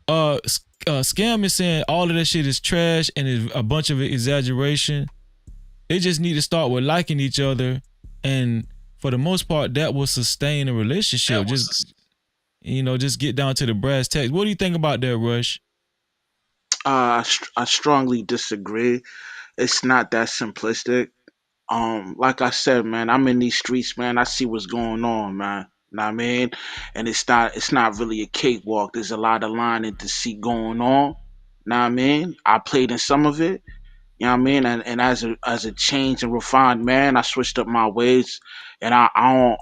Scam is saying all of that shit is trash and is a bunch of exaggeration. They just need to start with liking each other, and for the most part, that will sustain a relationship. Just get down to the brass tacks. What do you think about that, Rush? I strongly disagree. It's not that simplistic. Like I said, man, I'm in these streets, man. I see what's going on, man. Know what I mean? And it's not really a cakewalk. There's a lot of line and deceit going on. Know what I mean? I played in some of it. You know what I mean? And as a changed and refined man, I switched up my ways, and I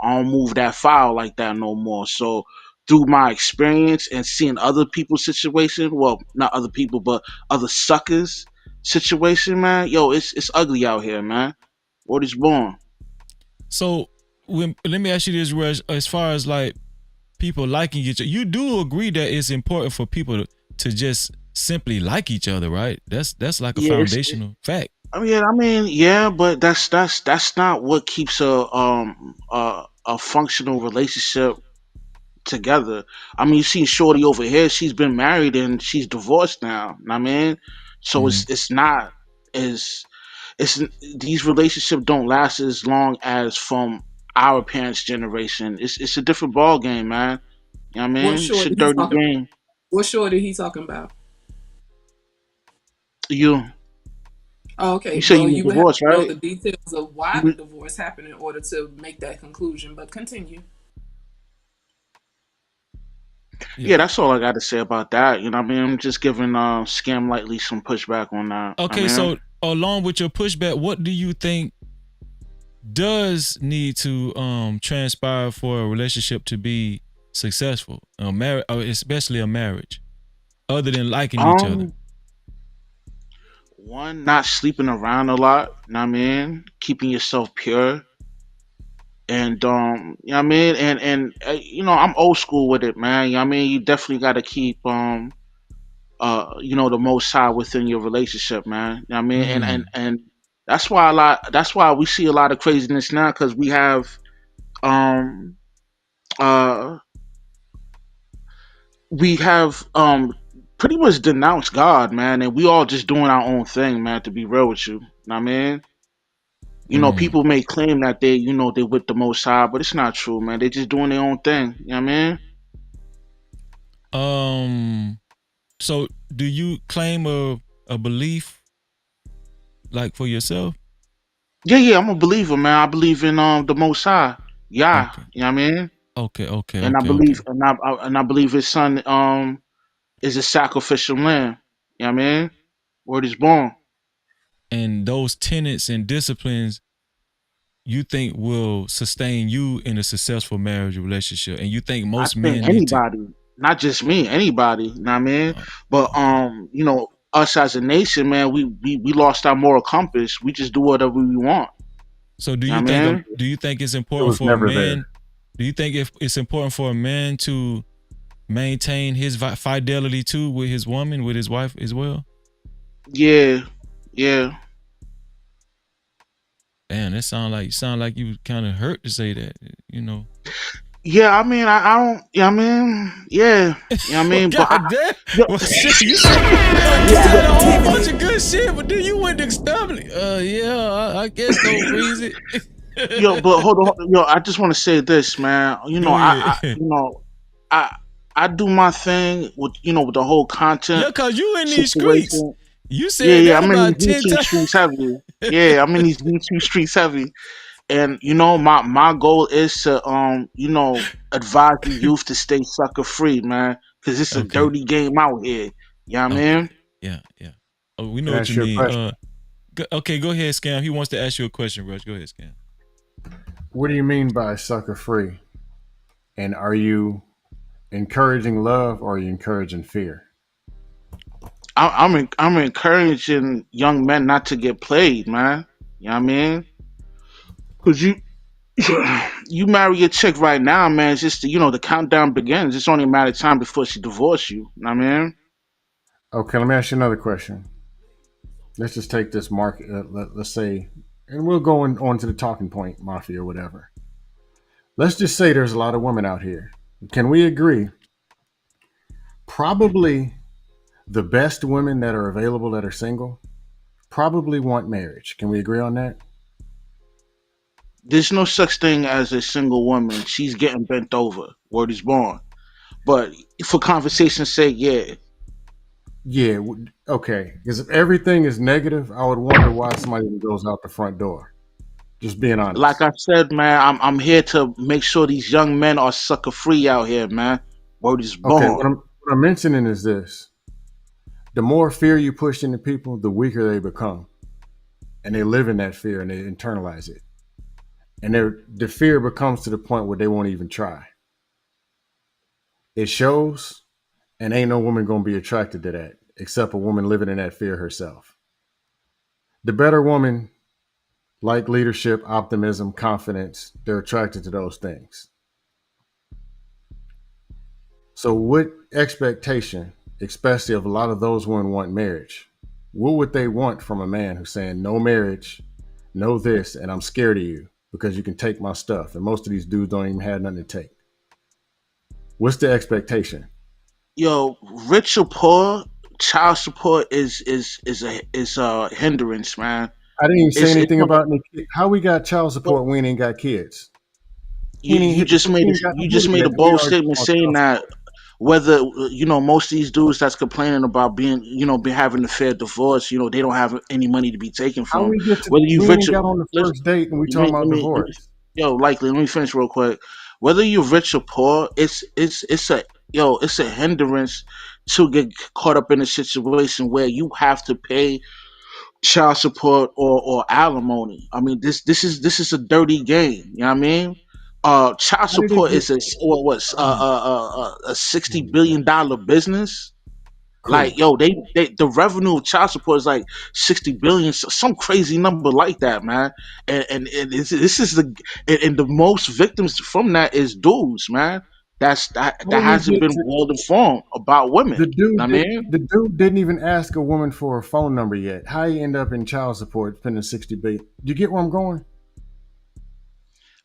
don't move that foul like that no more. So through my experience and seeing other people's situation, well, not other people, but other suckers situation, man, yo, it's ugly out here, man. What is born? So let me ask you this, Rush. As far as like people liking each other, you do agree that it's important for people to just simply like each other, right? That's like a foundational fact. Yeah, but that's not what keeps a functional relationship together. I mean, you see Shorty over here, she's been married and she's divorced now. Know what I mean? So it's not as it's these relationships don't last as long as from our parents' generation. It's a different ball game, man. You know what I mean? What It's a shorty he dirty talking? game. What shorty he talking about? You Oh, okay. you say Well, you you were would have to divorced, know right? the details of why the divorce happened in order to make that conclusion. But continue. Yeah, that's all I got to say about that. You know what I mean? I'm just giving Scam Lightly some pushback on that. Okay, so along with your pushback, what do you think does need to transpire for a relationship to be successful, especially a marriage, other than liking each other? One, not sleeping around a lot. You know what I mean? Keeping yourself pure. And you know what I mean? And I'm old school with it, man. You know what I mean? You definitely got to keep the most high within your relationship, man. You know what I mean? And that's why we see a lot of craziness now, cuz we have um uh we have pretty much denounced God, man, and we all just doing our own thing, man, to be real with you. Know what I mean? People may claim that they with the most high, but it's not true, man. They just doing their own thing. You know what I mean? So do you claim a belief like for yourself? Yeah, I'm a believer, man. I believe in the most high. Yeah. Okay. You know what I mean? Okay. And I believe his son is a sacrificial lamb. You know what I mean? Word is born. And those tenets and disciplines you think will sustain you in a successful marriage relationship, and you think most I men think need to. anybody, not just me, anybody, you know what I mean? But us as a nation, man, we lost our moral compass. We just do whatever we want. So do You know you what I think mean? do you think it's It important was for a never man? there. Do you think if it's important for a man to maintain his fidelity too with his woman, with his wife as well? Yeah. Damn, that sound like you kind of hurt to say that, Yeah, I mean, I don't. Yeah, I mean, yeah. You know what I mean? But God damn. yo, Well, shit, you said a whole bunch of good shit, but then you went to stumbling. Yeah, I guess so, Breezy. but hold on, yo. I just want to say this, man. Go ahead. I do my thing with the whole content Yeah, cause you in these streets. situation. You said Yeah. that I'm in about these 10 YouTube times. streets heavy. Yeah, I'm in these YouTube streets heavy. And my goal is to advise the youth to stay sucker free, man, because it's a Okay. dirty game out here. You know what I Okay. mean? Yeah. Oh, we know Can I what ask you you a mean. question? Okay, go ahead, Scam. He wants to ask you a question, Rush. Go ahead, Scam. What do you mean by sucker free? And are you encouraging love or are you encouraging fear? I'm encouraging young men not to get played, man. You know what I mean? Because you marry a chick right now, man. It's just the countdown begins. It's only a matter of time before she divorce you. You know what I mean? Okay, let me ask you another question. Let's just take this market, let's say, and we'll go on to the talking point, mafia or whatever. Let's just say there's a lot of women out here. Can we agree? Probably the best women that are available that are single probably want marriage. Can we agree on that? There's no such thing as a single woman. She's getting bent over. Word is born. But for conversation's sake, yeah. Yeah, okay. Because if everything is negative, I would wonder why somebody goes out the front door. Just being Like honest. I said, man, I'm here to make sure these young men are sucker free out here, man. Word is Okay, born. what I'm mentioning is this. The more fear you push into people, the weaker they become. And they live in that fear and they internalize it. And the fear becomes to the point where they won't even try. It shows, and ain't no woman gonna be attracted to that, except a woman living in that fear herself. The better woman, like leadership, optimism, confidence, they're attracted to those things. So what expectation, especially if a lot of those women want marriage, what would they want from a man who's saying no marriage, no this, and I'm scared of you because you can take my stuff? And most of these dudes don't even have nothing to take. What's the expectation? Yo, rich or poor, child support is a hindrance, man. I didn't even say It's anything one of about any kid. How we got child support when we ain't got kids? He you ain't you hit the just made 15 got the you just booty made yet, a and we bold already statement on saying child that support. whether most of these dudes that's complaining about being having a fair divorce, they don't have any money to be taken How from. we get to Whether you we rich ain't or got on the listen, first date and we let talking me about let me, let me divorce? yo likely let me finish real quick. Whether you're rich or poor, it's a hindrance to get caught up in a situation where you have to pay child support or alimony. I mean, this is a dirty game. You know what I mean? Child How did it support get is a $60 billion business. Like, cool? yo, they the revenue of child support is like 60 billion, some crazy number like that, man. And this is and the most victims from that is dudes, man. How That did we hasn't get been to well informed about women. I mean, the dude didn't even ask a woman for a phone number yet. How you end up in child support spending 60 billion? You get where I'm going?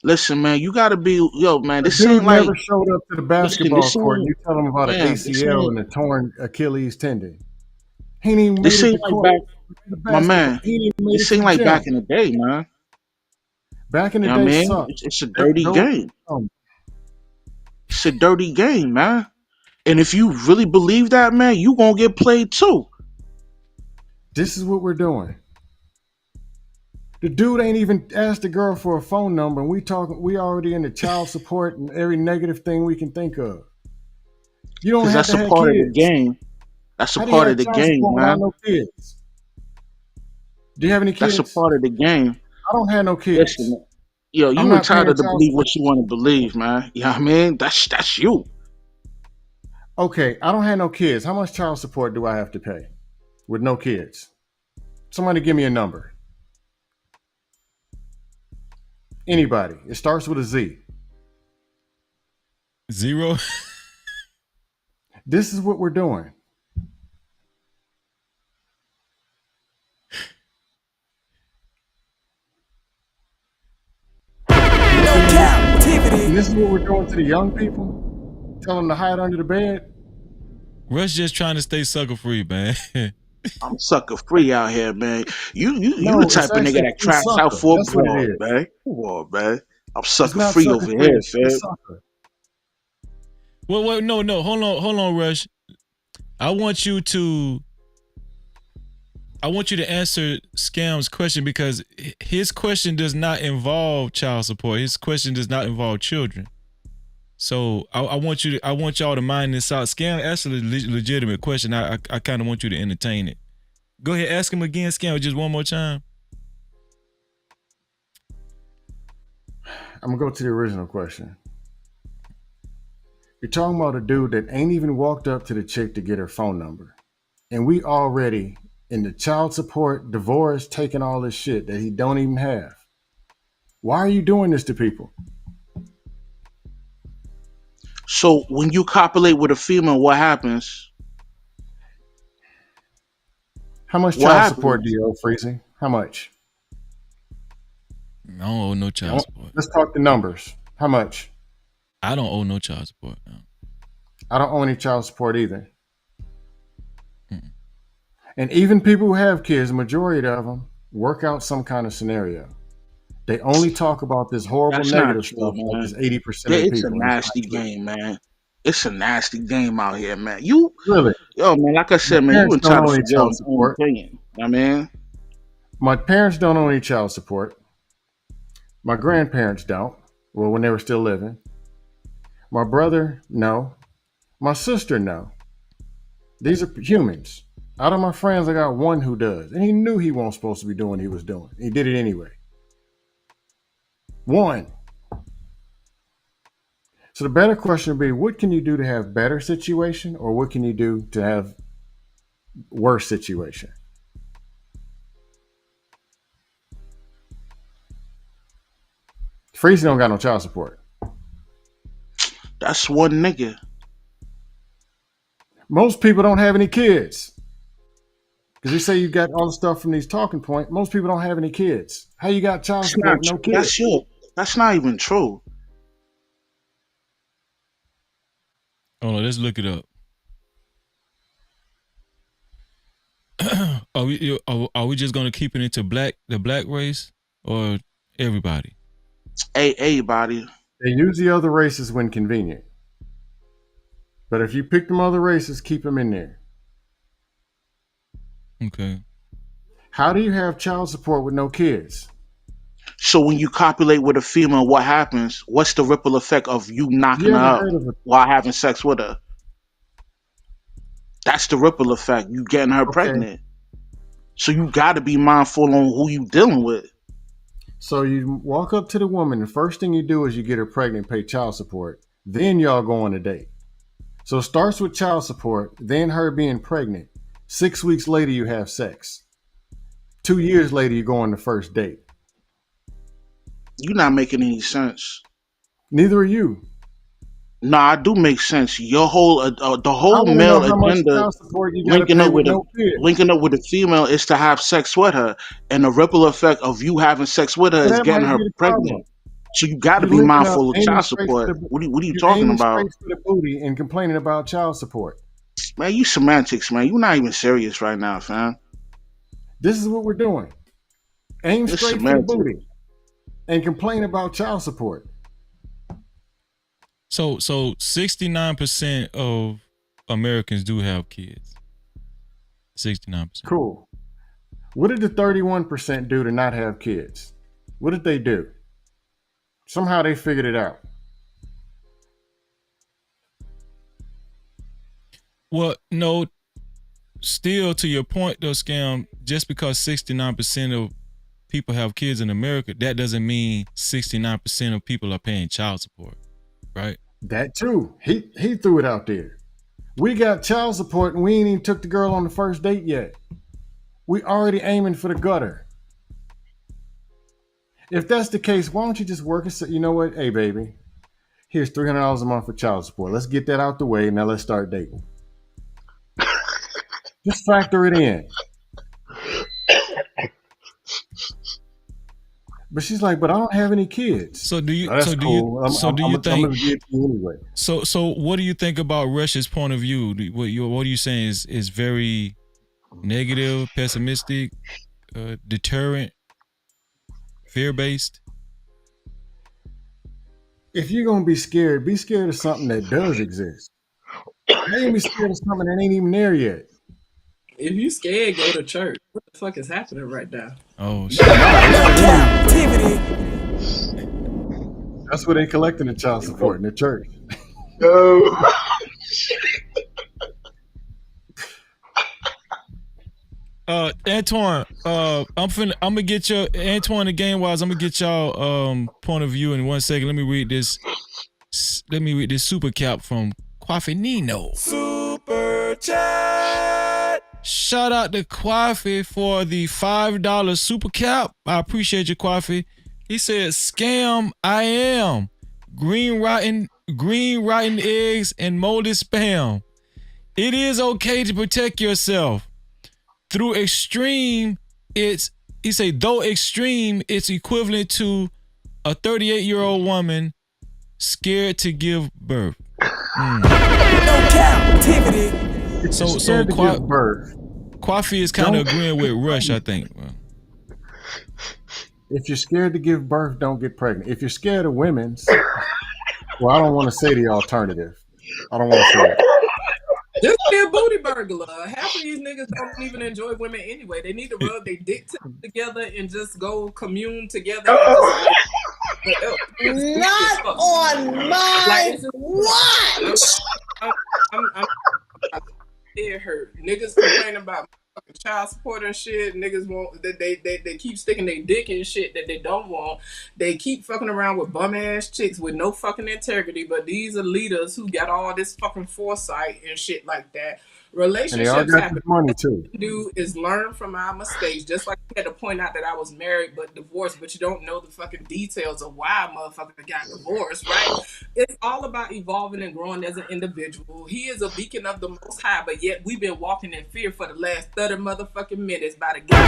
listen, man, you gotta be yo, man. A This dude ain't like never showed up to the listen. basketball This court and ain't you tell him about an man. This ACL ain't and a torn Achilles tendon. He ain't even made this it ain't to like court back, to the my basketball. man. He ain't even made it This to ain't the like back gym. in the day, man. Back in the You know what I day mean? sucked. It's a dirty Go, game. It's a dirty game, man. And if you really believe that, man, you gonna get played too. this is what we're doing. The dude ain't even asked the girl for a phone number, and we already in the child support and every negative thing we can think of. You don't Cause have that's to a have part of the kids. game. That's a How do you part of have the child game, support without man. no kids? Do you have any That's a kids? part of the game. I don't have no kids. Listen, yo, I'm you not paying entitled to child believe support. what you want to believe, man. You know what I mean? That's you. Okay, I don't have no kids. How much child support do I have to pay with no kids? Somebody give me a number. Anybody. It starts with a Z. Zero. This is what we're doing. No Cap-tivity. And this is what we're doing to the young people. Tell them to hide under the bed. Russ just trying to stay sucker free, man. I'm sucker free out here, man. You the No, it's type of nigga actually that free traps out sucker. for a That's what it broad, is. man. Come on, man. I'm It's sucker not free sucker over free, here, it's free fam. sucker. Well, no, hold on, Rush. I want you to I want you to answer Scam's question because his question does not involve child support. His question does not involve children. So I want y'all to mind this out. Scam asked a legitimate question. I kind of want you to entertain it. Go ahead, ask him again, Scam, just one more time. I'm gonna go to the original question. You're talking about a dude that ain't even walked up to the chick to get her phone number. And we already in the child support, divorce, taking all this shit that he don't even have. Why are you doing this to people? So when you copulate with a female, what happens? How much What child happens? support do you owe, Freezy? How much? I don't owe no child support. Let's talk the numbers. How much? I don't owe no child support. No. I don't owe any child support either. And even people who have kids, majority of them work out some kind of scenario. They only talk about this horrible That's negative not true, stuff man. like it's 80% of It's a people. nasty game, man. It's a nasty game out here, man. You Really? Yo, man, like I said, My man, you parents don't entitled owe for any your child own support. opinion. I mean, My parents don't owe any child support. My grandparents don't. Well, when they were still living. My brother, no. My sister, no. These are humans. Out of my friends, I got one who does. And he knew he wasn't supposed to be doing what he was doing. He did it anyway. One. So the better question would be, what can you do to have better situation, or what can you do to have worse situation? Freezy don't got no child support. that's one nigga. Most people don't have any kids. Because you say you got all the stuff from these talking points. Most people don't have any kids. How you got child That's support not with no true. kids? That's not even true. Hold on, let's look it up. Are we just gonna keep it into the black race or everybody? Everybody. They use the other races when convenient. But if you pick them other races, keep them in there. Okay. How do you have child support with no kids? So when you copulate with a female, what happens? What's the ripple effect of you knocking You her ever up heard of it? while having sex with her? That's the ripple effect. You getting her pregnant. So you got to be mindful on who you dealing with. So you walk up to the woman. The first thing you do is you get her pregnant, pay child support. Then y'all go on a date. So it starts with child support, then her being pregnant. 6 weeks later, you have sex. 2 years later, you go on the first date. You're not making any sense. Neither are you. Nah, I do make sense. Your whole the I whole want to male know how much agenda child support you got to pay with no kids. linking up with a female is to have sex with her, and the ripple effect of you having sex with her Well, is that getting might her be the problem. pregnant. So you got to You're be linking up, mindful of aiming child straight for support. the, What are you you're talking aiming about, straight for the booty and complaining about child support. man? You semantics, man. You're not even serious right now, fam. This is what we're doing. Aim It's straight for the semantics. booty and complain about child support. So 69% of Americans do have kids. 69%. Cool. What did the 31% do to not have kids? What did they do? Somehow they figured it out. Well, no, still to your point though, Scam, just because 69% of people have kids in America, that doesn't mean 69% of people are paying child support, right? That too. He threw it out there. We got child support and we ain't even took the girl on the first date yet. We already aiming for the gutter. If that's the case, why don't you just work and say, you know what? Hey, baby, here's $300 a month for child support. Let's get that out the way. Now let's start dating. Just factor it in. But she's like, but I don't have any kids. So do you? Oh, that's so do cool. you? So do you I'm think? gonna give it to you anyway. So what do you think about Russia's point of view? What are you saying is very negative, pessimistic, deterrent, fear based? If you're gonna be scared of something that does exist. How you be scared of something that ain't even there yet? If you scared, go to church. What the fuck is happening right now? Oh shit. Captivity. That's where they collecting the child support in the church. No. Antoine, I'm gonna get your Antoine the game wise. I'm gonna get y'all point of view in 1 second. Let me read this super cap from Kwafi Nino. Super chat. Shout out to Kwafi for the $5 super cap. I appreciate you, Kwafi. He said, "Scam, I am green rotten eggs and molded spam. It is okay to protect yourself. Through extreme, though extreme, it's equivalent to a 38-year-old woman scared to give birth." No captivity. So Kwafi is kind of agreeing with Rush, I think. If you're scared to give birth, don't get pregnant. If you're scared of women's, well, I don't want to say the alternative. I don't want to say it. Just be a booty burglar. Half of these niggas don't even enjoy women anyway. They need to rub their dick together and just go commune together. And Not on my watch. I'm it hurt. Niggas complain about fucking child support and shit. Niggas want they keep sticking their dick in shit that they don't want. They keep fucking around with bum ass chicks with no fucking integrity. But these are leaders who got all this fucking foresight and shit like that. Relationships happen. Money too. What we do is learn from our mistakes. Just like you had to point out that I was married but divorced, but you don't know the fucking details of why a motherfucker got divorced, right? It's all about evolving and growing as an individual. He is a beacon of the Most High, but yet we've been walking in fear for the last 30 motherfucking minutes by the guy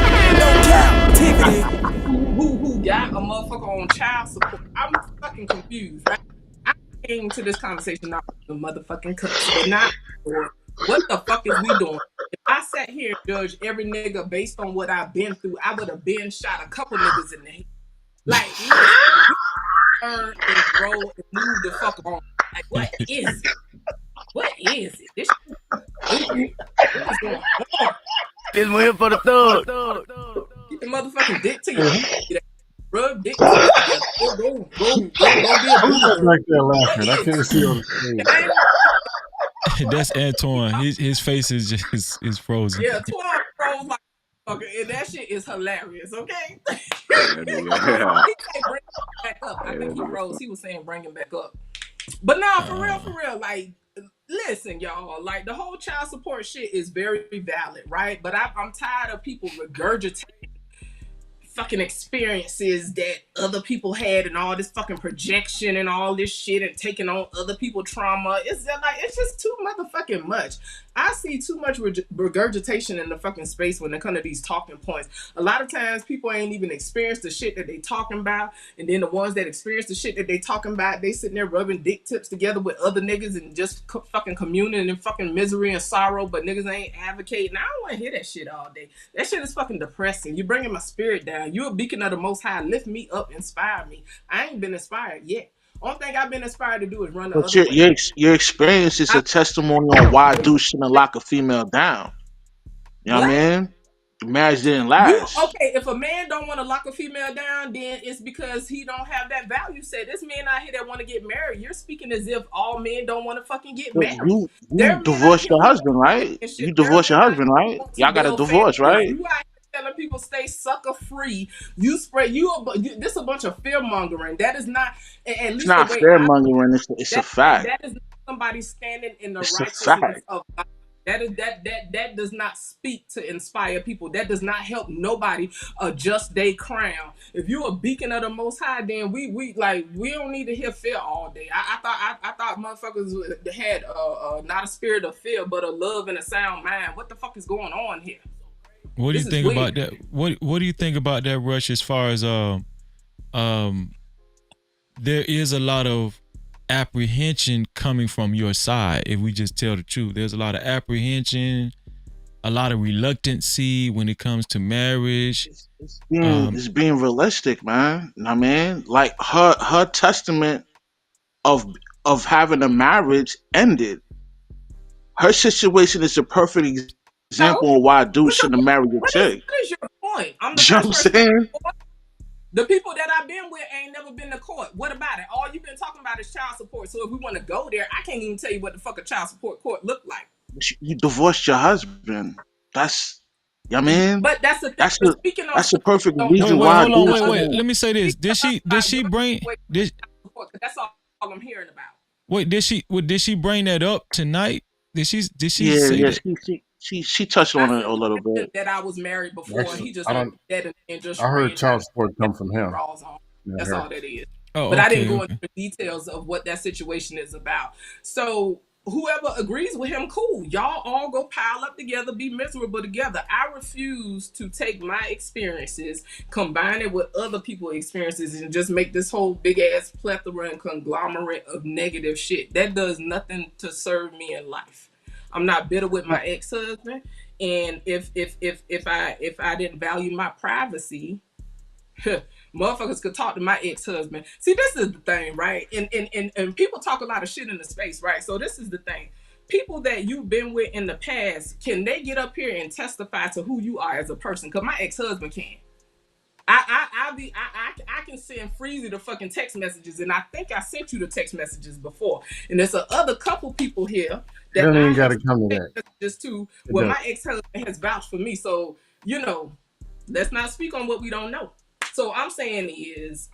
who got a motherfucker on child support. I'm fucking confused, right? I came to this conversation not with the motherfucking cuss, but not what the fuck is we doing? If I sat here and judged every nigga based on what I've been through, I would have been shot a couple niggas in the head. Like, learn and grow and move the fuck on. Like, what is it? What is it? This shit, what is going on? This one here for the thug. Get the motherfucking dick to you. Rub dick to you. Go be a booty. Like they're laughing. I can't see on the screen. That's Antoine. His face is just is frozen. Yeah, Antoine froze like fucker, and that shit is hilarious. Okay. Yeah. He can't bring it back up. I think he froze. He was saying bring him back up. But nah, for real, like, listen, y'all, like the whole child support shit is very valid, right? But I'm tired of people regurgitating fucking experiences that other people had and all this fucking projection and all this shit and taking on other people's trauma. It's just too motherfucking much. I see too much regurgitation in the fucking space when it comes to these talking points. A lot of times people ain't even experienced the shit that they talking about, and then the ones that experience the shit that they talking about, they sitting there rubbing dick tips together with other niggas and just fucking communing in fucking misery and sorrow, but niggas ain't advocating. I don't want to hear that shit all day. That shit is fucking depressing. You're bringing my spirit down. You a beacon of the Most High. Lift me up, inspire me. I ain't been inspired yet. Only thing I've been inspired to do is run the But other way. your experience is a testimony on why dudes shouldn't lock a female down. You know what I mean? The marriage didn't last. Okay, if a man don't want to lock a female down, then it's because he don't have that value set. This man out here that want to get married, you're speaking as if all men don't want to fucking get But married. you divorced your husband, right? You divorced your husband, right? Y'all got a divorce, right? You out here telling people stay sucker free. You spread this a bunch of fear mongering. That is not at least It's not fear mongering. It's a fact. That is not somebody standing in the It's a righteousness fact. of God. That does not speak to inspire people. That does not help nobody adjust their crown. If you're a beacon of the Most High, then we don't need to hear fear all day. I thought motherfuckers had not a spirit of fear, but a love and a sound mind. What the fuck is going on here? What do you think about that? What do you think about that, Rush? As far as there is a lot of apprehension coming from your side. If we just tell the truth, there's a lot of apprehension, a lot of reluctancy when it comes to marriage. It's being realistic, man. You know what I mean? Like her testament of having a marriage ended. Her situation is a perfect example example of why dudes shouldn't marry your What chick. is your point? I'm the You know what first I'm person. saying? The people that I've been with ain't never been to court. What about it? All you've been talking about is child support. So if we want to go there, I can't even tell you what the fuck a child support court look like. You divorced your husband. That's, you know what I mean? But that's the thing. That's But the speaking on that's the stuff perfect you don't know, Wait, reason wait, why hold on, dudes wait. shouldn't. Let me say this. Did she bring did that's all I'm hearing about. wait, did she bring that up tonight? Did she Yeah, say yeah. that? She touched on it a little bit. That I was married before, and he Actually, just I left don't. that and just I heard ran child down support come from him. draws on. not That's her. all that is. Oh, But I didn't okay, go okay. into the details of what that situation is about. So whoever agrees with him, cool. Y'all all go pile up together, be miserable together. I refuse to take my experiences, combine it with other people's experiences, and just make this whole big ass plethora and conglomerate of negative shit. That does nothing to serve me in life. I'm not bitter with my ex-husband. And if I didn't value my privacy, motherfuckers could talk to my ex-husband. See, this is the thing, right? And people talk a lot of shit in the space, right? So this is the thing. People that you've been with in the past, can they get up here and testify to who you are as a person? Because my ex-husband can. I can send Freezy the fucking text messages, and I think I sent you the text messages before. And there's a other couple people here You that don't I even got have to come to sent that. messages to, It where does. my ex-husband has vouched for me. So, you know, let's not speak on what we don't know. So I'm saying is,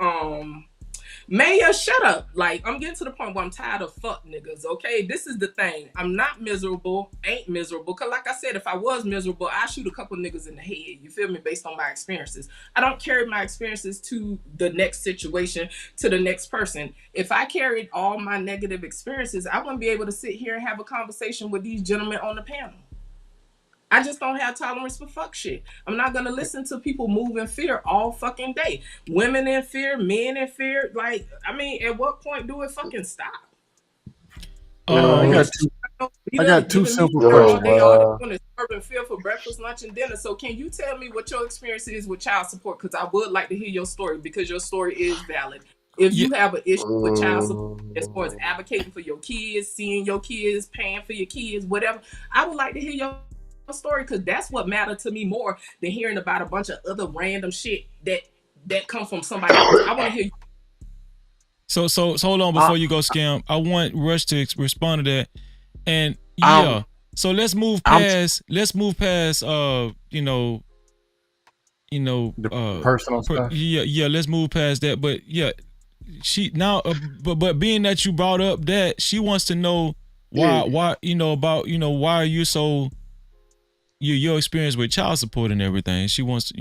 Maya, shut up. Like, I'm getting to the point where I'm tired of fuck niggas, okay? This is the thing. I'm not miserable, ain't miserable. Because like I said, if I was miserable, I'd shoot a couple niggas in the head. You feel me? Based on my experiences. I don't carry my experiences to the next situation, to the next person. If I carried all my negative experiences, I wouldn't be able to sit here and have a conversation with these gentlemen on the panel. I just don't have tolerance for fuck shit. I'm not gonna listen to people move in fear all fucking day. Women in fear, men in fear. Like, I mean, at what point do it fucking stop? I got two simple questions. They all doing is serving fear for breakfast, lunch, and dinner. So can you tell me what your experience is with child support? Because I would like to hear your story, because your story is valid. If you have an issue with child support as far as advocating for your kids, seeing your kids, paying for your kids, whatever, I would like to hear your story, because that's what mattered to me more than hearing about a bunch of other random shit that come from somebody else. I want to hear you. So hold on before you go, Scam. I want Rush to respond to that. And yeah, so let's move past personal stuff. Yeah, let's move past that. But yeah, she now but being that you brought up that, she wants to know why why are you so your experience with child support and everything. She wants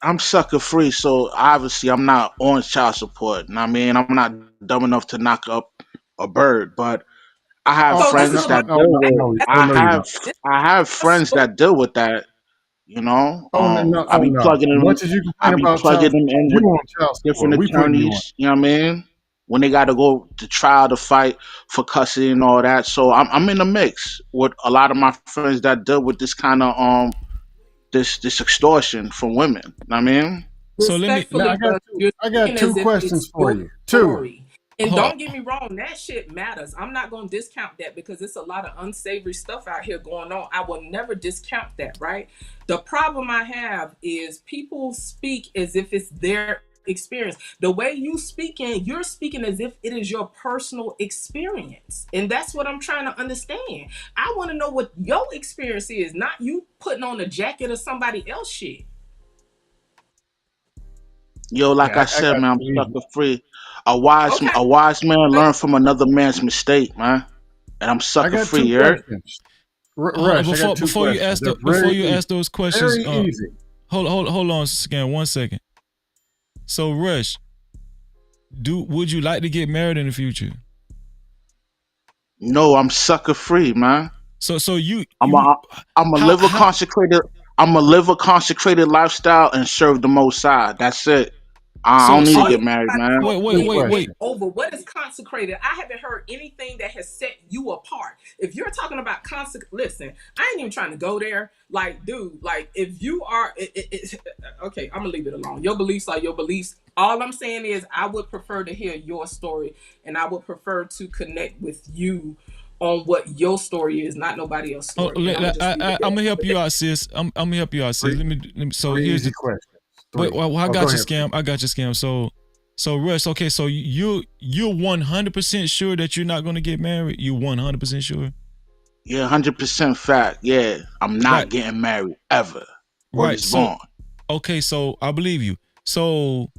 I'm sucker free, so obviously I'm not on child support. And I mean, I'm not dumb enough to knock up a bird, but I have friends that deal with. I have friends that deal with that. You know, I be plugging them. Much as you I complain be about plugging child them support, in you with on child support. different We putting you on. attorneys. You know what I mean? When they got to go to trial to fight for custody and all that. So I'm in the mix with a lot of my friends that deal with this kind of this extortion from women. You know what I mean? So let me. Respectfully, I got two questions for you. Two. And don't get me wrong, that shit matters. I'm not going to discount that, because it's a lot of unsavory stuff out here going on. I will never discount that, right? The problem I have is people speak as if it's their experience. The way you're speaking as if it is your personal experience. And that's what I'm trying to understand. I want to know what your experience is, not you putting on a jacket of somebody else shit. Yo, like I said, man, I'm sucker free. A wise man learn from another man's mistake, man. And I'm sucker free, you heard? Rush, before you ask those questions, very easy. Hold on, Scan, 1 second. So Rush, would you like to get married in the future? No, I'm sucker free, man. So I'm a live a consecrated lifestyle and serve the Most High. That's it. I don't need to get married, man. Wait. Over what is consecrated? I haven't heard anything that has set you apart. If you're talking about listen, I ain't even trying to go there. Like, dude, like if you are, okay, I'm gonna leave it alone. Your beliefs are your beliefs. All I'm saying is I would prefer to hear your story, and I would prefer to connect with you on what your story is, not nobody else's Oh, story. And I'm gonna help you out, sis. I'm gonna help you out, sis. Let me. So Three here's easy the. questions. Wait, well, I Oh, got go you, ahead, scam. I got you, scam. So Russ, okay, so you're 100% sure that you're not gonna get married. You 100% sure. Yeah, 100% fact. Yeah, I'm not Right. getting married ever. Word Right. is So born. okay, so I believe you. So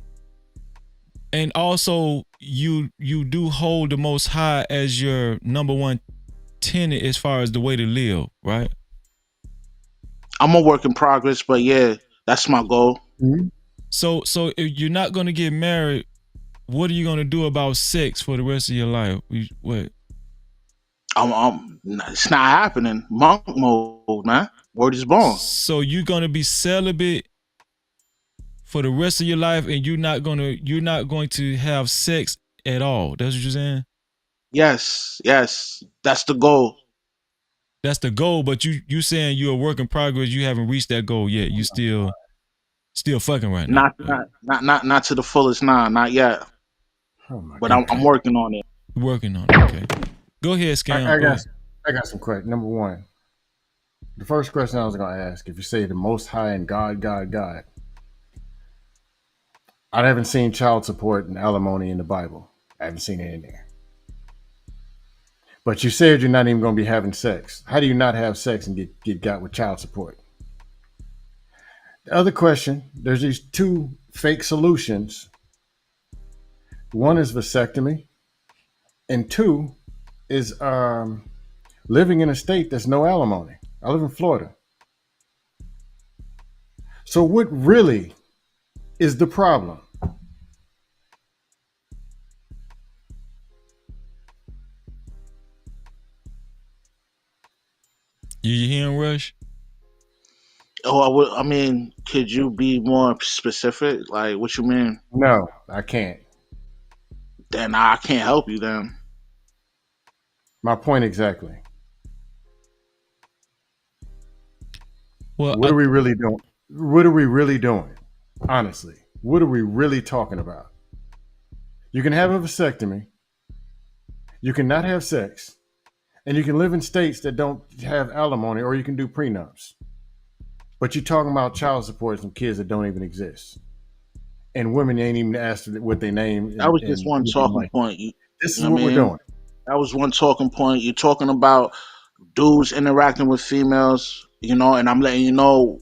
and also you do hold the Most High as your number one tenet as far as the way to live, right? I'm a work in progress, but yeah, that's my goal. So if you're not gonna get married, what are you gonna do about sex for the rest of your life? What? It's not happening. Monk mode, man. Word is born. So you're gonna be celibate for the rest of your life, and you're not going to have sex at all. That's what you're saying? Yes, that's the goal. That's the goal, but you saying you're a work in progress. You haven't reached that goal yet. You still fucking right now. Not to the fullest. Nah, not yet. Oh my But God. I'm working on it. Working on it. Okay. Go ahead, Scam. I got some questions. Number one, the first question I was going to ask: if you say the Most High and God, I haven't seen child support and alimony in the Bible. I haven't seen it in there. But you said you're not even going to be having sex. How do you not have sex and get got with child support? The other question: there's these two fake solutions. One is vasectomy, and two is living in a state that's no alimony. I live in Florida. So what really is the problem? You hearing Rush? Oh, I mean, could you be more specific? Like, what you mean? No, I can't. Then I can't help you. Then My point exactly. Well, what are we really doing? What are we really doing? Honestly, what are we really talking about? You can have a vasectomy. You can not have sex. And you can live in states that don't have alimony, or you can do prenups. But you're talking about child support from kids that don't even exist. And women ain't even asked what they name. that was just one talking like, point. this is You know what we're I mean? doing. That was one talking point. You're talking about dudes interacting with females, and I'm letting you know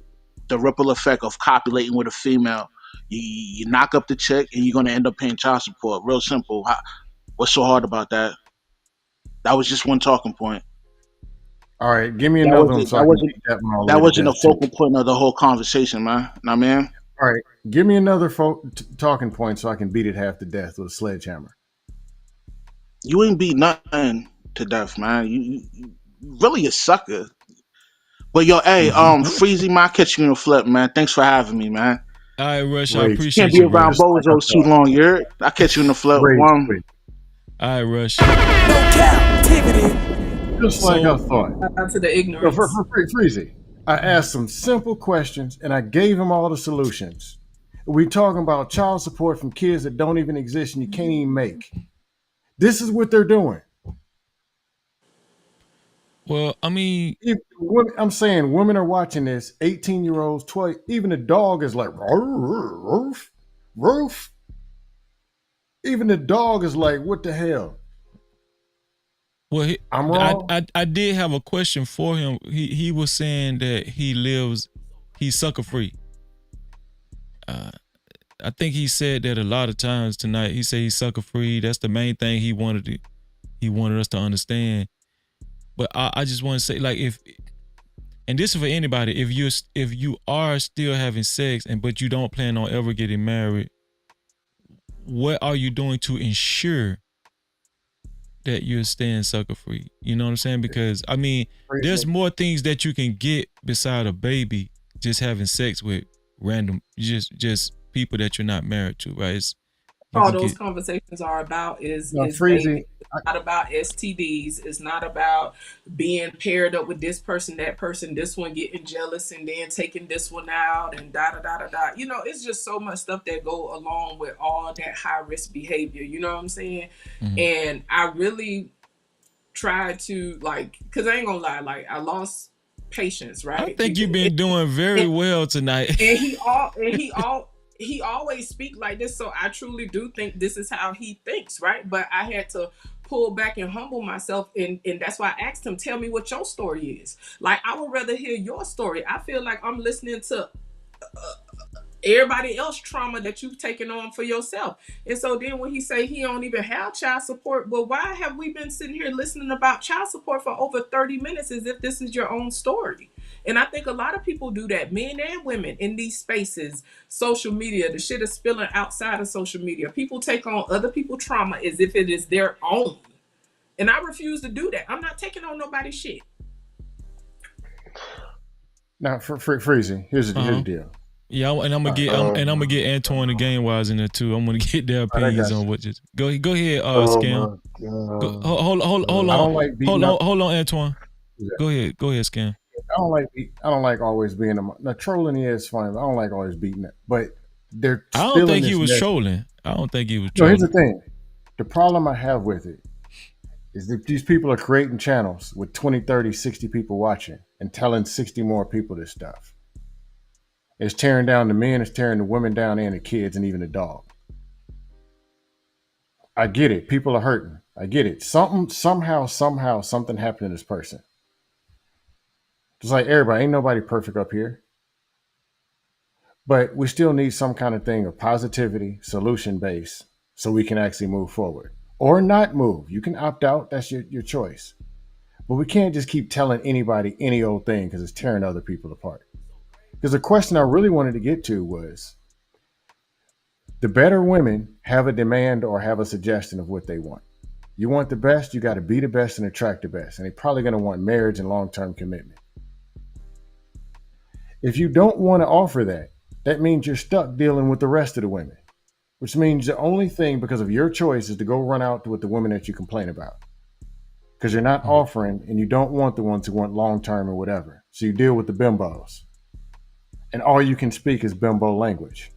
the ripple effect of copulating with a female. You knock up the chick, and you're gonna end up paying child support. Real simple. What's so hard about that? That was just one talking point. All right, give me That another one wasn't so that I can wasn't beat that one all the that way to wasn't a death too. focal point of the whole conversation, man. Know what I mean? All right, give me another talking point so I can beat it half to death with a sledgehammer. You ain't beat nothing to death, man. You really a sucker. But yo, hey, Freezy, man, I catch you in the flip, man. Thanks for having me, man. All right, Rush. I Rage. appreciate Can't be you, around Rush. bozos too long, you heard? I catch you in the flip. Rage One. quit. All right, Rush. Just like I thought. To the So ignorance. for Freezy, I asked some simple questions and I gave him all the solutions. We talking about child support from kids that don't even exist and you can't even make. This is what they're doing. Well, I mean, I'm saying women are watching this, 18-year-olds, 12, even the dog is like, roof, roof. Even the dog is like, what the hell? Well, I'm wrong. I did have a question for him. He was saying that he's sucker free. I think he said that a lot of times tonight. He said he's sucker free. That's the main thing he wanted us to understand. But I just want to say, like, and this is for anybody, if you are still having sex but you don't plan on ever getting married, what are you doing to ensure that you're staying sucker free? You know what I'm saying? Because I mean, there's more things that you can get beside a baby just having sex with random, just people that you're not married to, right? All those conversations are about is Freezy. It's not about STDs. It's not about being paired up with this person, that person, this one getting jealous and then taking this one out and da da da da da. It's just so much stuff that go along with all that high risk behavior. You know what I'm saying? Mm-hmm. And I really tried to like, cause I ain't gonna lie, like I lost patience, right? I think you've been doing very well tonight. And he always speak like this, so I truly do think this is how he thinks, right? But I had to pull back and humble myself, and that's why I asked him, tell me what your story is. Like, I would rather hear your story. I feel like I'm listening to everybody else trauma that you've taken on for yourself. And so then when he say he don't even have child support, well, why have we been sitting here listening about child support for over 30 minutes as if this is your own story? And I think a lot of people do that, men and women, in these spaces, social media, the shit is spilling outside of social media. People take on other people's trauma as if it is their own. And I refuse to do that. I'm not taking on nobody's shit. Now, for Freezy, here's the deal. Yeah, and I'm gonna get Antoine and Game Wise in there too. I'm gonna get their opinions on what. Just go ahead, Scam. Hold on, Antoine. Yeah. Go ahead, Scam. I don't like always being now trolling is fine. But I don't like always beating it, but they're. I don't think he was trolling. I don't think he was trolling. No, here's the thing. The problem I have with it is that these people are creating channels with 20, 30, 60 people watching and telling 60 more people this stuff. It's tearing down the men, it's tearing the women down and the kids and even the dog. I get it. People are hurting. I get it. Somehow, something happened to this person. Just like everybody, ain't nobody perfect up here. But we still need some kind of thing of positivity, solution-based, so we can actually move forward. Or not move. You can opt out. That's your choice. But we can't just keep telling anybody any old thing because it's tearing other people apart. Because the question I really wanted to get to was, the better women have a demand or have a suggestion of what they want. You want the best, you got to be the best and attract the best. And they're probably going to want marriage and long-term commitment. If you don't want to offer that, that means you're stuck dealing with the rest of the women. Which means the only thing, because of your choice, is to go run out with the women that you complain about. Because you're not offering and you don't want the ones who want long-term or whatever. So you deal with the bimbos. And all you can speak is bimbo language.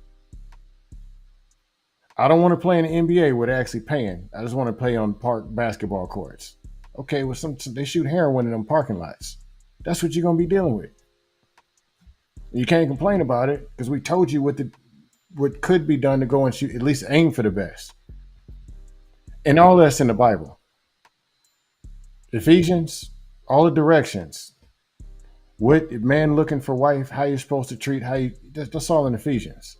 I don't want to play in the NBA where they're actually paying. I just want to play on park basketball courts. Okay, well, they shoot heroin in them parking lots. That's what you're going to be dealing with. You can't complain about it because we told you what could be done to go and shoot, at least aim for the best. And all that's in the Bible. Ephesians, all the directions. What man looking for wife, how you're supposed to treat, that's all in Ephesians.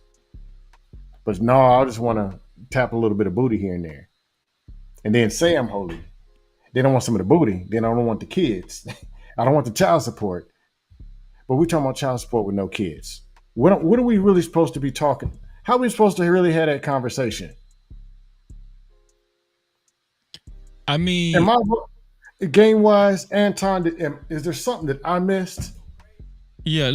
But no, I just want to tap a little bit of booty here and there. And then say I'm holy. They don't want some of the booty. Then I don't want the kids. I don't want the child support. But we're talking about child support with no kids. What are we really supposed to be talking? How are we supposed to really have that conversation? I mean, game-wise, Anton, is there something that I missed? Yeah,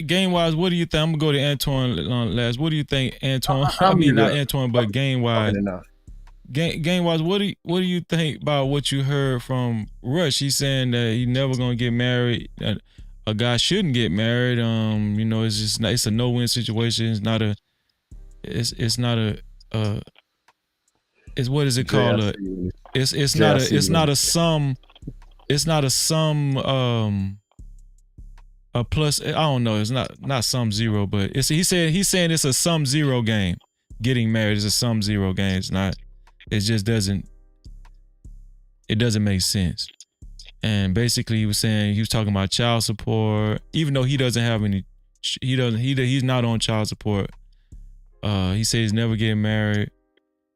game-wise, what do you think? I'm going to go to Antoine last. What do you think, Antoine? I mean, not Antoine, but game-wise. Game-wise, what do you think about what you heard from Rush? He's saying that he's never going to get married. A guy shouldn't get married. It's just not, it's a no-win situation. It's not a what is it called? It's not a sum. It's not a sum. A plus. I don't know. It's not sum zero, but he's saying it's a sum zero game. Getting married is a sum zero game. It's not. It just doesn't. It doesn't make sense. And basically, he was talking about child support, even though he doesn't have any. He's not on child support. He says he's never getting married,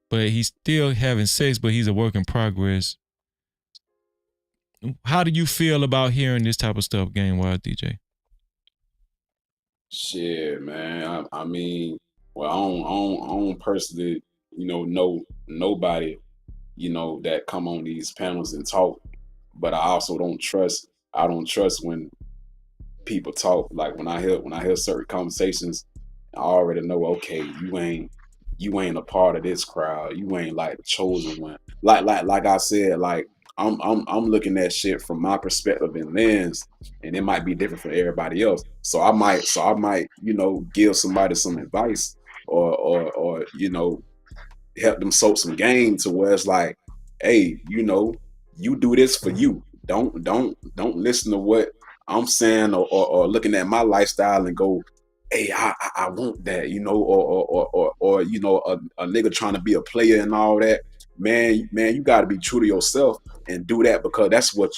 but he's still having sex, but he's a work in progress. How do you feel about hearing this type of stuff, game-wise, DJ? Shit, man. I mean, well, I don't personally, know nobody, that come on these panels and talk. But I also don't trust. I don't trust when people talk. Like when I hear certain conversations, I already know. Okay, you ain't a part of this crowd. You ain't like the chosen one. Like I said, like I'm looking at shit from my perspective and lens, and it might be different for everybody else. So I might, give somebody some advice or help them soak some game to where it's like, hey, you do this for you. Don't listen to what I'm saying or looking at my lifestyle and go, hey, I want that, you know, or you know, a nigga trying to be a player and all that. Man, you got to be true to yourself and do that because that's what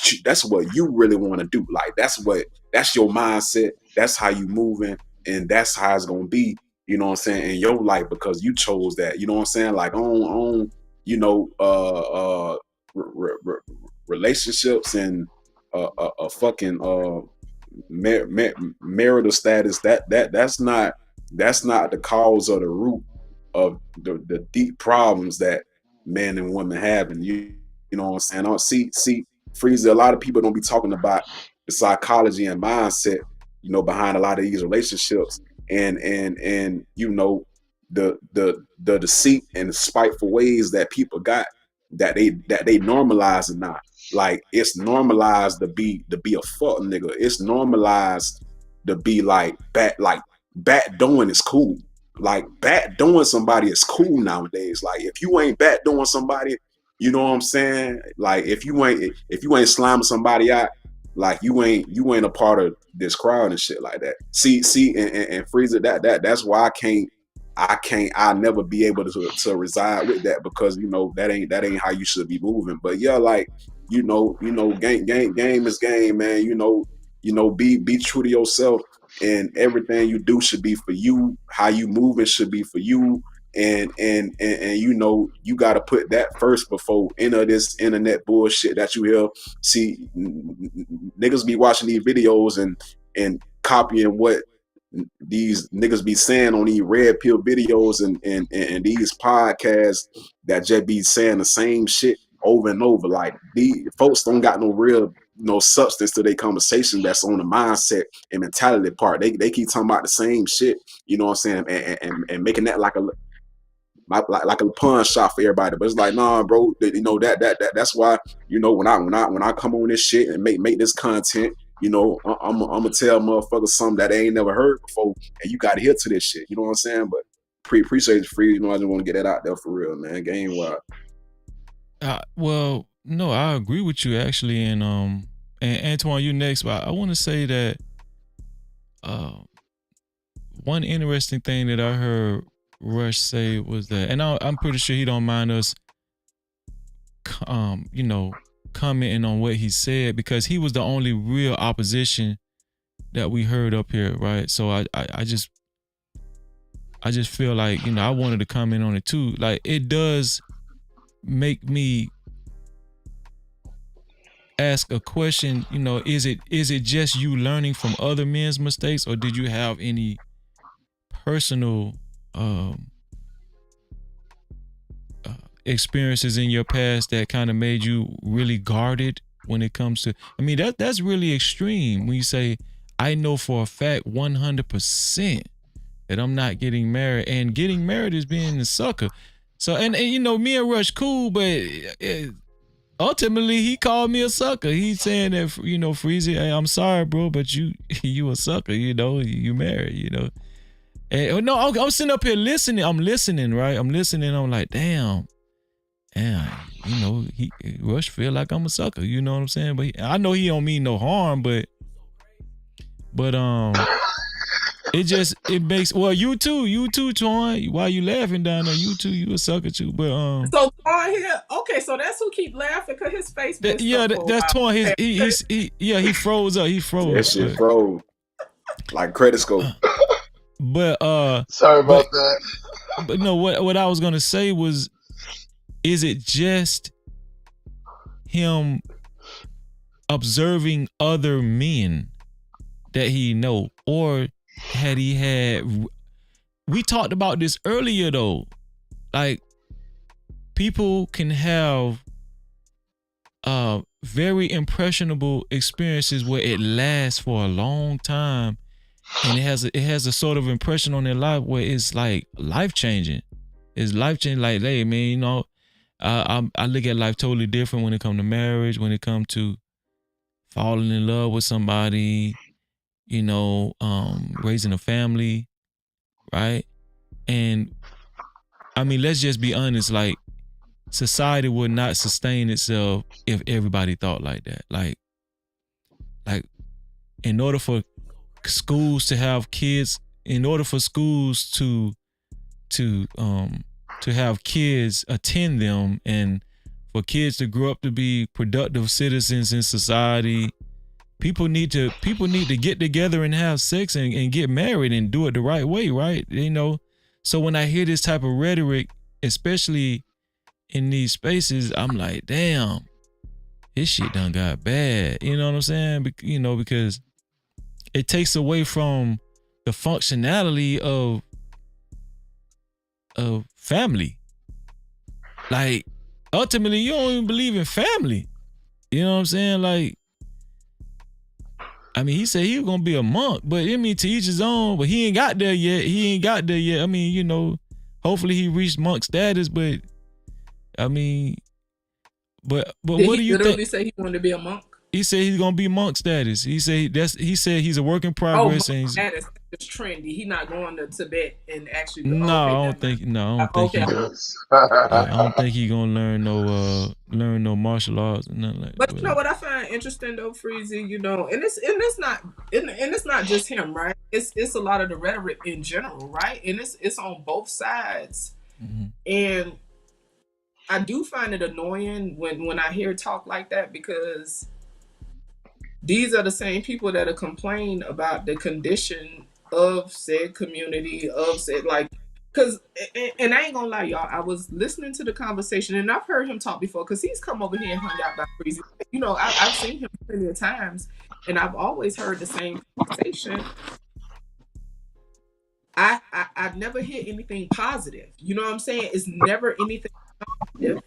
you really want to do. Like that's your mindset. That's how you moving, and that's how it's gonna be. You know what I'm saying, in your life because you chose that. You know what I'm saying, like on you know relationships and a fucking marital status. That's not the cause or the root of the deep problems that men and women have. And you know what I'm saying. I don't see Freezy. A lot of people don't be talking about the psychology and mindset, you know, behind a lot of these relationships, and you know the deceit and the spiteful ways that people got that they normalize it now. Like it's normalized to be a fuck nigga. It's normalized to be like bat doing is cool. Like bat doing somebody is cool nowadays. Like if you ain't bat doing somebody, you know what I'm saying? Like if you ain't slamming somebody out, like you ain't a part of this crowd and shit like that. See and Freezer, that's why I'll never be able to reside with that because you know that ain't how you should be moving. But yeah, like you know, game is game, man. You know, be true to yourself, and everything you do should be for you. How you moving should be for you, and you know you got to put that first before any of this internet bullshit that you hear. See, niggas be watching these videos and copying what these niggas be saying on these red pill videos and these podcasts that just be saying the same shit over and over. Like these folks don't got no real substance to their conversation that's on the mindset and mentality part. They keep talking about the same shit, you know what I'm saying, and making that like a pawn shot for everybody. But it's like, nah, bro, you know that's why, you know, when I come on this shit and make this content, you know, I'm gonna tell motherfuckers something that they ain't never heard before, and you gotta hear to this shit. You know what I'm saying? But appreciate it, Free. You know, I just want to get that out there for real, man. Game wide. Well, no, I agree with you actually, and Antoine, you next. But I want to say that one interesting thing that I heard Rush say was that, and I'm pretty sure he don't mind us, you know, commenting on what he said because he was the only real opposition that we heard up here, right? So I just feel like, you know, I wanted to comment on it too. Like it does make me ask a question, you know, is it just you learning from other men's mistakes, or did you have any personal experiences in your past that kind of made you really guarded when it comes to, I mean, that's really extreme when you say, I know for a fact 100% that I'm not getting married, and getting married is being a sucker. So, and you know, me and Rush cool, but ultimately he called me a sucker. He's saying that, you know, Freezy, hey, I'm sorry, bro, but you a sucker, you know, you married, you know. And no, I'm sitting up here listening. I'm listening, right? I'm listening. I'm like, damn, you know, Rush feel like I'm a sucker. You know what I'm saying? But I know he don't mean no harm, but it makes, well, you too, Twan. Why you laughing down there? You too, you a sucker too. But so Twan here, okay, so that's who keep laughing because his face. That's Twan. He froze up. He froze. That shit froze like credit score. But sorry about that. But no, what I was gonna say was, is it just him observing other men that he know, or had he had? We talked about this earlier though. Like people can have very impressionable experiences where it lasts for a long time, and it has a sort of impression on their life where it's like life changing. It's life changing. Like, hey man, you know, I look at life totally different when it comes to marriage, when it comes to falling in love with somebody, you know, raising a family, right? And I mean, let's just be honest, like society would not sustain itself if everybody thought like that. Like in order for schools to have kids, in order for schools to have kids attend them, and for kids to grow up to be productive citizens in society, people need to get together and have sex and get married and do it the right way, right? You know, so when I hear this type of rhetoric, especially in these spaces, I'm like, damn, this shit done got bad. You know what I'm saying? You know, because it takes away from the functionality of family. Like, ultimately, you don't even believe in family. You know what I'm saying? Like, I mean, he said he was gonna be a monk, but I mean, to each his own. But he ain't got there yet. I mean, you know, hopefully he reached monk status. But I mean, but Did what do he you literally think? say he wanted to be a monk? He said he's gonna be monk status. He said he's a work in Oh, progress. monk And he's, status is trendy. He not going to Tibet and actually. no, Okay, I never don't think. mind. No, I don't think Okay. he. I don't think he gonna learn no martial arts and nothing like that. But you know what I find interesting though, Freezy, you know, and it's not just him, right? It's a lot of the rhetoric in general, right? And it's on both sides. And I do find it annoying when I hear talk like that, because these are the same people that are complain about the condition of said community, of said, like, because, and I ain't gonna lie, y'all, I was listening to the conversation, and I've heard him talk before, because he's come over here and hung out by Freezy. You know, I've seen him plenty of times, and I've always heard the same conversation. I've never hit anything positive. You know what I'm saying? It's never anything positive.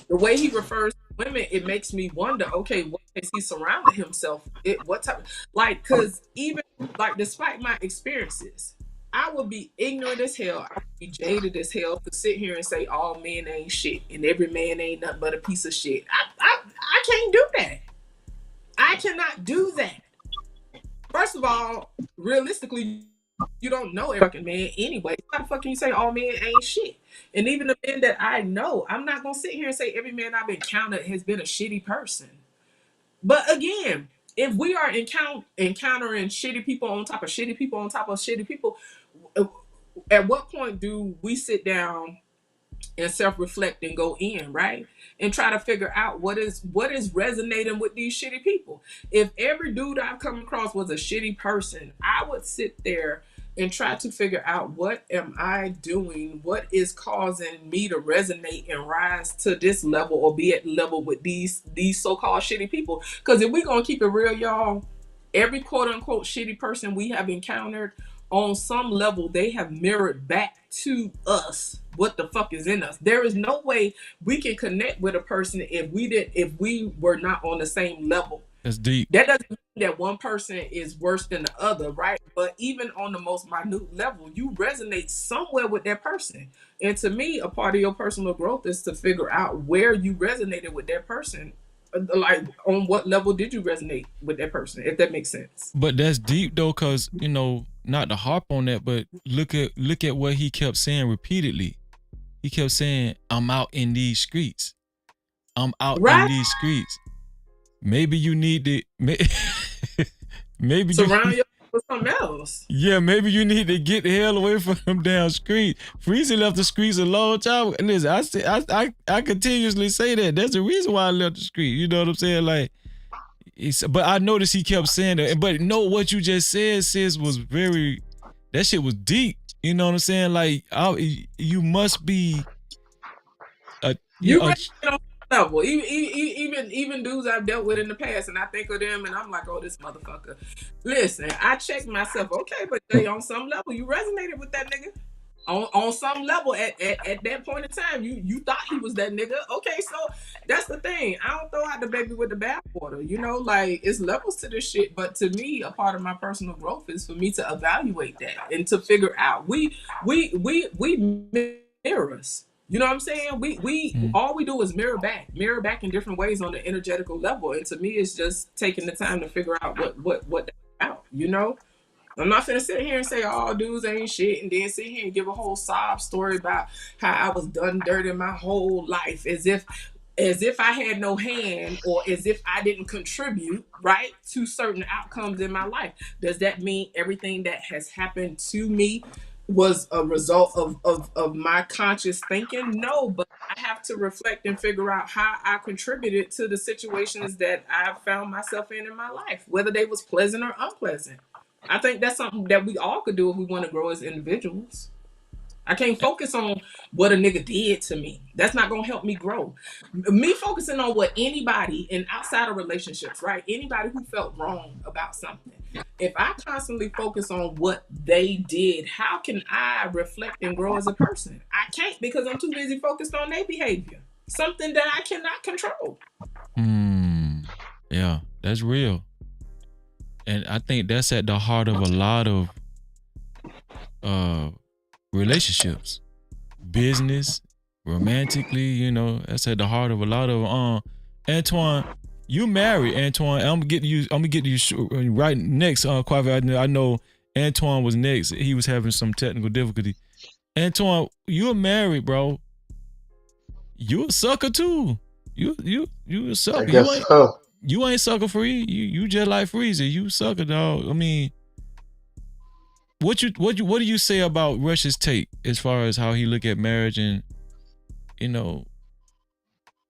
The way he refers to women, it makes me wonder, okay, what has he surrounded himself with? What type, like, because even, like, despite my experiences, I would be ignorant as hell, I would be jaded as hell to sit here and say all men ain't shit and every man ain't nothing but a piece of shit. I can't do that. I cannot do that. First of all, realistically, you don't know every fucking man anyway. How the fuck can you say all men ain't shit? And even the men that I know, I'm not gonna sit here and say every man I've encountered has been a shitty person. But again, if we are encountering shitty people on top of shitty people on top of shitty people, at what point do we sit down and self-reflect and go in, right? And try to figure out what is resonating with these shitty people. If every dude I've come across was a shitty person, I would sit there and try to figure out, what am I doing? What is causing me to resonate and rise to this level or be at level with these so-called shitty people? Because if we're gonna keep it real, y'all, every quote-unquote shitty person we have encountered, on some level, they have mirrored back to us what the fuck is in us. There is no way we can connect with a person if we were not on the same level. That's deep. That doesn't mean that one person is worse than the other, right? But even on the most minute level, you resonate somewhere with that person. And to me, a part of your personal growth is to figure out where you resonated with that person. Like, on what level did you resonate with that person, if that makes sense. But that's deep though, cause you know, not to harp on that, but look at what he kept saying repeatedly. He kept saying, "I'm out in these streets. I'm out in these streets." Maybe you need to maybe surround yourself with something else. Yeah, maybe you need to get the hell away from them damn streets. Freezy left the streets a long time ago. And listen, I continuously say that. That's the reason why I left the street. You know what I'm saying? Like, but I noticed he kept saying that. But no, what you just said, sis, was that shit was deep. You know what I'm saying? Like, you must be level. Even dudes I've dealt with in the past, and I think of them and I'm like, oh, this motherfucker. Listen, I checked myself. Okay, but they, on some level, you resonated with that nigga. On some level, at that point in time, you thought he was that nigga. Okay, so that's the thing. I don't throw out the baby with the bathwater. You know, like, it's levels to this shit. But to me, a part of my personal growth is for me to evaluate that and to figure out we mirrors. You know what I'm saying? We all we do is mirror back in different ways on the energetical level. And to me, it's just taking the time to figure out what that's about, you know? I'm not finna sit here and say all dudes ain't shit and then sit here and give a whole sob story about how I was done dirty my whole life as if I had no hand or as if I didn't contribute, right, to certain outcomes in my life. Does that mean everything that has happened to me was a result of my conscious thinking? No, but I have to reflect and figure out how I contributed to the situations that I found myself in my life, whether they was pleasant or unpleasant. I think that's something that we all could do if we want to grow as individuals. I can't focus on what a nigga did to me. That's not gonna help me grow. Me focusing on what anybody in outside of relationships, right? Anybody who felt wrong about something. If I constantly focus on what they did, how can I reflect and grow as a person? I can't because I'm too busy focused on their behavior. Something that I cannot control. Yeah, that's real. And I think that's at the heart of a lot of relationships, business, romantically, you know, that's at the heart of a lot of Antoine, you married, Antoine. I'm gonna get you right next, Quavi. I know Antoine was next. He was having some technical difficulty. Antoine, you're married, bro. You a sucker too. You a sucker. I guess so. You ain't sucker free. You just like Freezy. You sucker, dog. I mean, what do you say about Rush's take as far as how he look at marriage and, you know?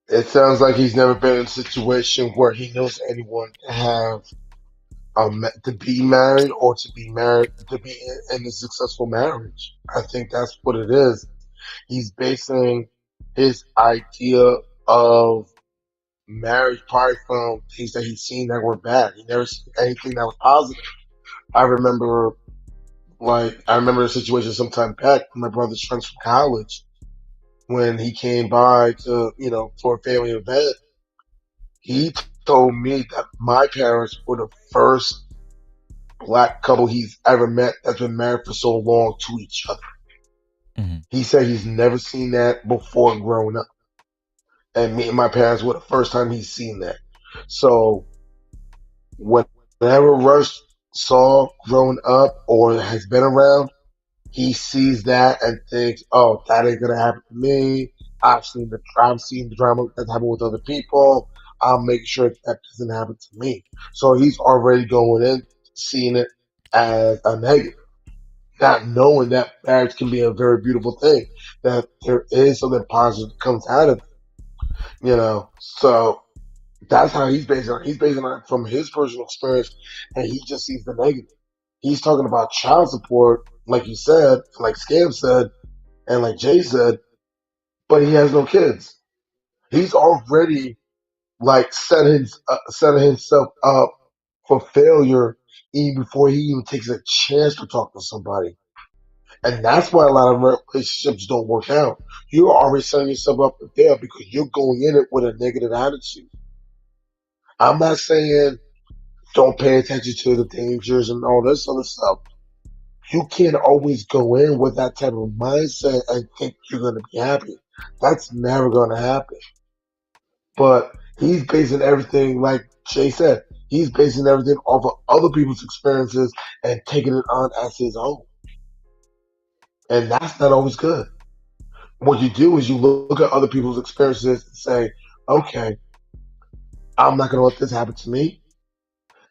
It sounds like he's never been in a situation where he knows anyone to have to be married or to be married to be in a successful marriage. I think that's what it is. He's basing his idea of marriage probably from things that he's seen that were bad. He never seen anything that was positive. I remember a situation sometime back with my brother's friends from college when he came by to, for a family event. He told me that my parents were the first black couple he's ever met that's been married for so long to each other. Mm-hmm. He said he's never seen that before growing up. And me and my parents were the first time he's seen that. So whenever Rush saw growing up or has been around, he sees that and thinks, "Oh, that ain't gonna happen to me. I've seen the drama that's happened with other people. I'll make sure that doesn't happen to me." So he's already going in seeing it as a negative, not knowing that marriage can be a very beautiful thing, that there is something positive that comes out of it. So that's how he's basing it. He's basing it from his personal experience, and he just sees the negative. He's talking about child support, like you said, like Scam said, and like Jay said, but he has no kids. He's already setting himself up for failure even before he even takes a chance to talk to somebody. And that's why a lot of relationships don't work out. You're already setting yourself up to fail because you're going in it with a negative attitude. I'm not saying don't pay attention to the dangers and all this other stuff. You can't always go in with that type of mindset and think you're going to be happy. That's never going to happen. But he's basing everything, like Jay said, he's basing everything off of other people's experiences and taking it on as his own. And that's not always good. What you do is you look at other people's experiences and say, okay, I'm not going to let this happen to me.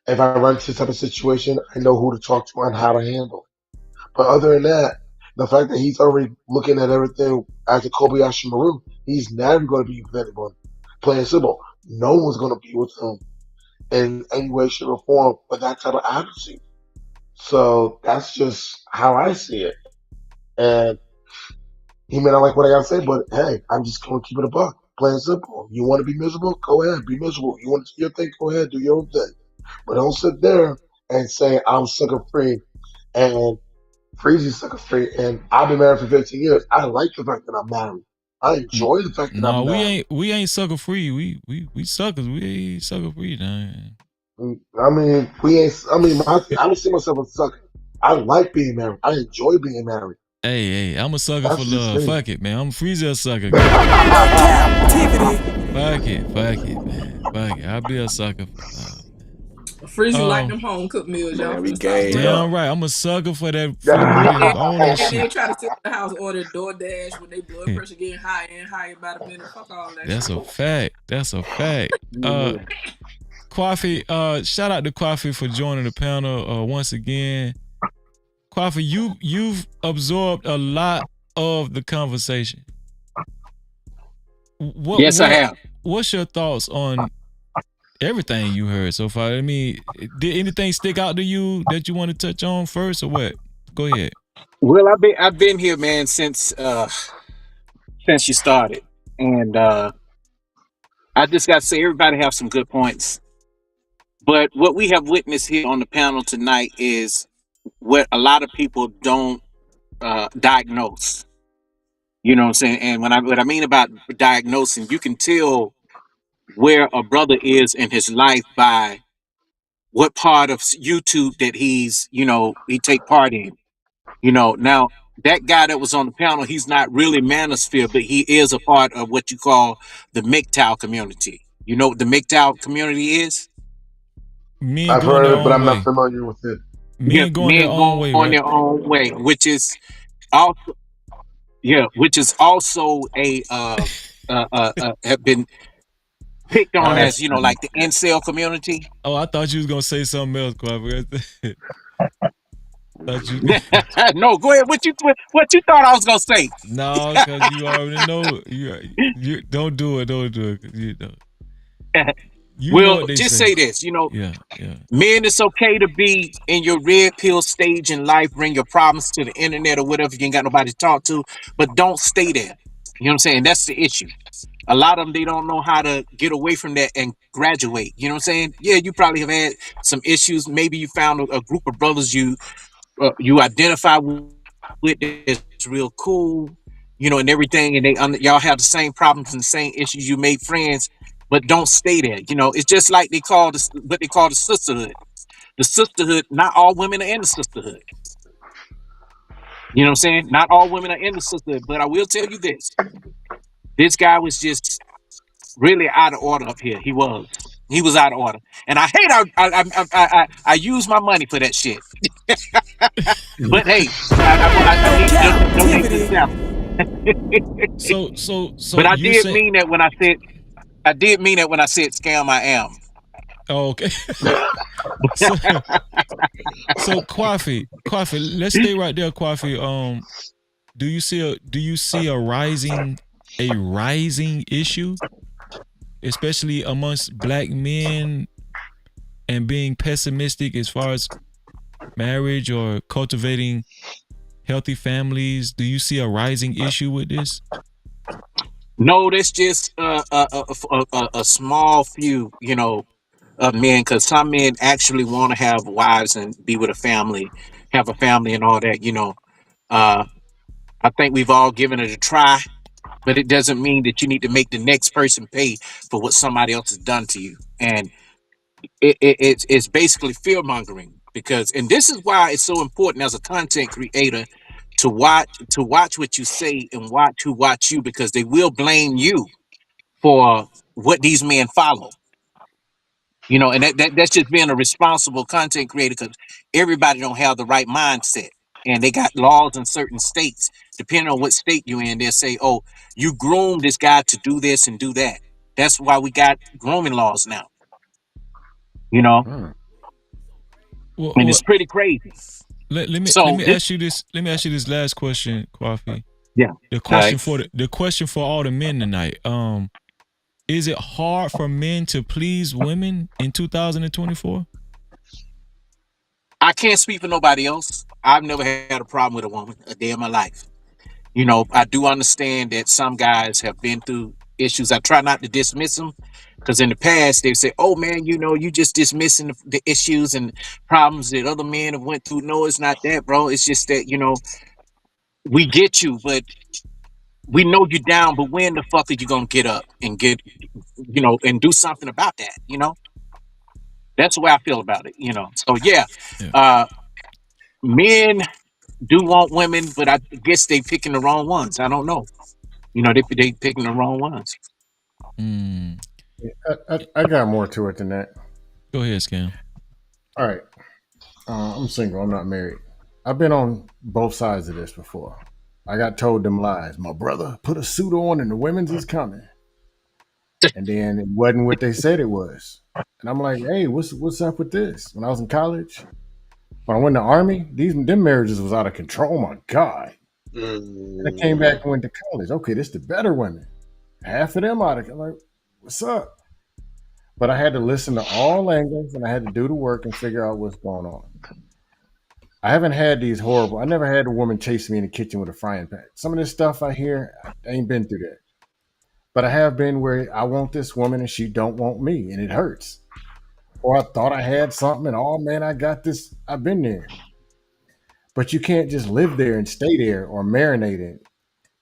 If I run into this type of situation, I know who to talk to and how to handle it. But other than that, the fact that he's already looking at everything as a Kobayashi Maru, he's never going to be with anyone. Plain simple. No one's going to be with him in any way, shape, or form with that type of attitude. So that's just how I see it. And he may not like what I got to say, but hey, I'm just going to keep it a buck. Plain simple. You want to be miserable? Go ahead, be miserable. You want to do your thing? Go ahead, do your own thing. But don't sit there and say, I'm sucker free and Freezy's sucker free. And I've been married for 15 years. I like the fact that I'm married. I enjoy the fact that I'm married. We ain't sucker free. We suckers. We ain't sucker free, man. I mean, I don't see myself as a sucker. I like being married. I enjoy being married. Hey, I'm a sucker for love. Fuck it, man. I'm Freezy a sucker. Fuck it, man. Fuck it. I'll be a sucker for love. Freezy like them home cooked meals. Y'all Man, we finna stop gave playing. Damn up. right. I'm a sucker for that And food and then, all that and shit. then try to sit in the house, order DoorDash when they blood pressure getting higher and higher by the minute. Fuck all that That's shit. a fact. That's a fact. Yeah. Kwafi, shout out to Kwafi for joining the panel once again. Kwafi, you've absorbed a lot of the conversation. Yes, I have. What's your thoughts on everything you heard so far? I mean, did anything stick out to you that you want to touch on first, or what? Go ahead. Well, I've been here, man, since you started, and I just got to say, everybody have some good points. But what we have witnessed here on the panel tonight is what a lot of people don't diagnose. You know what I'm saying? And what I mean about diagnosing, you can tell where a brother is in his life by what part of YouTube that he take part in. Now that guy that was on the panel, he's not really manosphere, but he is a part of what you call the MGTOW community. You know what the MGTOW community is? Men I've going heard their of it, but own I'm not way. familiar with it. Yeah, Men going their men own way, going right? their own way, which is also which is also have been picked on as like the incel community. Oh, I thought you was gonna say something else, Kwafi. Thought you No, go ahead. What you thought I was gonna say? No, because you already know. You don't do it. Don't do it. You know Well, what they just say. say this. Yeah. Men, it's okay to be in your red pill stage in life, bring your problems to the internet or whatever. You ain't got nobody to talk to, but don't stay there. You know what I'm saying? That's the issue. A lot of them, they don't know how to get away from that and graduate. You know what I'm saying? Yeah, you probably have had some issues. Maybe you found a group of brothers you identify with that's real cool, and everything, and y'all have the same problems and the same issues. You made friends, but don't stay there. It's just like what they call the sisterhood. The sisterhood, not all women are in the sisterhood. You know what I'm saying? Not all women are in the sisterhood, but I will tell you this: this guy was just really out of order up here. He was out of order, and I hate I use my money for that shit. But hey, I No need to donate to the captivity. channel. So But I you did say mean that when I said scam. I am. oh, okay. so Kwafi, let's stay right there, Kwafi. Do you see a rising issue, especially amongst black men, and being pessimistic as far as marriage or cultivating healthy families? Do you see a rising issue with this? No, that's just a small few, of men, because some men actually want to have wives and be with a family, have a family and all that. I think we've all given it a try, but it doesn't mean that you need to make the next person pay for what somebody else has done to you. And it's basically fear mongering, and this is why it's so important as a content creator to watch what you say and watch who watch you, because they will blame you for what these men follow. And that's just being a responsible content creator, because everybody don't have the right mindset, and they got laws in certain states. Depending on what state you're in, they'll say, "Oh, you groomed this guy to do this and do that." That's why we got grooming laws now. And Well, it's pretty crazy. let me So ask you this. Let me ask you this last question, Kwafi. Yeah. The question for all the men tonight. Is it hard for men to please women in 2024? I can't speak for nobody else. I've never had a problem with a woman a day in my life. I do understand that some guys have been through issues. I try not to dismiss them, because in the past they say, "Oh man, you just dismissing the issues and problems that other men have went through." No, it's not that, bro. It's just that we get you, but we know you down. But when the fuck are you gonna get up and and do something about that? That's the way I feel about it. So yeah. Men do want women, but I guess they picking the wrong ones. I don't know. They picking the wrong ones. I got more to it than that. Go ahead, Scam. All right. I'm single. I'm not married. I've been on both sides of this before. I got told them lies. My brother put a suit on and the women's is coming. And then it wasn't what they said it was. And I'm like, hey, what's up with this? When I was in college, when I went in the army, them marriages was out of control. My God. And I came back and went to college. Okay, this the better women. Half of them out of like, what's up? But I had to listen to all angles and I had to do the work and figure out what's going on. I haven't had these horrible. I never had a woman chase me in the kitchen with a frying pan. Some of this stuff I hear, I ain't been through that. But I have been where I want this woman and she don't want me, and it hurts. Or I thought I had something, and oh man, I got this. I've been there. But you can't just live there and stay there or marinate in it.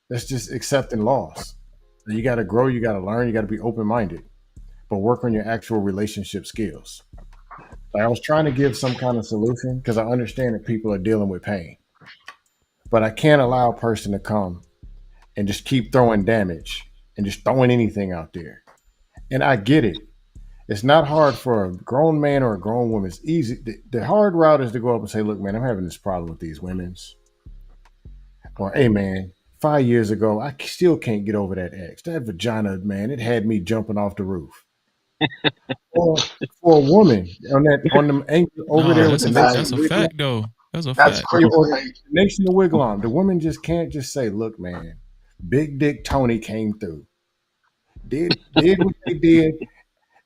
That's just accepting loss. You got to grow. You got to learn. You got to be open minded, but work on your actual relationship skills. Like I was trying to give some kind of solution because I understand that people are dealing with pain. But I can't allow a person to come and just keep throwing damage and just throwing anything out there. And I get it. It's not hard for a grown man or a grown woman. It's easy. The hard route is to go up and say, look, man, I'm having this problem with these women's. Or, hey, man, 5 years ago, I still can't get over that ex. That vagina, man, it had me jumping off the roof. Or for a woman on them anchor over there with that's a fact, though. That's a fact. Crazy. Or the Nation of Wigwam. The woman just can't just say, look, man, Big Dick Tony came through. Did what they did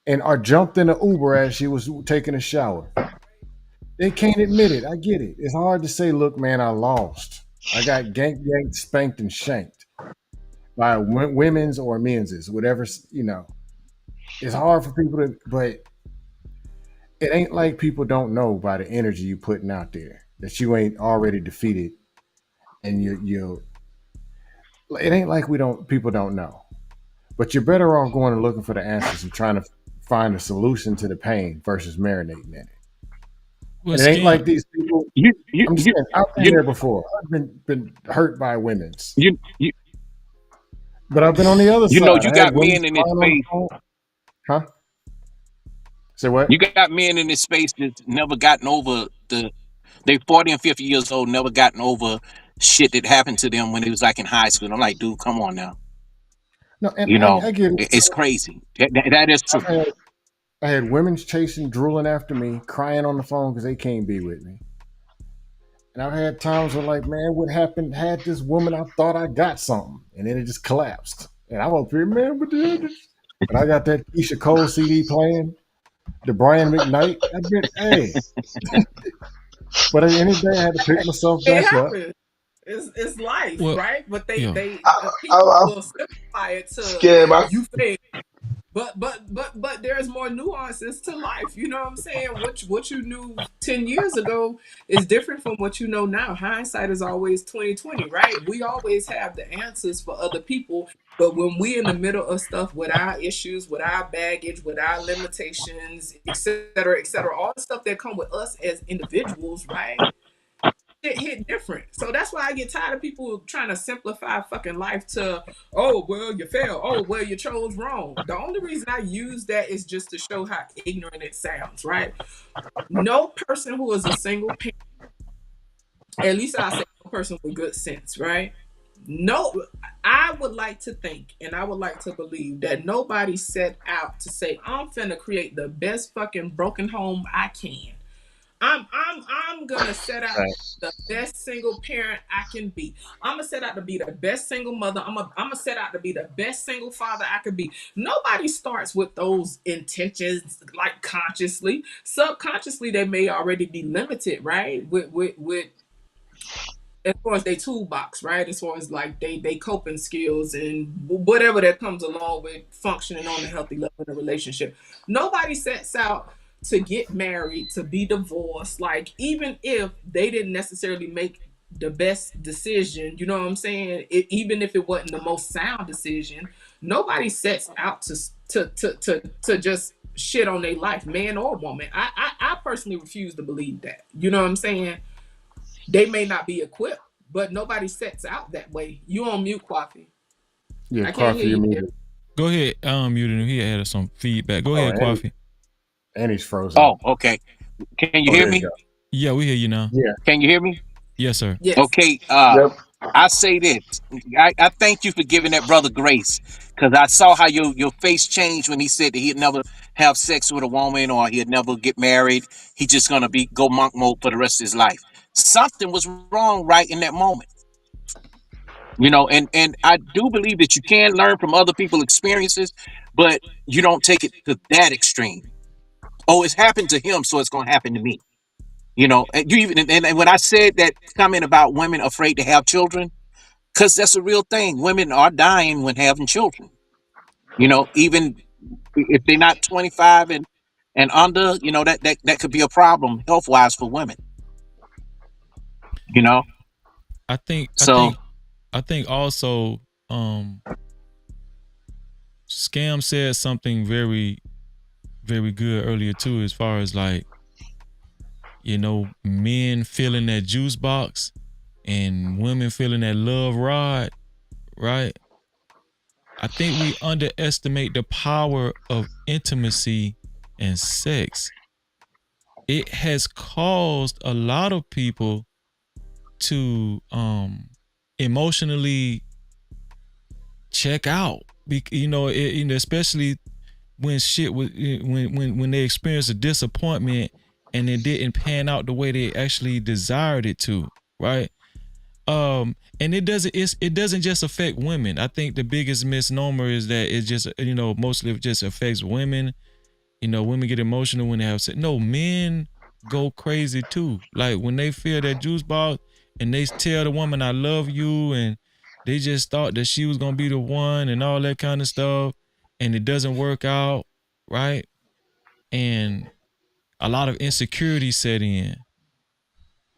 and are jumped in an Uber as she was taking a shower. They can't admit it. I get it. It's hard to say, look, man, I lost. I got yanked, spanked, and shanked by women's or men's, whatever, you know. It's hard for people to, but it ain't like people don't know by the energy you putting out there that you ain't already defeated, and you. It ain't like people don't know, but you're better off going and looking for the answers and trying to find a solution to the pain versus marinating in it. Well, and it ain't like these people. I'm just saying, I've been there before. I've been hurt by women's. But I've been on the other side. You know, you I got had women men in this crying space. on the phone. Huh? Say what? You got men in this space that's never gotten over they 40 and 50 years old, never gotten over shit that happened to them when they was like in high school. I'm like, dude, come on now. No, and You know, I get it. it's crazy. That is true. I had women's chasing, drooling after me, crying on the phone because they can't be with me. And I've had times where like, man, what happened? Had this woman, I thought I got something, and then it just collapsed. And I'm up here, man, but then, and I got that Keisha Cole CD playing, the Brian McKnight. I bet, hey. But at the end of the day, I had to pick myself It back up. happens. It's life, Well, right? But yeah. people will simplify it to Scared my you failed. But there's more nuances to life. You know what I'm saying? What you knew 10 years ago is different from what you know now. Hindsight is always 20/20, right? We always have the answers for other people, but when we in the middle of stuff with our issues, with our baggage, with our limitations, et cetera, all the stuff that come with us as individuals, right? It hit different. So that's why I get tired of people trying to simplify fucking life to, oh, well, you failed. Oh, well, you chose wrong. The only reason I use that is just to show how ignorant it sounds, right? No person who is a single parent, at least I say no person with good sense, right? No, I would like to think and I would like to believe that nobody set out to say, I'm finna create the best fucking broken home I can. I'm gonna set out the best single parent I can be. I'm gonna set out to be the best single mother. I'm gonna set out to be the best single father I could be. Nobody starts with those intentions like consciously. Subconsciously, they may already be limited, right? With as far as their toolbox, right? As far as like they coping skills and whatever that comes along with functioning on a healthy level in a relationship. Nobody sets out to get married, to be divorced. Like even if they didn't necessarily make the best decision, you know what I'm saying? Even if it wasn't the most sound decision, nobody sets out to just shit on their life, man or woman. I personally refuse to believe that. You know what I'm saying? They may not be equipped, but nobody sets out that way. You on mute, Kwafi. Yeah, I can't Kwafi, hear you're you. muted. Go ahead. Muted him. He had some feedback. Go ahead, Kwafi. And he's frozen. Oh, okay. Can you Oh, hear there you me? go. Yeah, we hear you now. Yeah. Can you hear me? Yes, sir. Yes. Okay. Yep. I say this. I thank you for giving that brother grace, because I saw how your face changed when he said that he'd never have sex with a woman or he'd never get married. He just gonna go monk mode for the rest of his life. Something was wrong right in that moment. And I do believe that you can learn from other people's experiences, but you don't take it to that extreme. Oh, it's happened to him, so it's gonna happen to me. And you even and when I said that comment about women afraid to have children, because that's a real thing. Women are dying when having children. Even if they're not 25 and under, that could be a problem health wise for women. You know, I think I so think I think also Scam said something very, very good earlier too, as far as like, men feeling that juice box and women feeling that love rod, right? I think we underestimate the power of intimacy and sex. It has caused a lot of people to emotionally check out. Especially when shit was when they experienced a disappointment and it didn't pan out the way they actually desired it to, right? And it doesn't just affect women. I think the biggest misnomer is that it just mostly it just affects women. Women get emotional when they have sex. No, men go crazy too. Like when they feel that juice box and they tell the woman I love you, and they just thought that she was gonna be the one and all that kind of stuff, and it doesn't work out, right? And a lot of insecurity set in.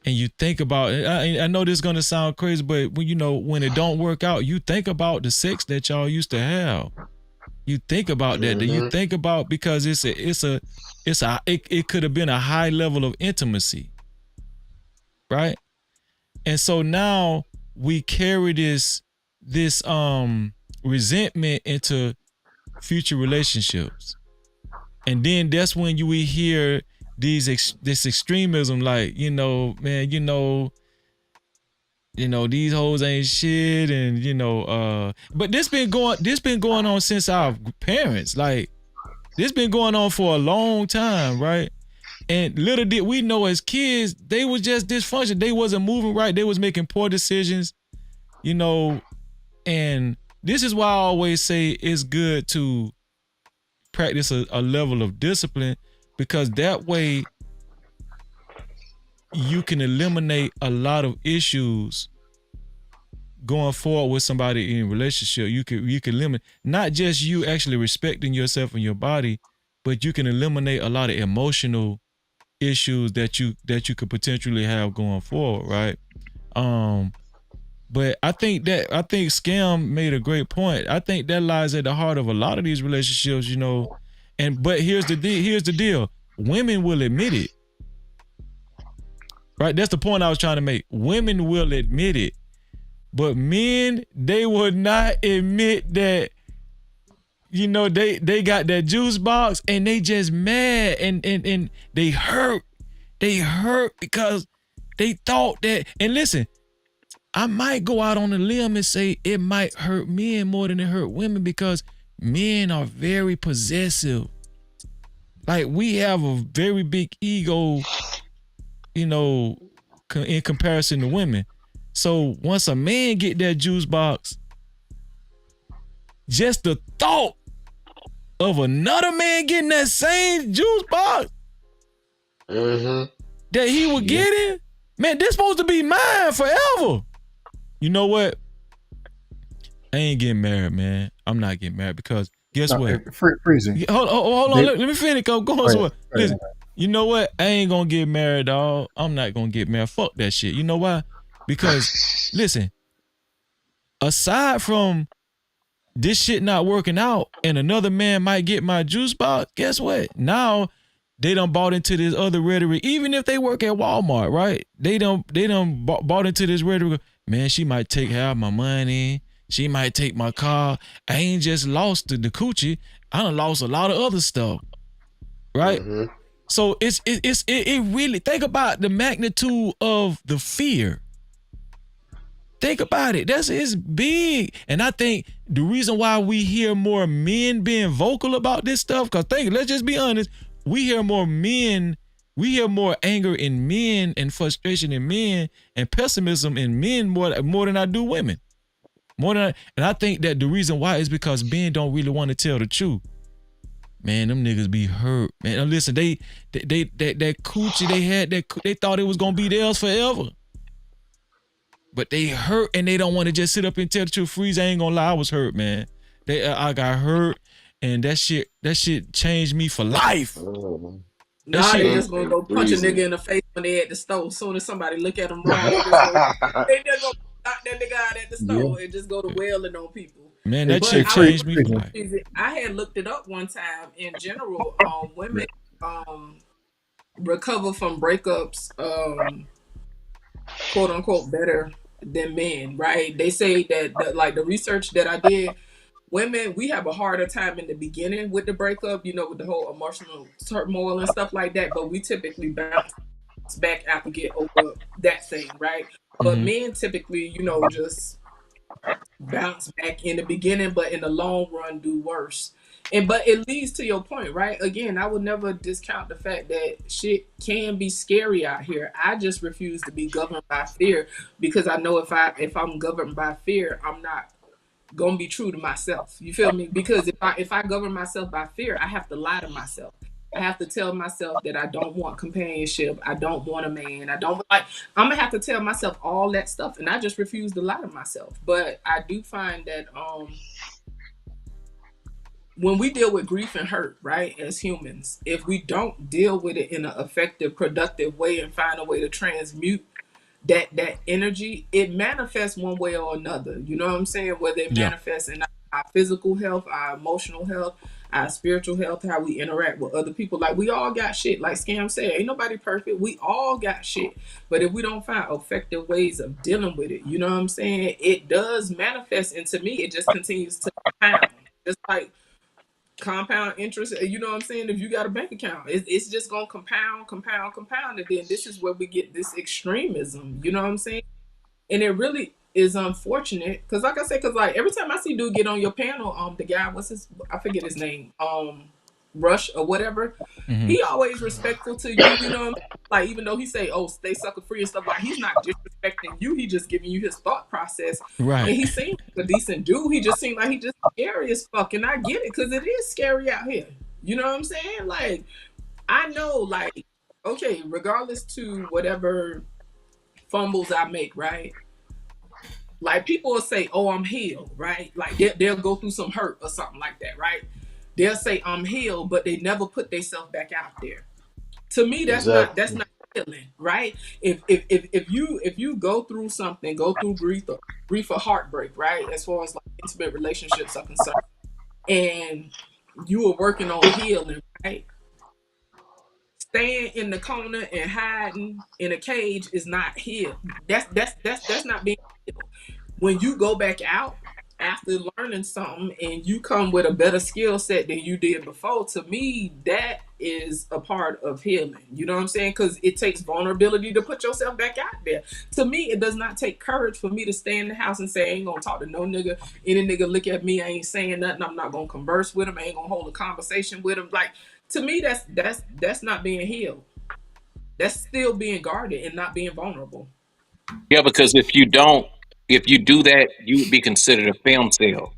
And you think about it. I know this is gonna sound crazy, but when it don't work out, you think about the sex that y'all used to have. You think about that. You think about, because it could have been a high level of intimacy, right? And so now we carry this resentment into future relationships, and then that's when we hear this extremism, like man, these hoes ain't shit, and but this been going on since our parents. Like, this been going on for a long time, right? And little did we know, as kids, they was just dysfunctional. They wasn't moving right. They was making poor decisions, and this is why I always say it's good to practice a level of discipline, because that way you can eliminate a lot of issues going forward with somebody in a relationship. You can limit not just you actually respecting yourself and your body, but you can eliminate a lot of emotional issues that you could potentially have going forward, right? But I think Scam made a great point. I think that lies at the heart of a lot of these relationships, but here's the deal. Women will admit it. Right? That's the point I was trying to make. Women will admit it. But men, they would not admit that, they got that juice box and they just mad and they hurt. They hurt because they thought that, and listen, I might go out on a limb and say it might hurt men more than it hurt women, because men are very possessive. Like, we have a very big ego, in comparison to women. So once a man get that juice box, just the thought of another man getting that same juice box that he was getting, man, this supposed to be mine forever. You know what? I ain't getting married, man. I'm not getting married, because guess what? Freezing. Hold on. Let me finish. Go on somewhere. Listen, you know what? I ain't gonna get married, dog. I'm not gonna get married. Fuck that shit. You know why? Because listen, aside from this shit not working out and another man might get my juice box, guess what? Now they done bought into this other rhetoric. Even if they work at Walmart, right? They done bought into this rhetoric. Man, she might take half my money. She might take my car. I ain't just lost the coochie. I done lost a lot of other stuff, right? So it really, think about the magnitude of the fear. Think about it. It's big. And I think the reason why we hear more men being vocal about this stuff, because let's just be honest, we hear more anger in men and frustration in men and pessimism in men more than I do women. And I think that the reason why is because men don't really want to tell the truth. Man, them niggas be hurt. Man, listen, that coochie they had, they thought it was gonna be theirs forever. But they hurt and they don't want to just sit up and tell the truth. Freeze, I ain't gonna lie, I was hurt, man. I got hurt, and that shit changed me for life. Nah, they just gonna go punch a nigga in the face when they at the store. As soon as somebody look at them wrong, they just go knock that nigga out at the store and just go to wailing on people. Man, that shit changed me for life. I had looked it up one time. In general, women recover from breakups, quote unquote, better than men, right? They say that like the research that I did, women, we have a harder time in the beginning with the breakup, with the whole emotional turmoil and stuff like that, but we typically bounce back after get over that thing, right? But men typically, just bounce back in the beginning, but in the long run do worse. But it leads to your point, right? Again, I would never discount the fact that shit can be scary out here. I just refuse to be governed by fear, because I know if I'm governed by fear, I'm not gonna be true to myself. You feel me? Because if I govern myself by fear, I have to lie to myself. I have to tell myself that I don't want companionship. I don't want a man. I'm gonna have to tell myself all that stuff, and I just refuse to lie to myself. But I do find that when we deal with grief and hurt, right, as humans, if we don't deal with it in an effective, productive way and find a way to transmute that energy, it manifests one way or another. You know what I'm saying? Whether it manifests in our physical health, our emotional health, our spiritual health, how we interact with other people. Like, we all got shit. Like Scam said, ain't nobody perfect. We all got shit. But if we don't find effective ways of dealing with it, you know what I'm saying? It does manifest. And to me, it just continues to compound. Just like compound interest, you know what I'm saying? If you got a bank account, it's just gonna compound, and then this is where we get this extremism, you know what I'm saying? And it really is unfortunate, because like I said, like every time I see dude get on your panel, the guy, I forget his name, Rush or whatever, he always respectful to you, you know what I mean? Like, even though he say, oh, stay sucker free and stuff, like, he's not disrespecting you, he just giving you his thought process. Right. And he seemed like a decent dude. He just seemed like he just scary as fuck. And I get it, because it is scary out here. You know what I'm saying? Like, I know, like, okay, regardless to whatever fumbles I make, right? Like, people will say, oh, I'm healed, right? Like, they'll go through some hurt or something like that, right? They'll say I'm healed, but they never put themselves back out there. To me, that's not healing, right? If you go through something, go through grief or heartbreak, right? As far as like intimate relationships are concerned, and you are working on healing, right? Staying in the corner and hiding in a cage is not healed. That's not being healed. When you go back out after learning something and you come with a better skill set than you did before, to me, that is a part of healing. You know what I'm saying? Because it takes vulnerability to put yourself back out there. To me, it does not take courage for me to stay in the house and say, I ain't gonna talk to no nigga. Any nigga look at me, I ain't saying nothing. I'm not gonna converse with him. I ain't gonna hold a conversation with him. Like, to me, that's not being healed. That's still being guarded and not being vulnerable. Yeah, because if you do that, you would be considered a film sale.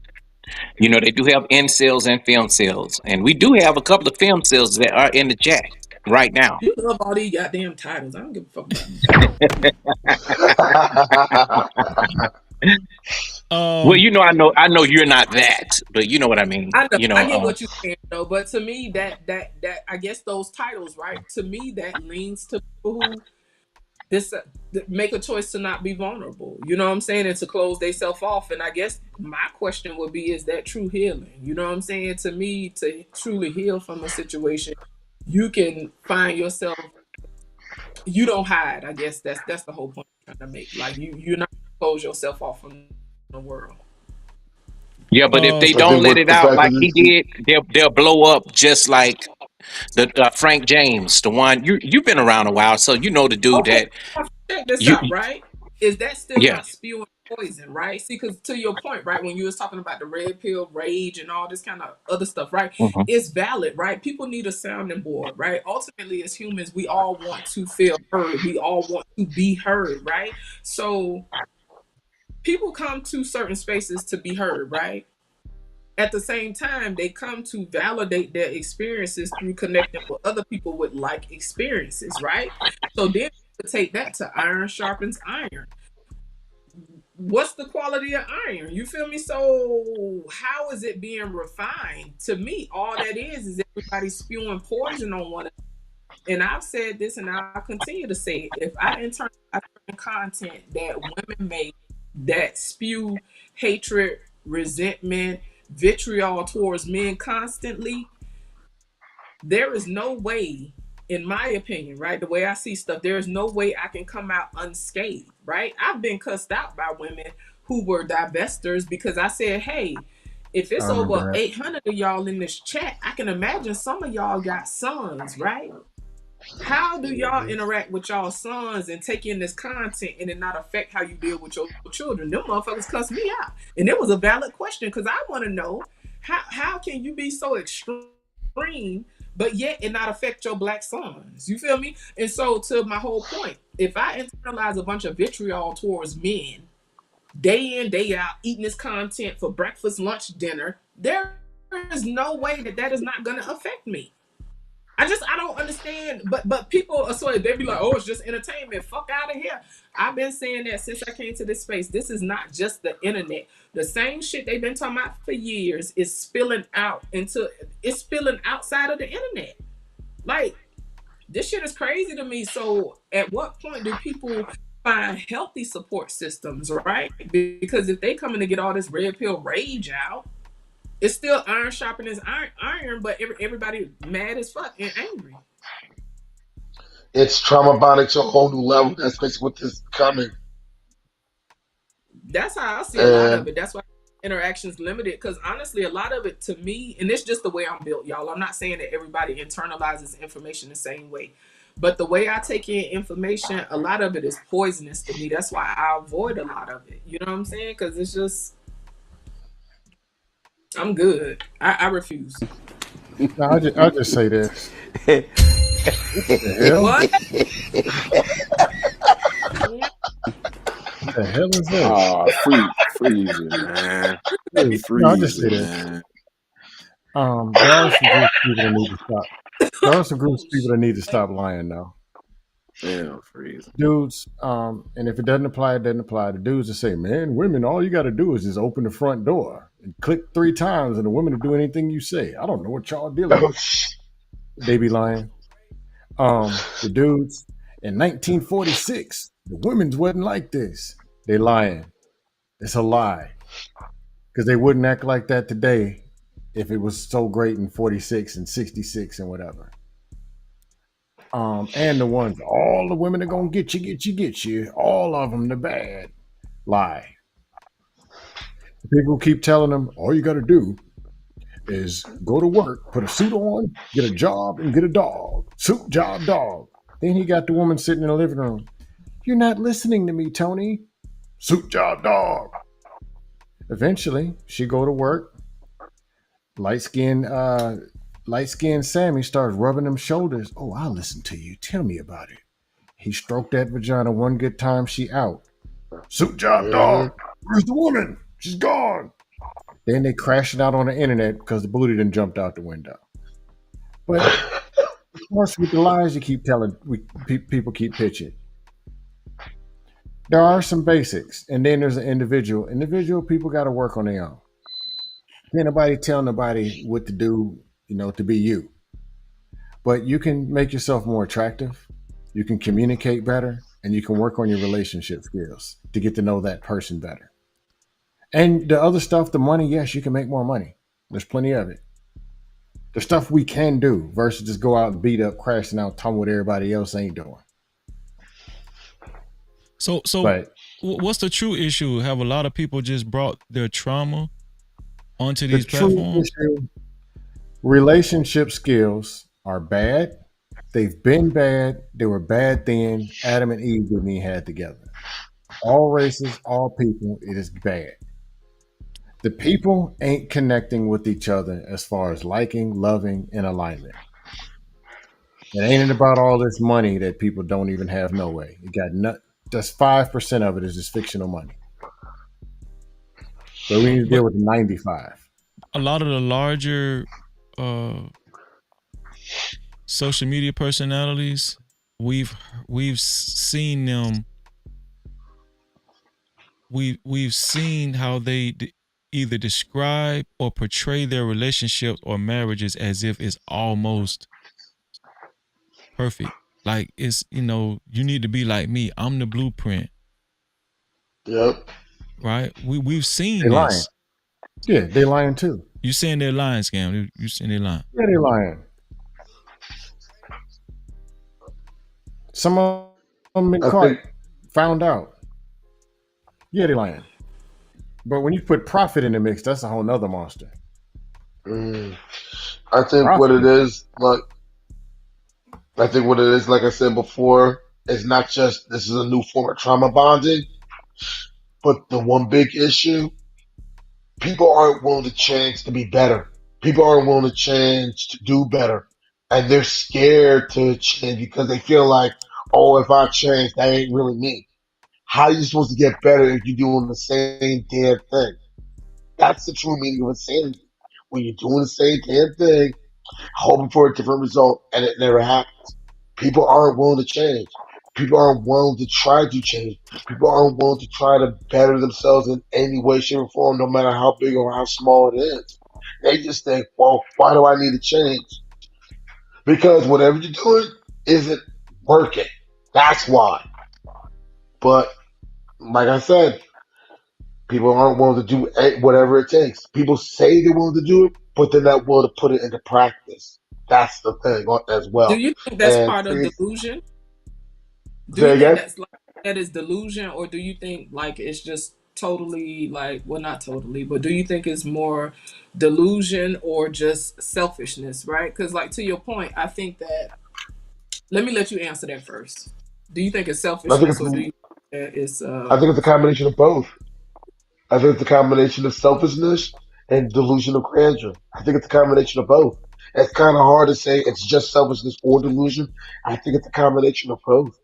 You know, they do have end sales and film sales, and we do have a couple of film sales that are in the chat right now. You love all these goddamn titles. I don't give a fuck about them. Well, you know, I know you're not that, but you know what I mean. I know, you know, I get what you're saying though, but to me, that I guess those titles, right? To me, that leans to people who make a choice to not be vulnerable. You know what I'm saying, and to close themselves off. And I guess my question would be: is that true healing? You know what I'm saying? To me, to truly heal from a situation, you can find yourself. You don't hide. I guess that's the whole point I'm trying to make. Like, you're not close yourself off from the world. Yeah, but if they don't let it out like he did, they'll blow up just like The Frank James, the one you've been around a while, so you know the dude Okay, that check this you out, right? Is that still yeah. not spewing poison, right? See, because to your point, right, when you was talking about the red pill rage and all this kind of other stuff, right? Mhm. It's valid, right? People need a sounding board, right? Ultimately, as humans, we all want to feel heard. We all want to be heard, right? So people come to certain spaces to be heard, right? At the same time, they come to validate their experiences through connecting with other people with like experiences, right? So then we take that to iron sharpens iron. What's the quality of iron? You feel me? So how is it being refined? To me, all that is everybody spewing poison on one another. And I've said this and I'll continue to say it. If I internalize certain content that women make that spew hatred, resentment, vitriol towards men constantly, there is no way, in my opinion, right? The way I see stuff, there is no way I can come out unscathed, right? I've been cussed out by women who were divestors because I said, hey, if I it's over remember that. 800 of y'all in this chat, I can imagine some of y'all got sons, right? How do y'all interact with y'all sons and take in this content and it not affect how you deal with your children? Them motherfuckers cuss me out. And it was a valid question because I want to know how can you be so extreme but yet it not affect your black sons? You feel me? And so to my whole point, if I internalize a bunch of vitriol towards men, day in, day out, eating this content for breakfast, lunch, dinner, there is no way that is not going to affect me. I don't understand, but people are so they be like, oh, it's just entertainment. Fuck out of here. I've been saying that since I came to this space. This is not just the internet. The same shit they've been talking about for years is spilling out it's spilling outside of the internet. Like, this shit is crazy to me. So at what point do people find healthy support systems, right? Because if they coming to get all this red pill rage out, it's still iron sharpening iron, but everybody mad as fuck and angry. It's trauma bonding to a whole new level. That's basically what this is coming. That's how I see a lot of And it. That's why interactions limited. Because honestly, a lot of it to me, and it's just the way I'm built, y'all. I'm not saying that everybody internalizes information the same way. But the way I take in information, a lot of it is poisonous to me. That's why I avoid a lot of it. You know what I'm saying? Because it's just, I'm good. I refuse. No, I'll just say this. What the hell? What? What the hell is this? Oh, freeze it, man. Dude, no, I'll just Freeze say it, this. man. There are some groups of people that need to stop. There are some groups of people that need to stop lying now. Yeah, freeze it. Dudes, and if it doesn't apply, it doesn't apply. The dudes that say, man, women, all you got to do is just open the front door and click 3 times and the women will do anything you say. I don't know what y'all dealing with. They be lying. The dudes, in 1946, the women's wasn't like this. They lying. It's a lie. Because they wouldn't act like that today if it was so great in 46 and 66 and whatever. And the ones, all the women are going to get you. All of them, the bad. Lie. People keep telling them, all you got to do is go to work, put a suit on, get a job, and get a dog. Suit, job, dog. Then he got the woman sitting in the living room. You're not listening to me, Tony. Suit, job, dog. Eventually, she go to work. Light-skinned Sammy starts rubbing them shoulders. Oh, I'll listen to you. Tell me about it. He stroked that vagina one good time. She out. Suit, job, dog. Where's the woman? She's gone. Then they crashing out on the internet because the booty done jumped out the window. But of course, with the lies you keep telling, people keep pitching. There are some basics, and then there's an individual. Individual people got to work on their own. Can't nobody tell nobody what to do, to be you. But you can make yourself more attractive. You can communicate better, and you can work on your relationship skills to get to know that person better. And the other stuff, the money, yes, you can make more money. There's plenty of it. The stuff we can do versus just go out and beat up, crashing out, talking what everybody else ain't doing. So what's the true issue? Have a lot of people just brought their trauma onto these platforms? Relationship skills are bad. They've been bad. They were bad then. Adam and Eve didn't even have together. All races, all people, it is bad. The people ain't connecting with each other as far as liking, loving, and alignment. It ain't about all this money that people don't even have no way. It got just 5% of it is just fictional money. So we need to But deal with the 95. a lot of the larger social media personalities, we've seen them. We've seen how they either describe or portray their relationships or marriages as if it's almost perfect. Like it's, you need to be like me. I'm the blueprint. Yep. Right? We've seen They lying. this. Yeah, they lying too. You saying they're lying, Scam. You saying they're lying. Yeah, they lying. Some of them been caught, found out. Yeah, they lying. But when you put profit in the mix, that's a whole nother monster. I think what it is, like I said before, is not just this is a new form of trauma bonding, but the one big issue, people aren't willing to change to be better. People aren't willing to change to do better. And they're scared to change because they feel like, oh, if I change, that ain't really me. How are you supposed to get better if you're doing the same damn thing? That's the true meaning of insanity. When you're doing the same damn thing, hoping for a different result, and it never happens. People aren't willing to change. People aren't willing to try to change. People aren't willing to try to better themselves in any way, shape, or form, no matter how big or how small it is. They just think, well, why do I need to change? Because whatever you're doing isn't working. That's why. But like I said, people aren't willing to do whatever it takes. People say they're willing to do it, but they're not willing to put it into practice. That's the thing as Do well. you think that's And part of please, delusion? Do say you think again? that's like that is delusion, or do you think like it's just totally like well not totally, but do you think it's more delusion or just selfishness, right? Because like to your point, I think that let me let you answer that first. Do you think it's I think selfishness it's or do you think that it's I think it's a combination of both. I think it's a combination of selfishness and delusion of grandeur. I think it's a combination of both. It's kind of hard to say it's just selfishness or delusion. I think it's a combination of both.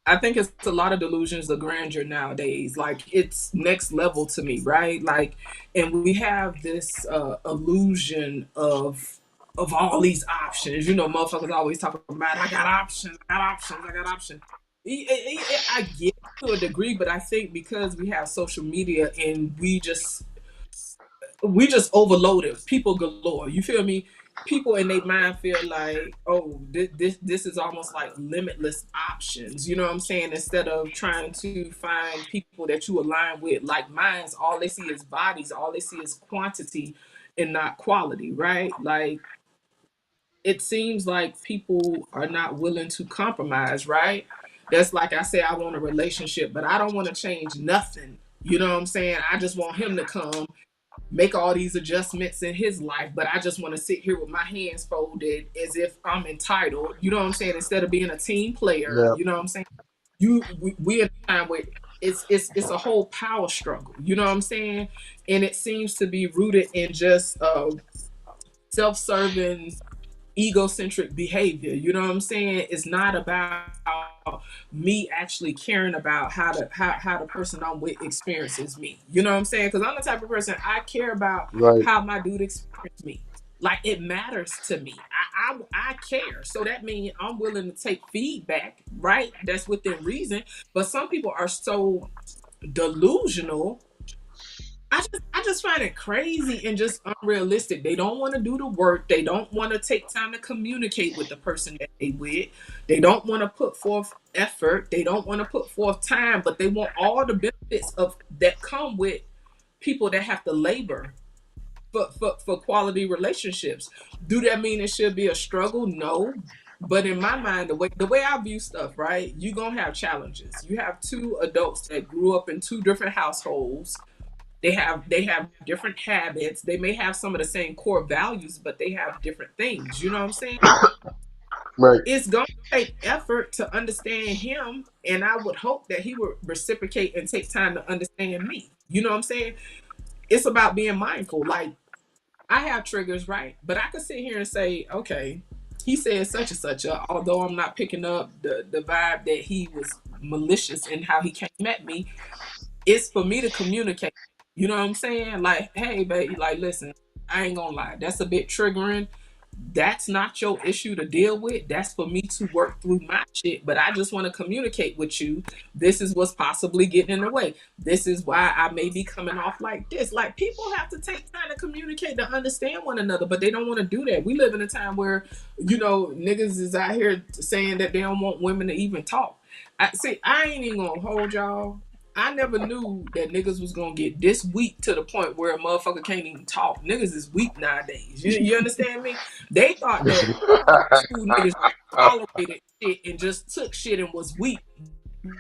I think it's a lot of delusions of grandeur nowadays. Like it's next level to me, right? Like, and we have this illusion of all these options. You know, motherfuckers always talking about I got options, I got options, I got options. I get it to a degree, but I think because we have social media and we just overloaded people galore. You feel me? People in their mind feel like, oh, this is almost like limitless options. You know what I'm saying? Instead of trying to find people that you align with, like minds, all they see is bodies, all they see is quantity and not quality, right? Like it seems like people are not willing to compromise, right? That's like I say, I want a relationship, but I don't want to change nothing. You know what I'm saying? I just want him to come make all these adjustments in his life, but I just want to sit here with my hands folded as if I'm entitled. You know what I'm saying? Instead of being a team player, Yeah. you know what I'm saying? We in a time where it's a whole power struggle. You know what I'm saying? And it seems to be rooted in just self-serving egocentric behavior. You know what I'm saying? It's not about me actually caring about how the person I'm with experiences me. You know what I'm saying? Because I'm the type of person I care about Right. how my dude experiences me. Like it matters to me. I care. So that means I'm willing to take feedback, right? That's within reason. But some people are so delusional. I just find it crazy and just unrealistic. They don't want to do the work. They don't want to take time to communicate with the person that they with. They don't want to put forth effort. They don't want to put forth time, but they want all the benefits of that come with people that have to labor for quality relationships. Do that mean it should be a struggle? No. But in my mind, the way I view stuff, right? You're gonna have challenges. You have two adults that grew up in two different households. They have different habits. They may have some of the same core values, but they have different things. You know what I'm saying? Right. it's going to take effort to understand him, and I would hope that he would reciprocate and take time to understand me. You know what I'm saying? It's about being mindful. Like, I have triggers, right? But I could sit here and say, okay, he said such and such, although I'm not picking up the vibe that he was malicious in how he came at me. It's for me to communicate. You know what I'm saying? Like, hey, baby, like, listen, I ain't gonna lie, that's a bit triggering. That's not your issue to deal with. That's for me to work through my shit. But I just want to communicate with you. This is what's possibly getting in the way. This is why I may be coming off like this. Like, people have to take time to communicate to understand one another, but they don't want to do that. We live in a time where, niggas is out here saying that they don't want women to even talk. I ain't even gonna hold y'all. I never knew that niggas was gonna get this weak to the point where a motherfucker can't even talk. Niggas is weak nowadays. You understand me? They thought that school niggas tolerated shit and just took shit and was weak.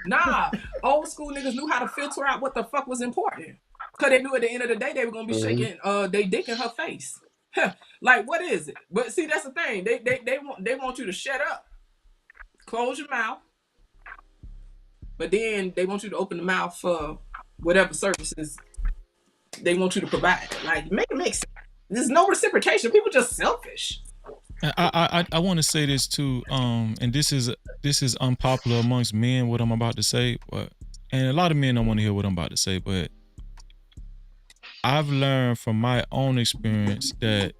Nah, old school niggas knew how to filter out what the fuck was important. Cause they knew at the end of the day they were gonna be shaking they dick in her face. Like, what is it? But see, that's the thing. They want you to shut up, close your mouth. But then they want you to open the mouth for whatever services they want you to provide. Like, make it make sense. There's no reciprocation. People just selfish. I want to say this too, and this is unpopular amongst men, what I'm about to say, and a lot of men don't want to hear what I'm about to say, but I've learned from my own experience that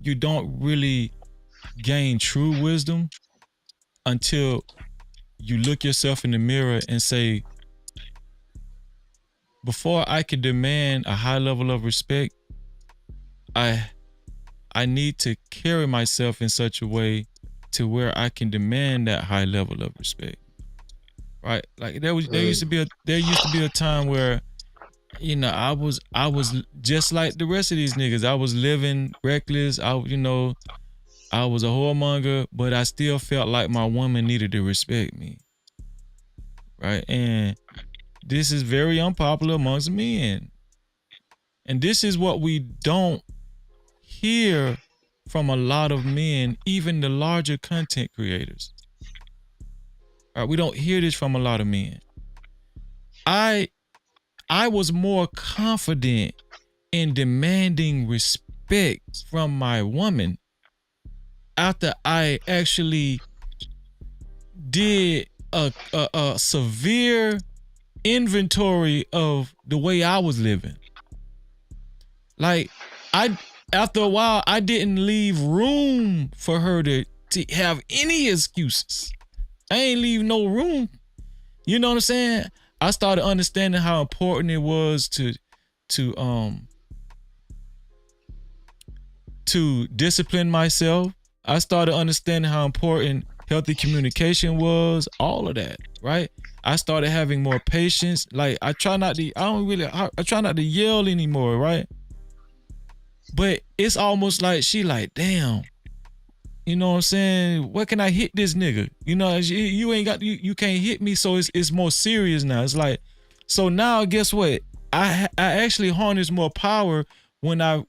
you don't really gain true wisdom until you look yourself in the mirror and say, before I can demand a high level of respect, I need to carry myself in such a way to where I can demand that high level of respect. Right? Like there used to be a time where, I was just like the rest of these niggas. I was living reckless. I was a whoremonger, but I still felt like my woman needed to respect me. Right? And this is very unpopular amongst men. And this is what we don't hear from a lot of men, even the larger content creators. Right? We don't hear this from a lot of men. I was more confident in demanding respect from my woman after I actually did a severe inventory of the way I was living. Like, after a while, I didn't leave room for her to have any excuses. I ain't leave no room. You know what I'm saying? I started understanding how important it was to discipline myself. I started understanding how important healthy communication was, all of that, right? I started having more patience. Like, I try not to yell anymore, right? But it's almost like she like, damn, you know what I'm saying? Where can I hit this nigga? You ain't got, you can't hit me. So it's more serious now. It's like, so now guess what? I actually harness more power when I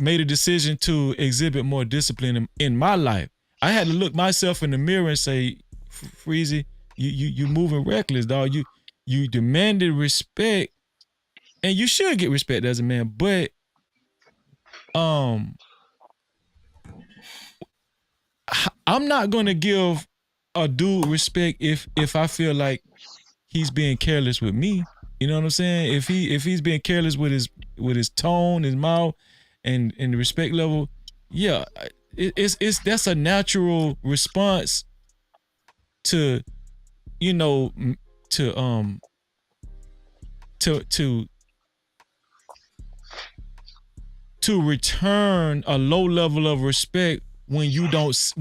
made a decision to exhibit more discipline in my life. I had to look myself in the mirror and say, Freezy, you moving reckless, dog. You demanded respect, and you should get respect as a man, but I'm not gonna give a dude respect if I feel like he's being careless with me. You know what I'm saying? If he's being careless with his tone, his mouth, and the respect level, yeah, that's a natural response to to return a low level of respect when you don't see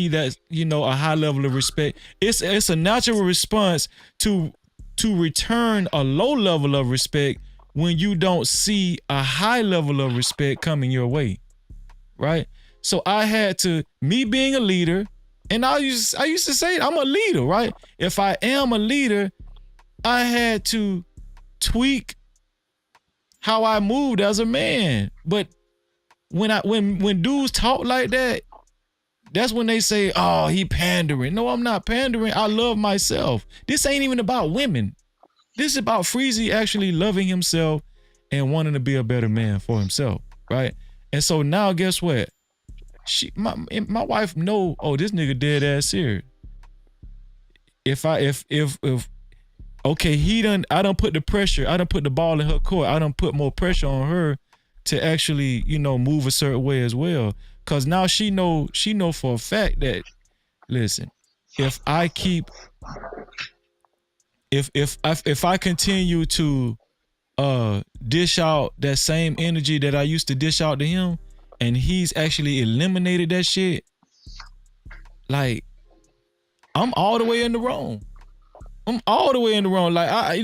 that, a high level of respect. It's a natural response to return a low level of respect when you don't see a high level of respect coming your way, right? So I had to, me being a leader, and I used to say I'm a leader, right? If I am a leader, I had to tweak how I moved as a man. But when dudes talk like that, that's when they say, "Oh, he pandering." No, I'm not pandering. I love myself. This ain't even about women. This is about Freezy actually loving himself and wanting to be a better man for himself, right? And so now, guess what? My wife know. Oh, this nigga dead ass serious. If okay, I done put the pressure. I done put the ball in her court. I done put more pressure on her to actually, move a certain way as well. Cause now she know for a fact that, listen, if I keep, if I continue to dish out that same energy that I used to dish out to him, and he's actually eliminated that shit, like I'm all the way in the wrong. I'm all the way in the wrong. Like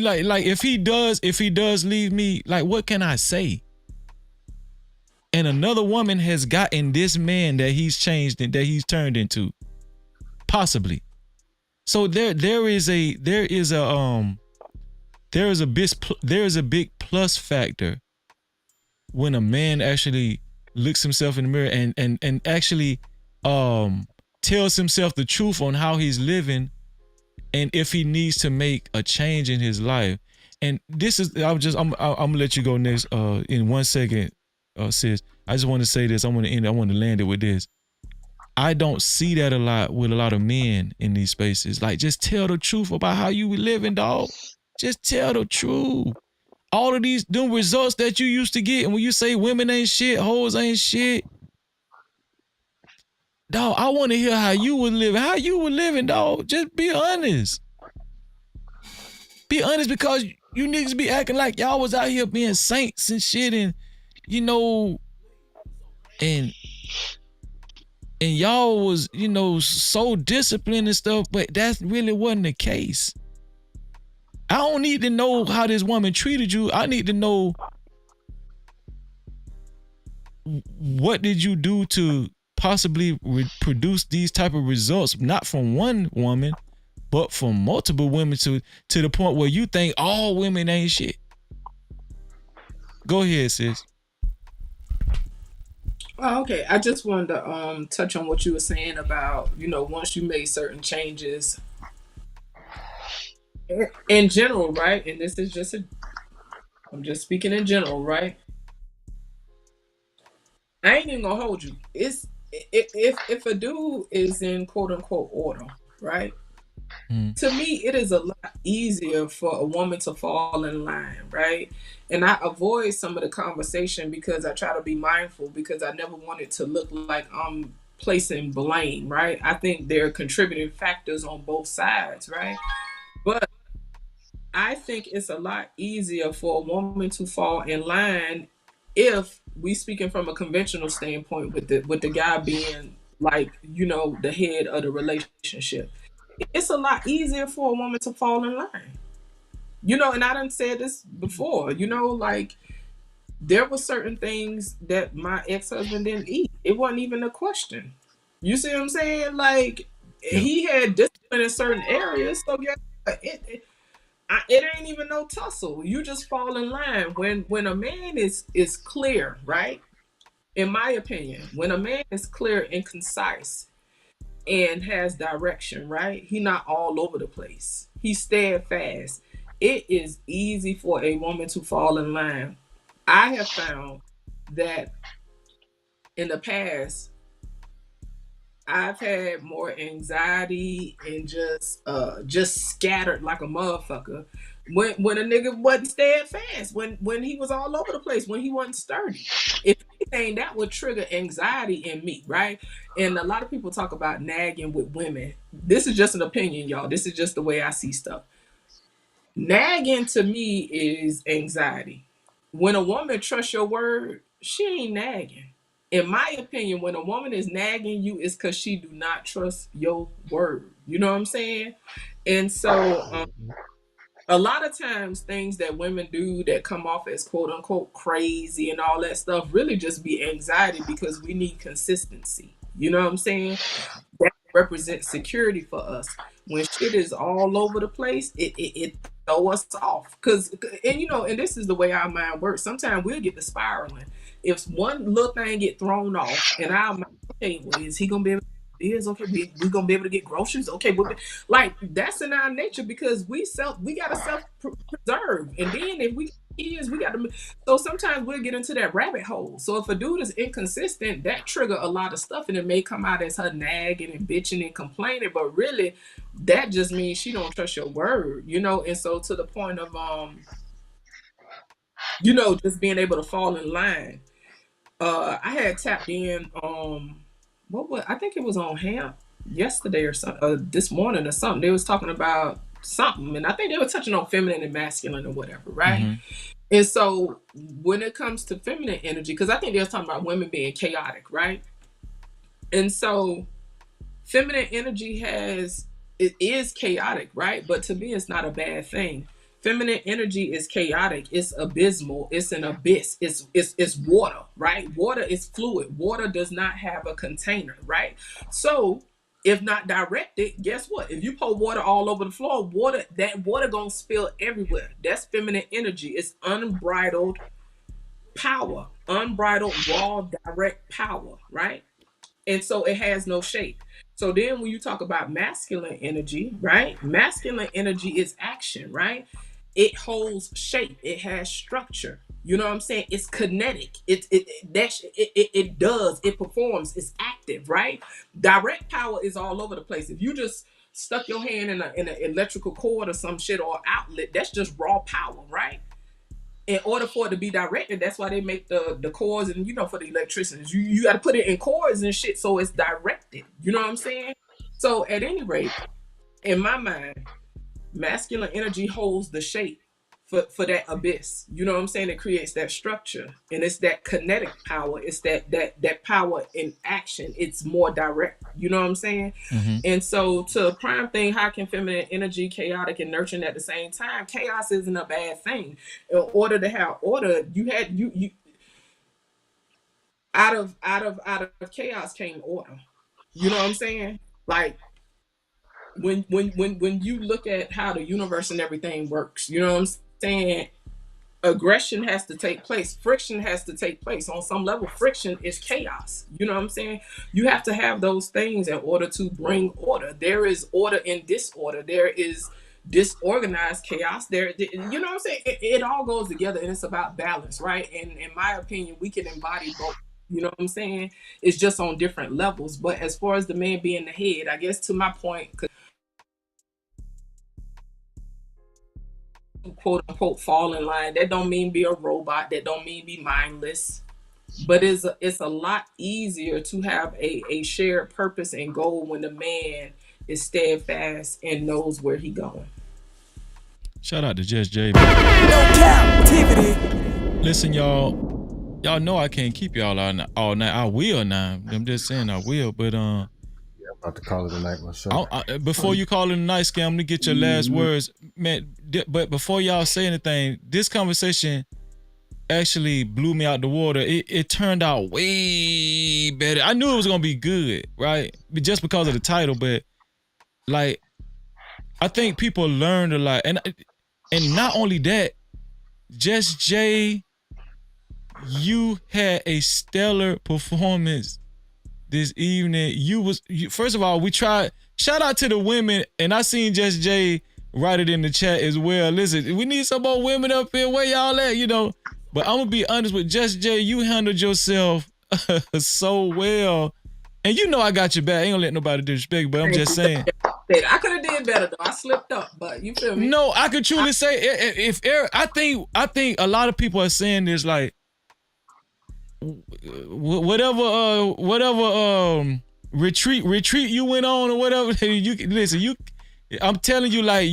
if he does leave me, like what can I say? And another woman has gotten this man that he's changed and that he's turned into, possibly. So there is a big plus factor when a man actually looks himself in the mirror and actually tells himself the truth on how he's living and if he needs to make a change in his life. And this is I'm gonna let you go next in 1 second, sis. I just want to say this. I want to land it with this. I don't see that a lot with a lot of men in these spaces. Like, just tell the truth about how you living, dog. Just tell the truth. All of these them results that you used to get, and when you say women ain't shit, hoes ain't shit, dog, I want to hear how you were living. How you were living, dog. Just be honest. Be honest, because you niggas be acting like y'all was out here being saints and shit, and and y'all was, so disciplined and stuff, but that really wasn't the case. I don't need to know how this woman treated you. I need to know what did you do to possibly produce these type of results, not from one woman, but from multiple women to the point where you think all women ain't shit. Go ahead, sis. Oh, okay. I just wanted to touch on what you were saying about, once you made certain changes in general, right? And this is I'm just speaking in general, right? I ain't even gonna hold you. If a dude is in quote unquote order, right? To me, it is a lot easier for a woman to fall in line, right? And I avoid some of the conversation because I try to be mindful, because I never want it to look like I'm placing blame, right? I think there are contributing factors on both sides, right? But I think it's a lot easier for a woman to fall in line if we speaking from a conventional standpoint with the guy being like, the head of the relationship. It's a lot easier for a woman to fall in line. And I done said this before, like there were certain things that my ex-husband didn't eat. It wasn't even a question. You see what I'm saying? Like he had discipline in certain areas. So yeah, it ain't even no tussle. You just fall in line. When a man is clear, right? In my opinion, when a man is clear and concise and has direction, right? He not all over the place. He's steadfast. It is easy for a woman to fall in line. I have found that in the past, I've had more anxiety and just scattered like a motherfucker when a nigga wasn't steadfast, when he was all over the place, when he wasn't sturdy. If anything, that would trigger anxiety in me, right? And a lot of people talk about nagging with women. This is just an opinion, y'all. This is just the way I see stuff. Nagging to me is anxiety. When a woman trusts your word, she ain't nagging. In my opinion, when a woman is nagging you, it's because she do not trust your word. You know what I'm saying? And so a lot of times things that women do that come off as quote unquote crazy and all that stuff really just be anxiety, because we need consistency. You know what I'm saying? That represents security for us. When shit is all over the place, it throw us off. And this is the way our mind works. Sometimes we'll get to spiraling if one little thing get thrown off, and I'm okay, well, is he gonna be able to do this? Okay, we gonna be able to get groceries? Okay, like that's in our nature because we gotta self preserve, and then if we kids, we got to. So sometimes we'll get into that rabbit hole. So if a dude is inconsistent, that trigger a lot of stuff, and it may come out as her nagging and bitching and complaining, but really, that just means she don't trust your word, you know. And so to the point of you know, just being able to fall in line. I had tapped in I think it was on Ham yesterday or something, this morning or something. They was talking about something, and I think they were touching on feminine and masculine or whatever, right? Mm-hmm. And so when it comes to feminine energy, because I think they was talking about women being chaotic, right? And so feminine energy it is chaotic, right? But to me, it's not a bad thing. Feminine energy is chaotic. It's abysmal. It's an abyss. It's water, right? Water is fluid. Water does not have a container, right? So if not directed, guess what? If you pour water all over the floor, that water gonna spill everywhere. That's feminine energy. It's unbridled power, unbridled raw direct power, right? And so it has no shape. So then when you talk about masculine energy, right? Masculine energy is action, right? It holds shape. It has structure. You know what I'm saying? It's kinetic. It does. It performs. It's active, right? Direct power is all over the place. If you just stuck your hand in an electrical cord or some shit or outlet, that's just raw power, right? In order for it to be directed, that's why they make the cords, and you know, for the electricians, you got to put it in cords and shit so it's directed. You know what I'm saying? So at any rate, in my mind, masculine energy holds the shape for that abyss. You know what I'm saying? It creates that structure, and it's that kinetic power. It's that power in action. It's more direct. You know what I'm saying? Mm-hmm. And so to a prime thing, how can feminine energy, chaotic and nurturing at the same time? Chaos isn't a bad thing. In order to have order, you out of chaos came order. You know what I'm saying? Like when you look at how the universe and everything works, you know what I'm saying? Aggression has to take place. Friction has to take place. On some level, friction is chaos. You know what I'm saying? You have to have those things in order to bring order. There is order in disorder. There is disorganized chaos. You know what I'm saying? It all goes together, and it's about balance, right? And in my opinion, we can embody both. You know what I'm saying? It's just on different levels. But as far as the man being the head, I guess to my point, quote unquote fall in line, that don't mean be a robot, that don't mean be mindless, but it's a lot easier to have a shared purpose and goal when the man is steadfast and knows where he going. Shout out to Just J. No Cap-tivity. Listen, y'all know I can't keep y'all all night. I will now. I'm just saying I will, but I'm about to call it a night myself. Before you call it a night, Scam, I'm gonna get your last words, man. But before y'all say anything, this conversation actually blew me out the water. It turned out way better. I knew it was gonna be good, right? Just because of the title, but like, I think people learned a lot, and not only that, Just Jay, you had a stellar performance this evening. First of all, we tried. Shout out to the women, and I seen Just Jay write it in the chat as well. Listen, we need some more women up here. Where y'all at? You know. But I'm gonna be honest with Just Jay. You handled yourself so well, and you know I got your back. I ain't gonna let nobody disrespect you, but I'm just saying. I could have did better though. I slipped up, but you feel me? No, I could truly say I think a lot of people are saying this like, whatever retreat you went on or whatever. You listen. I'm telling you, like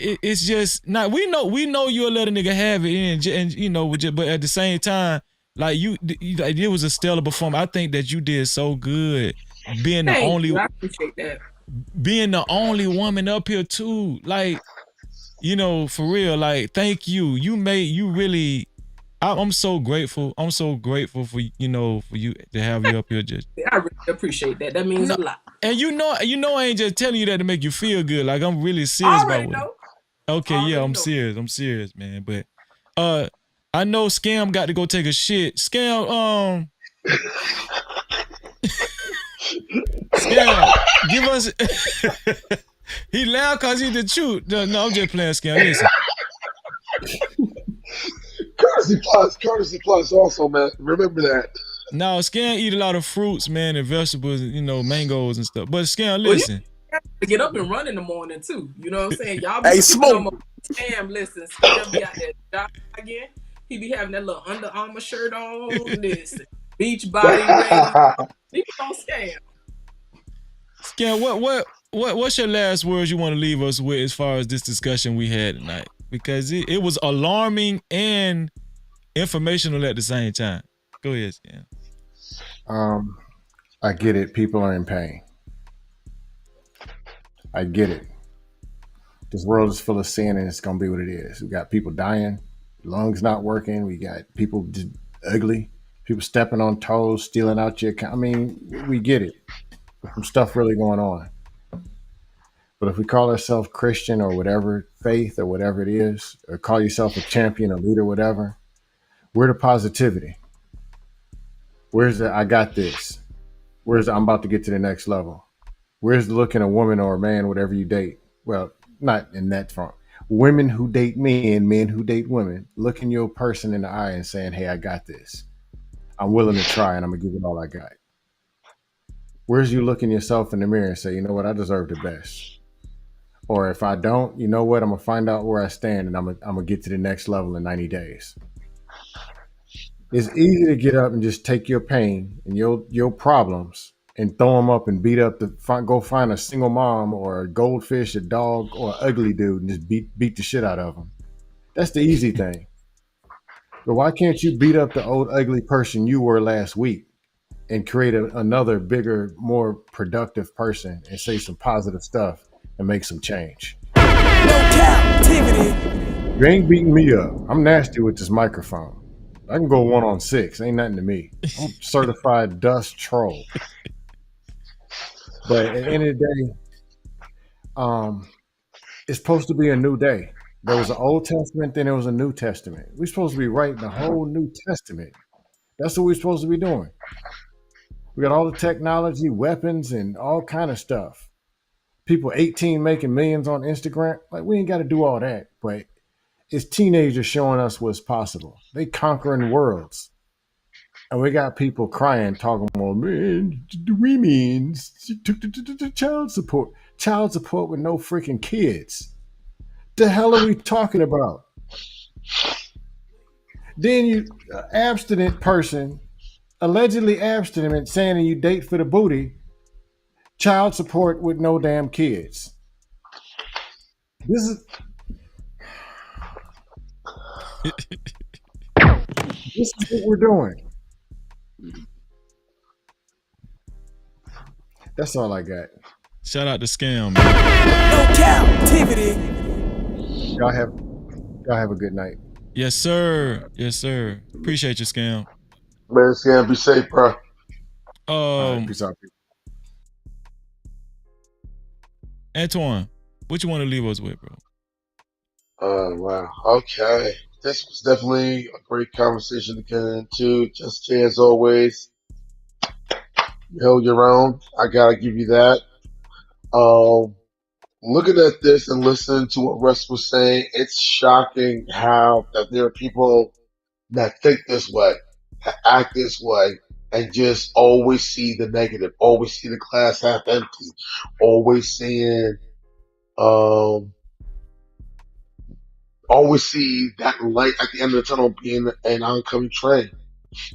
it's just not. We know you'll let a nigga have it, and you know, but at the same time, like like, it was a stellar performance. I think that you did so good, being the only. I appreciate that. Being the only woman up here too, like, you know, for real. Like, thank you. You really. I'm so grateful. I'm so grateful for you to have you up here. Just I really appreciate that. That means a lot. And you know, I ain't just telling you that to make you feel good. Like, I'm really serious about it. Okay, yeah, I'm serious. I'm serious, man. But I know Scam got to go take a shit. Scam, Scam, give us. He laughed because he the truth. No, I'm just playing, Scam. Listen. Courtesy plus also, man. Remember that. No, Scam eat a lot of fruits, man, and vegetables, you know, mangoes and stuff. But Scam, Well, listen. to get up and run in the morning too. You know what I'm saying? Y'all be Hey, sleeping on my Smoke. Scam. Listen, Scam be out there jogging. He be having that little Under Armour shirt on. This beach body ready. Sleeping on Scam. Scam, what's your last words you want to leave us with as far as this discussion we had tonight? Because it was alarming and informational at the same time. Go ahead, Scam. I get it. People are in pain. I get it. This world is full of sin, and it's gonna be what it is. We got people dying, lungs not working. We got people just ugly, people stepping on toes, stealing out your. I mean, we get it. Some stuff really going on. But if we call ourselves Christian or whatever faith or whatever it is, or call yourself a champion, a leader, whatever, where's the positivity? Where's the I got this? Where's the I'm about to get to the next level? Where's the looking a woman or a man, whatever you date? Well, not in that front. Women who date men who date women, looking your person in the eye and saying, hey, I got this. I'm willing to try and I'm going to give it all I got. Where's you looking yourself in the mirror and say, you know what, I deserve the best. Or if I don't, you know what, I'm going to find out where I stand and I'm going to get to the next level in 90 days. It's easy to get up and just take your pain and your problems and throw them up and beat up go find a single mom or a goldfish, a dog, or an ugly dude and just beat the shit out of them. That's the easy thing. But why can't you beat up the old ugly person you were last week and create another bigger, more productive person and say some positive stuff and make some change? No Cap-tivity. You ain't beating me up. I'm nasty with this microphone. I can go 1-on-6. Ain't nothing to me. I'm certified dust troll. But at the end of the day, it's supposed to be a new day. There was an Old Testament, then there was a New Testament. We're supposed to be writing the whole New Testament. That's what we're supposed to be doing. We got all the technology, weapons, and all kind of stuff. People 18 making millions on Instagram. Like, we ain't got to do all that. But it's teenagers showing us what's possible. They conquering worlds. And we got people crying, talking about, man, the women took the child support. Child support with no freaking kids. The hell are we talking about? Then you, abstinent person, allegedly abstinent, saying that you date for the booty, child support with no damn kids. This is what we're doing. That's all I got. Shout out to Scam, man. No Cap-tivity. Y'all have a good night. Yes, sir. Yes, sir. Appreciate you, Scam. Man, Scam, be safe, bro. Right, peace out. Antoine, what you want to leave us with, bro? Oh, wow. Okay. This was definitely a great conversation to get into. Just Jay, as always, you held your own. I gotta give you that. Looking at this and listening to what Russ was saying, it's shocking how that there are people that think this way, that act this way, and just always see the negative, always see the glass half empty, always seeing, always see that light at the end of the tunnel being an oncoming train.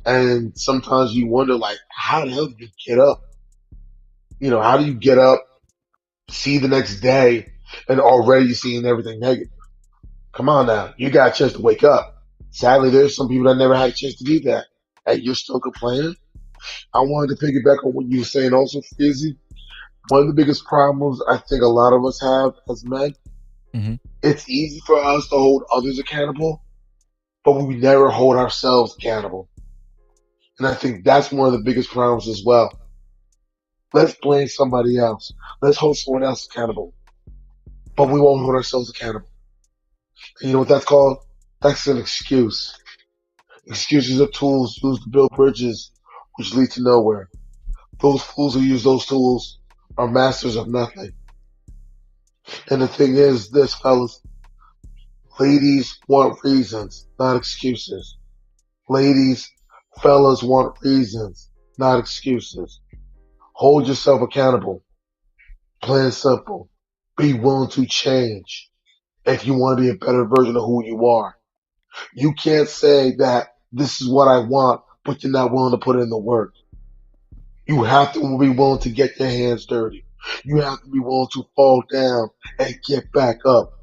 And sometimes you wonder, like, how the hell did you get up? You know, how do you get up, see the next day, and already seeing everything negative? Come on now, you got a chance to wake up. Sadly, there's some people that never had a chance to do that. And you're still complaining? I wanted to piggyback on what you were saying also, Fizzy. One of the biggest problems I think a lot of us have as men, it's easy for us to hold others accountable, but we never hold ourselves accountable. And I think that's one of the biggest problems as well. Let's blame somebody else. Let's hold someone else accountable. But we won't hold ourselves accountable. And you know what that's called? That's an excuse. Excuses are tools used to build bridges which lead to nowhere. Those fools who use those tools are masters of nothing. And the thing is this, fellas, ladies want reasons, not excuses. Ladies, fellas want reasons, not excuses. Hold yourself accountable. Plain and simple. Be willing to change if you want to be a better version of who you are. You can't say that this is what I want, but you're not willing to put in the work. You have to be willing to get your hands dirty. You have to be willing to fall down and get back up.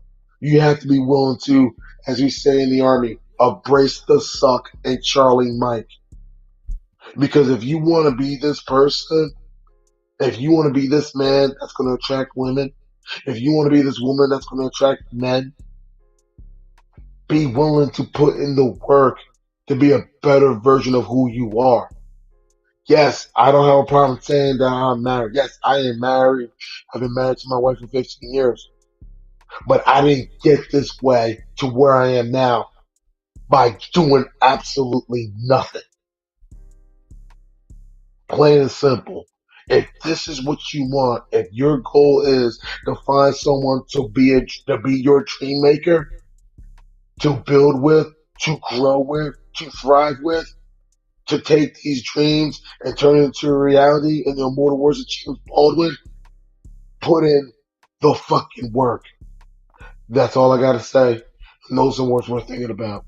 You have to be willing to, as we say in the army, embrace the suck and Charlie Mike. Because if you want to be this person, if you want to be this man that's going to attract women, if you want to be this woman that's going to attract men, be willing to put in the work to be a better version of who you are. Yes, I don't have a problem saying that I'm married. Yes, I am married. I've been married to my wife for 15 years. But I didn't get this way to where I am now by doing absolutely nothing. Plain and simple. If this is what you want, if your goal is to find someone to be your dream maker, to build with, to grow with, to thrive with, to take these dreams and turn it into a reality, in the immortal words of James Baldwin, put in the fucking work. That's all I gotta say. And those are words worth thinking about.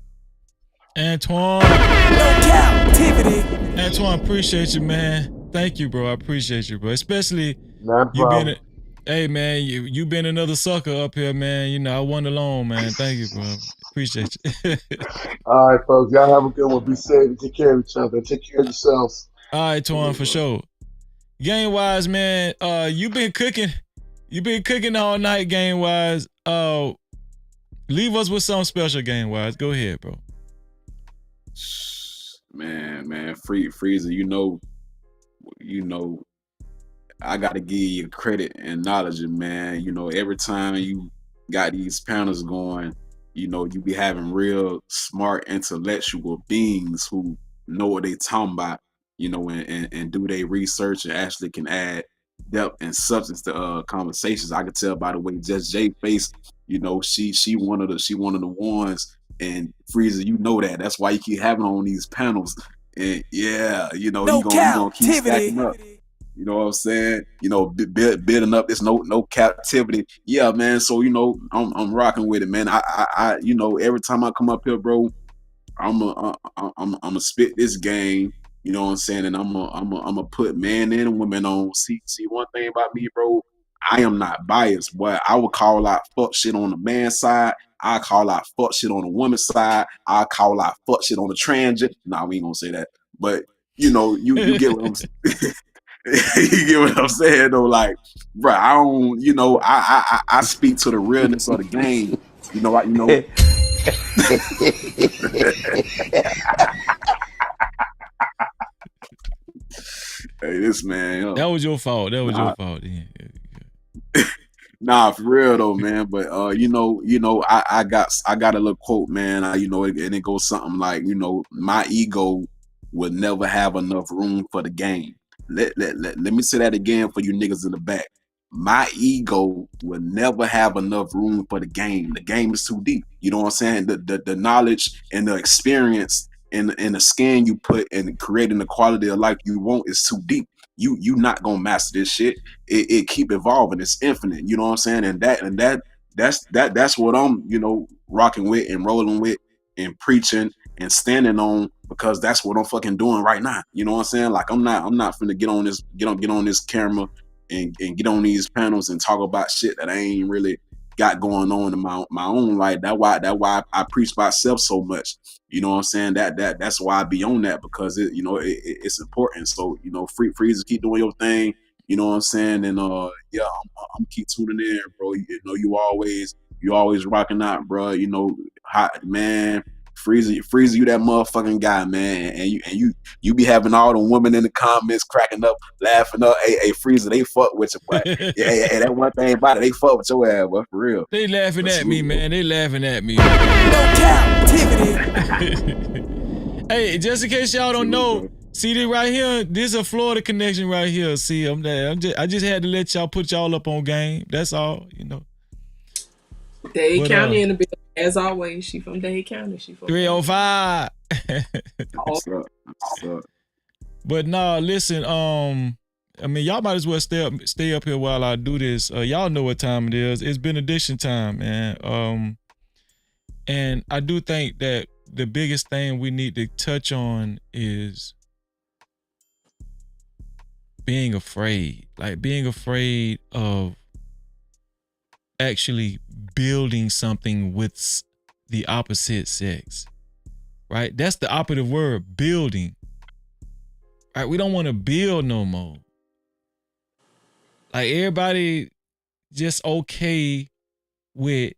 Antoine. No Cap-tivity. Antoine, appreciate you, man. Thank you, bro. I appreciate you, bro. Especially Not you problem. hey man, you been another sucker up here, man. You know, I wasn't alone, man. Thank you, bro. Appreciate you. All right, folks. Y'all have a good one. Be safe and take care of each other. Take care of yourselves. All right, Twan, for sure. Game wise, man, you been cooking. You been cooking all night, game wise. Leave us with something special, game wise. Go ahead, bro. Man, Freezer, you know, I gotta give you credit and knowledge, man. You know, every time you got these panels going, you know, you be having real smart intellectual beings who know what they talking about, you know, and do their research and actually can add depth and substance to conversations. I could tell by the way Just J face, you know, she one of the ones, and Freezer, you know that. That's why you keep having on these panels. And yeah, you know, No you gonna keep stacking up. You know what I'm saying? You know, building up this no captivity. Yeah, man. So you know, I'm rocking with it, man. I you know, every time I come up here, bro, I'm a spit this game. You know what I'm saying? And I'm a put men and women on. See one thing about me, bro. I am not biased, but I would call out fuck shit on the man side. I call out fuck shit on the woman's side. I call out fuck shit on the transgender. Nah, we ain't gonna say that. But you know, you get what I'm saying. You get what I'm saying though, like, bro, I don't, you know, I speak to the realness of the game. You know, Hey, this man. That was your fault. That was your fault. Yeah. Nah, for real though, man. But you know, I got a little quote, man. You know, and it goes something like, you know, my ego would never have enough room for the game. Let me say that again for you niggas in the back. My ego will never have enough room for the game. The game is too deep. You know what I'm saying? The knowledge and the experience and the skin you put in creating the quality of life you want is too deep. You not gonna master this shit. It keep evolving. It's infinite. You know what I'm saying? And that's what I'm, you know, rocking with and rolling with and preaching and standing on, because that's what I'm fucking doing right now. You know what I'm saying? Like I'm not finna get on this camera and get on these panels and talk about shit that I ain't really got going on in my own life. That's why I preach myself so much. You know what I'm saying? That's why I be on that, because it's important. So, you know, Freezer, keep doing your thing. You know what I'm saying? And yeah, I'm keep tuning in, bro. You know, you always rocking out, bro. You know, hot man. Freezer, you that motherfucking guy, man. And you be having all the women in the comments cracking up, laughing up. Hey, Freezer, they fuck with you, but yeah, that one thing about it, they fuck with your ass, but for real. They laughing at me, man. They laughing at me. No Cap-tivity. Hey, just in case y'all don't know, see this right here. This is a Florida connection right here. See, I just had to let y'all put y'all up on game. That's all, you know. Dade But, County in the building. As always, she from Dade County. She from 305. What's up? What's up? But nah, listen. I mean, y'all might as well stay up here while I do this. Y'all know what time it is. It's benediction time, man. And I do think that the biggest thing we need to touch on is being afraid. Like being afraid of actually building something with the opposite sex. Right? That's the operative word, building. Right? We don't want to build no more. Like everybody just okay with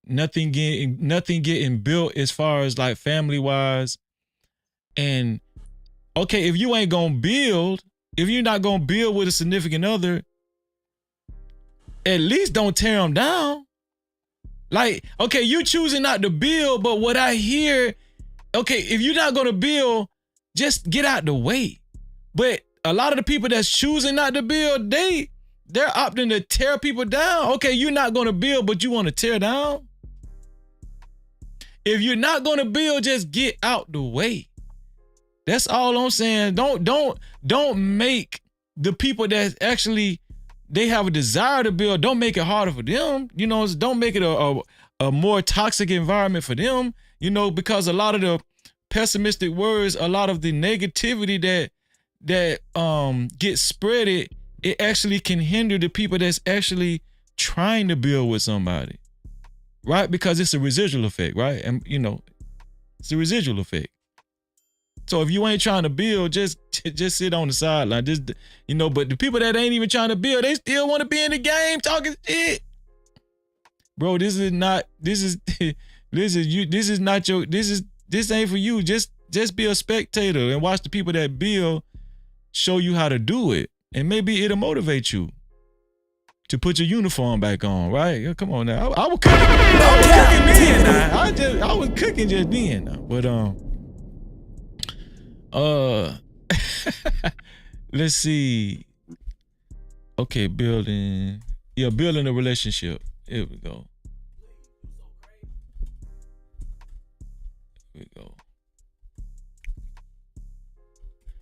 nothing getting built as far as like family wise. And okay, if you ain't gonna build, if you're not gonna build with a significant other, at least don't tear them down. Like, okay, you choosing not to build, but what I hear, okay, if you're not gonna build, just get out the way. But a lot of the people that's choosing not to build, they're opting to tear people down. Okay, you're not gonna build, but you want to tear down. If you're not gonna build, just get out the way. That's all I'm saying. Don't make the people that actually they have a desire to build, don't make it harder for them. You know, don't make it a more toxic environment for them. You know, because a lot of the pessimistic words, a lot of the negativity that gets spreaded, it actually can hinder the people that's actually trying to build with somebody, right? Because it's a residual effect, right? And you know, it's a residual effect. So if you ain't trying to build, just sit on the sideline. Just, you know, but the people that ain't even trying to build, they still want to be in the game talking shit. Bro, this ain't for you. Just be a spectator and watch the people that build show you how to do it. And maybe it'll motivate you to put your uniform back on, right? Come on now. I was cooking then. I was cooking just then. But let's see. Okay, building a relationship. Here we go. Here we go.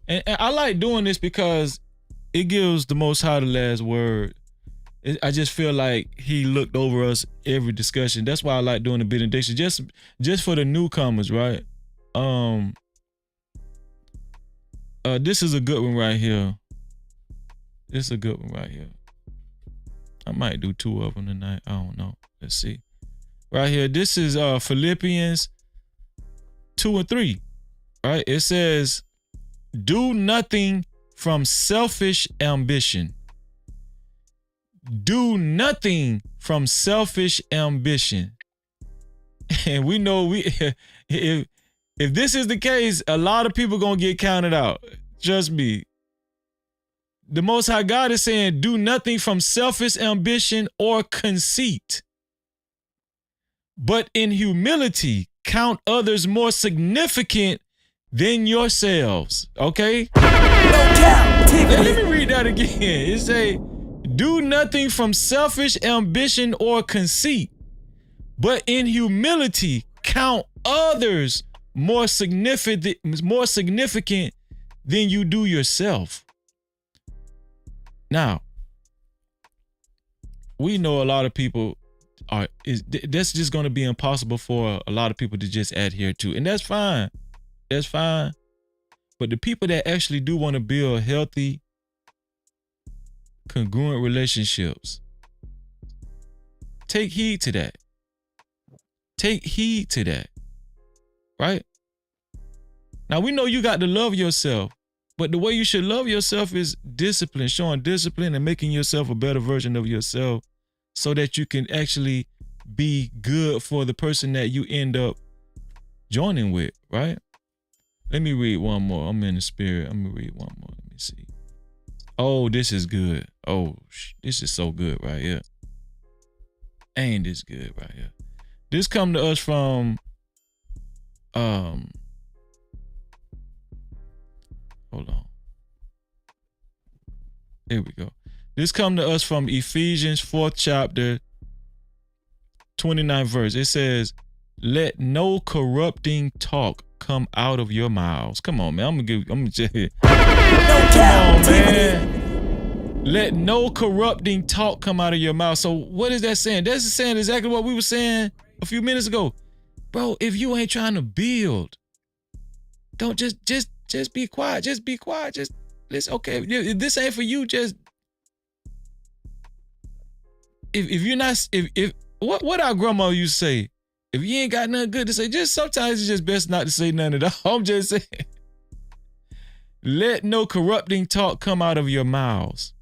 And I like doing this because it gives the Most High the last word. I just feel like he looked over us every discussion. That's why I like doing the benediction, just for the newcomers, right? This is a good one right here. This is a good one right here. I might do two of them tonight. I don't know. Let's see. Right here. This is Philippians 2 and 3. Right? It says, do nothing from selfish ambition. Do nothing from selfish ambition. And we know if this is the case, a lot of people gonna get counted out. Trust me. The Most High God is saying, do nothing from selfish ambition or conceit, but in humility count others more significant than yourselves. Okay? Let me read that again. It say, do nothing from selfish ambition or conceit, but in humility count others more significant than you do yourself. Now, we know a lot of people that's just going to be impossible for a lot of people to just adhere to, and that's fine. That's fine. But the people that actually do want to build healthy, congruent relationships, take heed to that. Take heed to that. Right? Now, we know you got to love yourself, but the way you should love yourself is discipline, showing discipline and making yourself a better version of yourself so that you can actually be good for the person that you end up joining with, right? Let me read one more. I'm in the spirit. I'm going to read one more. Let me see. Oh, this is good. Oh, this is so good right here. Ain't this good right here? This come to us from hold on. Here we go. This come to us from Ephesians 4th chapter, 29th verse. It says, "Let no corrupting talk come out of your mouths." Come on, man. I'm gonna just come on, man. Let no corrupting talk come out of your mouth. So what is that saying? That's saying exactly what we were saying a few minutes ago. Bro, if you ain't trying to build, don't just be quiet. Just be quiet. Just listen. Okay, if this ain't for you, just if you're not if what our grandma used to say, if you ain't got nothing good to say, just sometimes it's just best not to say nothing at all. I'm just saying. Let no corrupting talk come out of your mouths,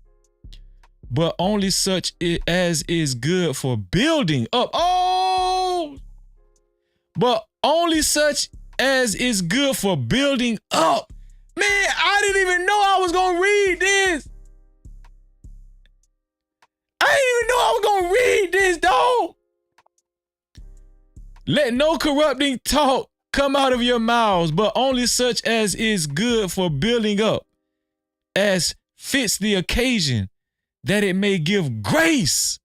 but only such as is good for building up. Oh, but only such as is good for building up. Man, I didn't even know I was gonna read this. I didn't even know I was gonna read this, dog. Let no corrupting talk come out of your mouths, but only such as is good for building up, as fits the occasion, that it may give grace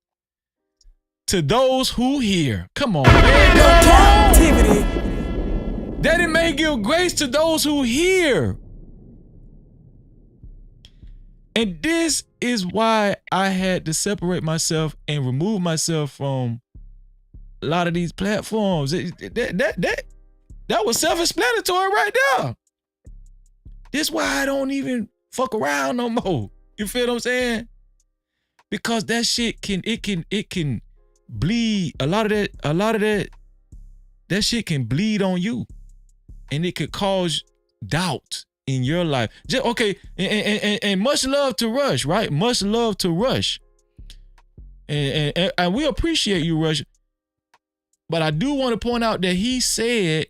to those who hear. Come on, man. Captivity. That it may give grace to those who hear. And this is why I had to separate myself and remove myself from a lot of these platforms. That was self-explanatory right there. This is why I don't even fuck around no more. You feel what I'm saying? Because that shit can bleed. A lot of that shit can bleed on you. And it could cause doubt in your life. Just, okay, and much love to Rush, right? Much love to Rush. And we appreciate you, Rush. But I do want to point out that he said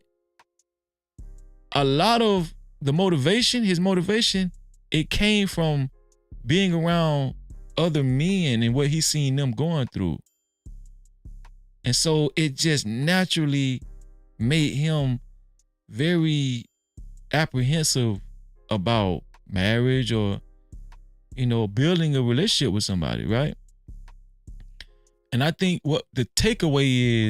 a lot of the motivation, his motivation, it came from being around other men and what he's seen them going through. And so it just naturally made him very apprehensive about marriage or, building a relationship with somebody, right? And I think what the takeaway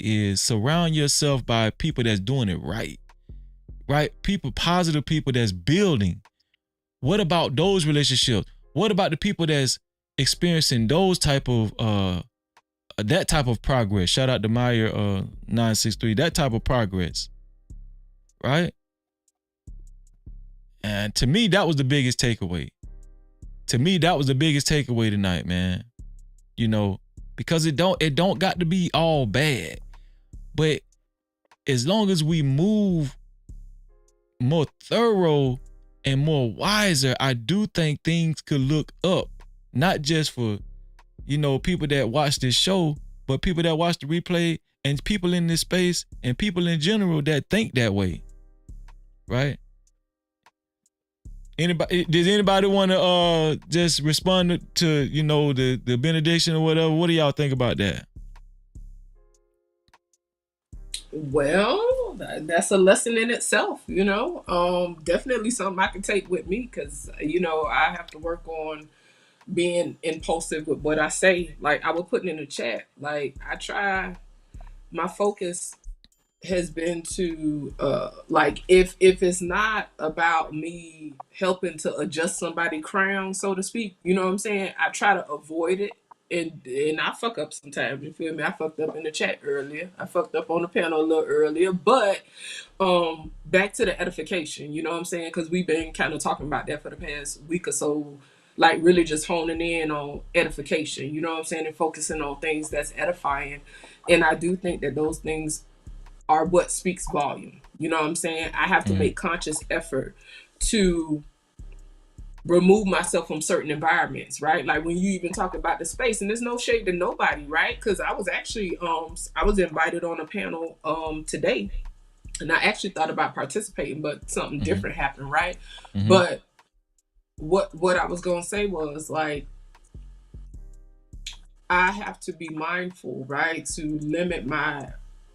is surround yourself by people that's doing it right? People, positive people that's building. What about those relationships? What about the people that's experiencing those type of that type of progress? Shout out to Meyer 963. That type of progress, right? And to me, that was the biggest takeaway. Tonight, man. Because it don't got to be all bad, but as long as we move more thorough and more wiser, I do think things could look up, not just for, people that watch this show, but people that watch the replay and people in this space and people in general that think that way, right? Does anybody want to just respond to the benediction or whatever? What do y'all think about that? Well, that's a lesson in itself, definitely something I can take with me because, I have to work on being impulsive with what I say. Like I was putting in the chat, like I try, my focus has been to like if it's not about me helping to adjust somebody's crown, so to speak, you know what I'm saying, I try to avoid it. And I fuck up sometimes, you feel me? I fucked up in the chat earlier, I fucked up on the panel a little earlier, but back to the edification, you know what I'm saying, because we've been kind of talking about that for the past week or so, like really just honing in on edification, you know what I'm saying, and focusing on things that's edifying. And I do think that those things are what speaks volume. You know what I'm saying? I have to make conscious effort to remove myself from certain environments, right? Like when you even talk about the space, and there's no shade to nobody, right? Because I was actually, I was invited on a panel today, and I actually thought about participating, but something different happened, right? But what I was gonna say was like, I have to be mindful, right, to limit my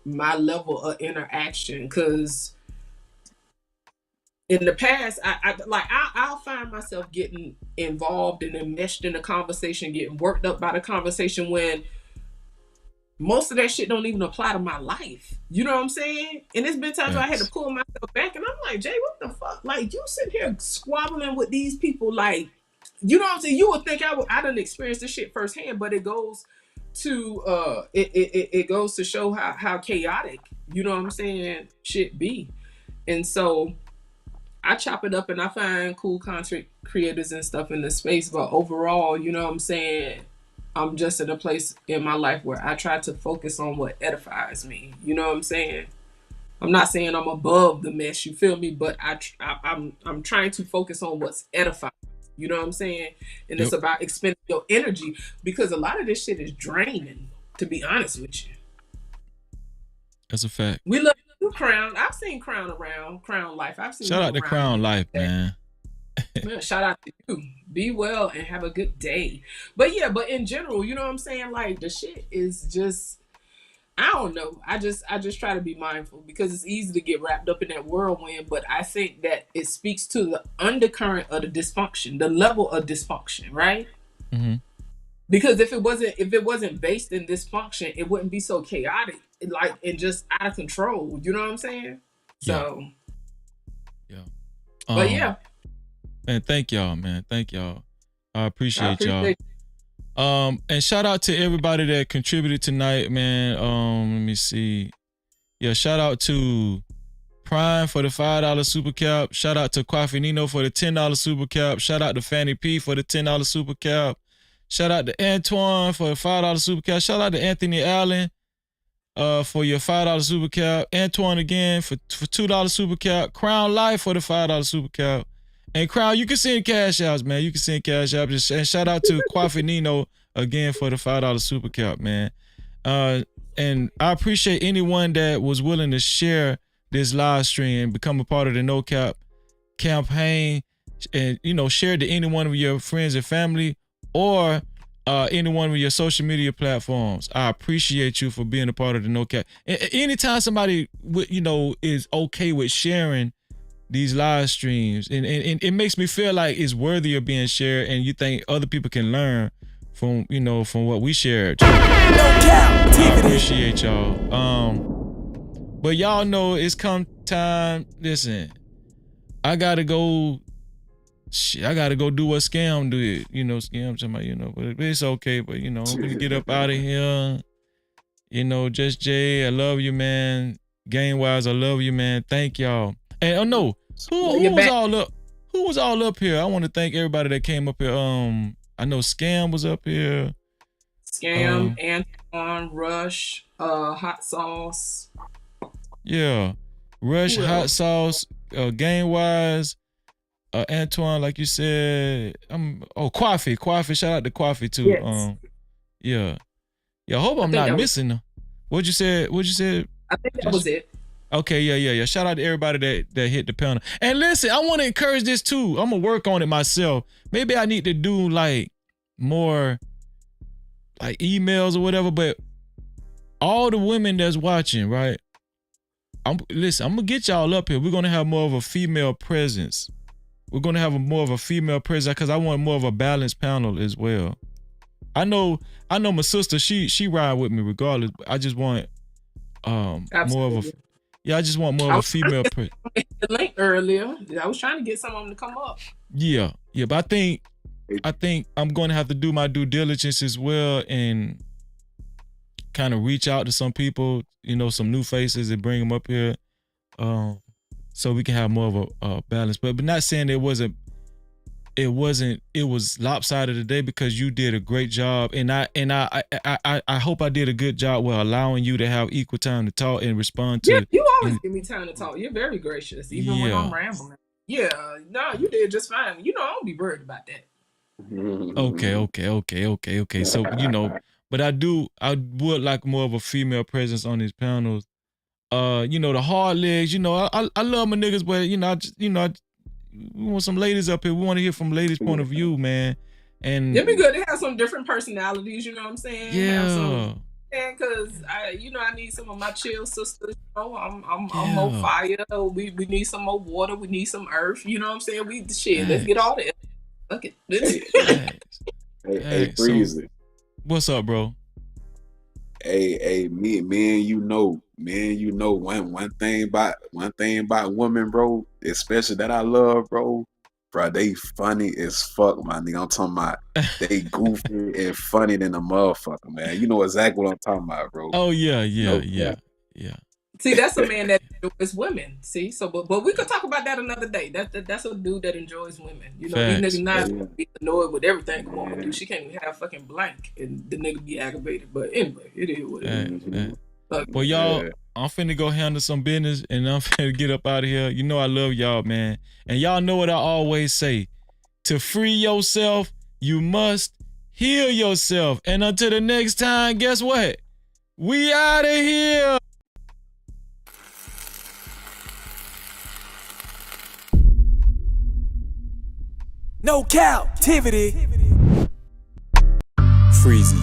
my level of interaction, because in the past, I'll find myself getting involved and enmeshed in the conversation, getting worked up by the conversation when most of that shit don't even apply to my life. You know what I'm saying? And there's been times where I had to pull myself back, and I'm like, Jay, what the fuck? Like, you sit here squabbling with these people, like, you know what I'm saying? You would think I done experienced this shit firsthand, but it goes to it goes to show how chaotic, you know what I'm saying, shit be. And so I chop it up and I find cool content creators and stuff in the space. But overall, you know what I'm saying, I'm just in a place in my life where I try to focus on what edifies me. You know what I'm saying? I'm not saying I'm above the mess, you feel me? But I'm trying to focus on what's edifying. You know what I'm saying? And it's about expending your energy, because a lot of this shit is draining, to be honest with you. That's a fact. We love you, Crown. I've seen Crown around, Crown Life. I've seen Shout out to Crown Life, man. Man, shout out to you. Be well and have a good day. But yeah, but in general, you know what I'm saying? Like, the shit is just, I don't know. I just try to be mindful, because it's easy to get wrapped up in that whirlwind. But I think that it speaks to the undercurrent of the dysfunction, the level of dysfunction, right? Mm-hmm. Because if it wasn't based in dysfunction, it wouldn't be so chaotic, like, and just out of control. You know what I'm saying? So, yeah. But yeah. Man, thank y'all, man. Thank y'all. I appreciate y'all. And shout out to everybody that contributed tonight, man. Let me see. Yeah, shout out to Prime for the $5 super cap. Shout out to Coffee Nino for the $10 super cap. Shout out to Fanny P for the $10 super cap. Shout out to Antoine for the $5 super cap. Shout out to Anthony Allen for your $5 super cap. Antoine again for $2 super cap. Crown Life for the $5 super cap. And Crown, you can send cash outs, man. You can send cash outs. And shout out to Coffee Nino again for the $5 super cap, man. And I appreciate anyone that was willing to share this live stream and become a part of the No Cap campaign, and, you know, share it to any one of your friends and family, or any one of your social media platforms. I appreciate you for being a part of the No Cap. Anytime somebody, you know, is okay with sharing these live streams, and it makes me feel like it's worthy of being shared, and you think other people can learn from, you know, from what we shared. I appreciate y'all. But y'all know it's come time. Listen, I gotta go do what Scam did. You know, Scam somebody, you know, but it's okay. But, you know, I'm gonna get up out of here. You know, Just Jay, I love you, man. Game wise, I love you, man. Thank y'all. And oh no, who was all up? Who was all up here? I want to thank everybody that came up here. I know Scam was up here. Scam, Antoine, Rush, Hot Sauce. Yeah, Rush, Hot Sauce, Game Wise, Antoine, like you said. Coffee. Shout out to Coffee too. Yes. Yeah. I hope I'm not missing them. What'd you say? I think that was it. Okay, yeah. Shout out to everybody that hit the panel. And listen, I want to encourage this too. I'm gonna work on it myself. Maybe I need to do like more like emails or whatever. But all the women that's watching, right? I'm gonna get y'all up here. We're gonna have more of a female presence. We're gonna have more of a female presence, because I want more of a balanced panel as well. I know my sister, she ride with me regardless. I just want more of a. Yeah, I just want more of a female presence. The link earlier. I was trying to get some of them to come up. Yeah, but I think I'm going to have to do my due diligence as well, and kind of reach out to some people, you know, some new faces, and bring them up here, so we can have more of a balance. But not saying it was lopsided today, because you did a great job, and I hope I did a good job with allowing you to have equal time to talk and respond to. Yeah, you always give me time to talk. You're very gracious, even when I'm rambling. Yeah, no, you did just fine. You know, I don't be worried about that. Okay. So, you know, but I would like more of a female presence on these panels. You know, the hard legs, you know, I love my niggas, but, you know, we want some ladies up here. We want to hear from ladies' point of view, man. And it'd be good to have some different personalities, you know what I'm saying? Yeah. saying? Because I need some of my chill sisters. I'm more fire. We need some more water. We need some earth. You know what I'm saying? Let's get all that. Fuck it. Hey, So Freezy. what's up, bro? Hey, me and you know, one thing about women, bro, especially that I love, bro, they funny as fuck, my nigga. I'm talking about they goofy and funny than a motherfucker, man. You know exactly what I'm talking about, bro. Oh yeah. See, that's a man that enjoys women. See, so but we could talk about that another day. That's a dude that enjoys women. These niggas not be annoyed with everything a woman do. She can't even have fucking blank, and the nigga be aggravated. But anyway, it is what it is. Well, y'all, I'm finna go handle some business, and I'm finna get up out of here. You know I love y'all, man, and y'all know what I always say: to free yourself, you must heal yourself. And until the next time, guess what? We out of here. No Cap-tivity. Freezy.